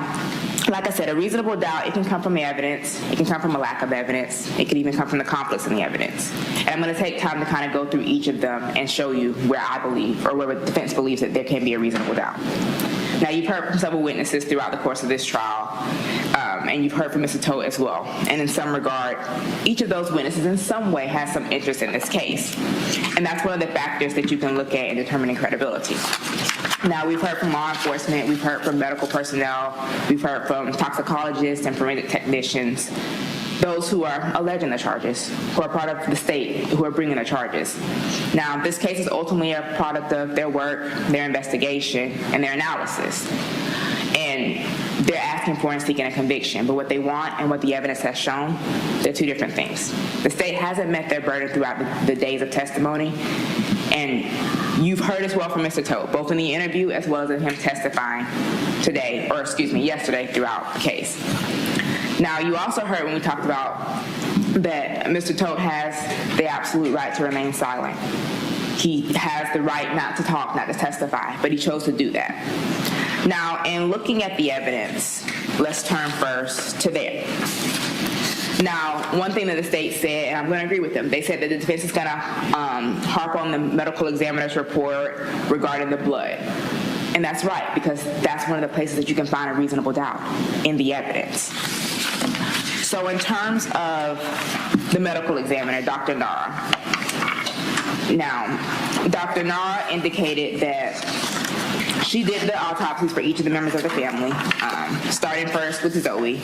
like I said, a reasonable doubt, it can come from the evidence, it can come from a lack of evidence, it can even come from the conflicts in the evidence. And I'm going to take time to kind of go through each of them and show you where I believe, or where the defense believes that there can be a reasonable doubt. Now, you've heard from several witnesses throughout the course of this trial, and you've heard from Mr. Todt as well. And in some regard, each of those witnesses in some way has some interest in this case. And that's one of the factors that you can look at in determining credibility. Now, we've heard from law enforcement, we've heard from medical personnel, we've heard from toxicologists and forensic technicians, those who are alleging the charges, who are part of the state, who are bringing the charges. Now, this case is ultimately a product of their work, their investigation, and their analysis. And they're asking for and seeking a conviction, but what they want and what the evidence has shown, they're two different things. The state hasn't met their burden throughout the days of testimony, and you've heard as well from Mr. Todt, both in the interview as well as in him testifying yesterday throughout the case. Now, you also heard when we talked about that Mr. Todt has the absolute right to remain silent. He has the right not to talk, not to testify, but he chose to do that. Now, in looking at the evidence, let's turn first to there. Now, one thing that the state said, and I'm going to agree with them, they said that the defense is going to harp on the medical examiner's report regarding the blood. And that's right, because that's one of the places that you can find a reasonable doubt in the evidence. So in terms of the medical examiner, Dr. Nara. Now, Dr. Nara indicated that she did the autopsies for each of the members of the family, starting first with Zoe.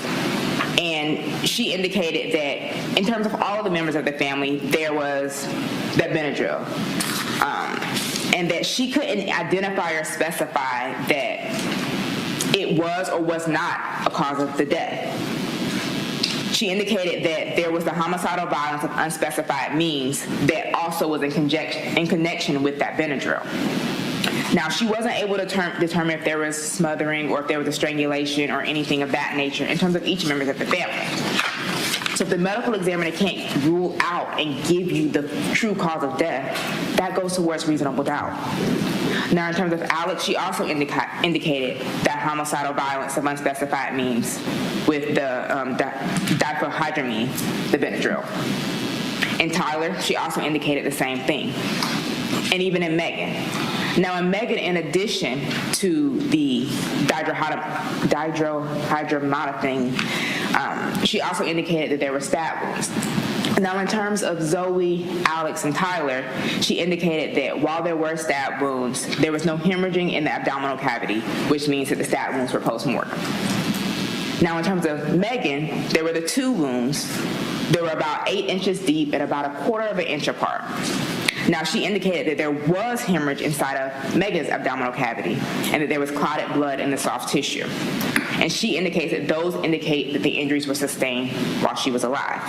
And she indicated that in terms of all of the members of the family, there was that Benadryl. And that she couldn't identify or specify that it was or was not a cause of the death. She indicated that there was the homicidal violence of unspecified means that also was in connection with that Benadryl. Now, she wasn't able to determine if there was smothering or if there was a strangulation or anything of that nature in terms of each member of the family. So if the medical examiner can't rule out and give you the true cause of death, that goes towards reasonable doubt. Now, in terms of Alek, she also indicated that homicidal violence of unspecified means with the diphenhydramine, the Benadryl. In Tyler, she also indicated the same thing. And even in Megan. Now, in Megan, in addition to the dihydromonothing, she also indicated that there were stab wounds. Now, in terms of Zoe, Alex, and Tyler, she indicated that while there were stab wounds, there was no hemorrhaging in the abdominal cavity, which means that the stab wounds were post-mortem. Now, in terms of Megan, there were the 2 wounds. They were about 8 inches deep and about 1/4 of an inch apart. Now, she indicated that there was hemorrhage inside of Megan's abdominal cavity and that there was clotted blood in the soft tissue. And she indicates that those indicate that the injuries were sustained while she was alive.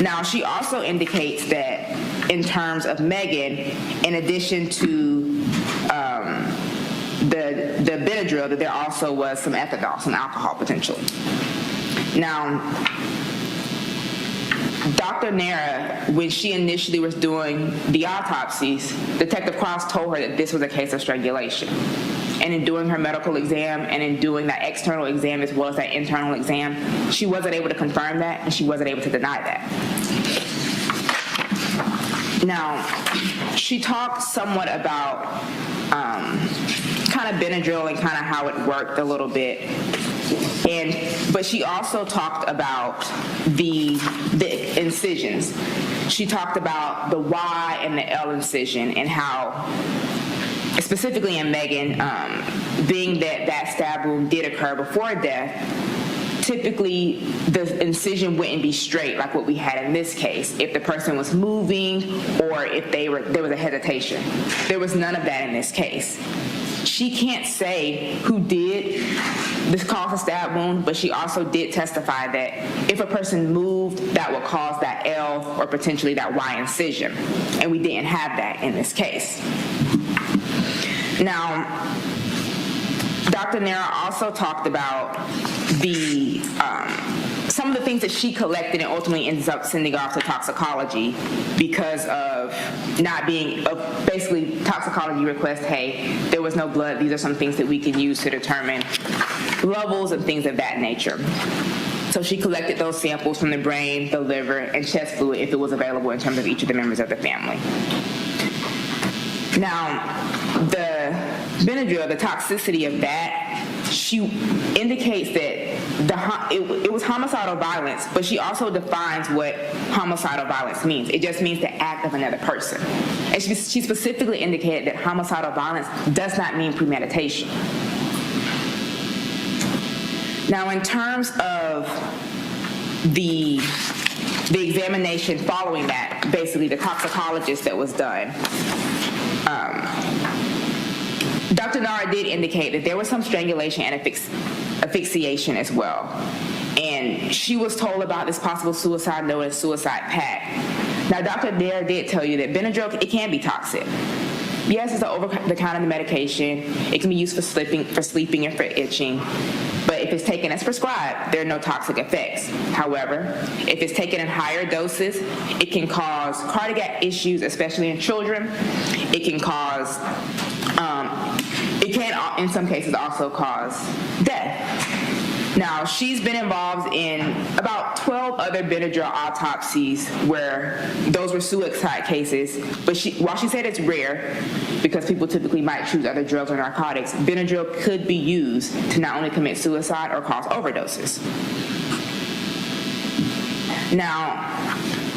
Now, she also indicates that in terms of Megan, in addition to the Benadryl, that there also was some ethanol, some alcohol potentially. Now, Dr. Nara, when she initially was doing the autopsies, Detective Cross told her that this was a case of strangulation. And in doing her medical exam and in doing that external exam as well as that internal exam, she wasn't able to confirm that and she wasn't able to deny that. Now, she talked somewhat about kind of Benadryl and kind of how it worked a little bit. But she also talked about the incisions. She talked about the Y and the L incision and how, specifically in Megan, being that stab wound did occur before death, typically the incision wouldn't be straight like what we had in this case if the person was moving or if there was a hesitation. There was none of that in this case. She can't say who did this cause a stab wound, but she also did testify that if a person moved, that would cause that L or potentially that Y incision. And we didn't have that in this case. Now, Dr. Nara also talked about some of the things that she collected and ultimately ends up sending off to toxicology because of not being, basically toxicology request, hey, there was no blood, these are some things that we can use to determine levels and things of that nature. So she collected those samples from the brain, the liver, and chest fluid if it was available in terms of each of the members of the family. Now, the Benadryl, the toxicity of that, she indicates that it was homicidal violence, but she also defines what homicidal violence means. It just means the act of another person. And she specifically indicated that homicidal violence does not mean premeditation. Now, in terms of the examination following that, basically the toxicologist that was done, Dr. Nara did indicate that there was some strangulation and asphyxiation as well. And she was told about this possible suicide note and suicide pact. Now, Dr. Nara did tell you that Benadryl, it can be toxic. Yes, it's an over-the-counter medication. It can be used for sleeping and for itching. But if it's taken as prescribed, there are no toxic effects. However, if it's taken in higher doses, it can cause cardiac issues, especially in children. It can cause, it can in some cases also cause death. Now, she's been involved in about 12 other Benadryl autopsies where those were suicide cases, but while she said it's rare, because people typically might choose other drugs or narcotics, Benadryl could be used to not only commit suicide or cause overdoses. Now,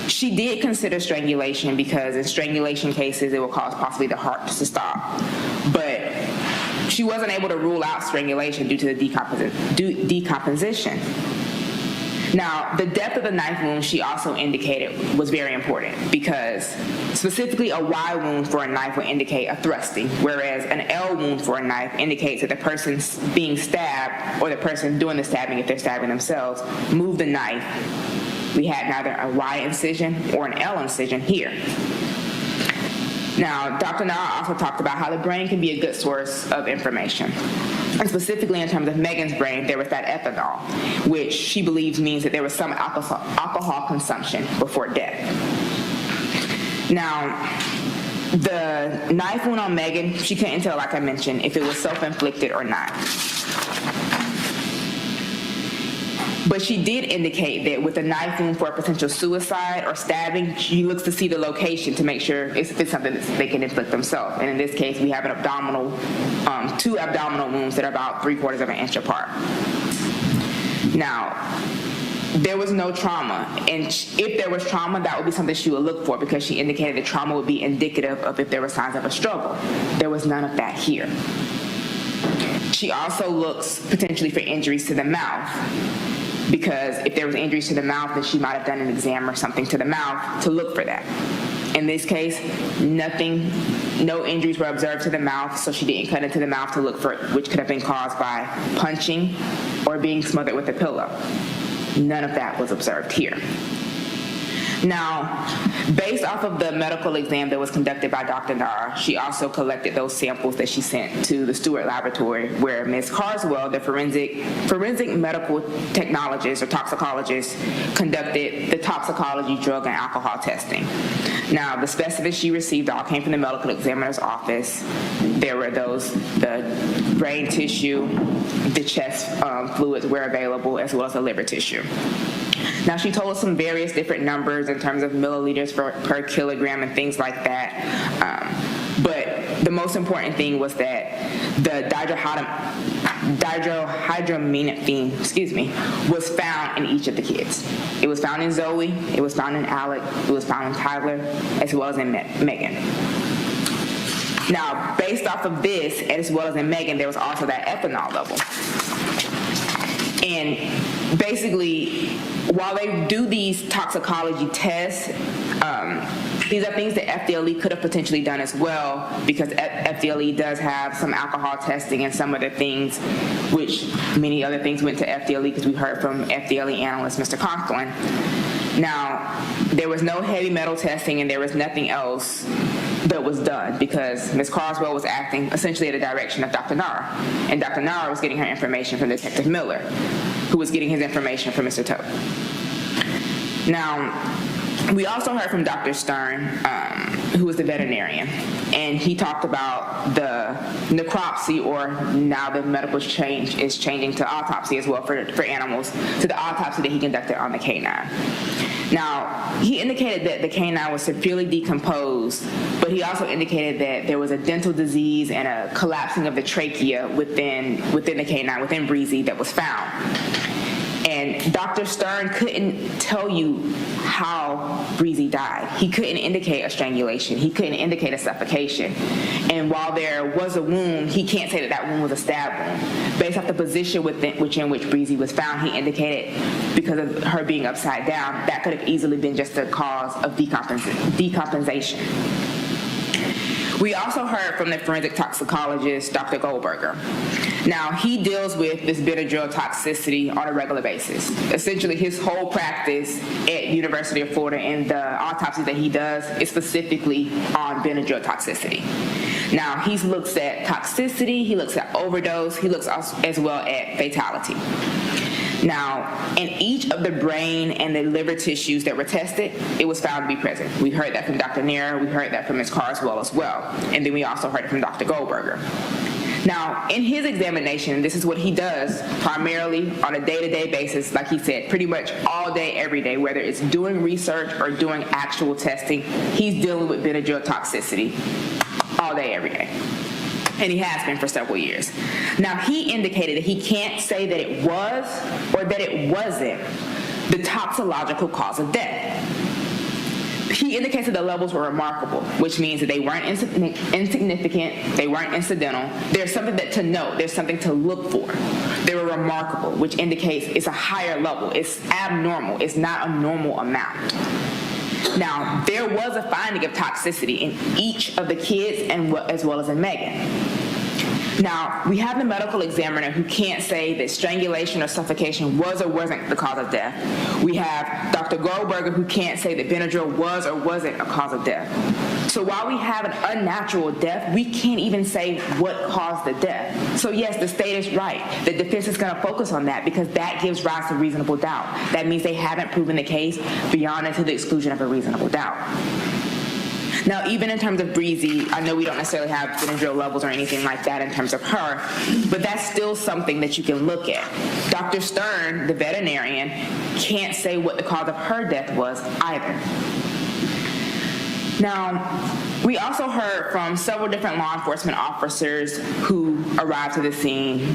she did consider strangulation because in strangulation cases, it will cause possibly the heart to stop. But she wasn't able to rule out strangulation due to the decomposition. Now, the depth of the knife wound, she also indicated, was very important because specifically a Y wound for a knife would indicate a thrusting, whereas an L wound for a knife indicates that the person being stabbed or the person doing the stabbing, if they're stabbing themselves, moved the knife. We had neither a Y incision or an L incision here. Now, Dr. Nara also talked about how the brain can be a good source of information. And specifically in terms of Megan's brain, there was that ethanol, which she believes means that there was some alcohol consumption before death. Now, the knife wound on Megan, she couldn't tell, like I mentioned, if it was self-inflicted or not. But she did indicate that with a knife wound for a potential suicide or stabbing, she looks to see the location to make sure if it's something that they can inflict themselves. And in this case, we have an two abdominal wounds that are about 3/4 of an inch apart. Now, there was no trauma, and if there was trauma, that would be something she would look for because she indicated that trauma would be indicative of if there were signs of a struggle. There was none of that here. She also looks potentially for injuries to the mouth, because if there was injuries to the mouth, then she might have done an exam or something to the mouth to look for that. In this case, no injuries were observed to the mouth, so she didn't cut into the mouth to look for it, which could have been caused by punching or being smothered with a pillow. None of that was observed here. Now, based off of the medical exam that was conducted by Dr. Nara, she also collected those samples that she sent to the Stewart Laboratory, where Ms. Carswell, the forensic medical technologist or toxicologist, conducted the toxicology, drug, and alcohol testing. Now, the specimens she received all came from the medical examiner's office. There were the brain tissue, the chest fluids were available, as well as the liver tissue. Now, she told us some various different numbers in terms of milliliters per kilogram and things like that. But the most important thing was that the dihydroaminophene, was found in each of the kids. It was found in Zoe, it was found in Alek, it was found in Tyler, as well as in Megan. Now, based off of this, as well as in Megan, there was also that ethanol level. And basically, while they do these toxicology tests, these are things that FDLE could have potentially done as well, because FDLE does have some alcohol testing and some other things, which many other things went to FDLE because we heard from FDLE analyst Mr. Conklin. Now, there was no heavy metal testing and there was nothing else that was done because Ms. Carswell was acting essentially at the direction of Dr. Nara, and Dr. Nara was getting her information from Detective Miller, who was getting his information from Mr. Todt. Now, we also heard from Dr. Stern, who was the veterinarian, and he talked about the necropsy, or now the medical change is changing to autopsy as well for animals, to the autopsy that he conducted on the canine. Now, he indicated that the canine was severely decomposed, but he also indicated that there was a dental disease and a collapsing of the trachea within the canine, within Breezy, that was found. And Dr. Stern couldn't tell you how Breezy died. He couldn't indicate a strangulation. He couldn't indicate a suffocation. And while there was a wound, he can't say that that wound was a stab wound. Based off the position in which Breezy was found, he indicated because of her being upside down, that could have easily been just a cause of decompensation. We also heard from the forensic toxicologist, Dr. Goldberger. Now, he deals with this Benadryl toxicity on a regular basis. Essentially, his whole practice at University of Florida and the autopsies that he does is specifically on Benadryl toxicity. Now, he looks at toxicity, he looks at overdose, he looks as well at fatality. Now, in each of the brain and the liver tissues that were tested, it was found to be present. We heard that from Dr. Nair, we heard that from Ms. Carswell as well, and then we also heard it from Dr. Goldberger. Now, in his examination, this is what he does primarily on a day-to-day basis, like he said, pretty much all day, every day, whether it's doing research or doing actual testing, he's dealing with Benadryl toxicity all day, every day. And he has been for several years. Now, he indicated that he can't say that it was or that it wasn't the toxicological cause of death. He indicates that the levels were remarkable, which means that they weren't insignificant, they weren't incidental. There's something to note, there's something to look for. They were remarkable, which indicates it's a higher level, it's abnormal, it's not a normal amount. Now, there was a finding of toxicity in each of the kids and as well as in Megan. Now, we have the medical examiner who can't say that strangulation or suffocation was or wasn't the cause of death. We have Dr. Goldberger who can't say that Benadryl was or wasn't a cause of death. So while we have an unnatural death, we can't even say what caused the death. So yes, the state is right. The defense is going to focus on that because that gives rise to reasonable doubt. That means they haven't proven the case beyond and to the exclusion of a reasonable doubt. Now, even in terms of Breezy, I know we don't necessarily have Benadryl levels or anything like that in terms of her, but that's still something that you can look at. Dr. Stern, the veterinarian, can't say what the cause of her death was either. Now, we also heard from several different law enforcement officers who arrived to the scene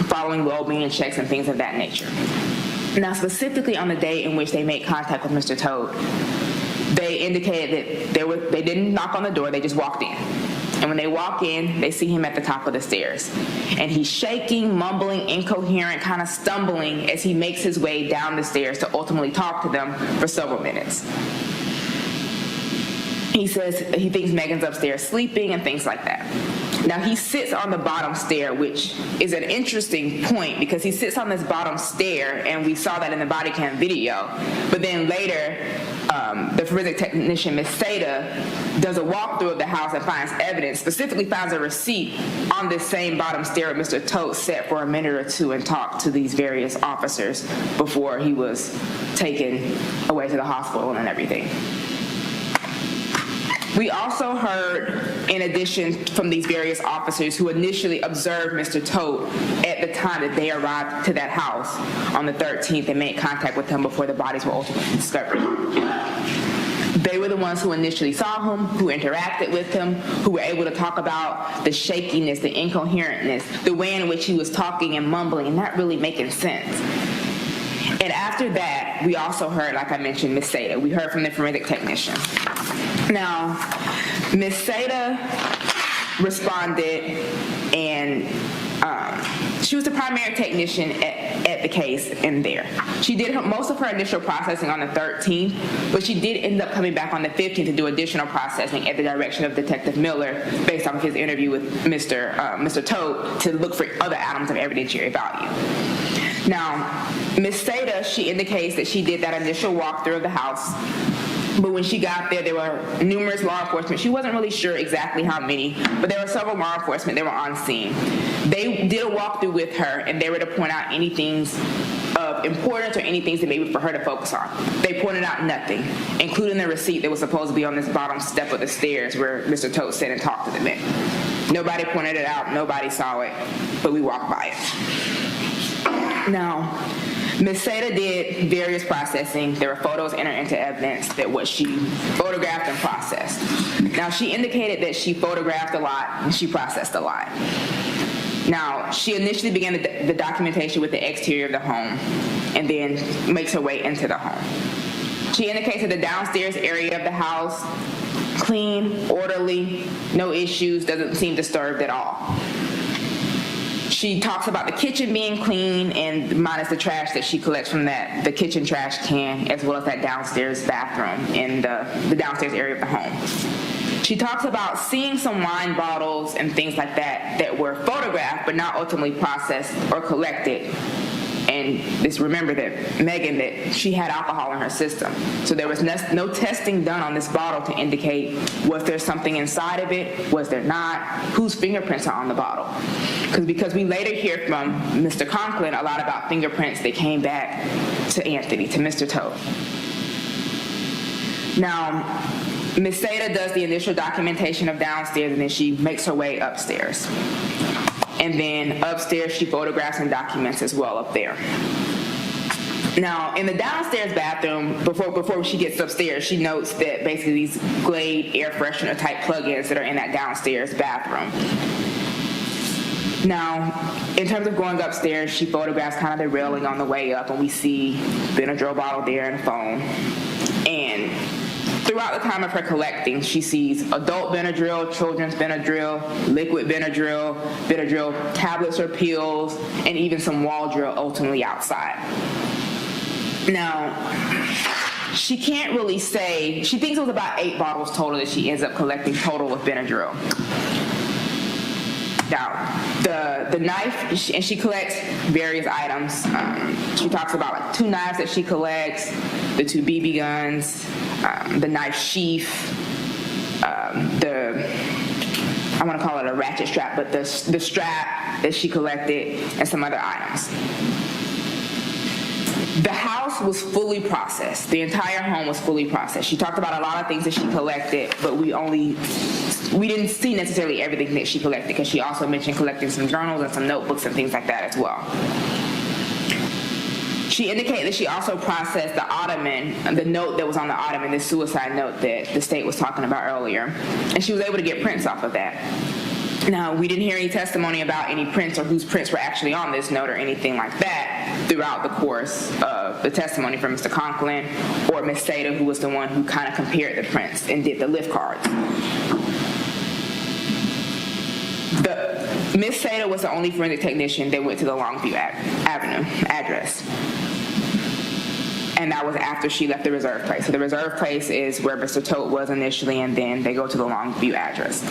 following well-being checks and things of that nature. Now, specifically on the day in which they made contact with Mr. Todt, they indicated that they didn't knock on the door, they just walked in. And when they walk in, they see him at the top of the stairs. And he's shaking, mumbling, incoherent, kind of stumbling as he makes his way down the stairs to ultimately talk to them for several minutes. He says he thinks Megan's upstairs sleeping and things like that. Now, he sits on the bottom stair, which is an interesting point because he sits on this bottom stair, and we saw that in the body cam video. But then later, the forensic technician, Ms. Seda, does a walkthrough of the house and finds evidence, specifically finds a receipt on this same bottom stair where Mr. Todt sat for a minute or two and talked to these various officers before he was taken away to the hospital and everything. We also heard, in addition, from these various officers who initially observed Mr. Todt at the time that they arrived to that house on the 13th and made contact with him before the bodies were ultimately discovered. They were the ones who initially saw him, who interacted with him, who were able to talk about the shakiness, the incoherentness, the way in which he was talking and mumbling and not really making sense. And after that, we also heard, like I mentioned, Ms. Seda. We heard from the forensic technician. Now, Ms. Seda responded, and she was the primary technician at the case in there. She did most of her initial processing on the 13th, but she did end up coming back on the 15th to do additional processing at the direction of Detective Miller based off of his interview with Mr. Todt to look for other items of evidentiary value. Now, Ms. Seda, she indicates that she did that initial walkthrough of the house, but when she got there were numerous law enforcement. She wasn't really sure exactly how many, but there were several law enforcement that were on scene. They did a walkthrough with her, and they were to point out any things of importance or any things that maybe for her to focus on. They pointed out nothing, including the receipt that was supposed to be on this bottom step of the stairs where Mr. Todt sat and talked to the men. Nobody pointed it out, nobody saw it, but we walked by it. Now, Ms. Seda did various processing. There were photos entered into evidence that what she photographed and processed. Now, she indicated that she photographed a lot and she processed a lot. Now, she initially began the documentation with the exterior of the home and then makes her way into the home. She indicates that the downstairs area of the house, clean, orderly, no issues, doesn't seem disturbed at all. She talks about the kitchen being clean and minus the trash that she collects from the kitchen trash can, as well as that downstairs bathroom in the downstairs area of the home. She talks about seeing some wine bottles and things like that were photographed but not ultimately processed or collected. And just remember that Megan, that she had alcohol in her system. So there was no testing done on this bottle to indicate was there something inside of it, was there not, whose fingerprints are on the bottle. Because we later hear from Mr. Conklin a lot about fingerprints that came back to Anthony, to Mr. Todt. Now, Ms. Seda does the initial documentation of downstairs and then she makes her way upstairs. And then upstairs, she photographs and documents as well up there. Now, in the downstairs bathroom, before she gets upstairs, she notes that basically these Glade air freshener type plugins that are in that downstairs bathroom. Now, in terms of going upstairs, she photographs kind of the railing on the way up, and we see Benadryl bottle there and a phone. And throughout the time of her collecting, she sees adult Benadryl, children's Benadryl, liquid Benadryl, Benadryl tablets or pills, and even some Waldryl ultimately outside. Now, she can't really say, she thinks it was about 8 bottles total that she ends up collecting total with Benadryl. Now, the knife, and she collects various items. She talks about like 2 knives that she collects, the 2 BB guns, the knife sheath, I want to call it a ratchet strap, but the strap that she collected and some other items. The house was fully processed. The entire home was fully processed. She talked about a lot of things that she collected, but we didn't see necessarily everything that she collected, because she also mentioned collecting some journals and some notebooks and things like that as well. She indicated that she also processed the ottoman, the note that was on the ottoman, the suicide note that the state was talking about earlier, and she was able to get prints off of that. Now, we didn't hear any testimony about any prints or whose prints were actually on this note or anything like that throughout the course of the testimony from Mr. Conklin or Ms. Sada, who was the one who kind of compared the prints and did the lift cards. Ms. Sada was the only forensic technician that went to the Longview Avenue address. And that was after she left the reserve place. So the reserve place is where Mr. Todt was initially, and then they go to the Longview address.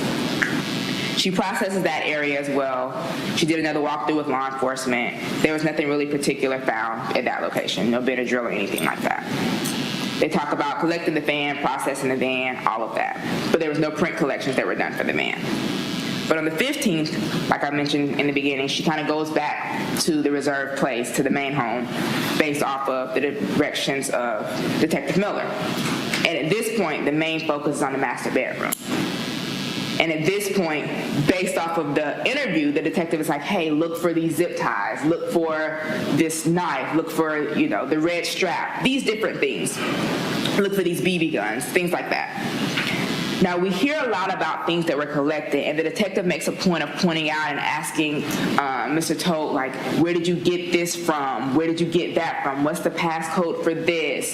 She processes that area as well. She did another walkthrough with law enforcement. There was nothing really particular found at that location, no bit of drill or anything like that. They talk about collecting the van, processing the van, all of that. But there was no print collections that were done for the van. But on the 15th, like I mentioned in the beginning, she kind of goes back to the reserve place, to the main home, based off of the directions of Detective Miller. And at this point, the main focus is on the master bedroom. And at this point, based off of the interview, the detective is like, hey, look for these zip ties, look for this knife, look for, the red strap, these different things. Look for these BB guns, things like that. Now, we hear a lot about things that were collected, and the detective makes a point of pointing out and asking Mr. Todt, like, where did you get this from? Where did you get that from? What's the passcode for this?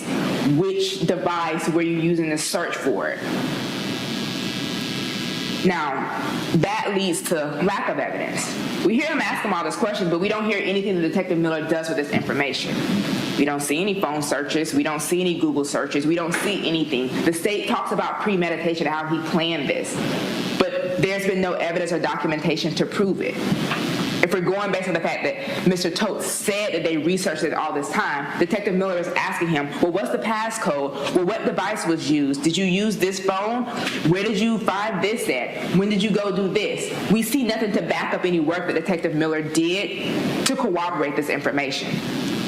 Which device were you using to search for it? Now, that leads to lack of evidence. We hear him ask him all this questions, but we don't hear anything that Detective Miller does with this information. We don't see any phone searches. We don't see any Google searches. We don't see anything. The state talks about premeditation, how he planned this, but there's been no evidence or documentation to prove it. If we're going based on the fact that Mr. Todt said that they researched it all this time, Detective Miller is asking him, well, what's the passcode? Well, what device was used? Did you use this phone? Where did you find this at? When did you go do this? We see nothing to back up any work that Detective Miller did to corroborate this information.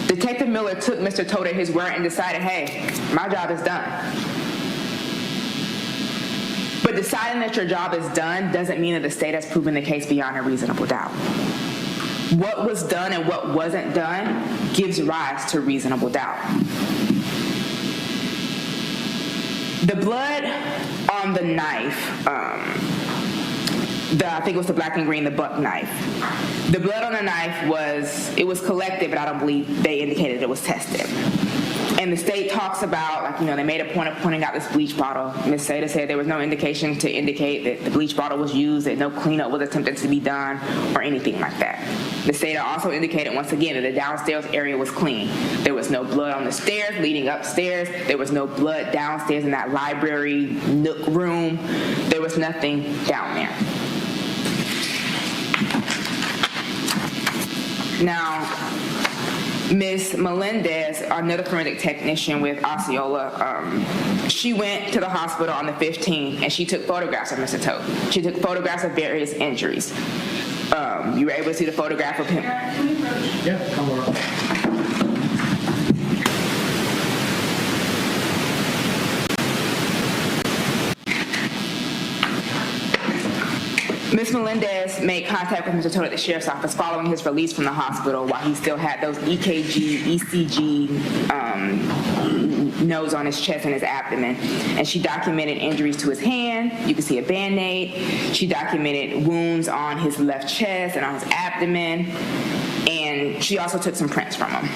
Detective Miller took Mr. Todt at his word and decided, hey, my job is done. But deciding that your job is done doesn't mean that the state has proven the case beyond a reasonable doubt. What was done and what wasn't done gives rise to reasonable doubt. The blood on the knife, I think it was the black and green, the buck knife. The blood on the knife was collected, but I don't believe they indicated it was tested. And the state talks about, they made a point of pointing out this bleach bottle. Ms. Sada said there was no indication to indicate that the bleach bottle was used, that no cleanup was attempted to be done, or anything like that. Ms. Sada also indicated once again that the downstairs area was clean. There was no blood on the stairs leading upstairs. There was no blood downstairs in that library nook room. There was nothing down there. Now, Ms. Melendez, another forensic technician with Osceola, she went to the hospital on the 15th and she took photographs of Mr. Todt. She took photographs of various injuries. You were able to see the photograph of him. Yeah, come on. Ms. Melendez made contact with Mr. Todt at the sheriff's office following his release from the hospital while he still had those EKG, ECG nodes on his chest and his abdomen. And she documented injuries to his hand. You can see a Band-Aid. She documented wounds on his left chest and on his abdomen. And she also took some prints from him.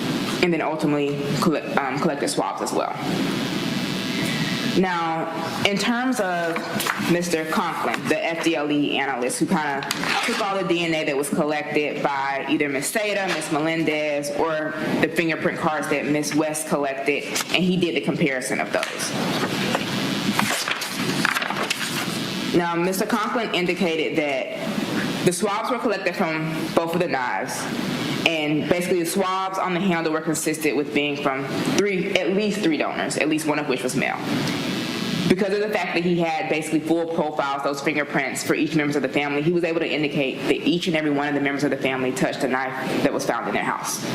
And then ultimately collected swabs as well. Now, in terms of Mr. Conklin, the FDLE analyst who kind of took all the DNA that was collected by either Ms. Sada, Ms. Melendez, or the fingerprint cards that Ms. West collected, and he did the comparison of those. Now, Mr. Conklin indicated that the swabs were collected from both of the knives, and basically the swabs on the handle were consistent with being from at least three donors, at least one of which was male. Because of the fact that he had basically full profiles, those fingerprints for each member of the family, he was able to indicate that each and every one of the members of the family touched a knife that was found in their house.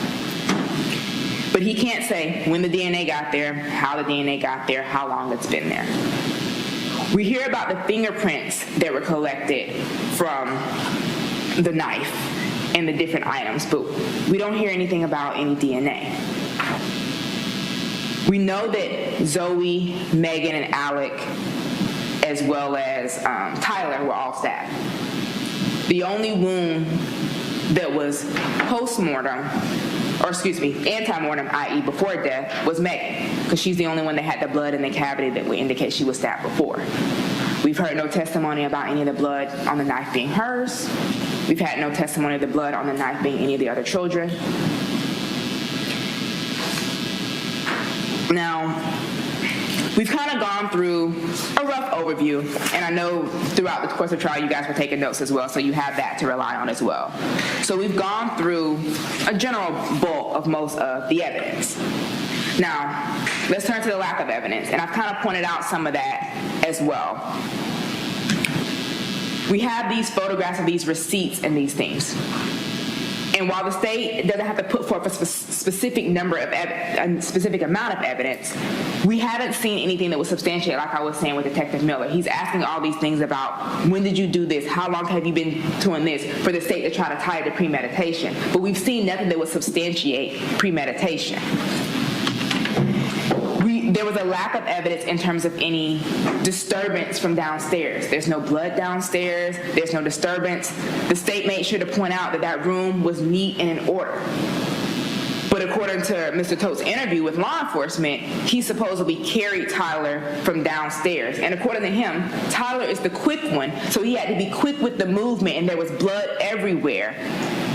But he can't say when the DNA got there, how the DNA got there, how long it's been there. We hear about the fingerprints that were collected from the knife and the different items, but we don't hear anything about any DNA. We know that Zoe, Megan, and Alek, as well as Tyler, were all stabbed. The only wound that was post-mortem, anti-mortem, i.e. before death, was Megan, because she's the only one that had the blood in the cavity that would indicate she was stabbed before. We've heard no testimony about any of the blood on the knife being hers. We've had no testimony of the blood on the knife being any of the other children. Now, we've kind of gone through a rough overview, and I know throughout the course of trial you guys were taking notes as well, so you have that to rely on as well. So we've gone through a general bulk of most of the evidence. Now, let's turn to the lack of evidence, and I've kind of pointed out some of that as well. We have these photographs of these receipts and these things. And while the state doesn't have to put forth a specific amount of evidence, we haven't seen anything that was substantiated, like I was saying with Detective Miller. He's asking all these things about when did you do this, how long have you been doing this, for the state to try to tie it to premeditation. But we've seen nothing that would substantiate premeditation. There was a lack of evidence in terms of any disturbance from downstairs. There's no blood downstairs. There's no disturbance. The state made sure to point out that that room was neat and in order. But according to Mr. Todt's interview with law enforcement, he supposedly carried Tyler from downstairs. And according to him, Tyler is the quick one, so he had to be quick with the movement, and there was blood everywhere.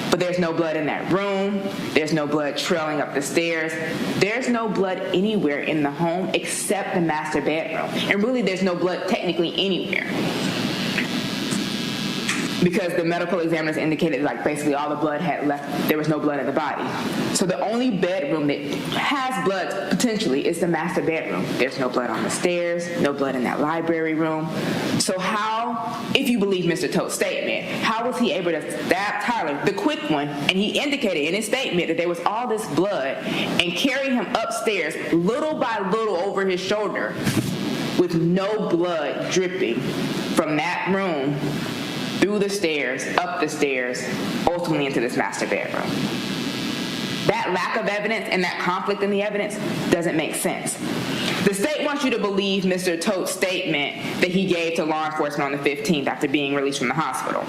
But there's no blood in that room. There's no blood trailing up the stairs. There's no blood anywhere in the home except the master bedroom. And really, there's no blood technically anywhere, because the medical examiners indicated like basically all the blood had left. There was no blood in the body. So the only bedroom that has blood potentially is the master bedroom. There's no blood on the stairs, no blood in that library room. So how, if you believe Mr. Todt's statement, how was he able to stab Tyler, the quick one, and he indicated in his statement that there was all this blood, and carry him upstairs little by little over his shoulder with no blood dripping from that room through the stairs, up the stairs, ultimately into this master bedroom? That lack of evidence and that conflict in the evidence doesn't make sense. The state wants you to believe Mr. Todt's statement that he gave to law enforcement on the 15th after being released from the hospital.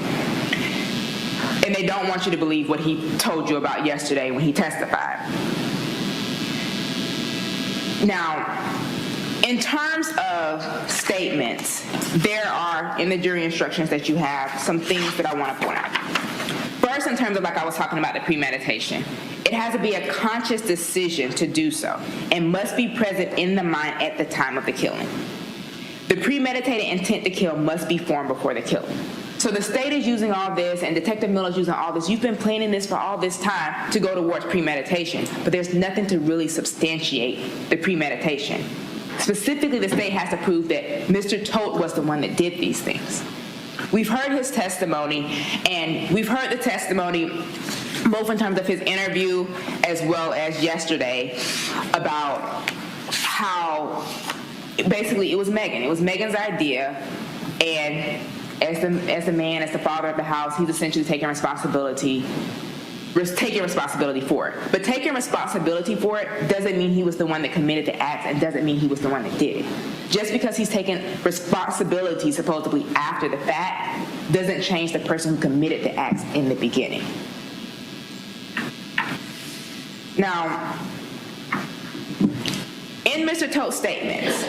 And they don't want you to believe what he told you about yesterday when he testified. Now, in terms of statements, there are, in the jury instructions that you have, some things that I want to point out. First, in terms of, like I was talking about, the premeditation, it has to be a conscious decision to do so and must be present in the mind at the time of the killing. The premeditated intent to kill must be formed before the killing. So the state is using all this, and Detective Miller is using all this. You've been planning this for all this time to go towards premeditation, but there's nothing to really substantiate the premeditation. Specifically, the state has to prove that Mr. Todt was the one that did these things. We've heard his testimony, and we've heard the testimony both in terms of his interview as well as yesterday about how basically it was Megan. It was Megan's idea, and as the father of the house, he's essentially taking responsibility for it. But taking responsibility for it doesn't mean he was the one that committed the act, and doesn't mean he was the one that did it. Just because he's taken responsibility supposedly after the fact doesn't change the person who committed the acts in the beginning. Now, in Mr. Todt's statements,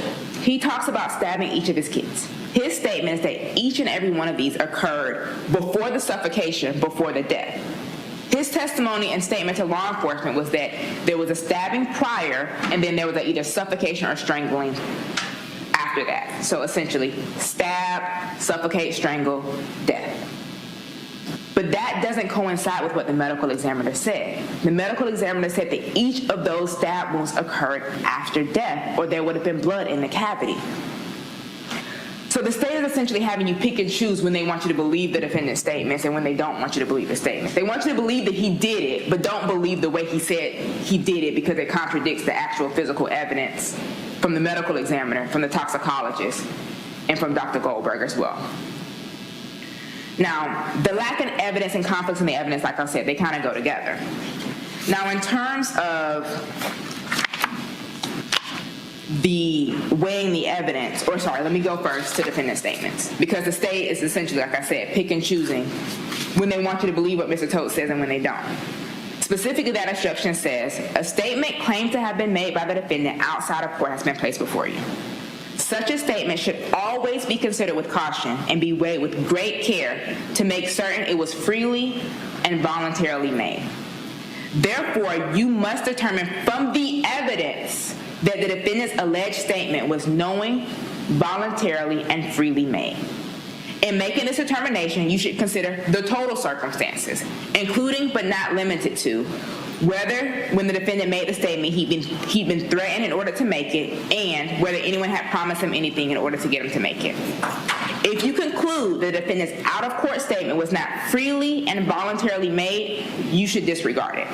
he talks about stabbing each of his kids. His statement is that each and every one of these occurred before the suffocation, before the death. His testimony and statement to law enforcement was that there was a stabbing prior, and then there was either suffocation or strangling after that. So essentially, stab, suffocate, strangle, death. But that doesn't coincide with what the medical examiner said. The medical examiner said that each of those stab wounds occurred after death, or there would have been blood in the cavity. So the state is essentially having you pick and choose when they want you to believe the defendant's statements and when they don't want you to believe the statements. They want you to believe that he did it, but don't believe the way he said he did it because it contradicts the actual physical evidence from the medical examiner, from the toxicologist, and from Dr. Goldberg as well. Now, the lack of evidence and conflicts in the evidence, like I said, they kind of go together. Now, in terms of the weighing the evidence, or sorry, let me go first to defendant statements, because the state is essentially, like I said, pick and choosing when they want you to believe what Mr. Todt says and when they don't. Specifically, that instruction says, a statement claimed to have been made by the defendant outside of court has been placed before you. Such a statement should always be considered with caution and be weighed with great care to make certain it was freely and voluntarily made. Therefore, you must determine from the evidence that the defendant's alleged statement was knowing, voluntarily, and freely made. In making this determination, you should consider the total circumstances, including but not limited to whether, when the defendant made the statement, he'd been threatened in order to make it, and whether anyone had promised him anything in order to get him to make it. If you conclude the defendant's out-of-court statement was not freely and voluntarily made, you should disregard it.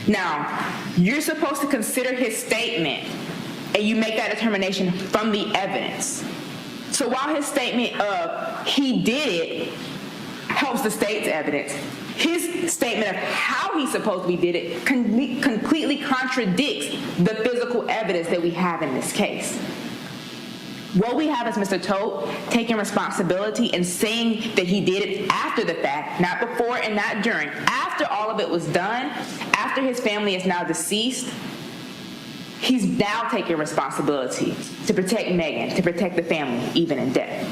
Now, you're supposed to consider his statement, and you make that determination from the evidence. So while his statement of he did it helps the state's evidence, his statement of how he supposedly did it completely contradicts the physical evidence that we have in this case. What we have is Mr. Todt taking responsibility and saying that he did it after the fact, not before and not during. After all of it was done, after his family is now deceased, he's now taking responsibility to protect Megan, to protect the family, even in death.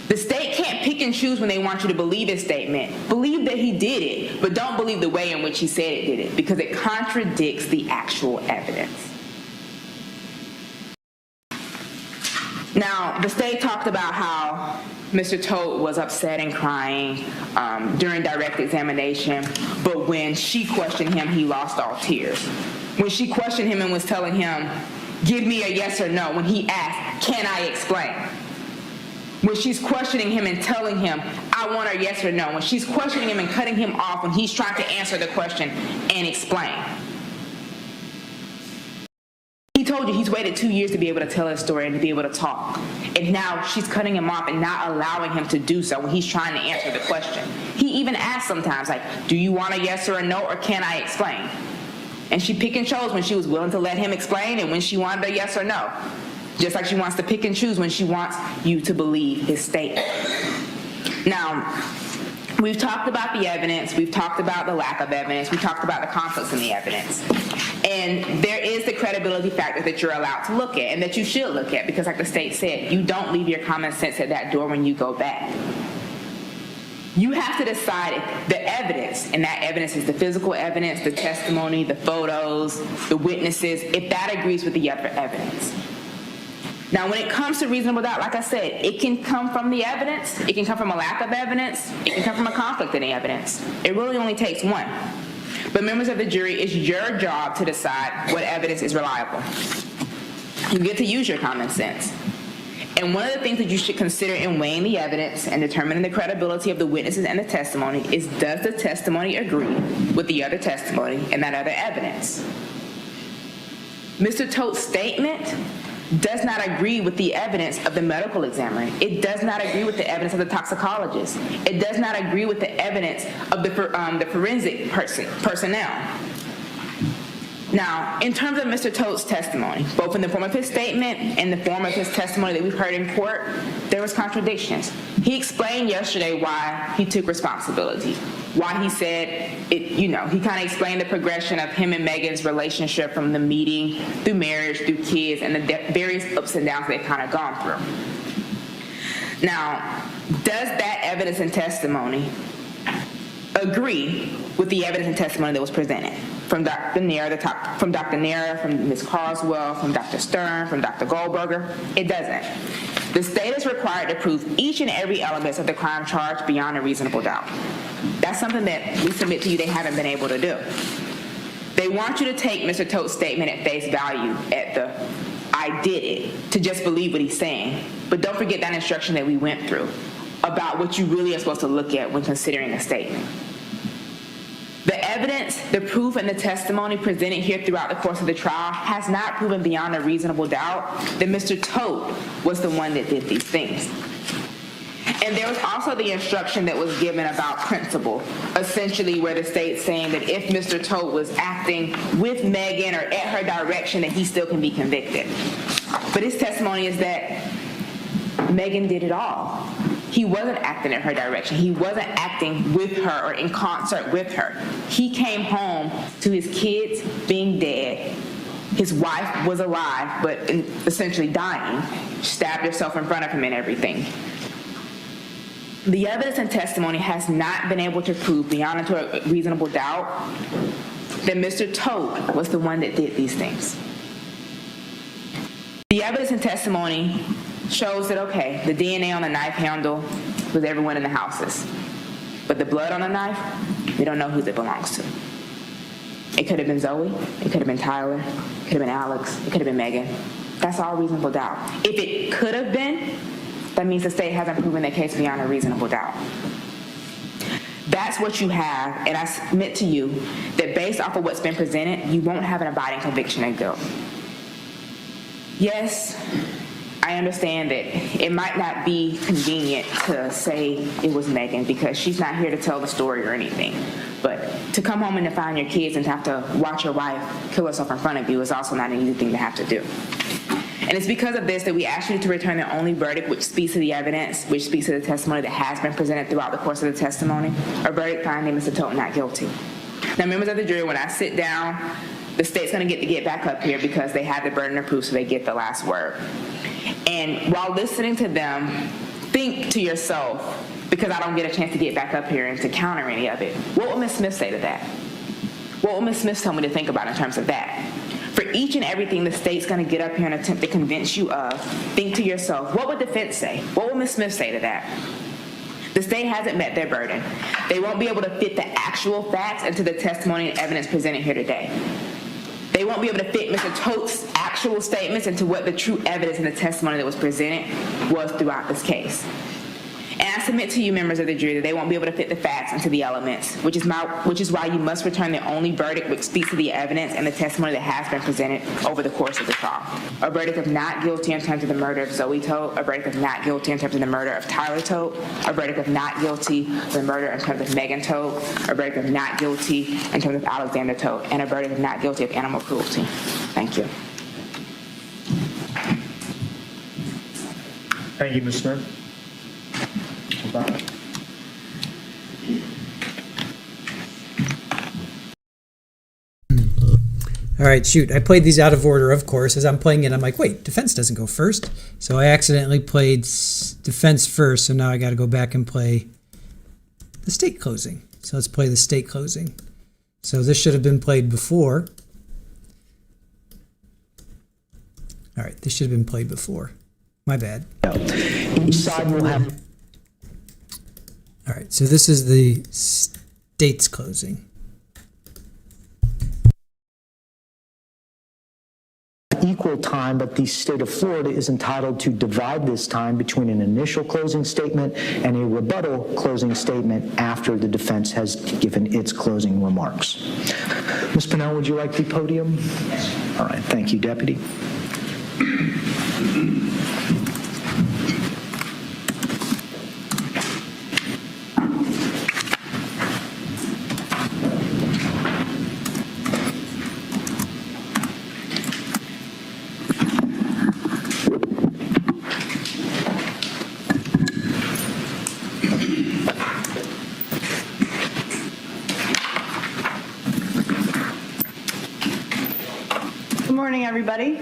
The state can't pick and choose when they want you to believe his statement. Believe that he did it, but don't believe the way in which he said it did it, because it contradicts the actual evidence. Now, the state talked about how Mr. Todt was upset and crying during direct examination, but when she questioned him, he lost all tears. When she questioned him and was telling him, give me a yes or no, when he asked, can I explain? When she's questioning him and telling him, I want a yes or no. When she's questioning him and cutting him off when he's trying to answer the question and explain. He told you he's waited 2 years to be able to tell his story and to be able to talk. And now she's cutting him off and not allowing him to do so when he's trying to answer the question. He even asks sometimes, like, do you want a yes or a no, or can I explain? And she pick and chose when she was willing to let him explain and when she wanted a yes or no. Just like she wants to pick and choose when she wants you to believe his statement. Now, we've talked about the evidence, we've talked about the lack of evidence, we've talked about the conflicts in the evidence. And there is the credibility factor that you're allowed to look at and that you should look at, because like the state said, you don't leave your common sense at that door when you go back. You have to decide if the evidence, and that evidence is the physical evidence, the testimony, the photos, the witnesses, if that agrees with the other evidence. Now, when it comes to reasonable doubt, like I said, it can come from the evidence, it can come from a lack of evidence, it can come from a conflict in the evidence. It really only takes one. But members of the jury, it's your job to decide what evidence is reliable. You get to use your common sense. And one of the things that you should consider in weighing the evidence and determining the credibility of the witnesses and the testimony is, does the testimony agree with the other testimony and that other evidence? Mr. Todt's statement does not agree with the evidence of the medical examiner. It does not agree with the evidence of the toxicologist. It does not agree with the evidence of the forensic personnel. Now, in terms of Mr. Todt's testimony, both in the form of his statement and the form of his testimony that we've heard in court, there was contradictions. He explained yesterday why he took responsibility, why he said it, he kind of explained the progression of him and Megan's relationship from the meeting through marriage, through kids, and the various ups and downs they've kind of gone through. Now, does that evidence and testimony agree with the evidence and testimony that was presented from Dr. Nair, from Ms. Carswell, from Dr. Stern, from Dr. Goldberger? It doesn't. The state is required to prove each and every element of the crime charge beyond a reasonable doubt. That's something that we submit to you they haven't been able to do. They want you to take Mr. Todt's statement at face value at the I did it, to just believe what he's saying. But don't forget that instruction that we went through about what you really are supposed to look at when considering a statement. The evidence, the proof, and the testimony presented here throughout the course of the trial has not proven beyond a reasonable doubt that Mr. Todt was the one that did these things. And there was also the instruction that was given about principle, essentially where the state's saying that if Mr. Todt was acting with Megan or at her direction, that he still can be convicted. But his testimony is that Megan did it all. He wasn't acting in her direction. He wasn't acting with her or in concert with her. He came home to his kids being dead. His wife was alive, but essentially dying. Stabbed herself in front of him and everything. The evidence and testimony has not been able to prove beyond a reasonable doubt that Mr. Todt was the one that did these things. The evidence and testimony shows that, okay, the DNA on the knife handle was everyone in the houses. But the blood on the knife, we don't know who it belongs to. It could have been Zoe, it could have been Tyler, it could have been Alex, it could have been Megan. That's all reasonable doubt. If it could have been, that means the state hasn't proven their case beyond a reasonable doubt. That's what you have, and I submit to you that based off of what's been presented, you won't have an abiding conviction of guilt. Yes, I understand that it might not be convenient to say it was Megan because she's not here to tell the story or anything. But to come home and to find your kids and to have to watch your wife kill herself in front of you is also not an easy thing to have to do. And it's because of this that we ask you to return the only verdict which speaks to the evidence, which speaks to the testimony that has been presented throughout the course of the testimony, a verdict finding Mr. Todt not guilty. Now, members of the jury, when I sit down, the state's going to get back up here because they have the burden of proof, so they get the last word. And while listening to them, think to yourself, because I don't get a chance to get back up here and to counter any of it, what will Ms. Smith say to that? What will Ms. Smith tell me to think about in terms of that? For each and everything the state's going to get up here and attempt to convince you of, think to yourself, what would defense say? What will Ms. Smith say to that? The state hasn't met their burden. They won't be able to fit the actual facts into the testimony and evidence presented here today. They won't be able to fit Mr. Todt's actual statements into what the true evidence and the testimony that was presented was throughout this case. And I submit to you, members of the jury, that they won't be able to fit the facts into the elements, which is why you must return the only verdict which speaks to the evidence and the testimony that has been presented over the course of the trial. A verdict of not guilty in terms of the murder of Zoe Todt, a verdict of not guilty in terms of the murder of Tyler Todt, a verdict of not guilty of the murder in terms of Megan Todt, a verdict of not guilty in terms of Alexander Todt, and a verdict of not guilty of animal cruelty. Thank you. Thank you, Ms. Smith. All right, shoot. I played these out of order, of course. As I'm playing it, I'm like, wait, defense doesn't go first. So I accidentally played defense first, so now I got to go back and play the state closing. So let's play the state closing. So this should have been played before. All right, this should have been played before. My bad. Each side will have... All right, so this is the state's closing. Equal time, but the state of Florida is entitled to divide this time between an initial closing statement and a rebuttal closing statement after the defense has given its closing remarks. Ms. Pinnell, would you like the podium? All right, thank you, Deputy. Everybody.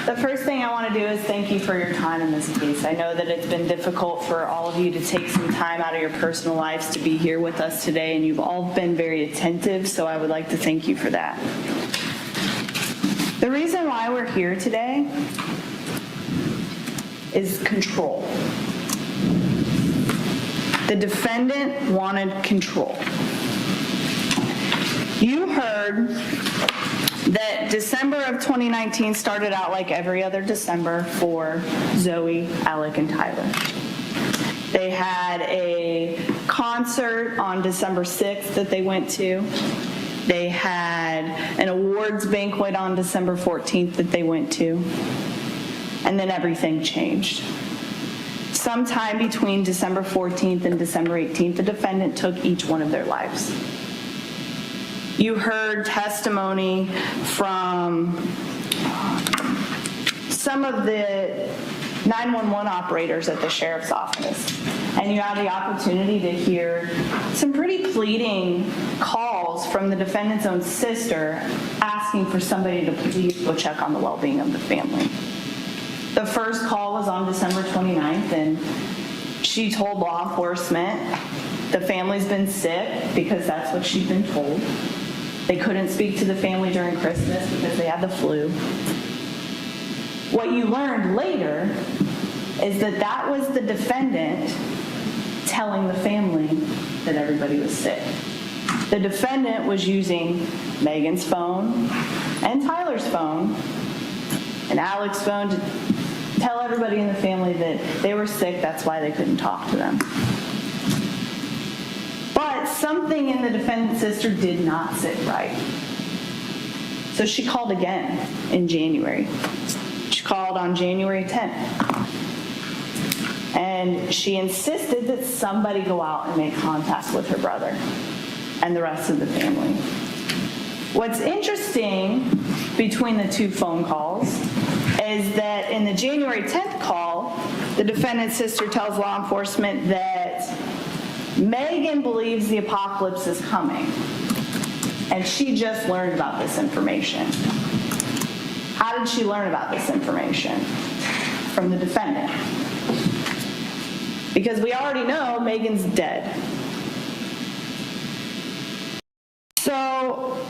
The first thing I want to do is thank you for your time in this case. I know that it's been difficult for all of you to take some time out of your personal lives to be here with us today, and you've all been very attentive, so I would like to thank you for that. The reason why we're here today is control. The defendant wanted control. You heard that December of 2019 started out like every other December for Zoe, Alek, and Tyler. They had a concert on December 6th that they went to. They had an awards banquet on December 14th that they went to. And then everything changed. Sometime between December 14th and December 18th, the defendant took each one of their lives. You heard testimony from some of the 911 operators at the sheriff's office, and you had the opportunity to hear some pretty pleading calls from the defendant's own sister asking for somebody to please go check on the well-being of the family. The first call was on December 29th, and she told law enforcement the family's been sick because that's what she'd been told. They couldn't speak to the family during Christmas because they had the flu. What you learned later is that that was the defendant telling the family that everybody was sick. The defendant was using Megan's phone and Tyler's phone and Alek's phone to tell everybody in the family that they were sick, that's why they couldn't talk to them. But something in the defendant's sister did not sit right. So she called again in January. She called on January 10th. And she insisted that somebody go out and make contact with her brother and the rest of the family. What's interesting between the two phone calls is that in the January 10th call, the defendant's sister tells law enforcement that Megan believes the apocalypse is coming, and she just learned about this information. How did she learn about this information? From the defendant. Because we already know Megan's dead. So,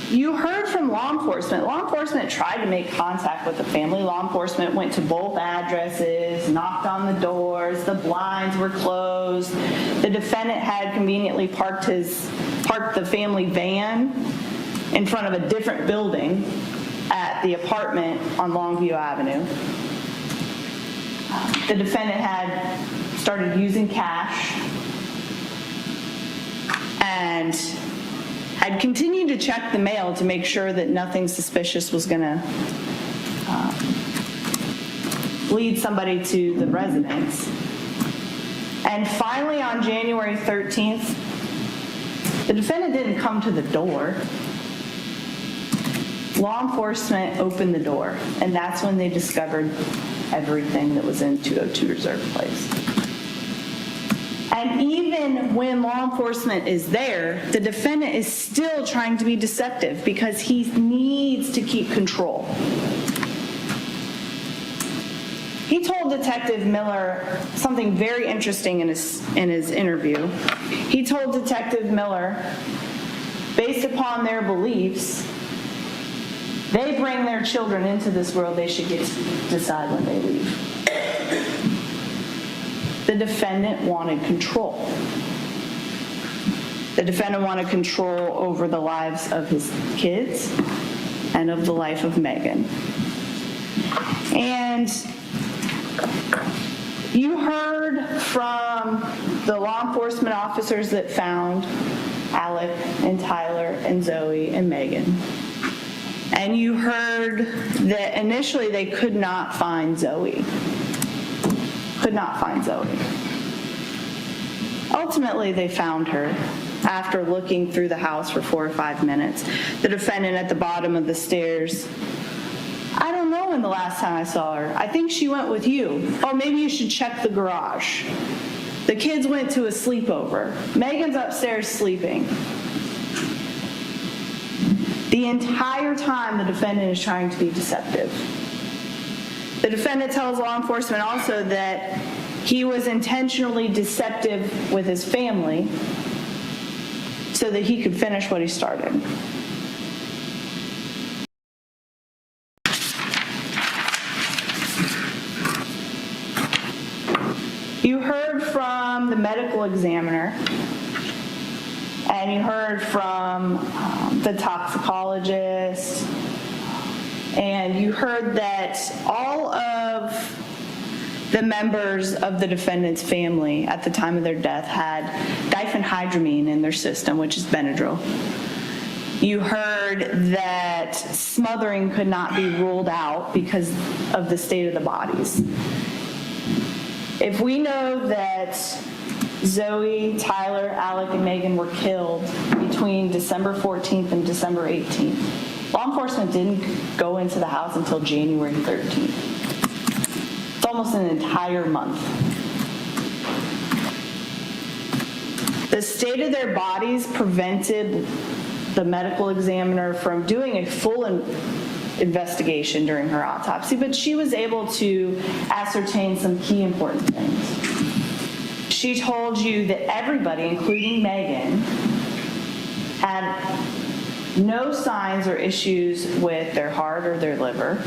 you heard from law enforcement. Law enforcement tried to make contact with the family. Law enforcement went to both addresses, knocked on the doors, the blinds were closed. The defendant had conveniently parked the family van in front of a different building at the apartment on Longview Avenue. The defendant had started using cash and had continued to check the mail to make sure that nothing suspicious was going to lead somebody to the residence. And finally, on January 13th, the defendant didn't come to the door. Law enforcement opened the door, and that's when they discovered everything that was in 202 Reserve Place. And even when law enforcement is there, the defendant is still trying to be deceptive because he needs to keep control. He told Detective Miller something very interesting in his interview. He told Detective Miller, based upon their beliefs, they bring their children into this world, they should get to decide when they leave. The defendant wanted control. The defendant wanted control over the lives of his kids and of the life of Megan. And you heard from the law enforcement officers that found Alek and Tyler and Zoe and Megan. And you heard that initially they could not find Zoe. Could not find Zoe. Ultimately, they found her after looking through the house for 4 or 5 minutes. The defendant at the bottom of the stairs. I don't know when the last time I saw her. I think she went with you. Oh, maybe you should check the garage. The kids went to a sleepover. Megan's upstairs sleeping. The entire time, the defendant is trying to be deceptive. The defendant tells law enforcement also that he was intentionally deceptive with his family so that he could finish what he started. You heard from the medical examiner and you heard from the toxicologist, and you heard that all of the members of the defendant's family at the time of their death had diphenhydramine in their system, which is Benadryl. You heard that smothering could not be ruled out because of the state of the bodies. If we know that Zoe, Tyler, Alek, and Megan were killed between December 14th and December 18th, law enforcement didn't go into the house until January 13th. It's almost an entire month. The state of their bodies prevented the medical examiner from doing a full investigation during her autopsy, but she was able to ascertain some key important things. She told you that everybody, including Megan, had no signs or issues with their heart or their liver.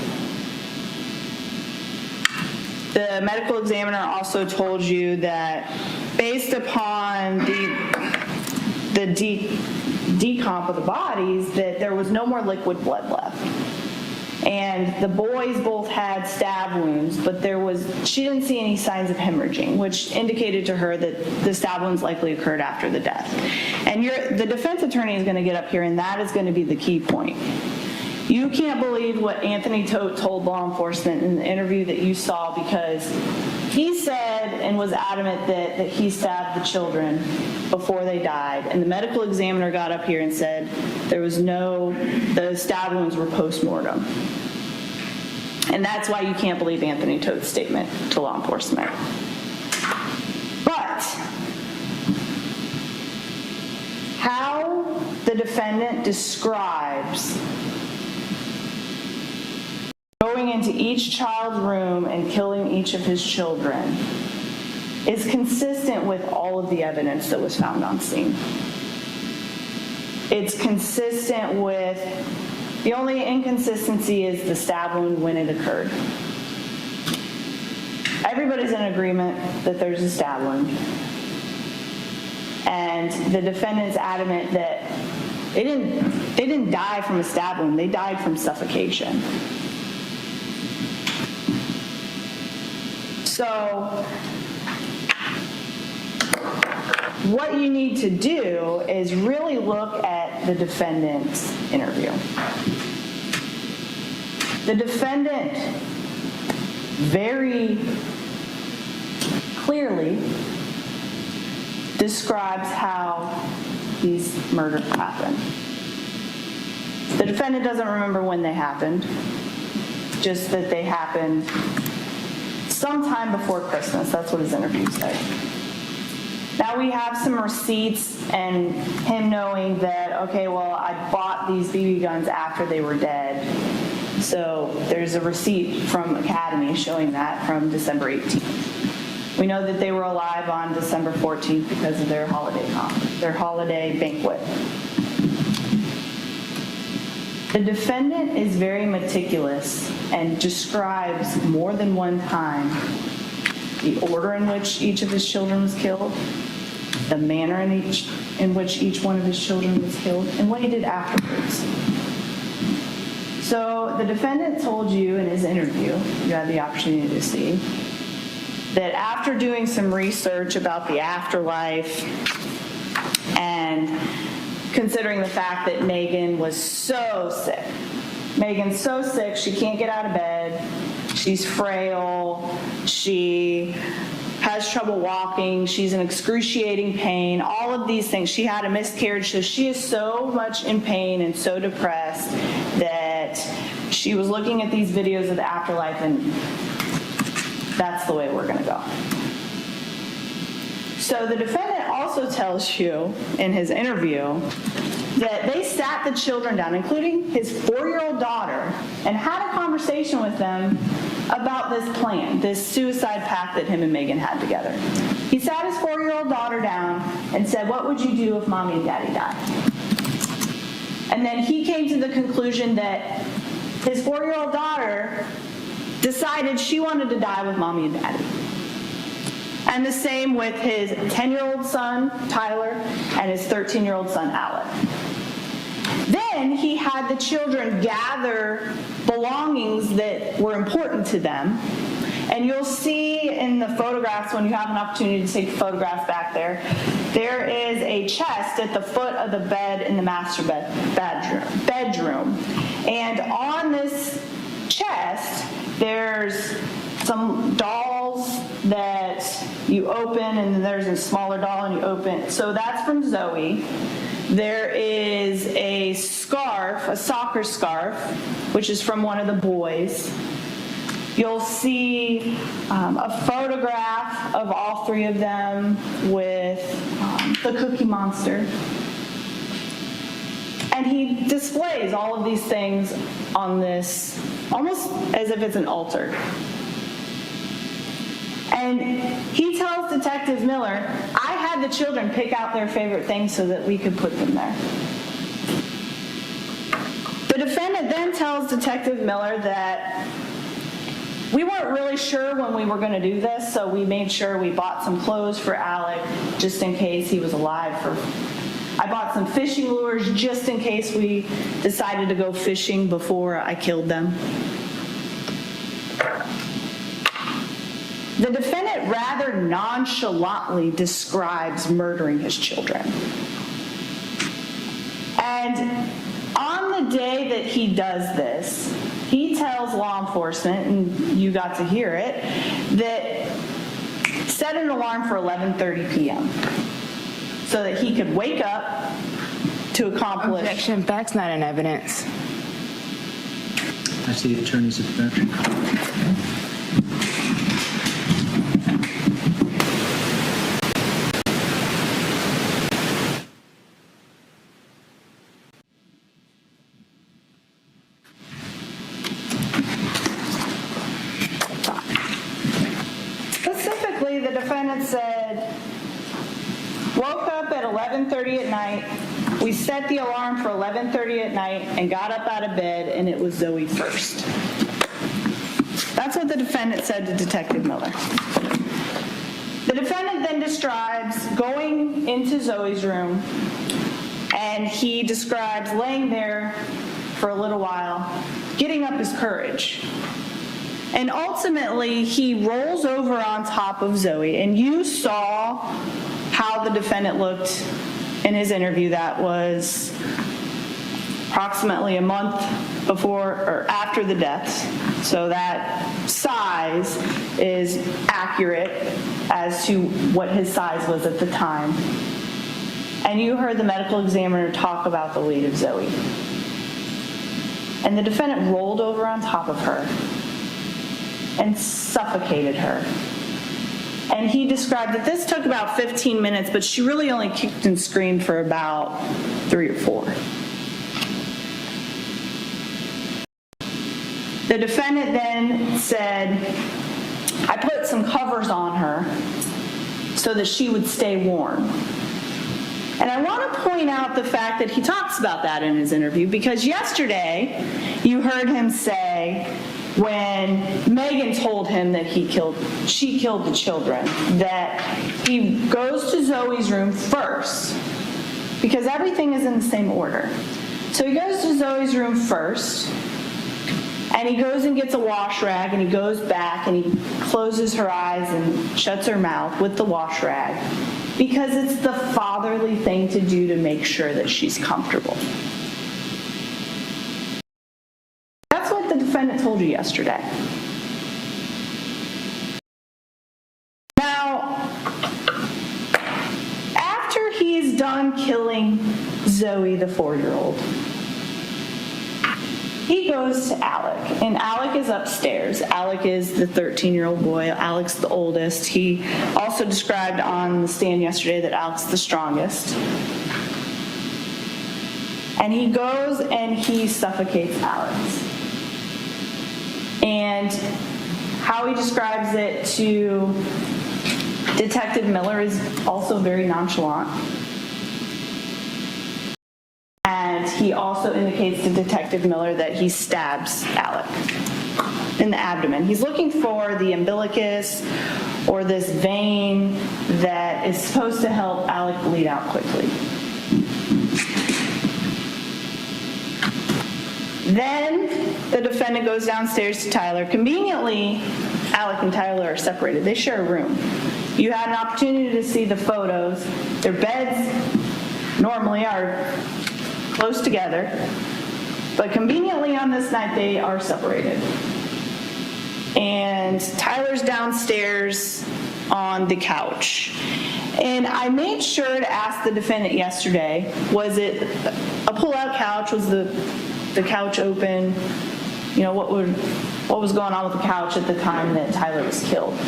The medical examiner also told you that based upon the decomp of the bodies, that there was no more liquid blood left. And the boys both had stab wounds, but she didn't see any signs of hemorrhaging, which indicated to her that the stab wounds likely occurred after the death. And the defense attorney is going to get up here, and that is going to be the key point. You can't believe what Anthony Todt told law enforcement in the interview that you saw, because he said and was adamant that he stabbed the children before they died. And the medical examiner got up here and said the stab wounds were post-mortem. And that's why you can't believe Anthony Todt's statement to law enforcement. But how the defendant describes going into each child's room and killing each of his children is consistent with all of the evidence that was found on scene. It's consistent with, the only inconsistency is the stab wound when it occurred. Everybody's in agreement that there's a stab wound. And the defendant's adamant that they didn't die from a stab wound, they died from suffocation. So what you need to do is really look at the defendant's interview. The defendant very clearly describes how these murders happened. The defendant doesn't remember when they happened, just that they happened sometime before Christmas. That's what his interview said. Now we have some receipts and him knowing that, okay, well, I bought these BB guns after they were dead. So there's a receipt from Academy showing that from December 18th. We know that they were alive on December 14th because of their holiday banquet. The defendant is very meticulous and describes more than one time the order in which each of his children was killed, the manner in which each one of his children was killed, and what he did afterwards. So the defendant told you in his interview, you had the opportunity to see, that after doing some research about the afterlife and considering the fact that Megan was so sick. Megan's so sick, she can't get out of bed. She's frail. She has trouble walking. She's in excruciating pain. All of these things. She had a miscarriage, so she is so much in pain and so depressed that she was looking at these videos of the afterlife, and that's the way we're going to go. So the defendant also tells you in his interview that they sat the children down, including his 4-year-old daughter, and had a conversation with them about this plan, this suicide pact that him and Megan had together. He sat his 4-year-old daughter down and said, "What would you do if mommy and daddy died?" And then he came to the conclusion that his 4-year-old daughter decided she wanted to die with mommy and daddy. And the same with his 10-year-old son, Tyler, and his 13-year-old son, Alek. Then he had the children gather belongings that were important to them. And you'll see in the photographs, when you have an opportunity to take photographs back there, there is a chest at the foot of the bed in the master bedroom. And on this chest, there's some dolls that you open, and then there's a smaller doll and you open. So that's from Zoe. There is a scarf, a soccer scarf, which is from one of the boys. You'll see a photograph of all three of them with the Cookie Monster. And he displays all of these things on this, almost as if it's an altar. And he tells Detective Miller, I had the children pick out their favorite things so that we could put them there. The defendant then tells Detective Miller that we weren't really sure when we were going to do this, so we made sure we bought some clothes for Alek just in case he was alive. I bought some fishing lures just in case we decided to go fishing before I killed them. The defendant rather nonchalantly describes murdering his children. And on the day that he does this, he tells law enforcement, and you got to hear it, that set an alarm for 11:30 p.m. so that he could wake up to accomplish. Objection. That's not in evidence. That's the attorney's objection. Specifically, the defendant said, woke up at 11:30 at night. We set the alarm for 11:30 at night and got up out of bed, and it was Zoe first. That's what the defendant said to Detective Miller. The defendant then describes going into Zoe's room, and he describes laying there for a little while, getting up his courage. And ultimately, he rolls over on top of Zoe, and you saw how the defendant looked in his interview. That was approximately a month before or after the deaths. So that size is accurate as to what his size was at the time. And you heard the medical examiner talk about the weight of Zoe. And the defendant rolled over on top of her and suffocated her. And he described that this took about 15 minutes, but she really only kicked and screamed for about 3 or 4. The defendant then said, I put some covers on her so that she would stay warm. And I want to point out the fact that he talks about that in his interview, because yesterday you heard him say, when Megan told him that she killed the children, that he goes to Zoe's room first, because everything is in the same order. So he goes to Zoe's room first, and he goes and gets a wash rag, and he goes back and he closes her eyes and shuts her mouth with the wash rag, because it's the fatherly thing to do to make sure that she's comfortable. The defendant told you yesterday. Now, after he's done killing Zoe, the 4-year-old, he goes to Alek, and Alek is upstairs. Alek is the 13-year-old boy. Alek's the oldest. He also described on the stand yesterday that Alek's the strongest. And he goes and he suffocates Alek. And how he describes it to Detective Miller is also very nonchalant. And he also indicates to Detective Miller that he stabs Alek. in the abdomen. He's looking for the umbilicus or this vein that is supposed to help Alek bleed out quickly. Then the defendant goes downstairs to Tyler. Conveniently, Alek and Tyler are separated. They share a room. You had an opportunity to see the photos. Their beds normally are close together, but conveniently on this night they are separated. And Tyler's downstairs on the couch. And I made sure to ask the defendant yesterday, was it a pull-out couch? Was the couch open? You know, what was going on with the couch at the time that Tyler was killed?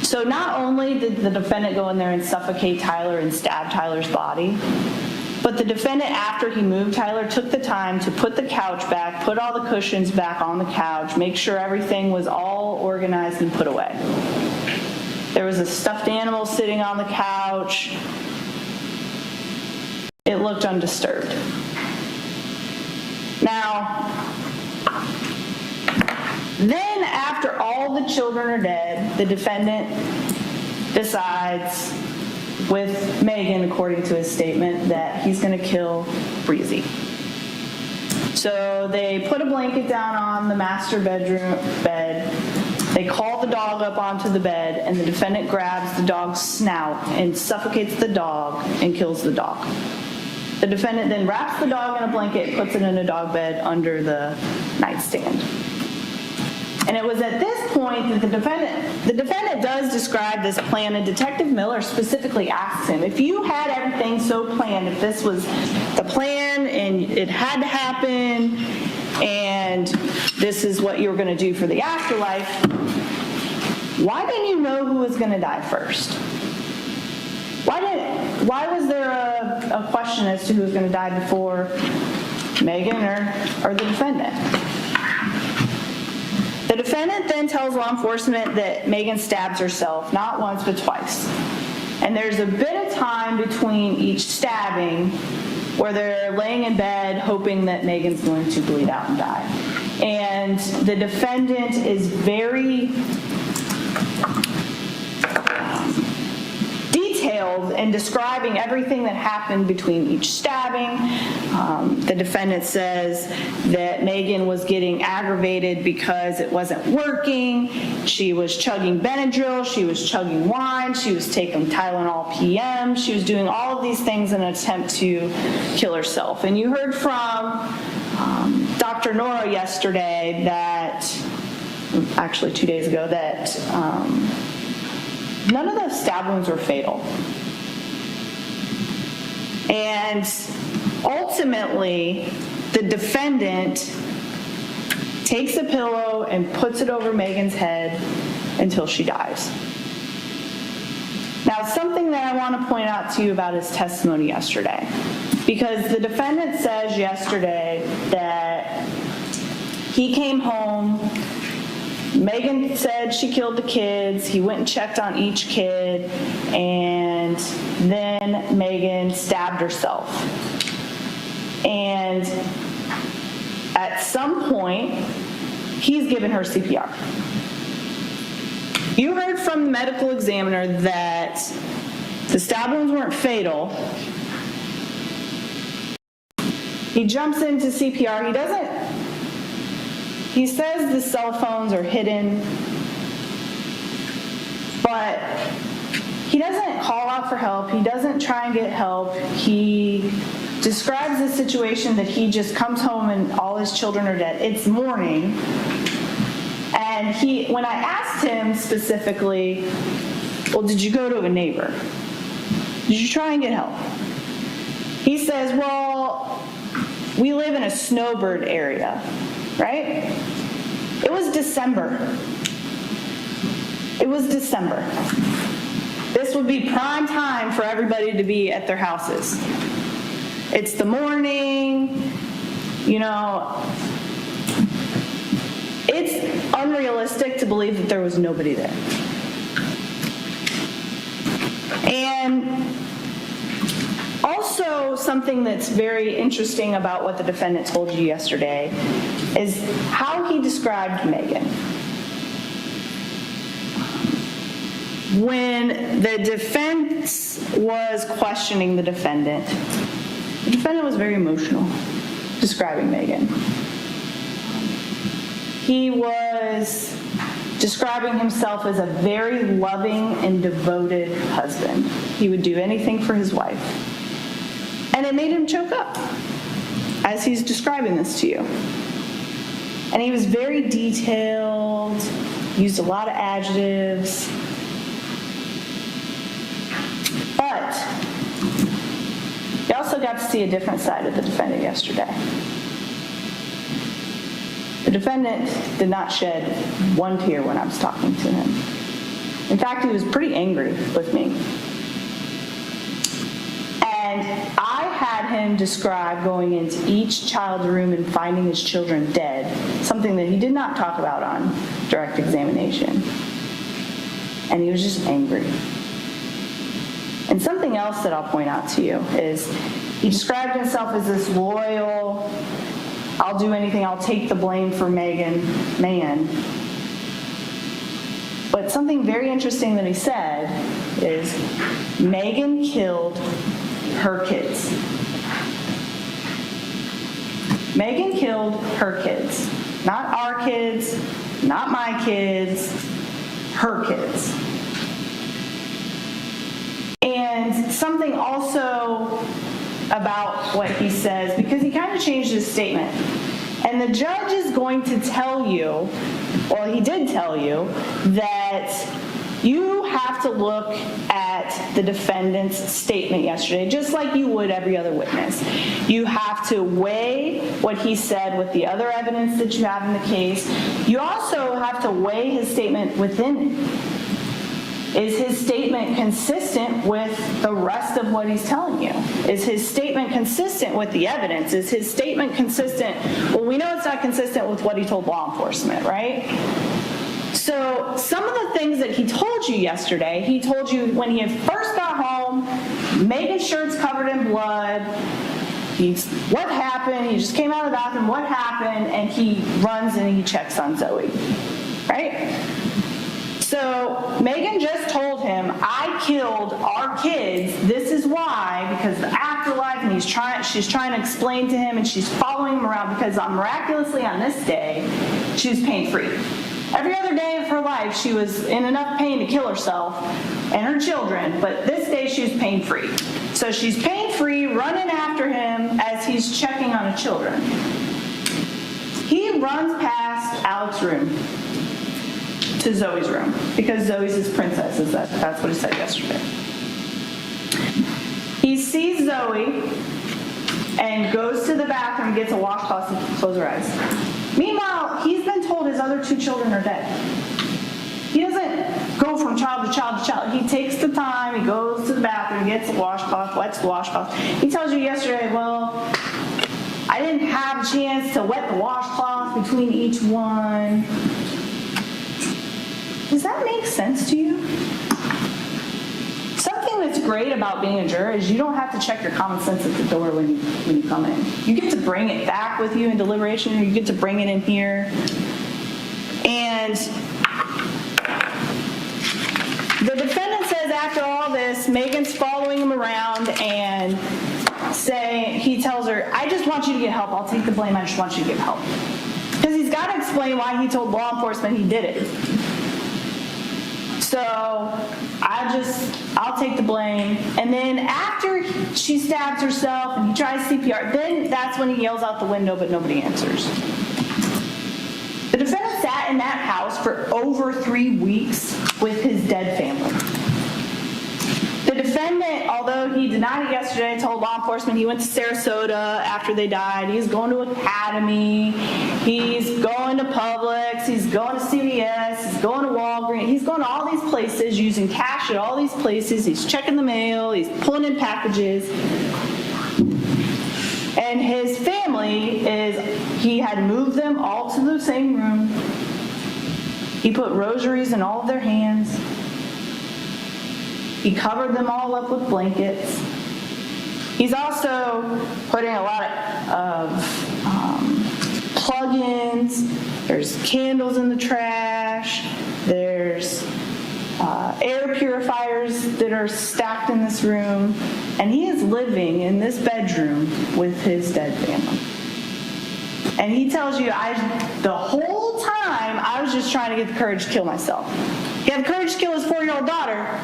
So not only did the defendant go in there and suffocate Tyler and stab Tyler's body, but the defendant, after he moved Tyler, took the time to put the couch back, put all the cushions back on the couch, make sure everything was all organized and put away. There was a stuffed animal sitting on the couch. It looked undisturbed. Now, then after all the children are dead, the defendant decides, with Megan, according to his statement, that he's going to kill Breezy. So they put a blanket down on the master bedroom bed. They call the dog up onto the bed, and the defendant grabs the dog's snout and suffocates the dog and kills the dog. The defendant then wraps the dog in a blanket, puts it in a dog bed under the nightstand. And it was at this point that the defendant does describe this plan, and Detective Miller specifically asks him, if you had everything so planned, if this was the plan and it had to happen, and this is what you were going to do for the afterlife, why didn't you know who was going to die first? Why was there a question as to who was going to die before Megan or the defendant? The defendant then tells law enforcement that Megan stabs herself, not once but twice. And there's a bit of time between each stabbing where they're laying in bed hoping that Megan's going to bleed out and die. And the defendant is very detailed in describing everything that happened between each stabbing. The defendant says that Megan was getting aggravated because it wasn't working. She was chugging Benadryl, she was chugging wine, she was taking Tylenol PM, she was doing all of these things in an attempt to kill herself. And you heard from Dr. Nora yesterday that, actually 2 days ago, that none of the stab wounds were fatal. And ultimately, the defendant takes a pillow and puts it over Megan's head until she dies. Now, something that I want to point out to you about his testimony yesterday, because the defendant says yesterday that he came home, Megan said she killed the kids, he went and checked on each kid, and then Megan stabbed herself. And at some point, he's given her CPR. You heard from the medical examiner that the stab wounds weren't fatal. He jumps into CPR. He says the cell phones are hidden, but he doesn't call out for help. He doesn't try and get help. He describes the situation that he just comes home and all his children are dead. It's morning. And when I asked him specifically, well, did you go to a neighbor? Did you try and get help? He says, well, we live in a snowbird area, right? It was December. It was December. This would be prime time for everybody to be at their houses. It's the morning, it's unrealistic to believe that there was nobody there. And Also, something that's very interesting about what the defendant told you yesterday is how he described Megan. When the defense was questioning the defendant was very emotional describing Megan. He was describing himself as a very loving and devoted husband. He would do anything for his wife. And it made him choke up as he's describing this to you. And he was very detailed, used a lot of adjectives. But you also got to see a different side of the defendant yesterday. The defendant did not shed one tear when I was talking to him. In fact, he was pretty angry with me. And I had him describe going into each child's room and finding his children dead, something that he did not talk about on direct examination. And he was just angry. And something else that I'll point out to you is he described himself as this loyal, I'll do anything, I'll take the blame for Megan man. But something very interesting that he said is Megan killed her kids. Megan killed her kids. Not our kids, not my kids, her kids. And something also about what he says, because he kind of changed his statement. And the judge is going to tell you, well, he did tell you, that you have to look at the defendant's statement yesterday, just like you would every other witness. You have to weigh what he said with the other evidence that you have in the case. You also have to weigh his statement within it. Is his statement consistent with the rest of what he's telling you? Is his statement consistent with the evidence? Is his statement consistent? Well, we know it's not consistent with what he told law enforcement, right? So some of the things that he told you yesterday, he told you when he had first got home, Megan's shirt's covered in blood. What happened? He just came out of the bathroom. What happened? And he runs and he checks on Zoe, right? So Megan just told him, I killed our kids. This is why, because the afterlife, and she's trying to explain to him, and she's following him around because miraculously on this day, she was pain-free. Every other day of her life, she was in enough pain to kill herself and her children, but this day she was pain-free. So she's pain-free, running after him as he's checking on the children. He runs past Alek's room to Zoe's room, because Zoe's his princess, that's what he said yesterday. He sees Zoe and goes to the bathroom, gets a washcloth to close her eyes. Meanwhile, he's been told his other two children are dead. He doesn't go from child to child to child. He takes the time, he goes to the bathroom, gets a washcloth, wets the washcloth. He tells you yesterday, well, I didn't have a chance to wet the washcloth between each one. Does that make sense to you? Something that's great about being a juror is you don't have to check your common sense at the door when you come in. You get to bring it back with you in deliberation, or you get to bring it in here. And the defendant says after all this, Megan's following him around and he tells her, I just want you to get help. I'll take the blame. I just want you to get help. Because he's got to explain why he told law enforcement he did it. So I'll take the blame. And then after she stabs herself and he tries CPR, then that's when he yells out the window, but nobody answers. The defendant sat in that house for over 3 weeks with his dead family. The defendant, although he denied it yesterday, told law enforcement he went to Sarasota after they died. He's going to Academy. He's going to Publix. He's going to CVS. He's going to Walgreens. He's going to all these places, using cash at all these places. He's checking the mail. He's pulling in packages. And his family he had moved them all to the same room. He put rosaries in all of their hands. He covered them all up with blankets. He's also putting a lot of plug-ins. There's candles in the trash. There's air purifiers that are stacked in this room. And he is living in this bedroom with his dead family. And he tells you, the whole time, I was just trying to get the courage to kill myself. He had the courage to kill his 4-year-old daughter.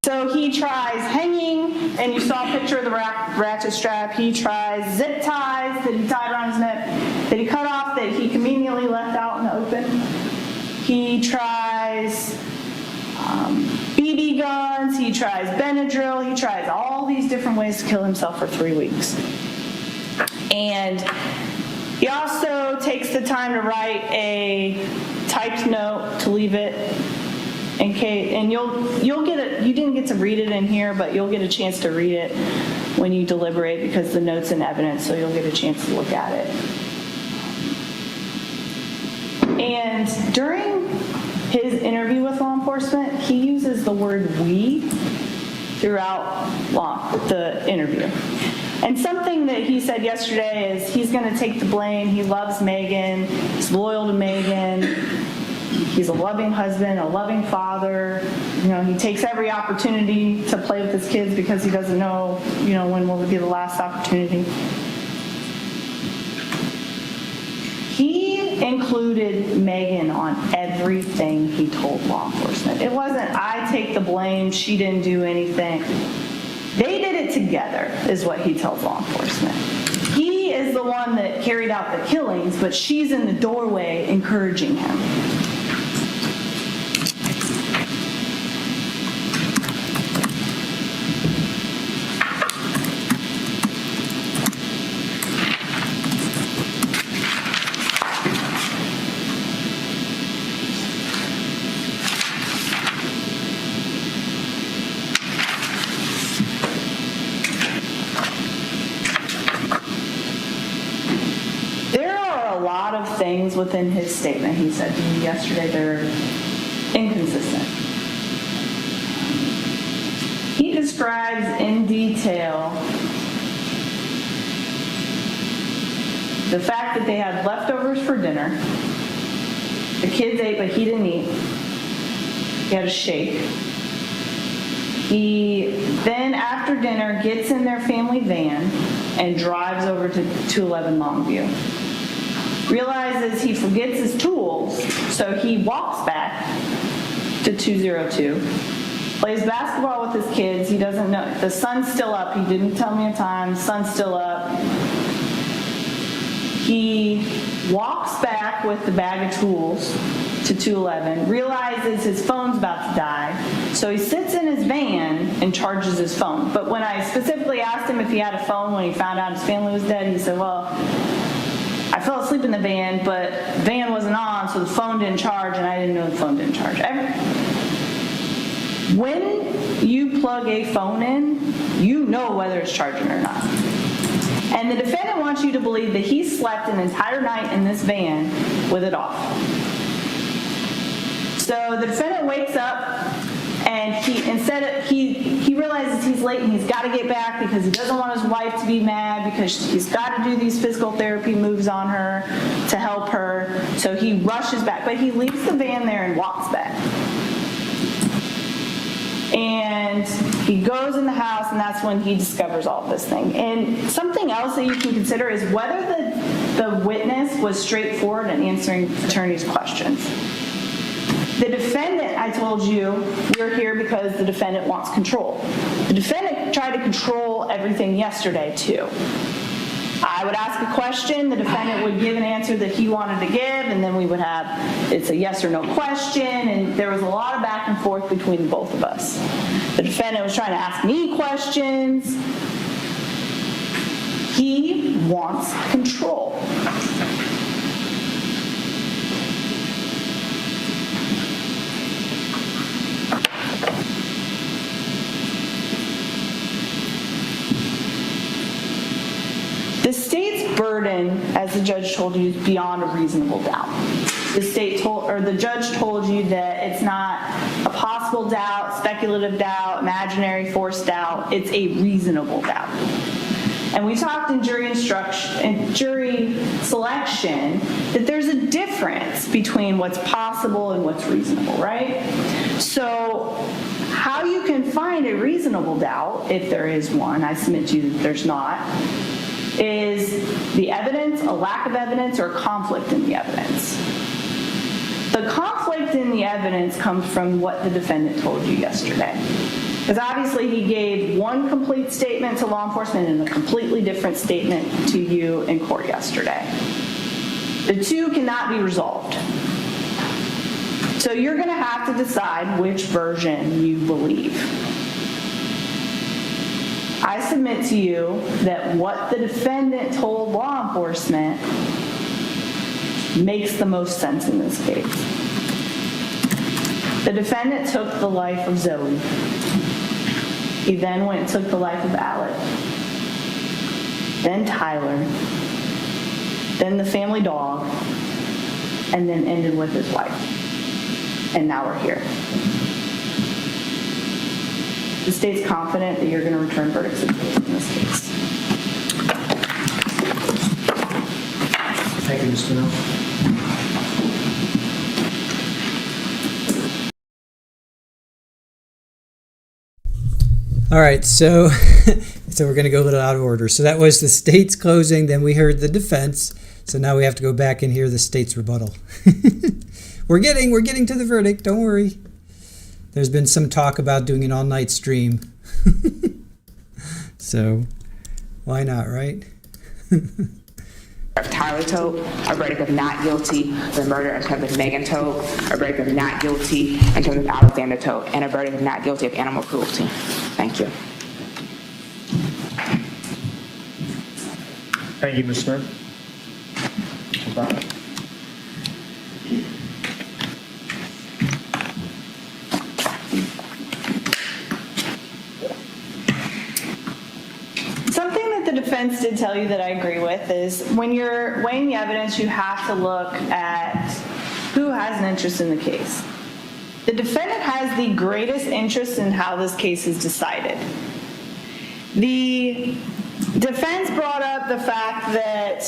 So he tries hanging, and you saw a picture of the ratchet strap. He tries zip ties that he tied around his neck, that he cut off, that he conveniently left out in the open. He tries BB guns. He tries Benadryl. He tries all these different ways to kill himself for 3 weeks. And he also takes the time to write a typed note to leave it in case, and you'll get it. You didn't get to read it in here, but you'll get a chance to read it when you deliberate because the note's in evidence, so you'll get a chance to look at it. And during his interview with law enforcement, he uses the word "we" throughout the interview. And something that he said yesterday is he's going to take the blame. He loves Megan. He's loyal to Megan. He's a loving husband, a loving father. You know, he takes every opportunity to play with his kids because he doesn't know, when will be the last opportunity. He included Megan on everything he told law enforcement. It wasn't, I take the blame, she didn't do anything. They did it together, is what he tells law enforcement. He is the one that carried out the killings, but she's in the doorway encouraging him. Things within his statement he said to me yesterday, they're inconsistent. He describes in detail the fact that they had leftovers for dinner. The kids ate, but he didn't eat. He had a shake. He then, after dinner, gets in their family van and drives over to 211 Longview. Realizes he forgets his tools, so he walks back to 202, plays basketball with his kids. He doesn't know. The sun's still up. He didn't tell me a time. Sun's still up. He walks back with the bag of tools to 211, realizes his phone's about to die, so he sits in his van and charges his phone. But when I specifically asked him if he had a phone when he found out his family was dead, he said, well, I fell asleep in the van, but the van wasn't on, so the phone didn't charge, and I didn't know the phone didn't charge. When you plug a phone in, you know whether it's charging or not. And the defendant wants you to believe that he slept an entire night in this van with it off. So the defendant wakes up, and he realizes he's late and he's got to get back because he doesn't want his wife to be mad because he's got to do these physical therapy moves on her to help her. So he rushes back, but he leaves the van there and walks back. And he goes in the house, and that's when he discovers all of this thing. And something else that you can consider is whether the witness was straightforward in answering attorney's questions. The defendant, I told you, we're here because the defendant wants control. The defendant tried to control everything yesterday, too. I would ask a question, the defendant would give an answer that he wanted to give, and then we would have, it's a yes or no question, and there was a lot of back and forth between both of us. The defendant was trying to ask me questions. He wants control. The state's burden, as the judge told you, is beyond a reasonable doubt. the judge told you that it's not a possible doubt, speculative doubt, imaginary forced doubt, it's a reasonable doubt. And we talked in jury selection that there's a difference between what's possible and what's reasonable, right? So how you can find a reasonable doubt, if there is one, I submit to you that there's not, is the evidence, a lack of evidence, or conflict in the evidence. The conflict in the evidence comes from what the defendant told you yesterday. Because obviously he gave one complete statement to law enforcement and a completely different statement to you in court yesterday. The two cannot be resolved. So you're going to have to decide which version you believe. I submit to you that what the defendant told law enforcement makes the most sense in this case. The defendant took the life of Zoe. He then went and took the life of Alek, then Tyler, then the family dog, and then ended with his wife. And now we're here. The state's confident that you're going to return verdicts in this case. Thank you, Mr. Miller. All right, so we're going to go a little out of order. So that was the state's closing, then we heard the defense. So now we have to go back and hear the state's rebuttal. We're getting to the verdict, don't worry. There's been some talk about doing an all-night stream. So why not, right? Of Tyler Todt, a verdict of not guilty for the murder in terms of Megan Todt, a verdict of not guilty in terms of Alexander Todt, and a verdict of not guilty of animal cruelty. Thank you. Thank you, Ms. Smith. Something that the defense did tell you that I agree with is when you're weighing the evidence, you have to look at who has an interest in the case. The defendant has the greatest interest in how this case is decided. The defense brought up the fact that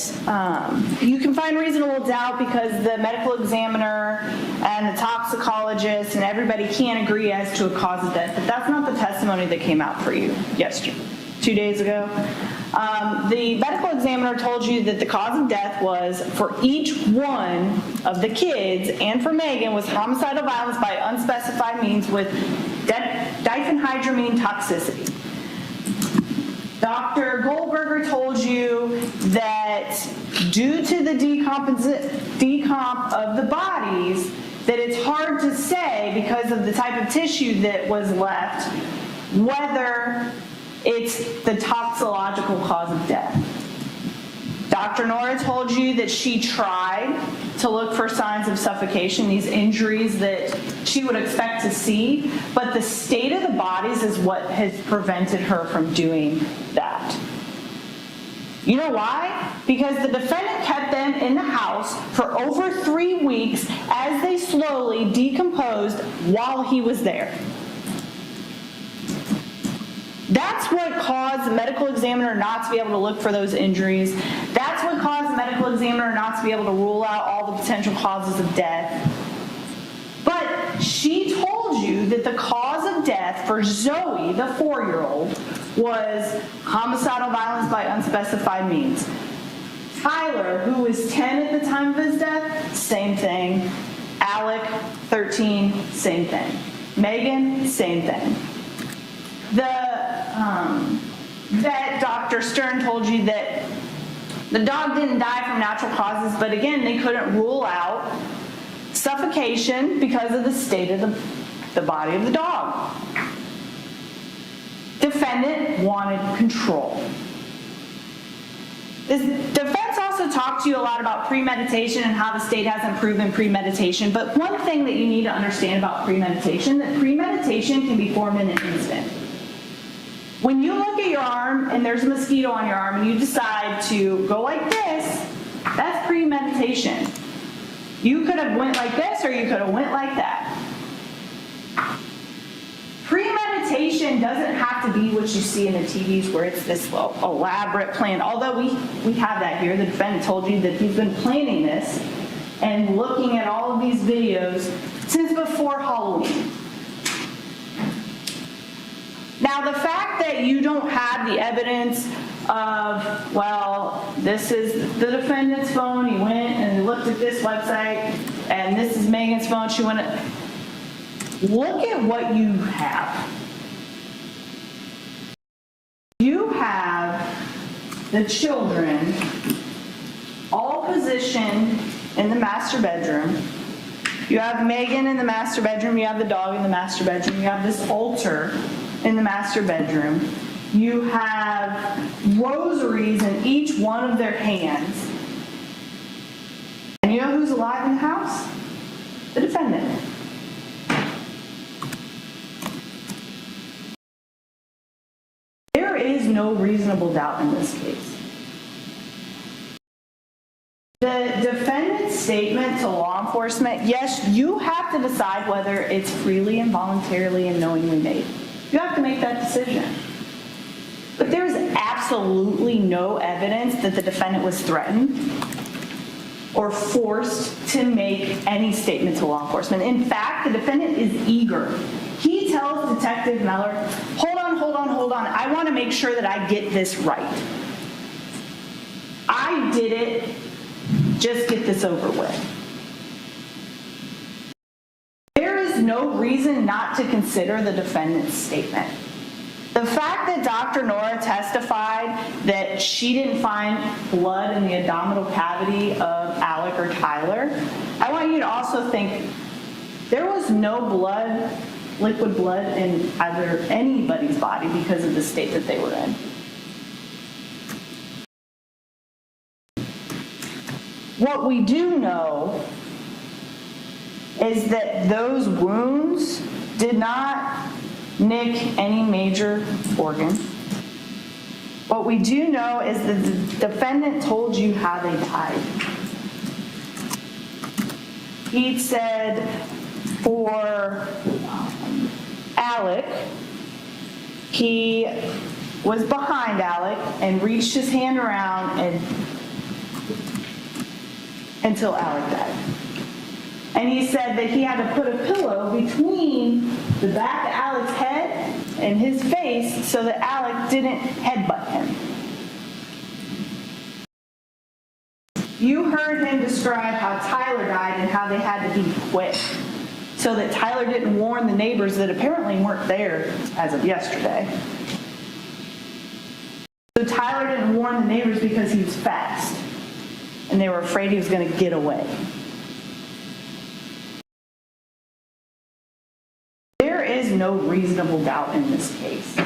you can find reasonable doubt because the medical examiner and the toxicologist and everybody can't agree as to a cause of death, but that's not the testimony that came out for you yesterday. 2 days ago. The medical examiner told you that the cause of death was, for each one of the kids and for Megan, was homicidal violence by unspecified means with diphenhydramine toxicity. Dr. Goldberger told you that due to the decomp of the bodies, that it's hard to say because of the type of tissue that was left, whether it's the toxicological cause of death. Dr. Nora told you that she tried to look for signs of suffocation, these injuries that she would expect to see, but the state of the bodies is what has prevented her from doing that. You know why? Because the defendant kept them in the house for over 3 weeks as they slowly decomposed while he was there. That's what caused the medical examiner not to be able to look for those injuries. That's what caused the medical examiner not to be able to rule out all the potential causes of death. But she told you that the cause of death for Zoe, the 4-year-old, was homicidal violence by unspecified means. Tyler, who was 10 at the time of his death, same thing. Alek, 13, same thing. Megan, same thing. The vet, Dr. Stern, told you that the dog didn't die from natural causes, but again, they couldn't rule out suffocation because of the state of the body of the dog. Defendant wanted control. This defense also talked to you a lot about premeditation and how the state hasn't proven premeditation, but one thing that you need to understand about premeditation, that premeditation can be formed in an instant. When you look at your arm and there's a mosquito on your arm and you decide to go like this, that's premeditation. You could have went like this, or you could have went like that. Premeditation doesn't have to be what you see in the TVs where it's this elaborate plan. Although we have that here. The defendant told you that he's been planning this and looking at all of these videos since before Halloween. Now, the fact that you don't have the evidence of, well, this is the defendant's phone, he went and he looked at this website, and this is Megan's phone, she went, look at what you have. You have the children all positioned in the master bedroom. You have Megan in the master bedroom, you have the dog in the master bedroom, you have this altar in the master bedroom. You have rosaries in each one of their hands. And you know who's alive in the house? The defendant. There is no reasonable doubt in this case. The defendant's statement to law enforcement, yes, you have to decide whether it's freely and voluntarily and knowingly made. You have to make that decision. But there's absolutely no evidence that the defendant was threatened or forced to make any statement to law enforcement. In fact, the defendant is eager. He tells Detective Meller, hold on, I want to make sure that I get this right. I did it, just get this over with. There is no reason not to consider the defendant's statement. The fact that Dr. Nora testified that she didn't find blood in the abdominal cavity of Alek or Tyler, I want you to also think there was no blood, liquid blood in either anybody's body because of the state that they were in. What we do know is that those wounds did not nick any major organ. What we do know is that the defendant told you how they died. He said for Alek, he was behind Alek and reached his hand around until Alek died. And he said that he had to put a pillow between the back of Alek's head and his face so that Alek didn't headbutt him. You heard him describe how Tyler died and how they had to be quick so that Tyler didn't warn the neighbors that apparently weren't there as of yesterday. So Tyler didn't warn the neighbors because he was fast and they were afraid he was going to get away. There is no reasonable doubt in this case.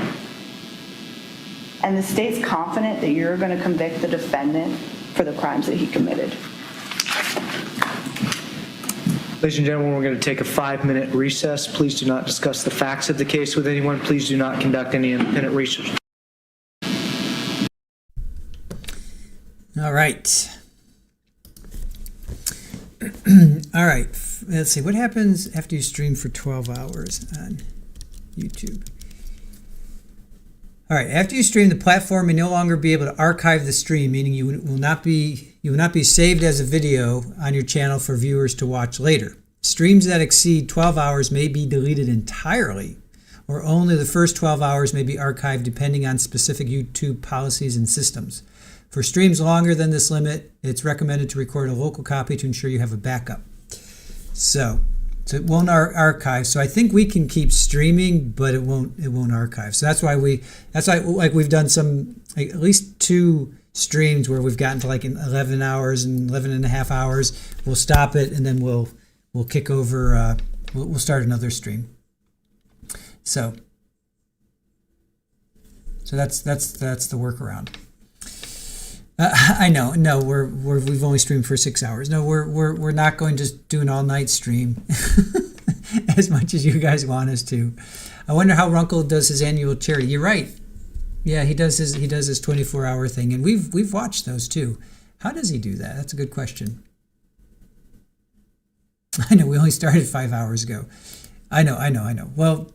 And the state's confident that you're going to convict the defendant for the crimes that he committed. Ladies and gentlemen, we're going to take a 5-minute recess. Please do not discuss the facts of the case with anyone. Please do not conduct any independent research. All right. All right. Let's see. What happens after you stream for 12 hours on YouTube? All right. After you stream, the platform may no longer be able to archive the stream, meaning you will not be saved as a video on your channel for viewers to watch later. Streams that exceed 12 hours may be deleted entirely, or only the first 12 hours may be archived depending on specific YouTube policies and systems. For streams longer than this limit, it's recommended to record a local copy to ensure you have a backup. So it won't archive. So I think we can keep streaming, but it won't archive. So that's why like we've done some, like at least 2 streams where we've gotten to like 11 hours and 11 and a half hours. We'll stop it and then we'll kick over. We'll start another stream. So that's the workaround. I know. No, we've only streamed for 6 hours. No, we're not going to just do an all-night stream as much as you guys want us to. I wonder how Runkle does his annual charity. You're right. Yeah, he does his 24-hour thing, and we've watched those too. How does he do that? That's a good question. I know, we only started 5 hours ago. I know. Well,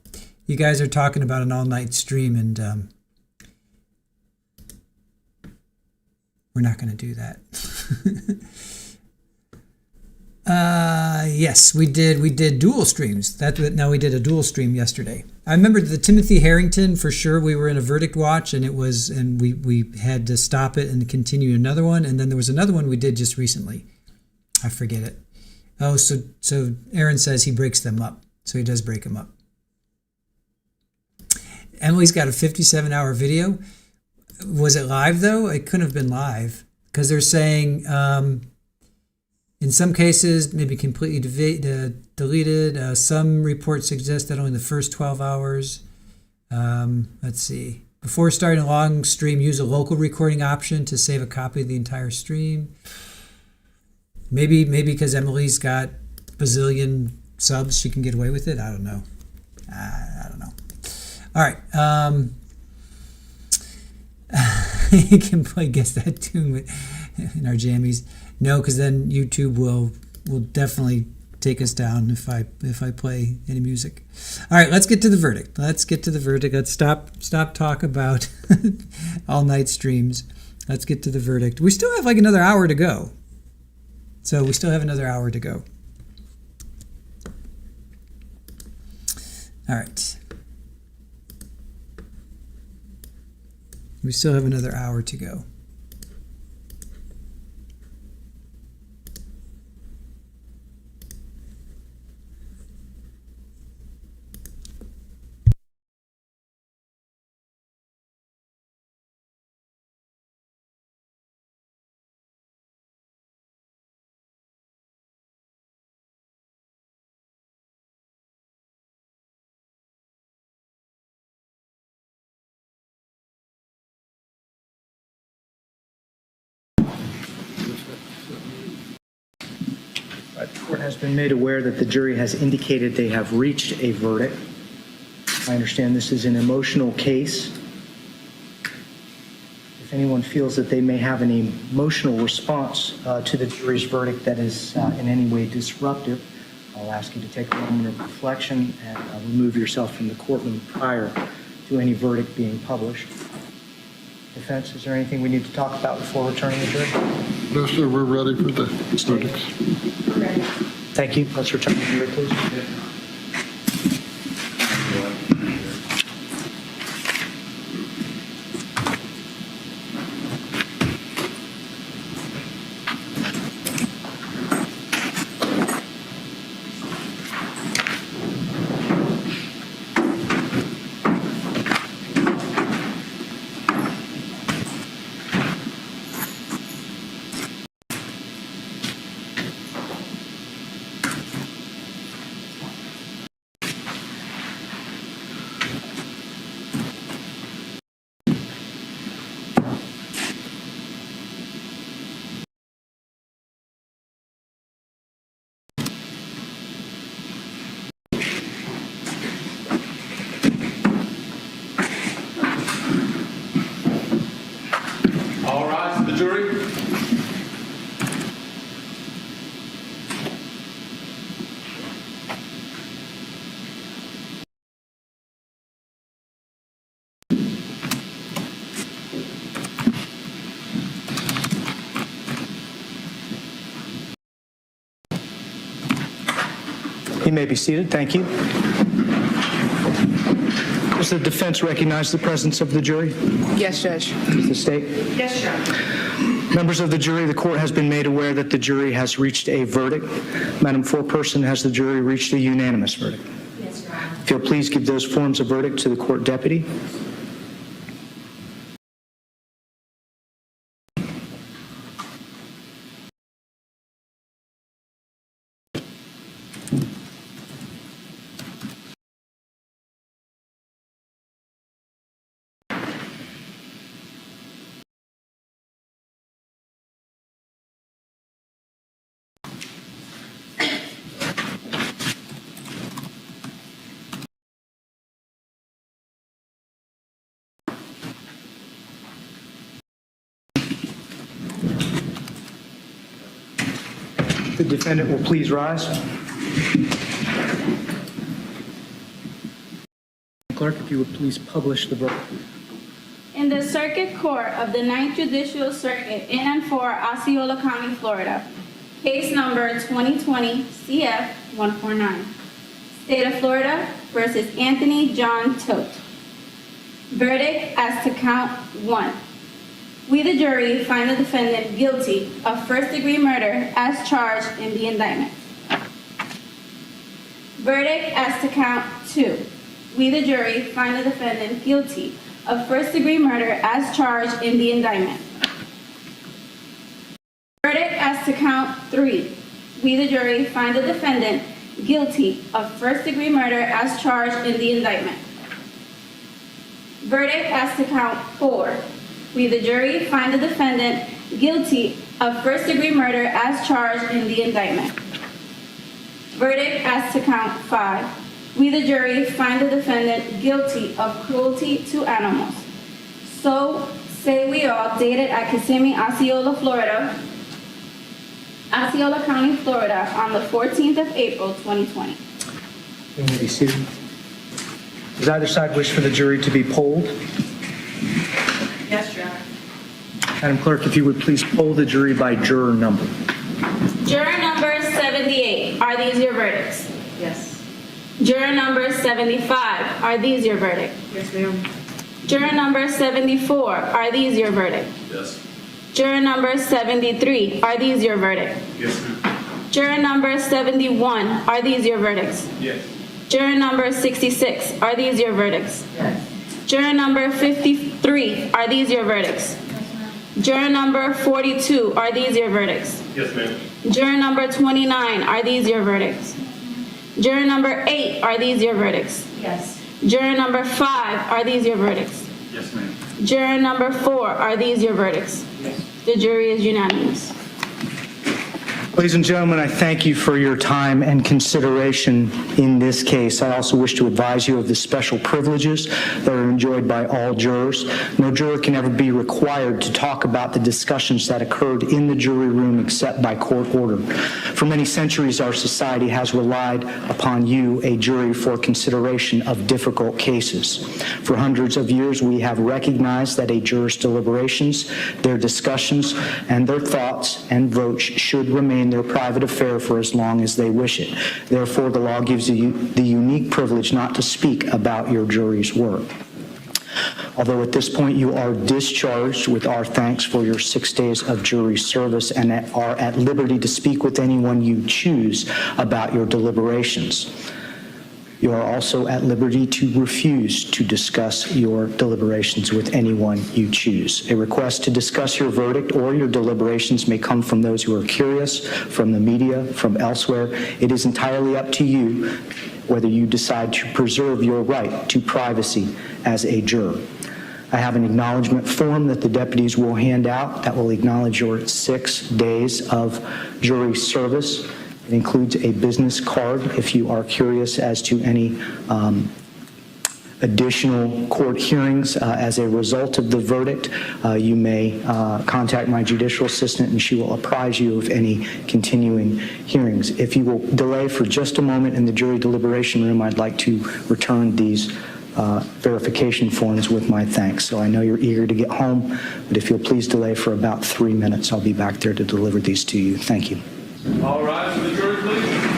you guys are talking about an all-night stream, and we're not going to do that. Yes, we did dual streams. Now we did a dual stream yesterday. I remember the Timothy Harrington, for sure. We were in a verdict watch, and we had to stop it and continue another one. And then there was another one we did just recently. I forget it. Oh, so Aaron says he breaks them up. So he does break them up. Emily's got a 57-hour video. Was it live though? It couldn't have been live because they're saying in some cases maybe completely deleted. Some reports suggest that only the first 12 hours. Let's see. Before starting a long stream, use a local recording option to save a copy of the entire stream. Maybe because Emily's got bazillion subs, she can get away with it. I don't know. I don't know. All right. You can play Guess That Tune in our jammies. No, because then YouTube will definitely take us down if I play any music. All right, let's get to the verdict. Let's stop talk about all night streams. Let's get to the verdict. We still have like another hour to go. So we still have another hour to go. All right. We still have another hour to go. The court has been made aware that the jury has indicated they have reached a verdict. I understand this is an emotional case. If anyone feels that they may have an emotional response to the jury's verdict that is in any way disruptive, I'll ask you to take a moment of reflection and remove yourself from the courtroom prior to any verdict being published. Defense, is there anything we need to talk about before returning the jury? No, sir, we're ready for the verdicts. Thank you. Let's return the jury, please. All rise, the jury. You may be seated. Thank you. Does the defense recognize the presence of the jury? Yes, Judge. Does the state? Yes, Your Members of the jury, the court has been made aware that the jury has reached a verdict. Madam Foreperson, has the jury reached a unanimous verdict? Yes, Your Honor. If you'll please give those forms of verdict to the court deputy. The defendant will please rise. Clerk, if you would please publish the verdict. In the Circuit Court of the 9th Judicial Circuit in and for Osceola County, Florida, case number 2020 CF 149. State of Florida versus Anthony John Todt. Verdict as to count 1. We, the jury, find the defendant guilty of first-degree murder as charged in the indictment. Verdict as to count 2. We, the jury, find the defendant guilty of first-degree murder as charged in the indictment. Verdict as to count 3. We, the jury, find the defendant guilty of first-degree murder as charged in the indictment. Verdict as to count 4. We, the jury, find the defendant guilty of first-degree murder as charged in the indictment. Verdict as to count 5. We, the jury, find the defendant guilty of cruelty to animals. So say we all, dated at Kissimmee, Osceola, Florida, Osceola County, Florida, on the 14th of April, 2020. You may be seated. Does either side wish for the jury to be polled? Yes, Your Honor. Madam Clerk, if you would please poll the jury by juror number. Juror number 78, are these your verdicts? Yes. Juror number 75, are these your verdict? Yes, ma'am. Juror number 74, are these your verdict? Yes. Juror number 73, are these your verdict? Yes, ma'am. Juror number 71, are these your verdicts? Yes. Juror number 66, are these your verdicts? Yes. Juror number 53, are these your verdicts? Juror number 42, are these your verdicts? Yes, ma'am. Juror number 29, are these your verdicts? Juror number 8, are these your verdicts? Yes. Juror number 5, are these your verdicts? Yes, ma'am. Juror number 4, are these your verdicts? Yes. The jury is unanimous. Ladies and gentlemen, I thank you for your time and consideration in this case. I also wish to advise you of the special privileges that are enjoyed by all jurors. No juror can ever be required to talk about the discussions that occurred in the jury room except by court order. For many centuries, our society has relied upon you, a jury, for consideration of difficult cases. For hundreds of years, we have recognized that a juror's deliberations, their discussions, and their thoughts and votes should remain their private affair for as long as they wish it. Therefore, the law gives you the unique privilege not to speak about your jury's work. Although at this point you are discharged with our thanks for your 6 days of jury service and are at liberty to speak with anyone you choose about your deliberations. You are also at liberty to refuse to discuss your deliberations with anyone you choose. A request to discuss your verdict or your deliberations may come from those who are curious, from the media, from elsewhere. It is entirely up to you whether you decide to preserve your right to privacy as a juror. I have an acknowledgement form that the deputies will hand out that will acknowledge your 6 days of jury service. It includes a business card if you are curious as to any additional court hearings as a result of the verdict. You may contact my judicial assistant and she will apprise you of any continuing hearings. If you will delay for just a moment in the jury deliberation room, I'd like to return these verification forms with my thanks. So I know you're eager to get home, but if you'll please delay for about 3 minutes, I'll be back there to deliver these to you. Thank you. All rise for the jury, please.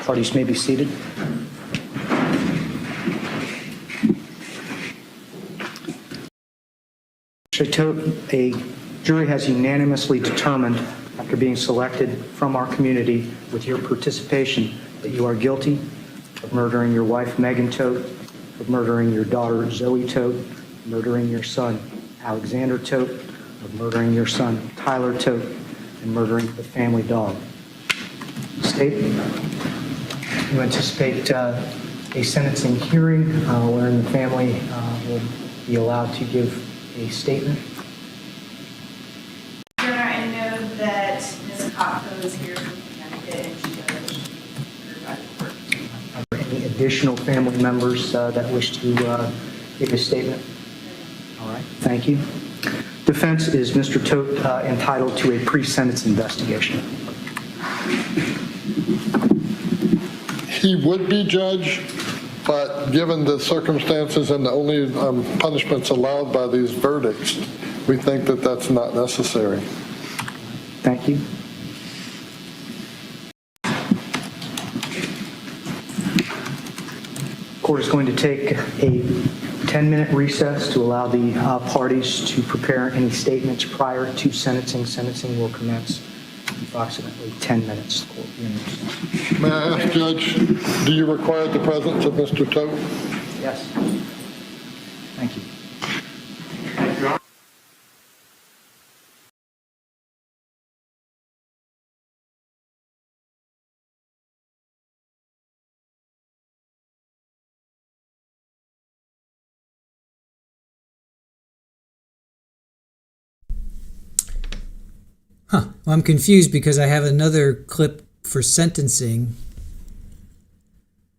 Parties may be seated. Mr. Todt, a jury has unanimously determined, after being selected from our community with your participation, that you are guilty of murdering your wife, Megan Todt, of murdering your daughter, Zoe Todt, murdering your son, Alexander Todt, of murdering your son, Tyler Todt, and murdering the family dog. State, you anticipate a sentencing hearing wherein the family will be allowed to give a statement. Your Honor, I know that Ms. Kopko is here from Connecticut and she does heard by the court. Are there any additional family members that wish to give a statement? All right, thank you. Defense, is Mr. Todt entitled to a pre-sentence investigation? He would be, Judge, but given the circumstances and the only punishments allowed by these verdicts, we think that that's not necessary. Thank you. Court is going to take a 10-minute recess to allow the parties to prepare any statements prior to sentencing. Sentencing will commence in approximately 10 minutes. Court will be in recess. May I ask, Judge, do you require the presence of Mr. Todt? Yes. Thank you. Huh. Well, I'm confused because I have another clip for sentencing.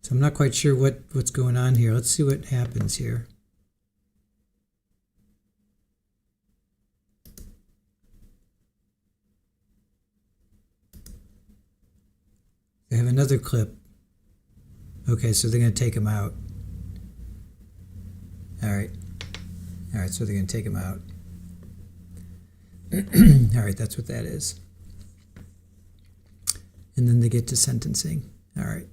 So I'm not quite sure what's going on here. Let's see what happens here. They have another clip. Okay, so they're going to take him out. All right. All right, so they're going to take him out. All right, that's what that is. And then they get to sentencing. All right.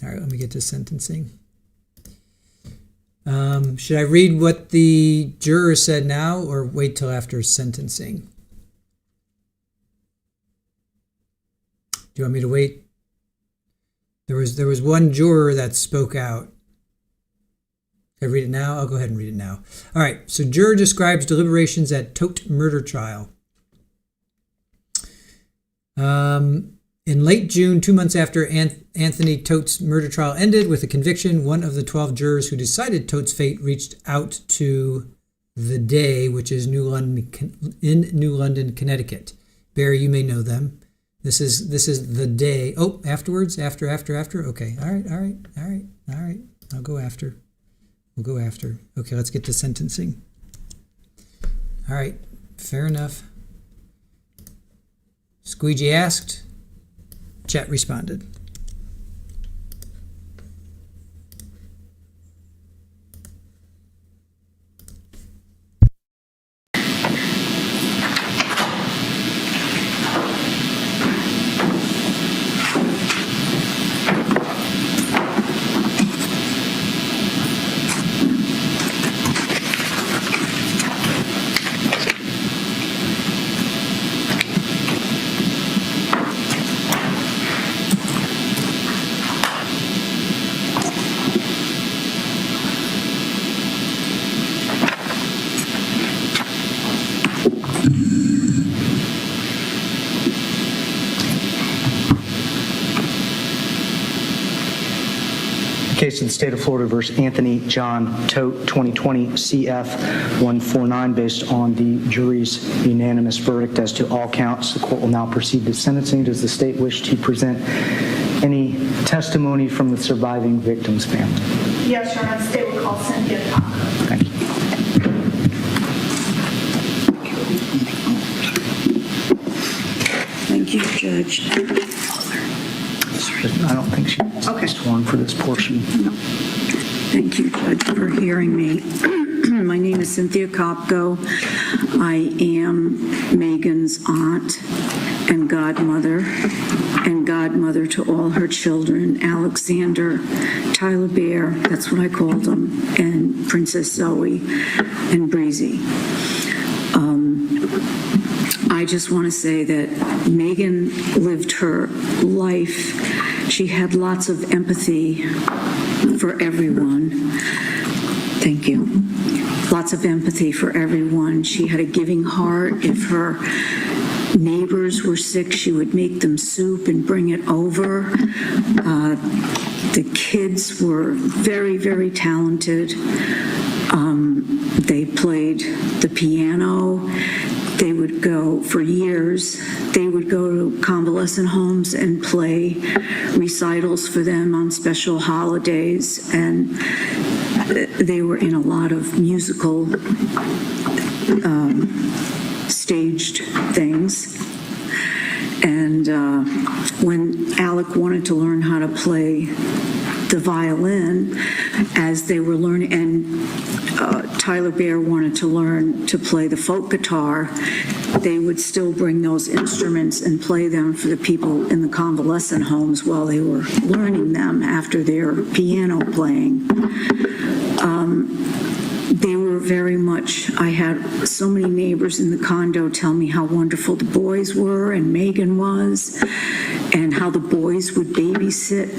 All right, let me get to sentencing. Should I read what the juror said now or wait till after sentencing? Do you want me to wait? There was one juror that spoke out. Can I read it now? I'll go ahead and read it now. All right. So juror describes deliberations at Todt murder trial. In late June, 2 months after Anthony Todt's murder trial ended with a conviction, one of the 12 jurors who decided Todt's fate reached out to The Day, which is in New London, Connecticut. Barry, you may know them. This is The Day. Oh, afterwards? After. Okay. All right. I'll go after. We'll go after. Okay, let's get to sentencing. All right, fair enough. Squeegee asked. Chat responded. Case of the State of Florida versus Anthony John Todt, 2020 CF 149, based on the jury's unanimous verdict as to all counts. The court will now proceed to sentencing. Does the state wish to present any testimony from the surviving victim's family? Yes, Your Honor. The state will call Cynthia Kopko. Thank you. Thank you, Judge. I don't think she's sworn for this portion. No. Thank you, Judge, for hearing me. My name is Cynthia Kopko. I am Megan's aunt and godmother to all her children, Alexander, Tyler Bear, that's what I called them, and Princess Zoe and Breezy. I just want to say that Megan lived her life. She had lots of empathy for everyone. Thank you. Lots of empathy for everyone. She had a giving heart. If her neighbors were sick, she would make them soup and bring it over. The kids were very, very talented. They played the piano. They would go, for years, they would go to convalescent homes and play recitals for them on special holidays, and they were in a lot of musical staged things. And when Alek wanted to learn how to play the violin, as they were learning, and Tyler Bear wanted to learn to play the folk guitar, they would still bring those instruments and play them for the people in the convalescent homes while they were learning them after their piano playing. They were very much, I had so many neighbors in the condo tell me how wonderful the boys were and Megan was, and how the boys would babysit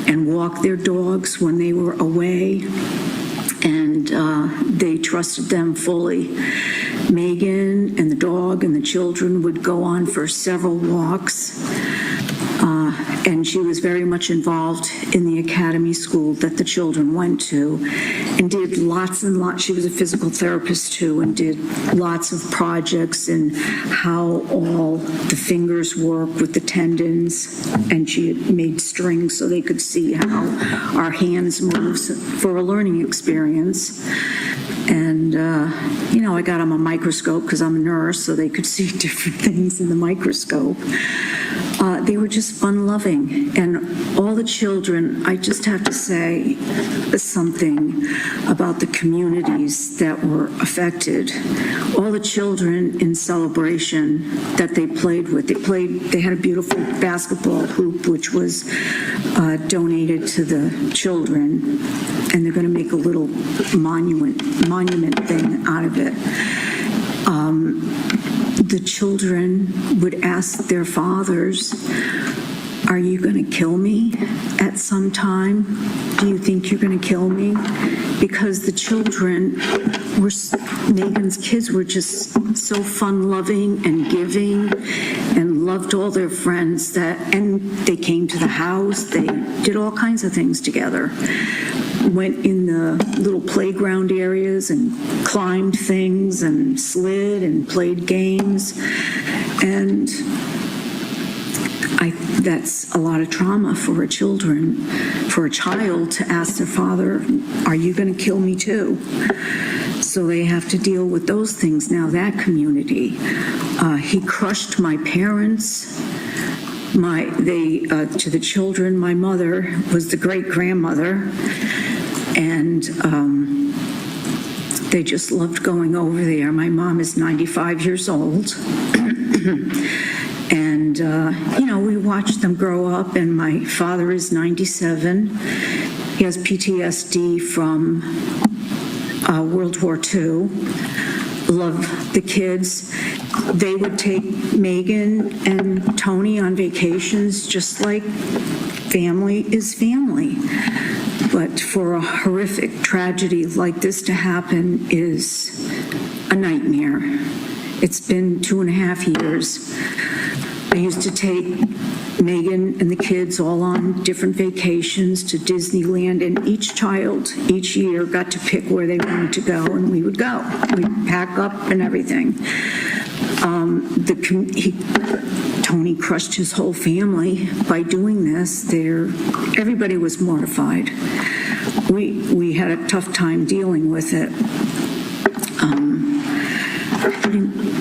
and walk their dogs when they were away, and they trusted them fully. Megan and the dog and the children would go on for several walks, and she was very much involved in the academy school that the children went to, and did lots and lots. She was a physical therapist too, and did lots of projects and how all the fingers work with the tendons, and she had made strings so they could see how our hands move for a learning experience. And, I got them a microscope because I'm a nurse, so they could see different things in the microscope. They were just fun-loving. And all the children, I just have to say something about the communities that were affected. All the children in celebration that they played with, they had a beautiful basketball hoop, which was donated to the children, and they're going to make a little monument thing out of it. The children would ask their fathers, "Are you going to kill me at some time? Do you think you're going to kill me?" Because the children Megan's kids were just so fun-loving and giving and loved all their friends, and they came to the house. They did all kinds of things together. Went in the little playground areas and climbed things and slid and played games. And that's a lot of trauma for a child to ask their father, "Are you going to kill me too?" So they have to deal with those things now, that community. He crushed my parents. To the children, my mother was the great-grandmother, and they just loved going over there. My mom is 95 years old, and we watched them grow up, and my father is 97. He has PTSD from World War II. Love the kids. They would take Megan and Tony on vacations just like family is family. But for a horrific tragedy like this to happen is a nightmare. It's been 2.5 years. I used to take Megan and the kids all on different vacations to Disneyland, and each child each year got to pick where they wanted to go, and we would go. We'd pack up and everything. Tony crushed his whole family by doing this. Everybody was mortified. We had a tough time dealing with it.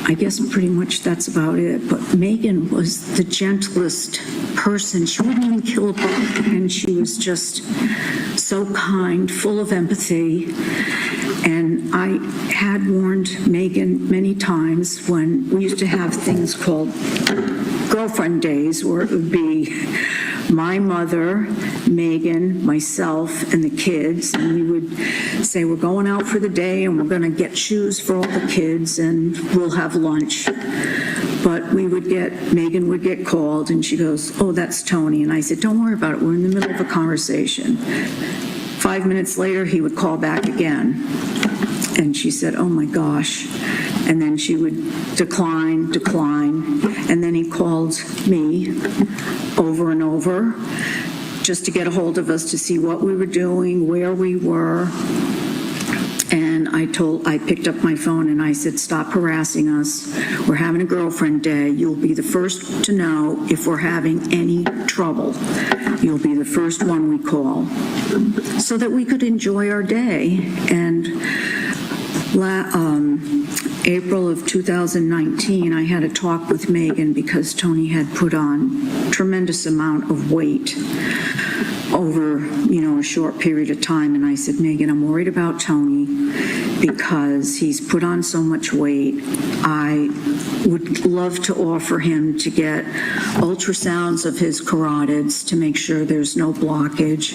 I guess pretty much that's about it. But Megan was the gentlest person. She wouldn't even kill a bug, and she was just so kind, full of empathy. And I had warned Megan many times when we used to have things called girlfriend days, where it would be my mother, Megan, myself, and the kids, and we would say, "We're going out for the day, and we're going to get shoes for all the kids, and we'll have lunch." But Megan would get called, and she goes, "Oh, that's Tony." And I said, "Don't worry about it. We're in the middle of a conversation." 5 minutes later, he would call back again. And she said, "Oh my gosh." And then she would decline. And then he called me over and over. just to get a hold of us to see what we were doing, where we were. And I picked up my phone and I said, stop harassing us. We're having a girlfriend day. You'll be the first to know if we're having any trouble. You'll be the first one we call. So that we could enjoy our day. And April of 2019, I had a talk with Megan because Tony had put on tremendous amount of weight over, a short period of time. And I said, Megan, I'm worried about Tony because he's put on so much weight. I would love to offer him to get ultrasounds of his carotids to make sure there's no blockage,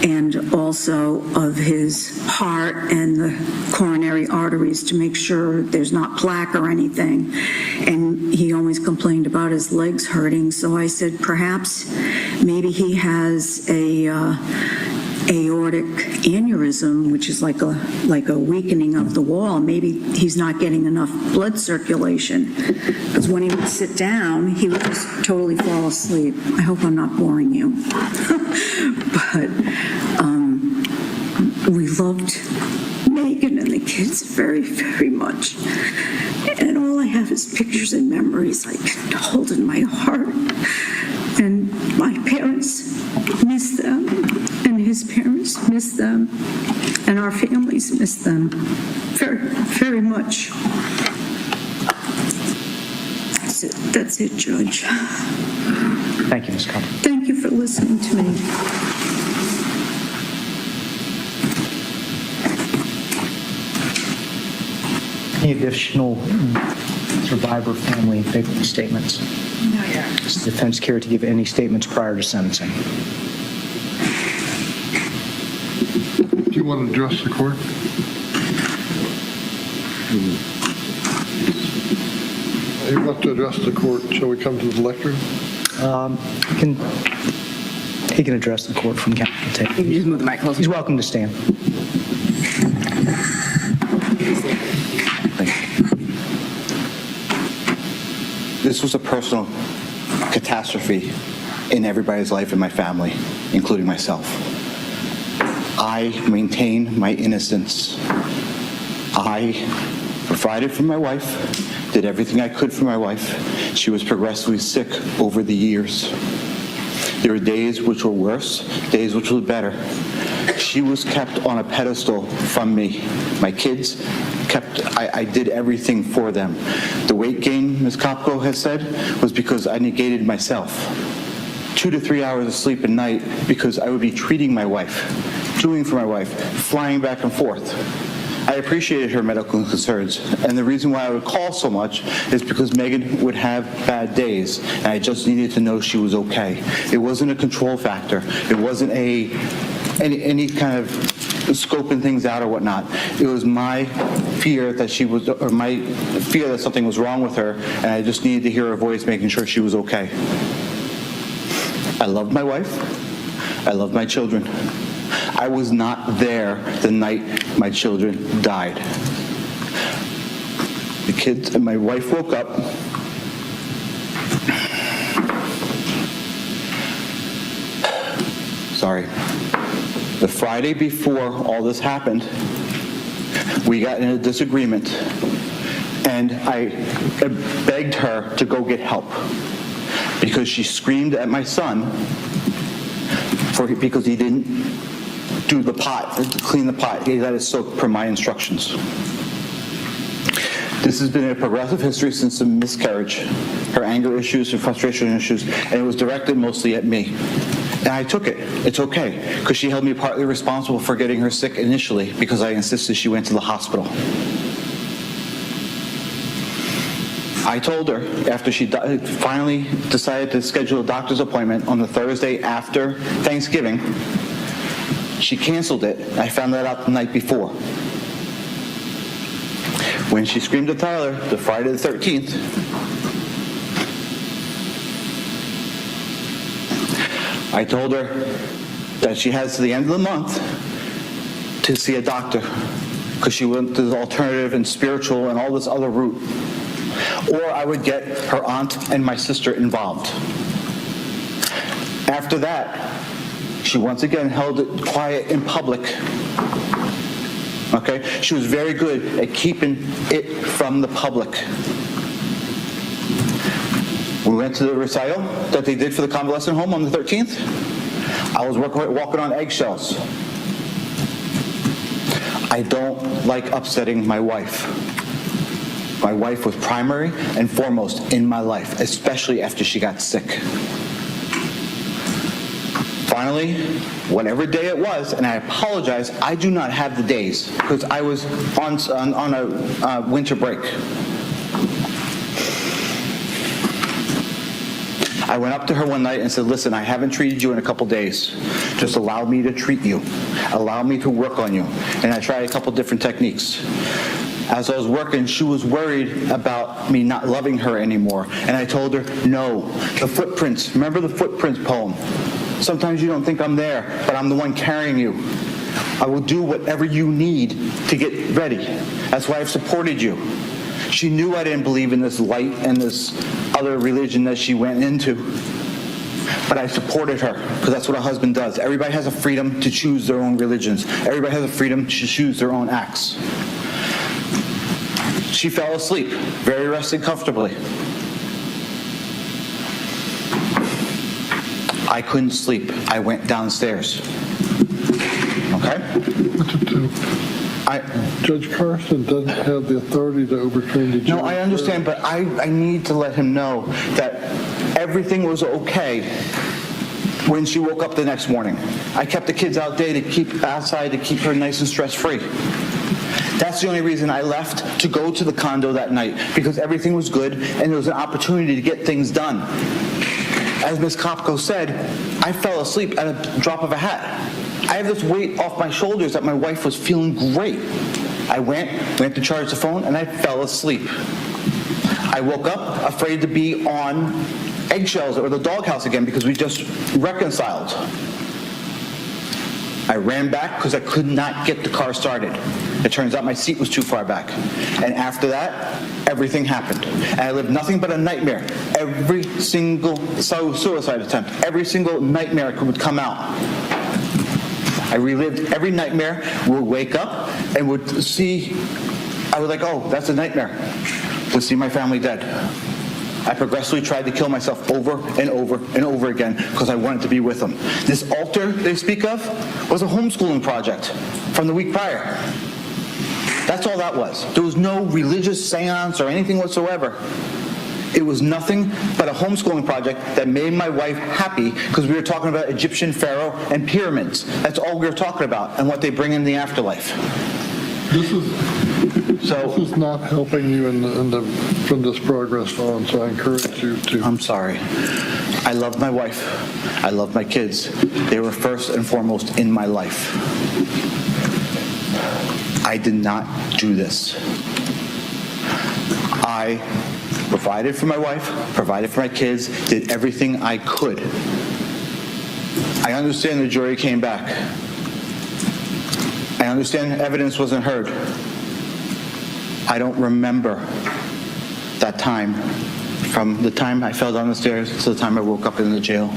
and also of his heart and the coronary arteries to make sure there's not plaque or anything. And he always complained about his legs hurting, so I said perhaps maybe he has a aortic aneurysm, which is like a weakening of the wall. Maybe he's not getting enough blood circulation, because when he would sit down, he would just totally fall asleep. I hope I'm not boring you. But we loved Megan and the kids very, very much. And all I have is pictures and memories I can hold in my heart. And my parents miss them, and his parents miss them, and our families miss them very, very much. That's it, Judge. Thank you, Ms. Cobb. Thank you for listening to me. Any additional survivor family victim statements? No, yeah. Does the defense care to give any statements prior to sentencing? Do you want to address the court? You want to address the court? Shall we come to the lectern? He can address the court from counsel table. You can just move the mic closer. He's welcome to stand. This was a personal catastrophe in everybody's life in my family, including myself. I maintain my innocence. I provided for my wife, did everything I could for my wife. She was progressively sick over the years. There were days which were worse, days which were better. She was kept on a pedestal from me. My kids I did everything for them. The weight gain, Ms. Kopko has said, was because I negated myself. 2 to 3 hours of sleep a night because I would be treating my wife, doing for my wife, flying back and forth. I appreciated her medical concerns, and the reason why I would call so much is because Megan would have bad days, and I just needed to know she was okay. It wasn't a control factor. It wasn't any kind of scoping things out or whatnot. It was my fear that my fear that something was wrong with her, and I just needed to hear her voice making sure she was okay. I loved my wife. I loved my children. I was not there the night my children died. The kids and my wife woke up. Sorry. The Friday before all this happened, we got in a disagreement, and I begged her to go get help because she screamed at my son because he didn't do the pot, clean the pot. He let it soak per my instructions. This has been a progressive history since the miscarriage, her anger issues, her frustration issues, and it was directed mostly at me. And I took it. It's okay, because she held me partly responsible for getting her sick initially because I insisted she went to the hospital. I told her after she finally decided to schedule a doctor's appointment on the Thursday after Thanksgiving, she canceled it. I found that out the night before. When she screamed at Tyler, the Friday the 13th, I told her that she has to the end of the month to see a doctor because she went to the alternative and spiritual and all this other route. Or I would get her aunt and my sister involved. After that, She once again held it quiet in public. Okay? She was very good at keeping it from the public. We went to the recital that they did for the convalescent home on the 13th. I was walking on eggshells. I don't like upsetting my wife. My wife was primary and foremost in my life, especially after she got sick. Finally, whatever day it was, and I apologize, I do not have the days because I was on a winter break. I went up to her one night and said, listen, I haven't treated you in a couple days. Just allow me to treat you. Allow me to work on you. And I tried a couple different techniques. As I was working, she was worried about me not loving her anymore. And I told her, no, the footprints. Remember the footprints poem? Sometimes you don't think I'm there, but I'm the one carrying you. I will do whatever you need to get ready. That's why I've supported you. She knew I didn't believe in this light and this other religion that she went into. But I supported her, because that's what a husband does. Everybody has a freedom to choose their own religions. Everybody has a freedom to choose their own acts. She fell asleep, very rested comfortably. I couldn't sleep. I went downstairs. Okay? Judge Carson doesn't have the authority to overturn the jury. No, I understand, but I need to let him know that everything was okay when she woke up the next morning. I kept the kids outside to keep her nice and stress-free. That's the only reason I left to go to the condo that night, because everything was good and there was an opportunity to get things done. As Ms. Kopko said, I fell asleep at a drop of a hat. I have this weight off my shoulders that my wife was feeling great. I went to charge the phone, and I fell asleep. I woke up afraid to be on eggshells or the doghouse again because we just reconciled. I ran back because I could not get the car started. It turns out my seat was too far back. And after that, everything happened. And I lived nothing but a nightmare. Every single suicide attempt, every single nightmare would come out. I relived every nightmare, would wake up and would see, I was like, oh, that's a nightmare, to see my family dead. I progressively tried to kill myself over and over and over again because I wanted to be with them. This altar they speak of was a homeschooling project from the week prior. That's all that was. There was no religious seance or anything whatsoever. It was nothing but a homeschooling project that made my wife happy because we were talking about Egyptian pharaoh and pyramids. That's all we were talking about and what they bring in the afterlife. This is not helping you from this progress on, so I encourage you to. I'm sorry. I love my wife. I love my kids. They were first and foremost in my life. I did not do this. I provided for my wife, provided for my kids, did everything I could. I understand the jury came back. I understand evidence wasn't heard. I don't remember that time, from the time I fell down the stairs to the time I woke up in the jail.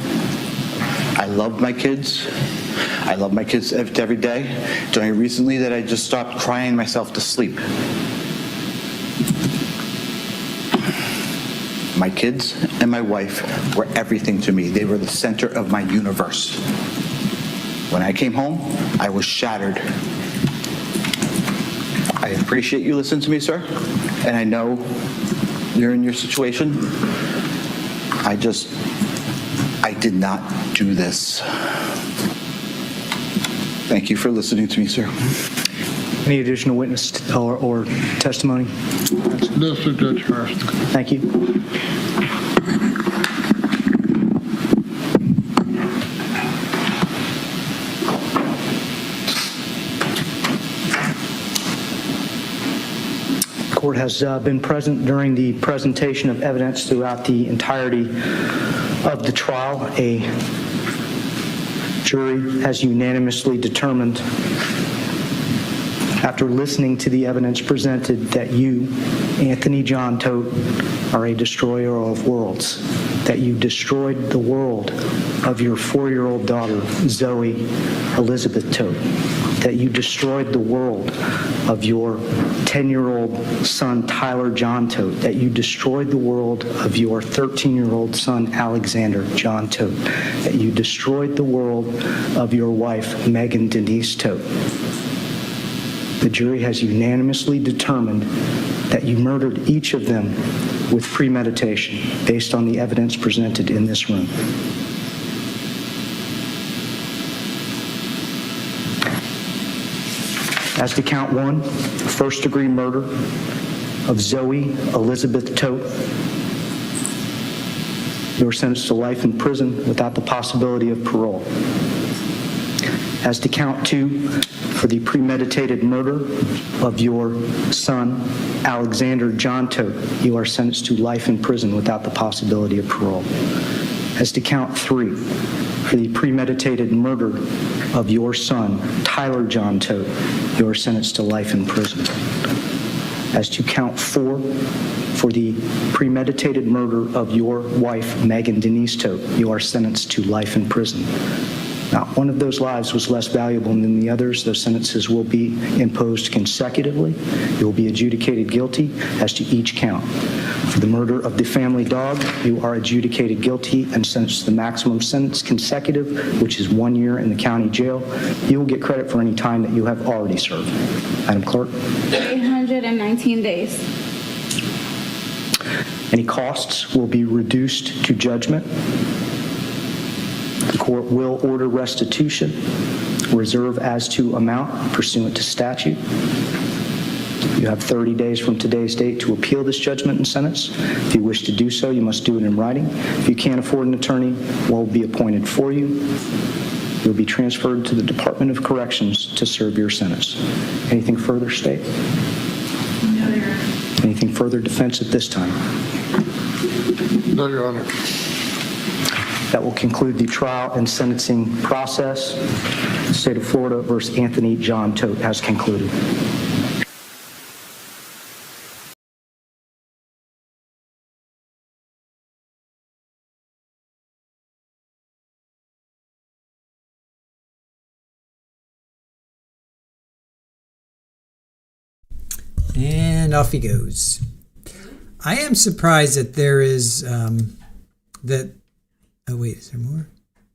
I love my kids. I love my kids every day. It's only recently that I just stopped crying myself to sleep. My kids and my wife were everything to me. They were the center of my universe. When I came home, I was shattered. I appreciate you listening to me, sir, and I know you're in your situation. I did not do this. Thank you for listening to me, sir. Any additional witness or testimony? No, sir, Judge Carson. Thank you. Court has been present during the presentation of evidence throughout the entirety of the trial. A jury has unanimously determined, after listening to the evidence presented, that you, Anthony John Todt, are a destroyer of worlds, that you destroyed the world of your 4-year-old daughter, Zoe Elizabeth Todt, that you destroyed the world of your 10-year-old son, Tyler John Todt, that you destroyed the world of your 13-year-old son, Alexander John Todt, that you destroyed the world of your wife, Megan Denise Todt. The jury has unanimously determined that you murdered each of them with premeditation based on the evidence presented in this room. As to count 1, first-degree murder of Zoe Elizabeth Todt, you are sentenced to life in prison without the possibility of parole. As to count 2, for the premeditated murder of your son, Alexander John Todt, you are sentenced to life in prison without the possibility of parole. As to count 3, for the premeditated murder of your son, Tyler John Todt, you are sentenced to life in prison. As to count 4, for the premeditated murder of your wife, Megan Denise Todt, you are sentenced to life in prison. Not one of those lives was less valuable than the others. Those sentences will be imposed consecutively. You will be adjudicated guilty as to each count. For the murder of the family dog, you are adjudicated guilty and sentenced to the maximum sentence consecutive, which is 1 year in the county jail. You will get credit for any time that you have already served. Madam Clerk. 819 days. Any costs will be reduced to judgment. The court will order restitution, reserve as to amount pursuant to statute. You have 30 days from today's date to appeal this judgment and sentence. If you wish to do so, you must do it in writing. If you can't afford an attorney, one will be appointed for you. You'll be transferred to the Department of Corrections to serve your sentence. Anything further, State? No, Your Honor. Anything further, defense, at this time? No, Your Honor. That will conclude the trial and sentencing process. The state of Florida versus Anthony John Todt has concluded. And off he goes. I am surprised that there is that. Oh wait, is there more?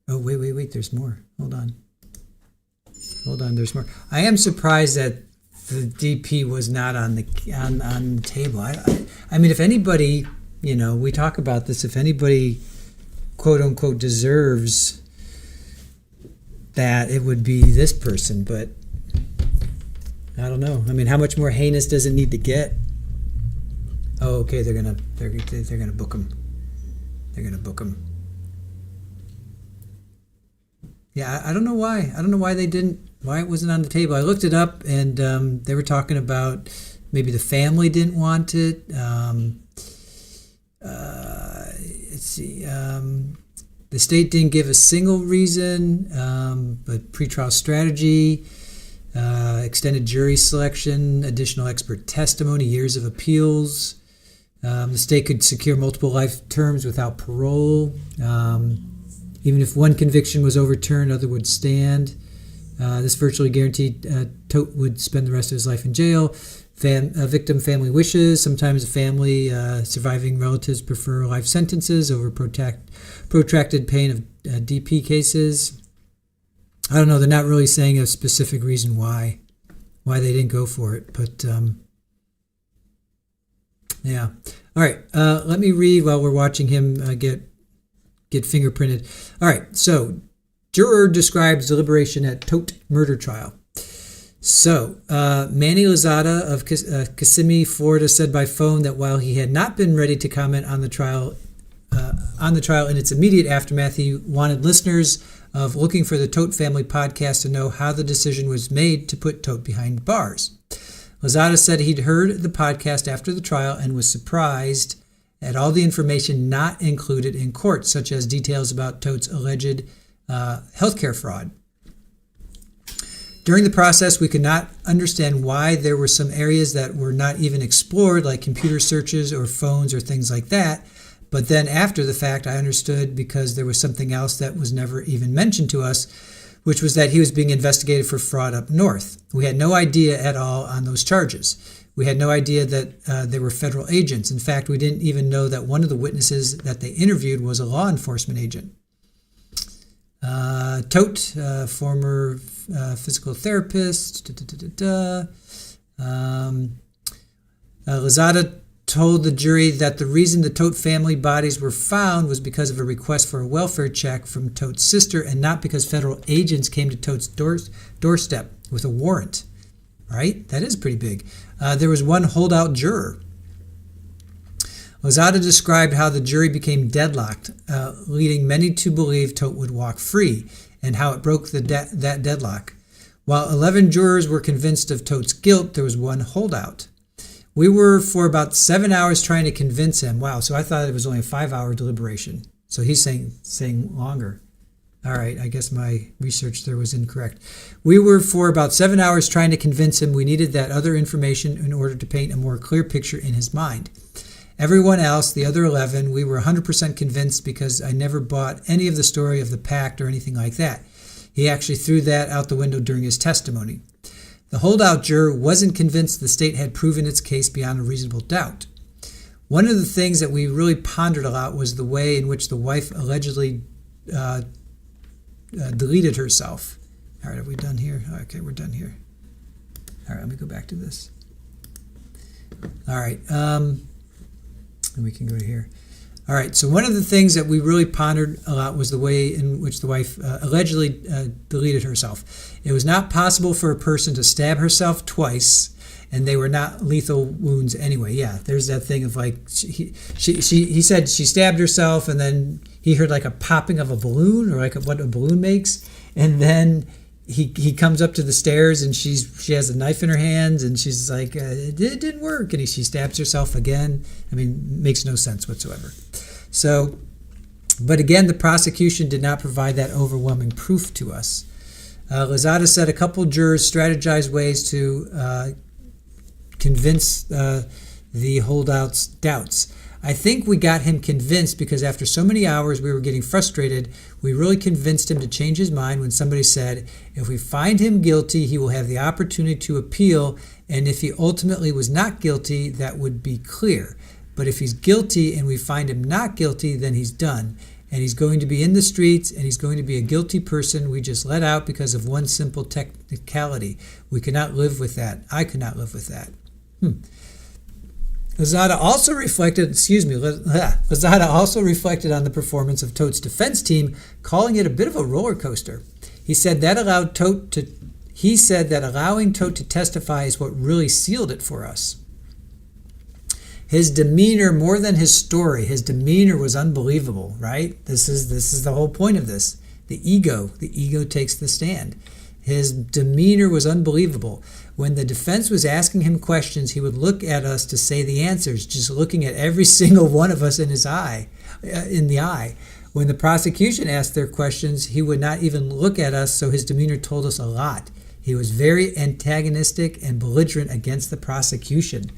Oh wait, there's more. Hold on, there's more. I am surprised that the DP was not on the table. I mean, if anybody, we talk about this. If anybody, quote unquote, deserves that, it would be this person. But I don't know. I mean, how much more heinous does it need to get? Oh, okay. They're gonna book him. They're gonna book him. Yeah, I don't know why. I don't know why why it wasn't on the table. I looked it up, and they were talking about maybe the family didn't want it. Let's see. The state didn't give a single reason, but pretrial strategy, extended jury selection, additional expert testimony, years of appeals. The state could secure multiple life terms without parole. Even if one conviction was overturned, other would stand. This virtually guaranteed Todt would spend the rest of his life in jail. Victim family wishes. Sometimes a family, surviving relatives prefer life sentences over protracted pain of DP cases. I don't know. They're not really saying a specific reason why they didn't go for it. But yeah. All right. Let me read while we're watching him get fingerprinted. All right, so juror describes deliberation at Todt murder trial. So Manny Lozada of Kissimmee, Florida, said by phone that while he had not been ready to comment on the trial in its immediate aftermath, he wanted listeners of Looking for the Todt Family podcast to know how the decision was made to put Todt behind bars. Lozada said he'd heard the podcast after the trial and was surprised at all the information not included in court, such as details about Todt's alleged healthcare fraud. During the process, we could not understand why there were some areas that were not even explored, like computer searches or phones or things like that. But then after the fact, I understood because there was something else that was never even mentioned to us, which was that he was being investigated for fraud up north. We had no idea at all on those charges. We had no idea that they were federal agents. In fact, we didn't even know that one of the witnesses that they interviewed was a law enforcement agent. Todt, former physical therapist. Lozada told the jury that the reason the Todt family bodies were found was because of a request for a welfare check from Todt's sister and not because federal agents came to Todt's doorstep with a warrant. Right? That is pretty big. There was one holdout juror. Lozada described how the jury became deadlocked, leading many to believe Todt would walk free, and how it broke that deadlock. While 11 jurors were convinced of Todt's guilt, there was one holdout. We were for about 7 hours trying to convince him. Wow, so I thought it was only a 5-hour deliberation. So he's saying longer. All right, I guess my research there was incorrect. We were for about 7 hours trying to convince him we needed that other information in order to paint a more clear picture in his mind. Everyone else, the other 11, we were 100% convinced because I never bought any of the story of the pact or anything like that. He actually threw that out the window during his testimony. The holdout juror wasn't convinced the state had proven its case beyond a reasonable doubt. One of the things that we really pondered a lot was the way in which the wife allegedly deleted herself. All right, are we done here? Okay, we're done here. All right, let me go back to this. All right, and we can go to here. All right, so one of the things that we really pondered a lot was the way in which the wife allegedly deleted herself. It was not possible for a person to stab herself twice, and they were not lethal wounds anyway. Yeah, there's that thing of like, he said she stabbed herself, and then he heard like a popping of a balloon, or like what a balloon makes, and then he comes up to the stairs, and she has a knife in her hands, and she's like, it didn't work, and she stabs herself again. I mean, makes no sense whatsoever. So, but again, the prosecution did not provide that overwhelming proof to us. Lozada said a couple jurors strategized ways to convince the holdout's doubts. I think we got him convinced because after so many hours we were getting frustrated. We really convinced him to change his mind when somebody said, if we find him guilty, he will have the opportunity to appeal, and if he ultimately was not guilty, that would be clear. But if he's guilty and we find him not guilty, then he's done. And he's going to be in the streets, and he's going to be a guilty person we just let out because of one simple technicality. We cannot live with that. I could not live with that. Lozada also reflected on the performance of Todt's defense team, calling it a bit of a roller coaster. He said that allowing Todt to testify is what really sealed it for us. His demeanor, more than his story, his demeanor was unbelievable, right? This is the whole point of this. The ego takes the stand. His demeanor was unbelievable. When the defense was asking him questions, he would look at us to say the answers, just looking at every single one of us in the eye. When the prosecution asked their questions, he would not even look at us, so his demeanor told us a lot. He was very antagonistic and belligerent against the prosecution.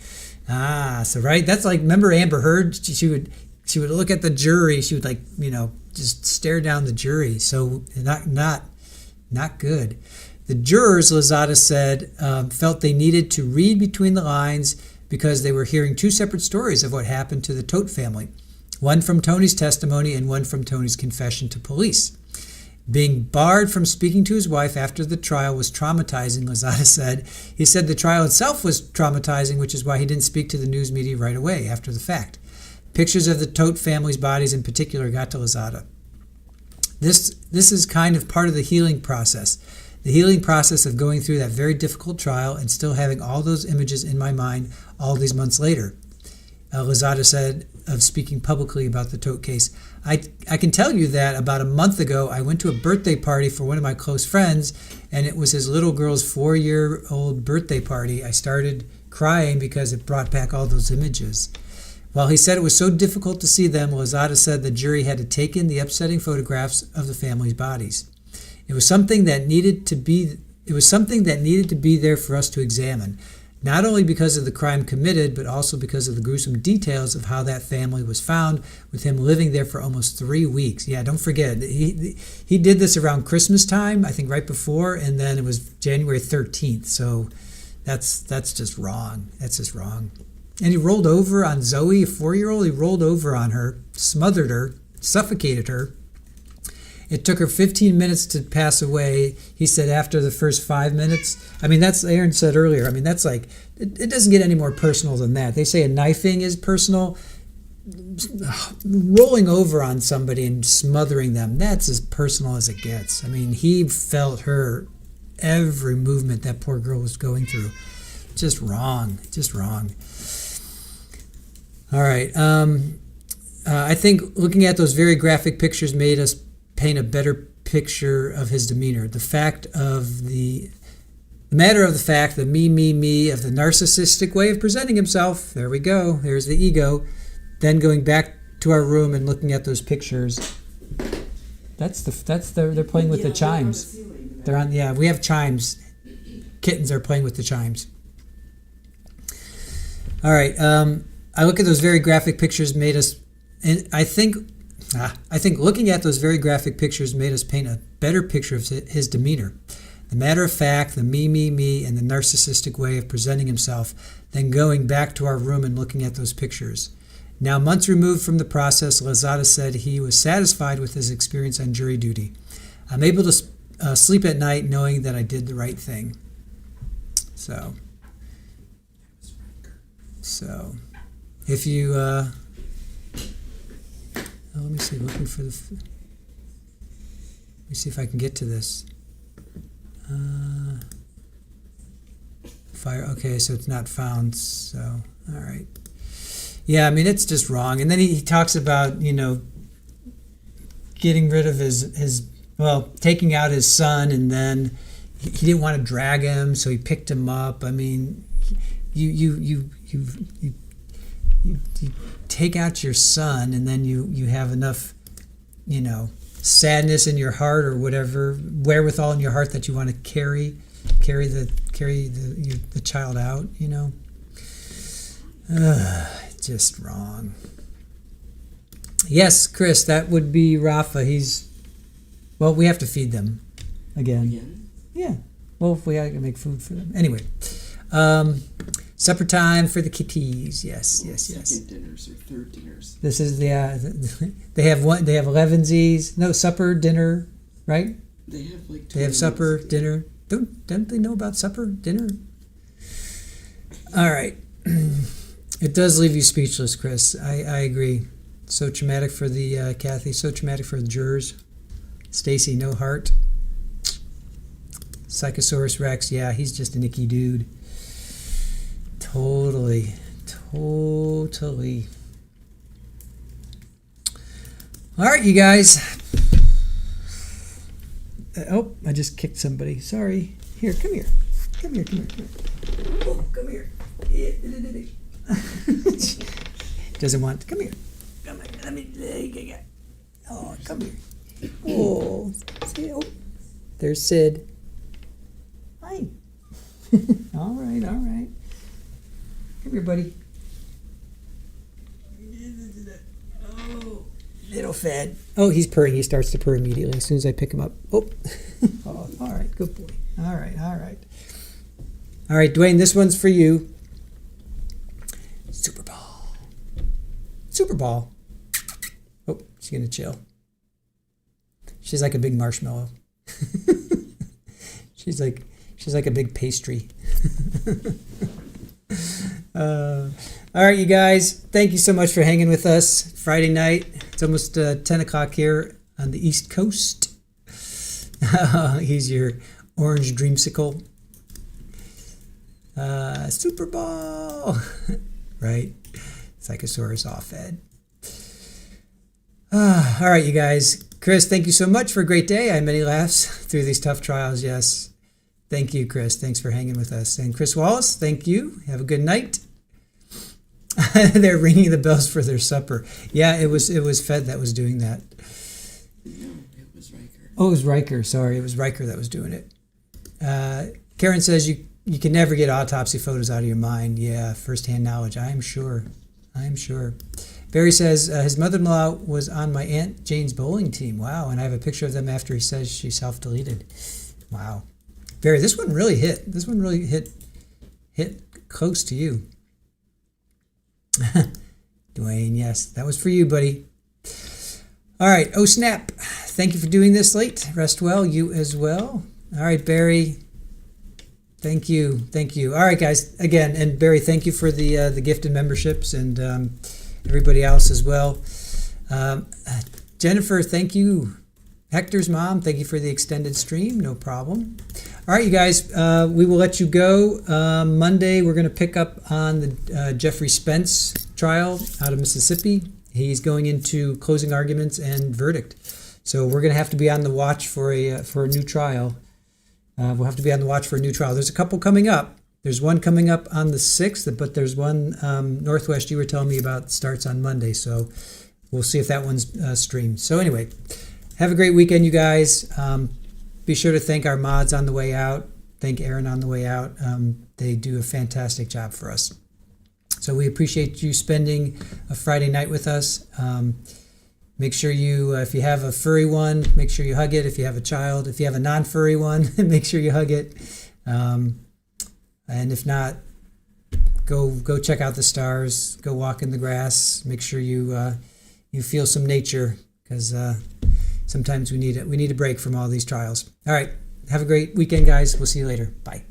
So right, that's like, remember Amber Heard? She would look at the jury. She would just stare down the jury. So not good. The jurors, Lozada said, felt they needed to read between the lines because they were hearing two separate stories of what happened to the Todt family. One from Tony's testimony and one from Tony's confession to police. Being barred from speaking to his wife after the trial was traumatizing, Lozada said. He said the trial itself was traumatizing, which is why he didn't speak to the news media right away after the fact. Pictures of the Todt family's bodies in particular got to Lozada. This is kind of part of the healing process. The healing process of going through that very difficult trial and still having all those images in my mind all these months later. Lozada said of speaking publicly about the Todt case. I can tell you that about a month ago, I went to a birthday party for one of my close friends, and it was his little girl's 4-year-old birthday party. I started crying because it brought back all those images. While he said it was so difficult to see them, Lozada said the jury had to take in the upsetting photographs of the family's bodies. It was something that needed to be it was something that needed to be there for us to examine, not only because of the crime committed, but also because of the gruesome details of how that family was found, with him living there for almost 3 weeks. Yeah, don't forget, he did this around Christmas time, I think right before, and then it was January 13th. So that's just wrong. That's just wrong. And he rolled over on Zoe, a 4-year-old. He rolled over on her, smothered her, suffocated her. It took her 15 minutes to pass away. He said after the first 5 minutes. I mean, that's, Aaron said earlier, I mean, that's like, it doesn't get any more personal than that. They say a knifing is personal. Rolling over on somebody and smothering them, that's as personal as it gets. I mean, he felt her every movement that poor girl was going through. Just wrong. Just wrong. All right. I think looking at those very graphic pictures made us paint a better picture of his demeanor. The matter of the fact, the me of the narcissistic way of presenting himself. There we go. There's the ego. Then going back to our room and looking at those pictures. They're playing with the chimes. They're on. Yeah, we have chimes. Kittens are playing with the chimes. All right. I look at those very graphic pictures made us, and I think looking at those very graphic pictures made us paint a better picture of his demeanor. The matter of fact, the me, and the narcissistic way of presenting himself, then going back to our room and looking at those pictures. Now, months removed from the process, Lozada said he was satisfied with his experience on jury duty. I'm able to sleep at night knowing that I did the right thing. So if you... let me see, let me see if I can get to this. Fire, okay, so it's not found, so, all right. Yeah, I mean, it's just wrong. And then he talks about, getting rid of taking out his son, and then he didn't want to drag him, so he picked him up. I mean, you take out your son, and then you have enough, sadness in your heart or whatever, wherewithal in your heart that you want to carry the child out. Just wrong. Yes, Chris, that would be Rafa. We have to feed them again. Yeah. Well, if we gotta make food for them. Anyway, supper time for the kitties. Yes. Second dinners or third dinners. This is they have 11sies. No, supper, dinner, right? They have like. They have supper, dinner. Don't they know about supper, dinner? All right. It does leave you speechless, Chris. I agree. So traumatic for the Kathy. So traumatic for the jurors. Stacy, no heart. Psychosaurus Rex. Yeah, he's just an icky dude. Totally. All right, you guys. Oh, I just kicked somebody. Sorry. Here, come here. Oh, come here. Doesn't want to. Come here. Let me. Oh, come here. Oh, there's Sid. Hi. All right. Come here, buddy. Oh, little fed. Oh, he's purring. He starts to purr immediately as soon as I pick him up. Oh, all right. Good boy. All right. All right, Dwayne, this one's for you. Super Ball. Oh, she's going to chill. She's like a big marshmallow. She's like a big pastry. All right, you guys. Thank you so much for hanging with us. Friday night. It's almost 10 o'clock here on the East Coast. He's your orange dreamsicle. Super Ball. Right? Psychosaurus off fed. All right, you guys. Chris, thank you so much for a great day. I had many laughs through these tough trials. Yes. Thank you, Chris. Thanks for hanging with us. And Chris Wallace, thank you. Have a good night. They're ringing the bells for their supper. Yeah, it was Fed that was doing that. No, it was Riker. Oh, it was Riker. Sorry, it was Riker that was doing it. Karen says you can never get autopsy photos out of your mind. Yeah, firsthand knowledge. I'm sure. Barry says his mother-in-law was on my Aunt Jane's bowling team. Wow, and I have a picture of them after he says she self-deleted. Wow. Barry, this one really hit. This one really hit close to you. Dwayne, yes, that was for you, buddy. All right. Oh, snap. Thank you for doing this late. Rest well. You as well. All right, Barry. Thank you. All right, guys. Again, and Barry, thank you for the gifted memberships and everybody else as well. Jennifer, thank you. Hector's mom, thank you for the extended stream. No problem. All right, you guys, we will let you go. Monday, we're going to pick up on the Jeffrey Spence trial out of Mississippi. He's going into closing arguments and verdict. So we're going to have to be on the watch for a new trial. We'll have to be on the watch for a new trial. There's a couple coming up. There's one coming up on the 6th, but there's one Northwest you were telling me about starts on Monday. So we'll see if that one's streamed. So anyway, have a great weekend, you guys. Be sure to thank our mods on the way out. Thank Aaron on the way out. They do a fantastic job for us. So we appreciate you spending a Friday night with us. Make sure you, if you have a furry one, make sure you hug it. If you have a child, if you have a non-furry one, make sure you hug it. And if not, go check out the stars. Go walk in the grass. Make sure you feel some nature, because sometimes we need a break from all these trials. All right, have a great weekend, guys. We'll see you later. Bye.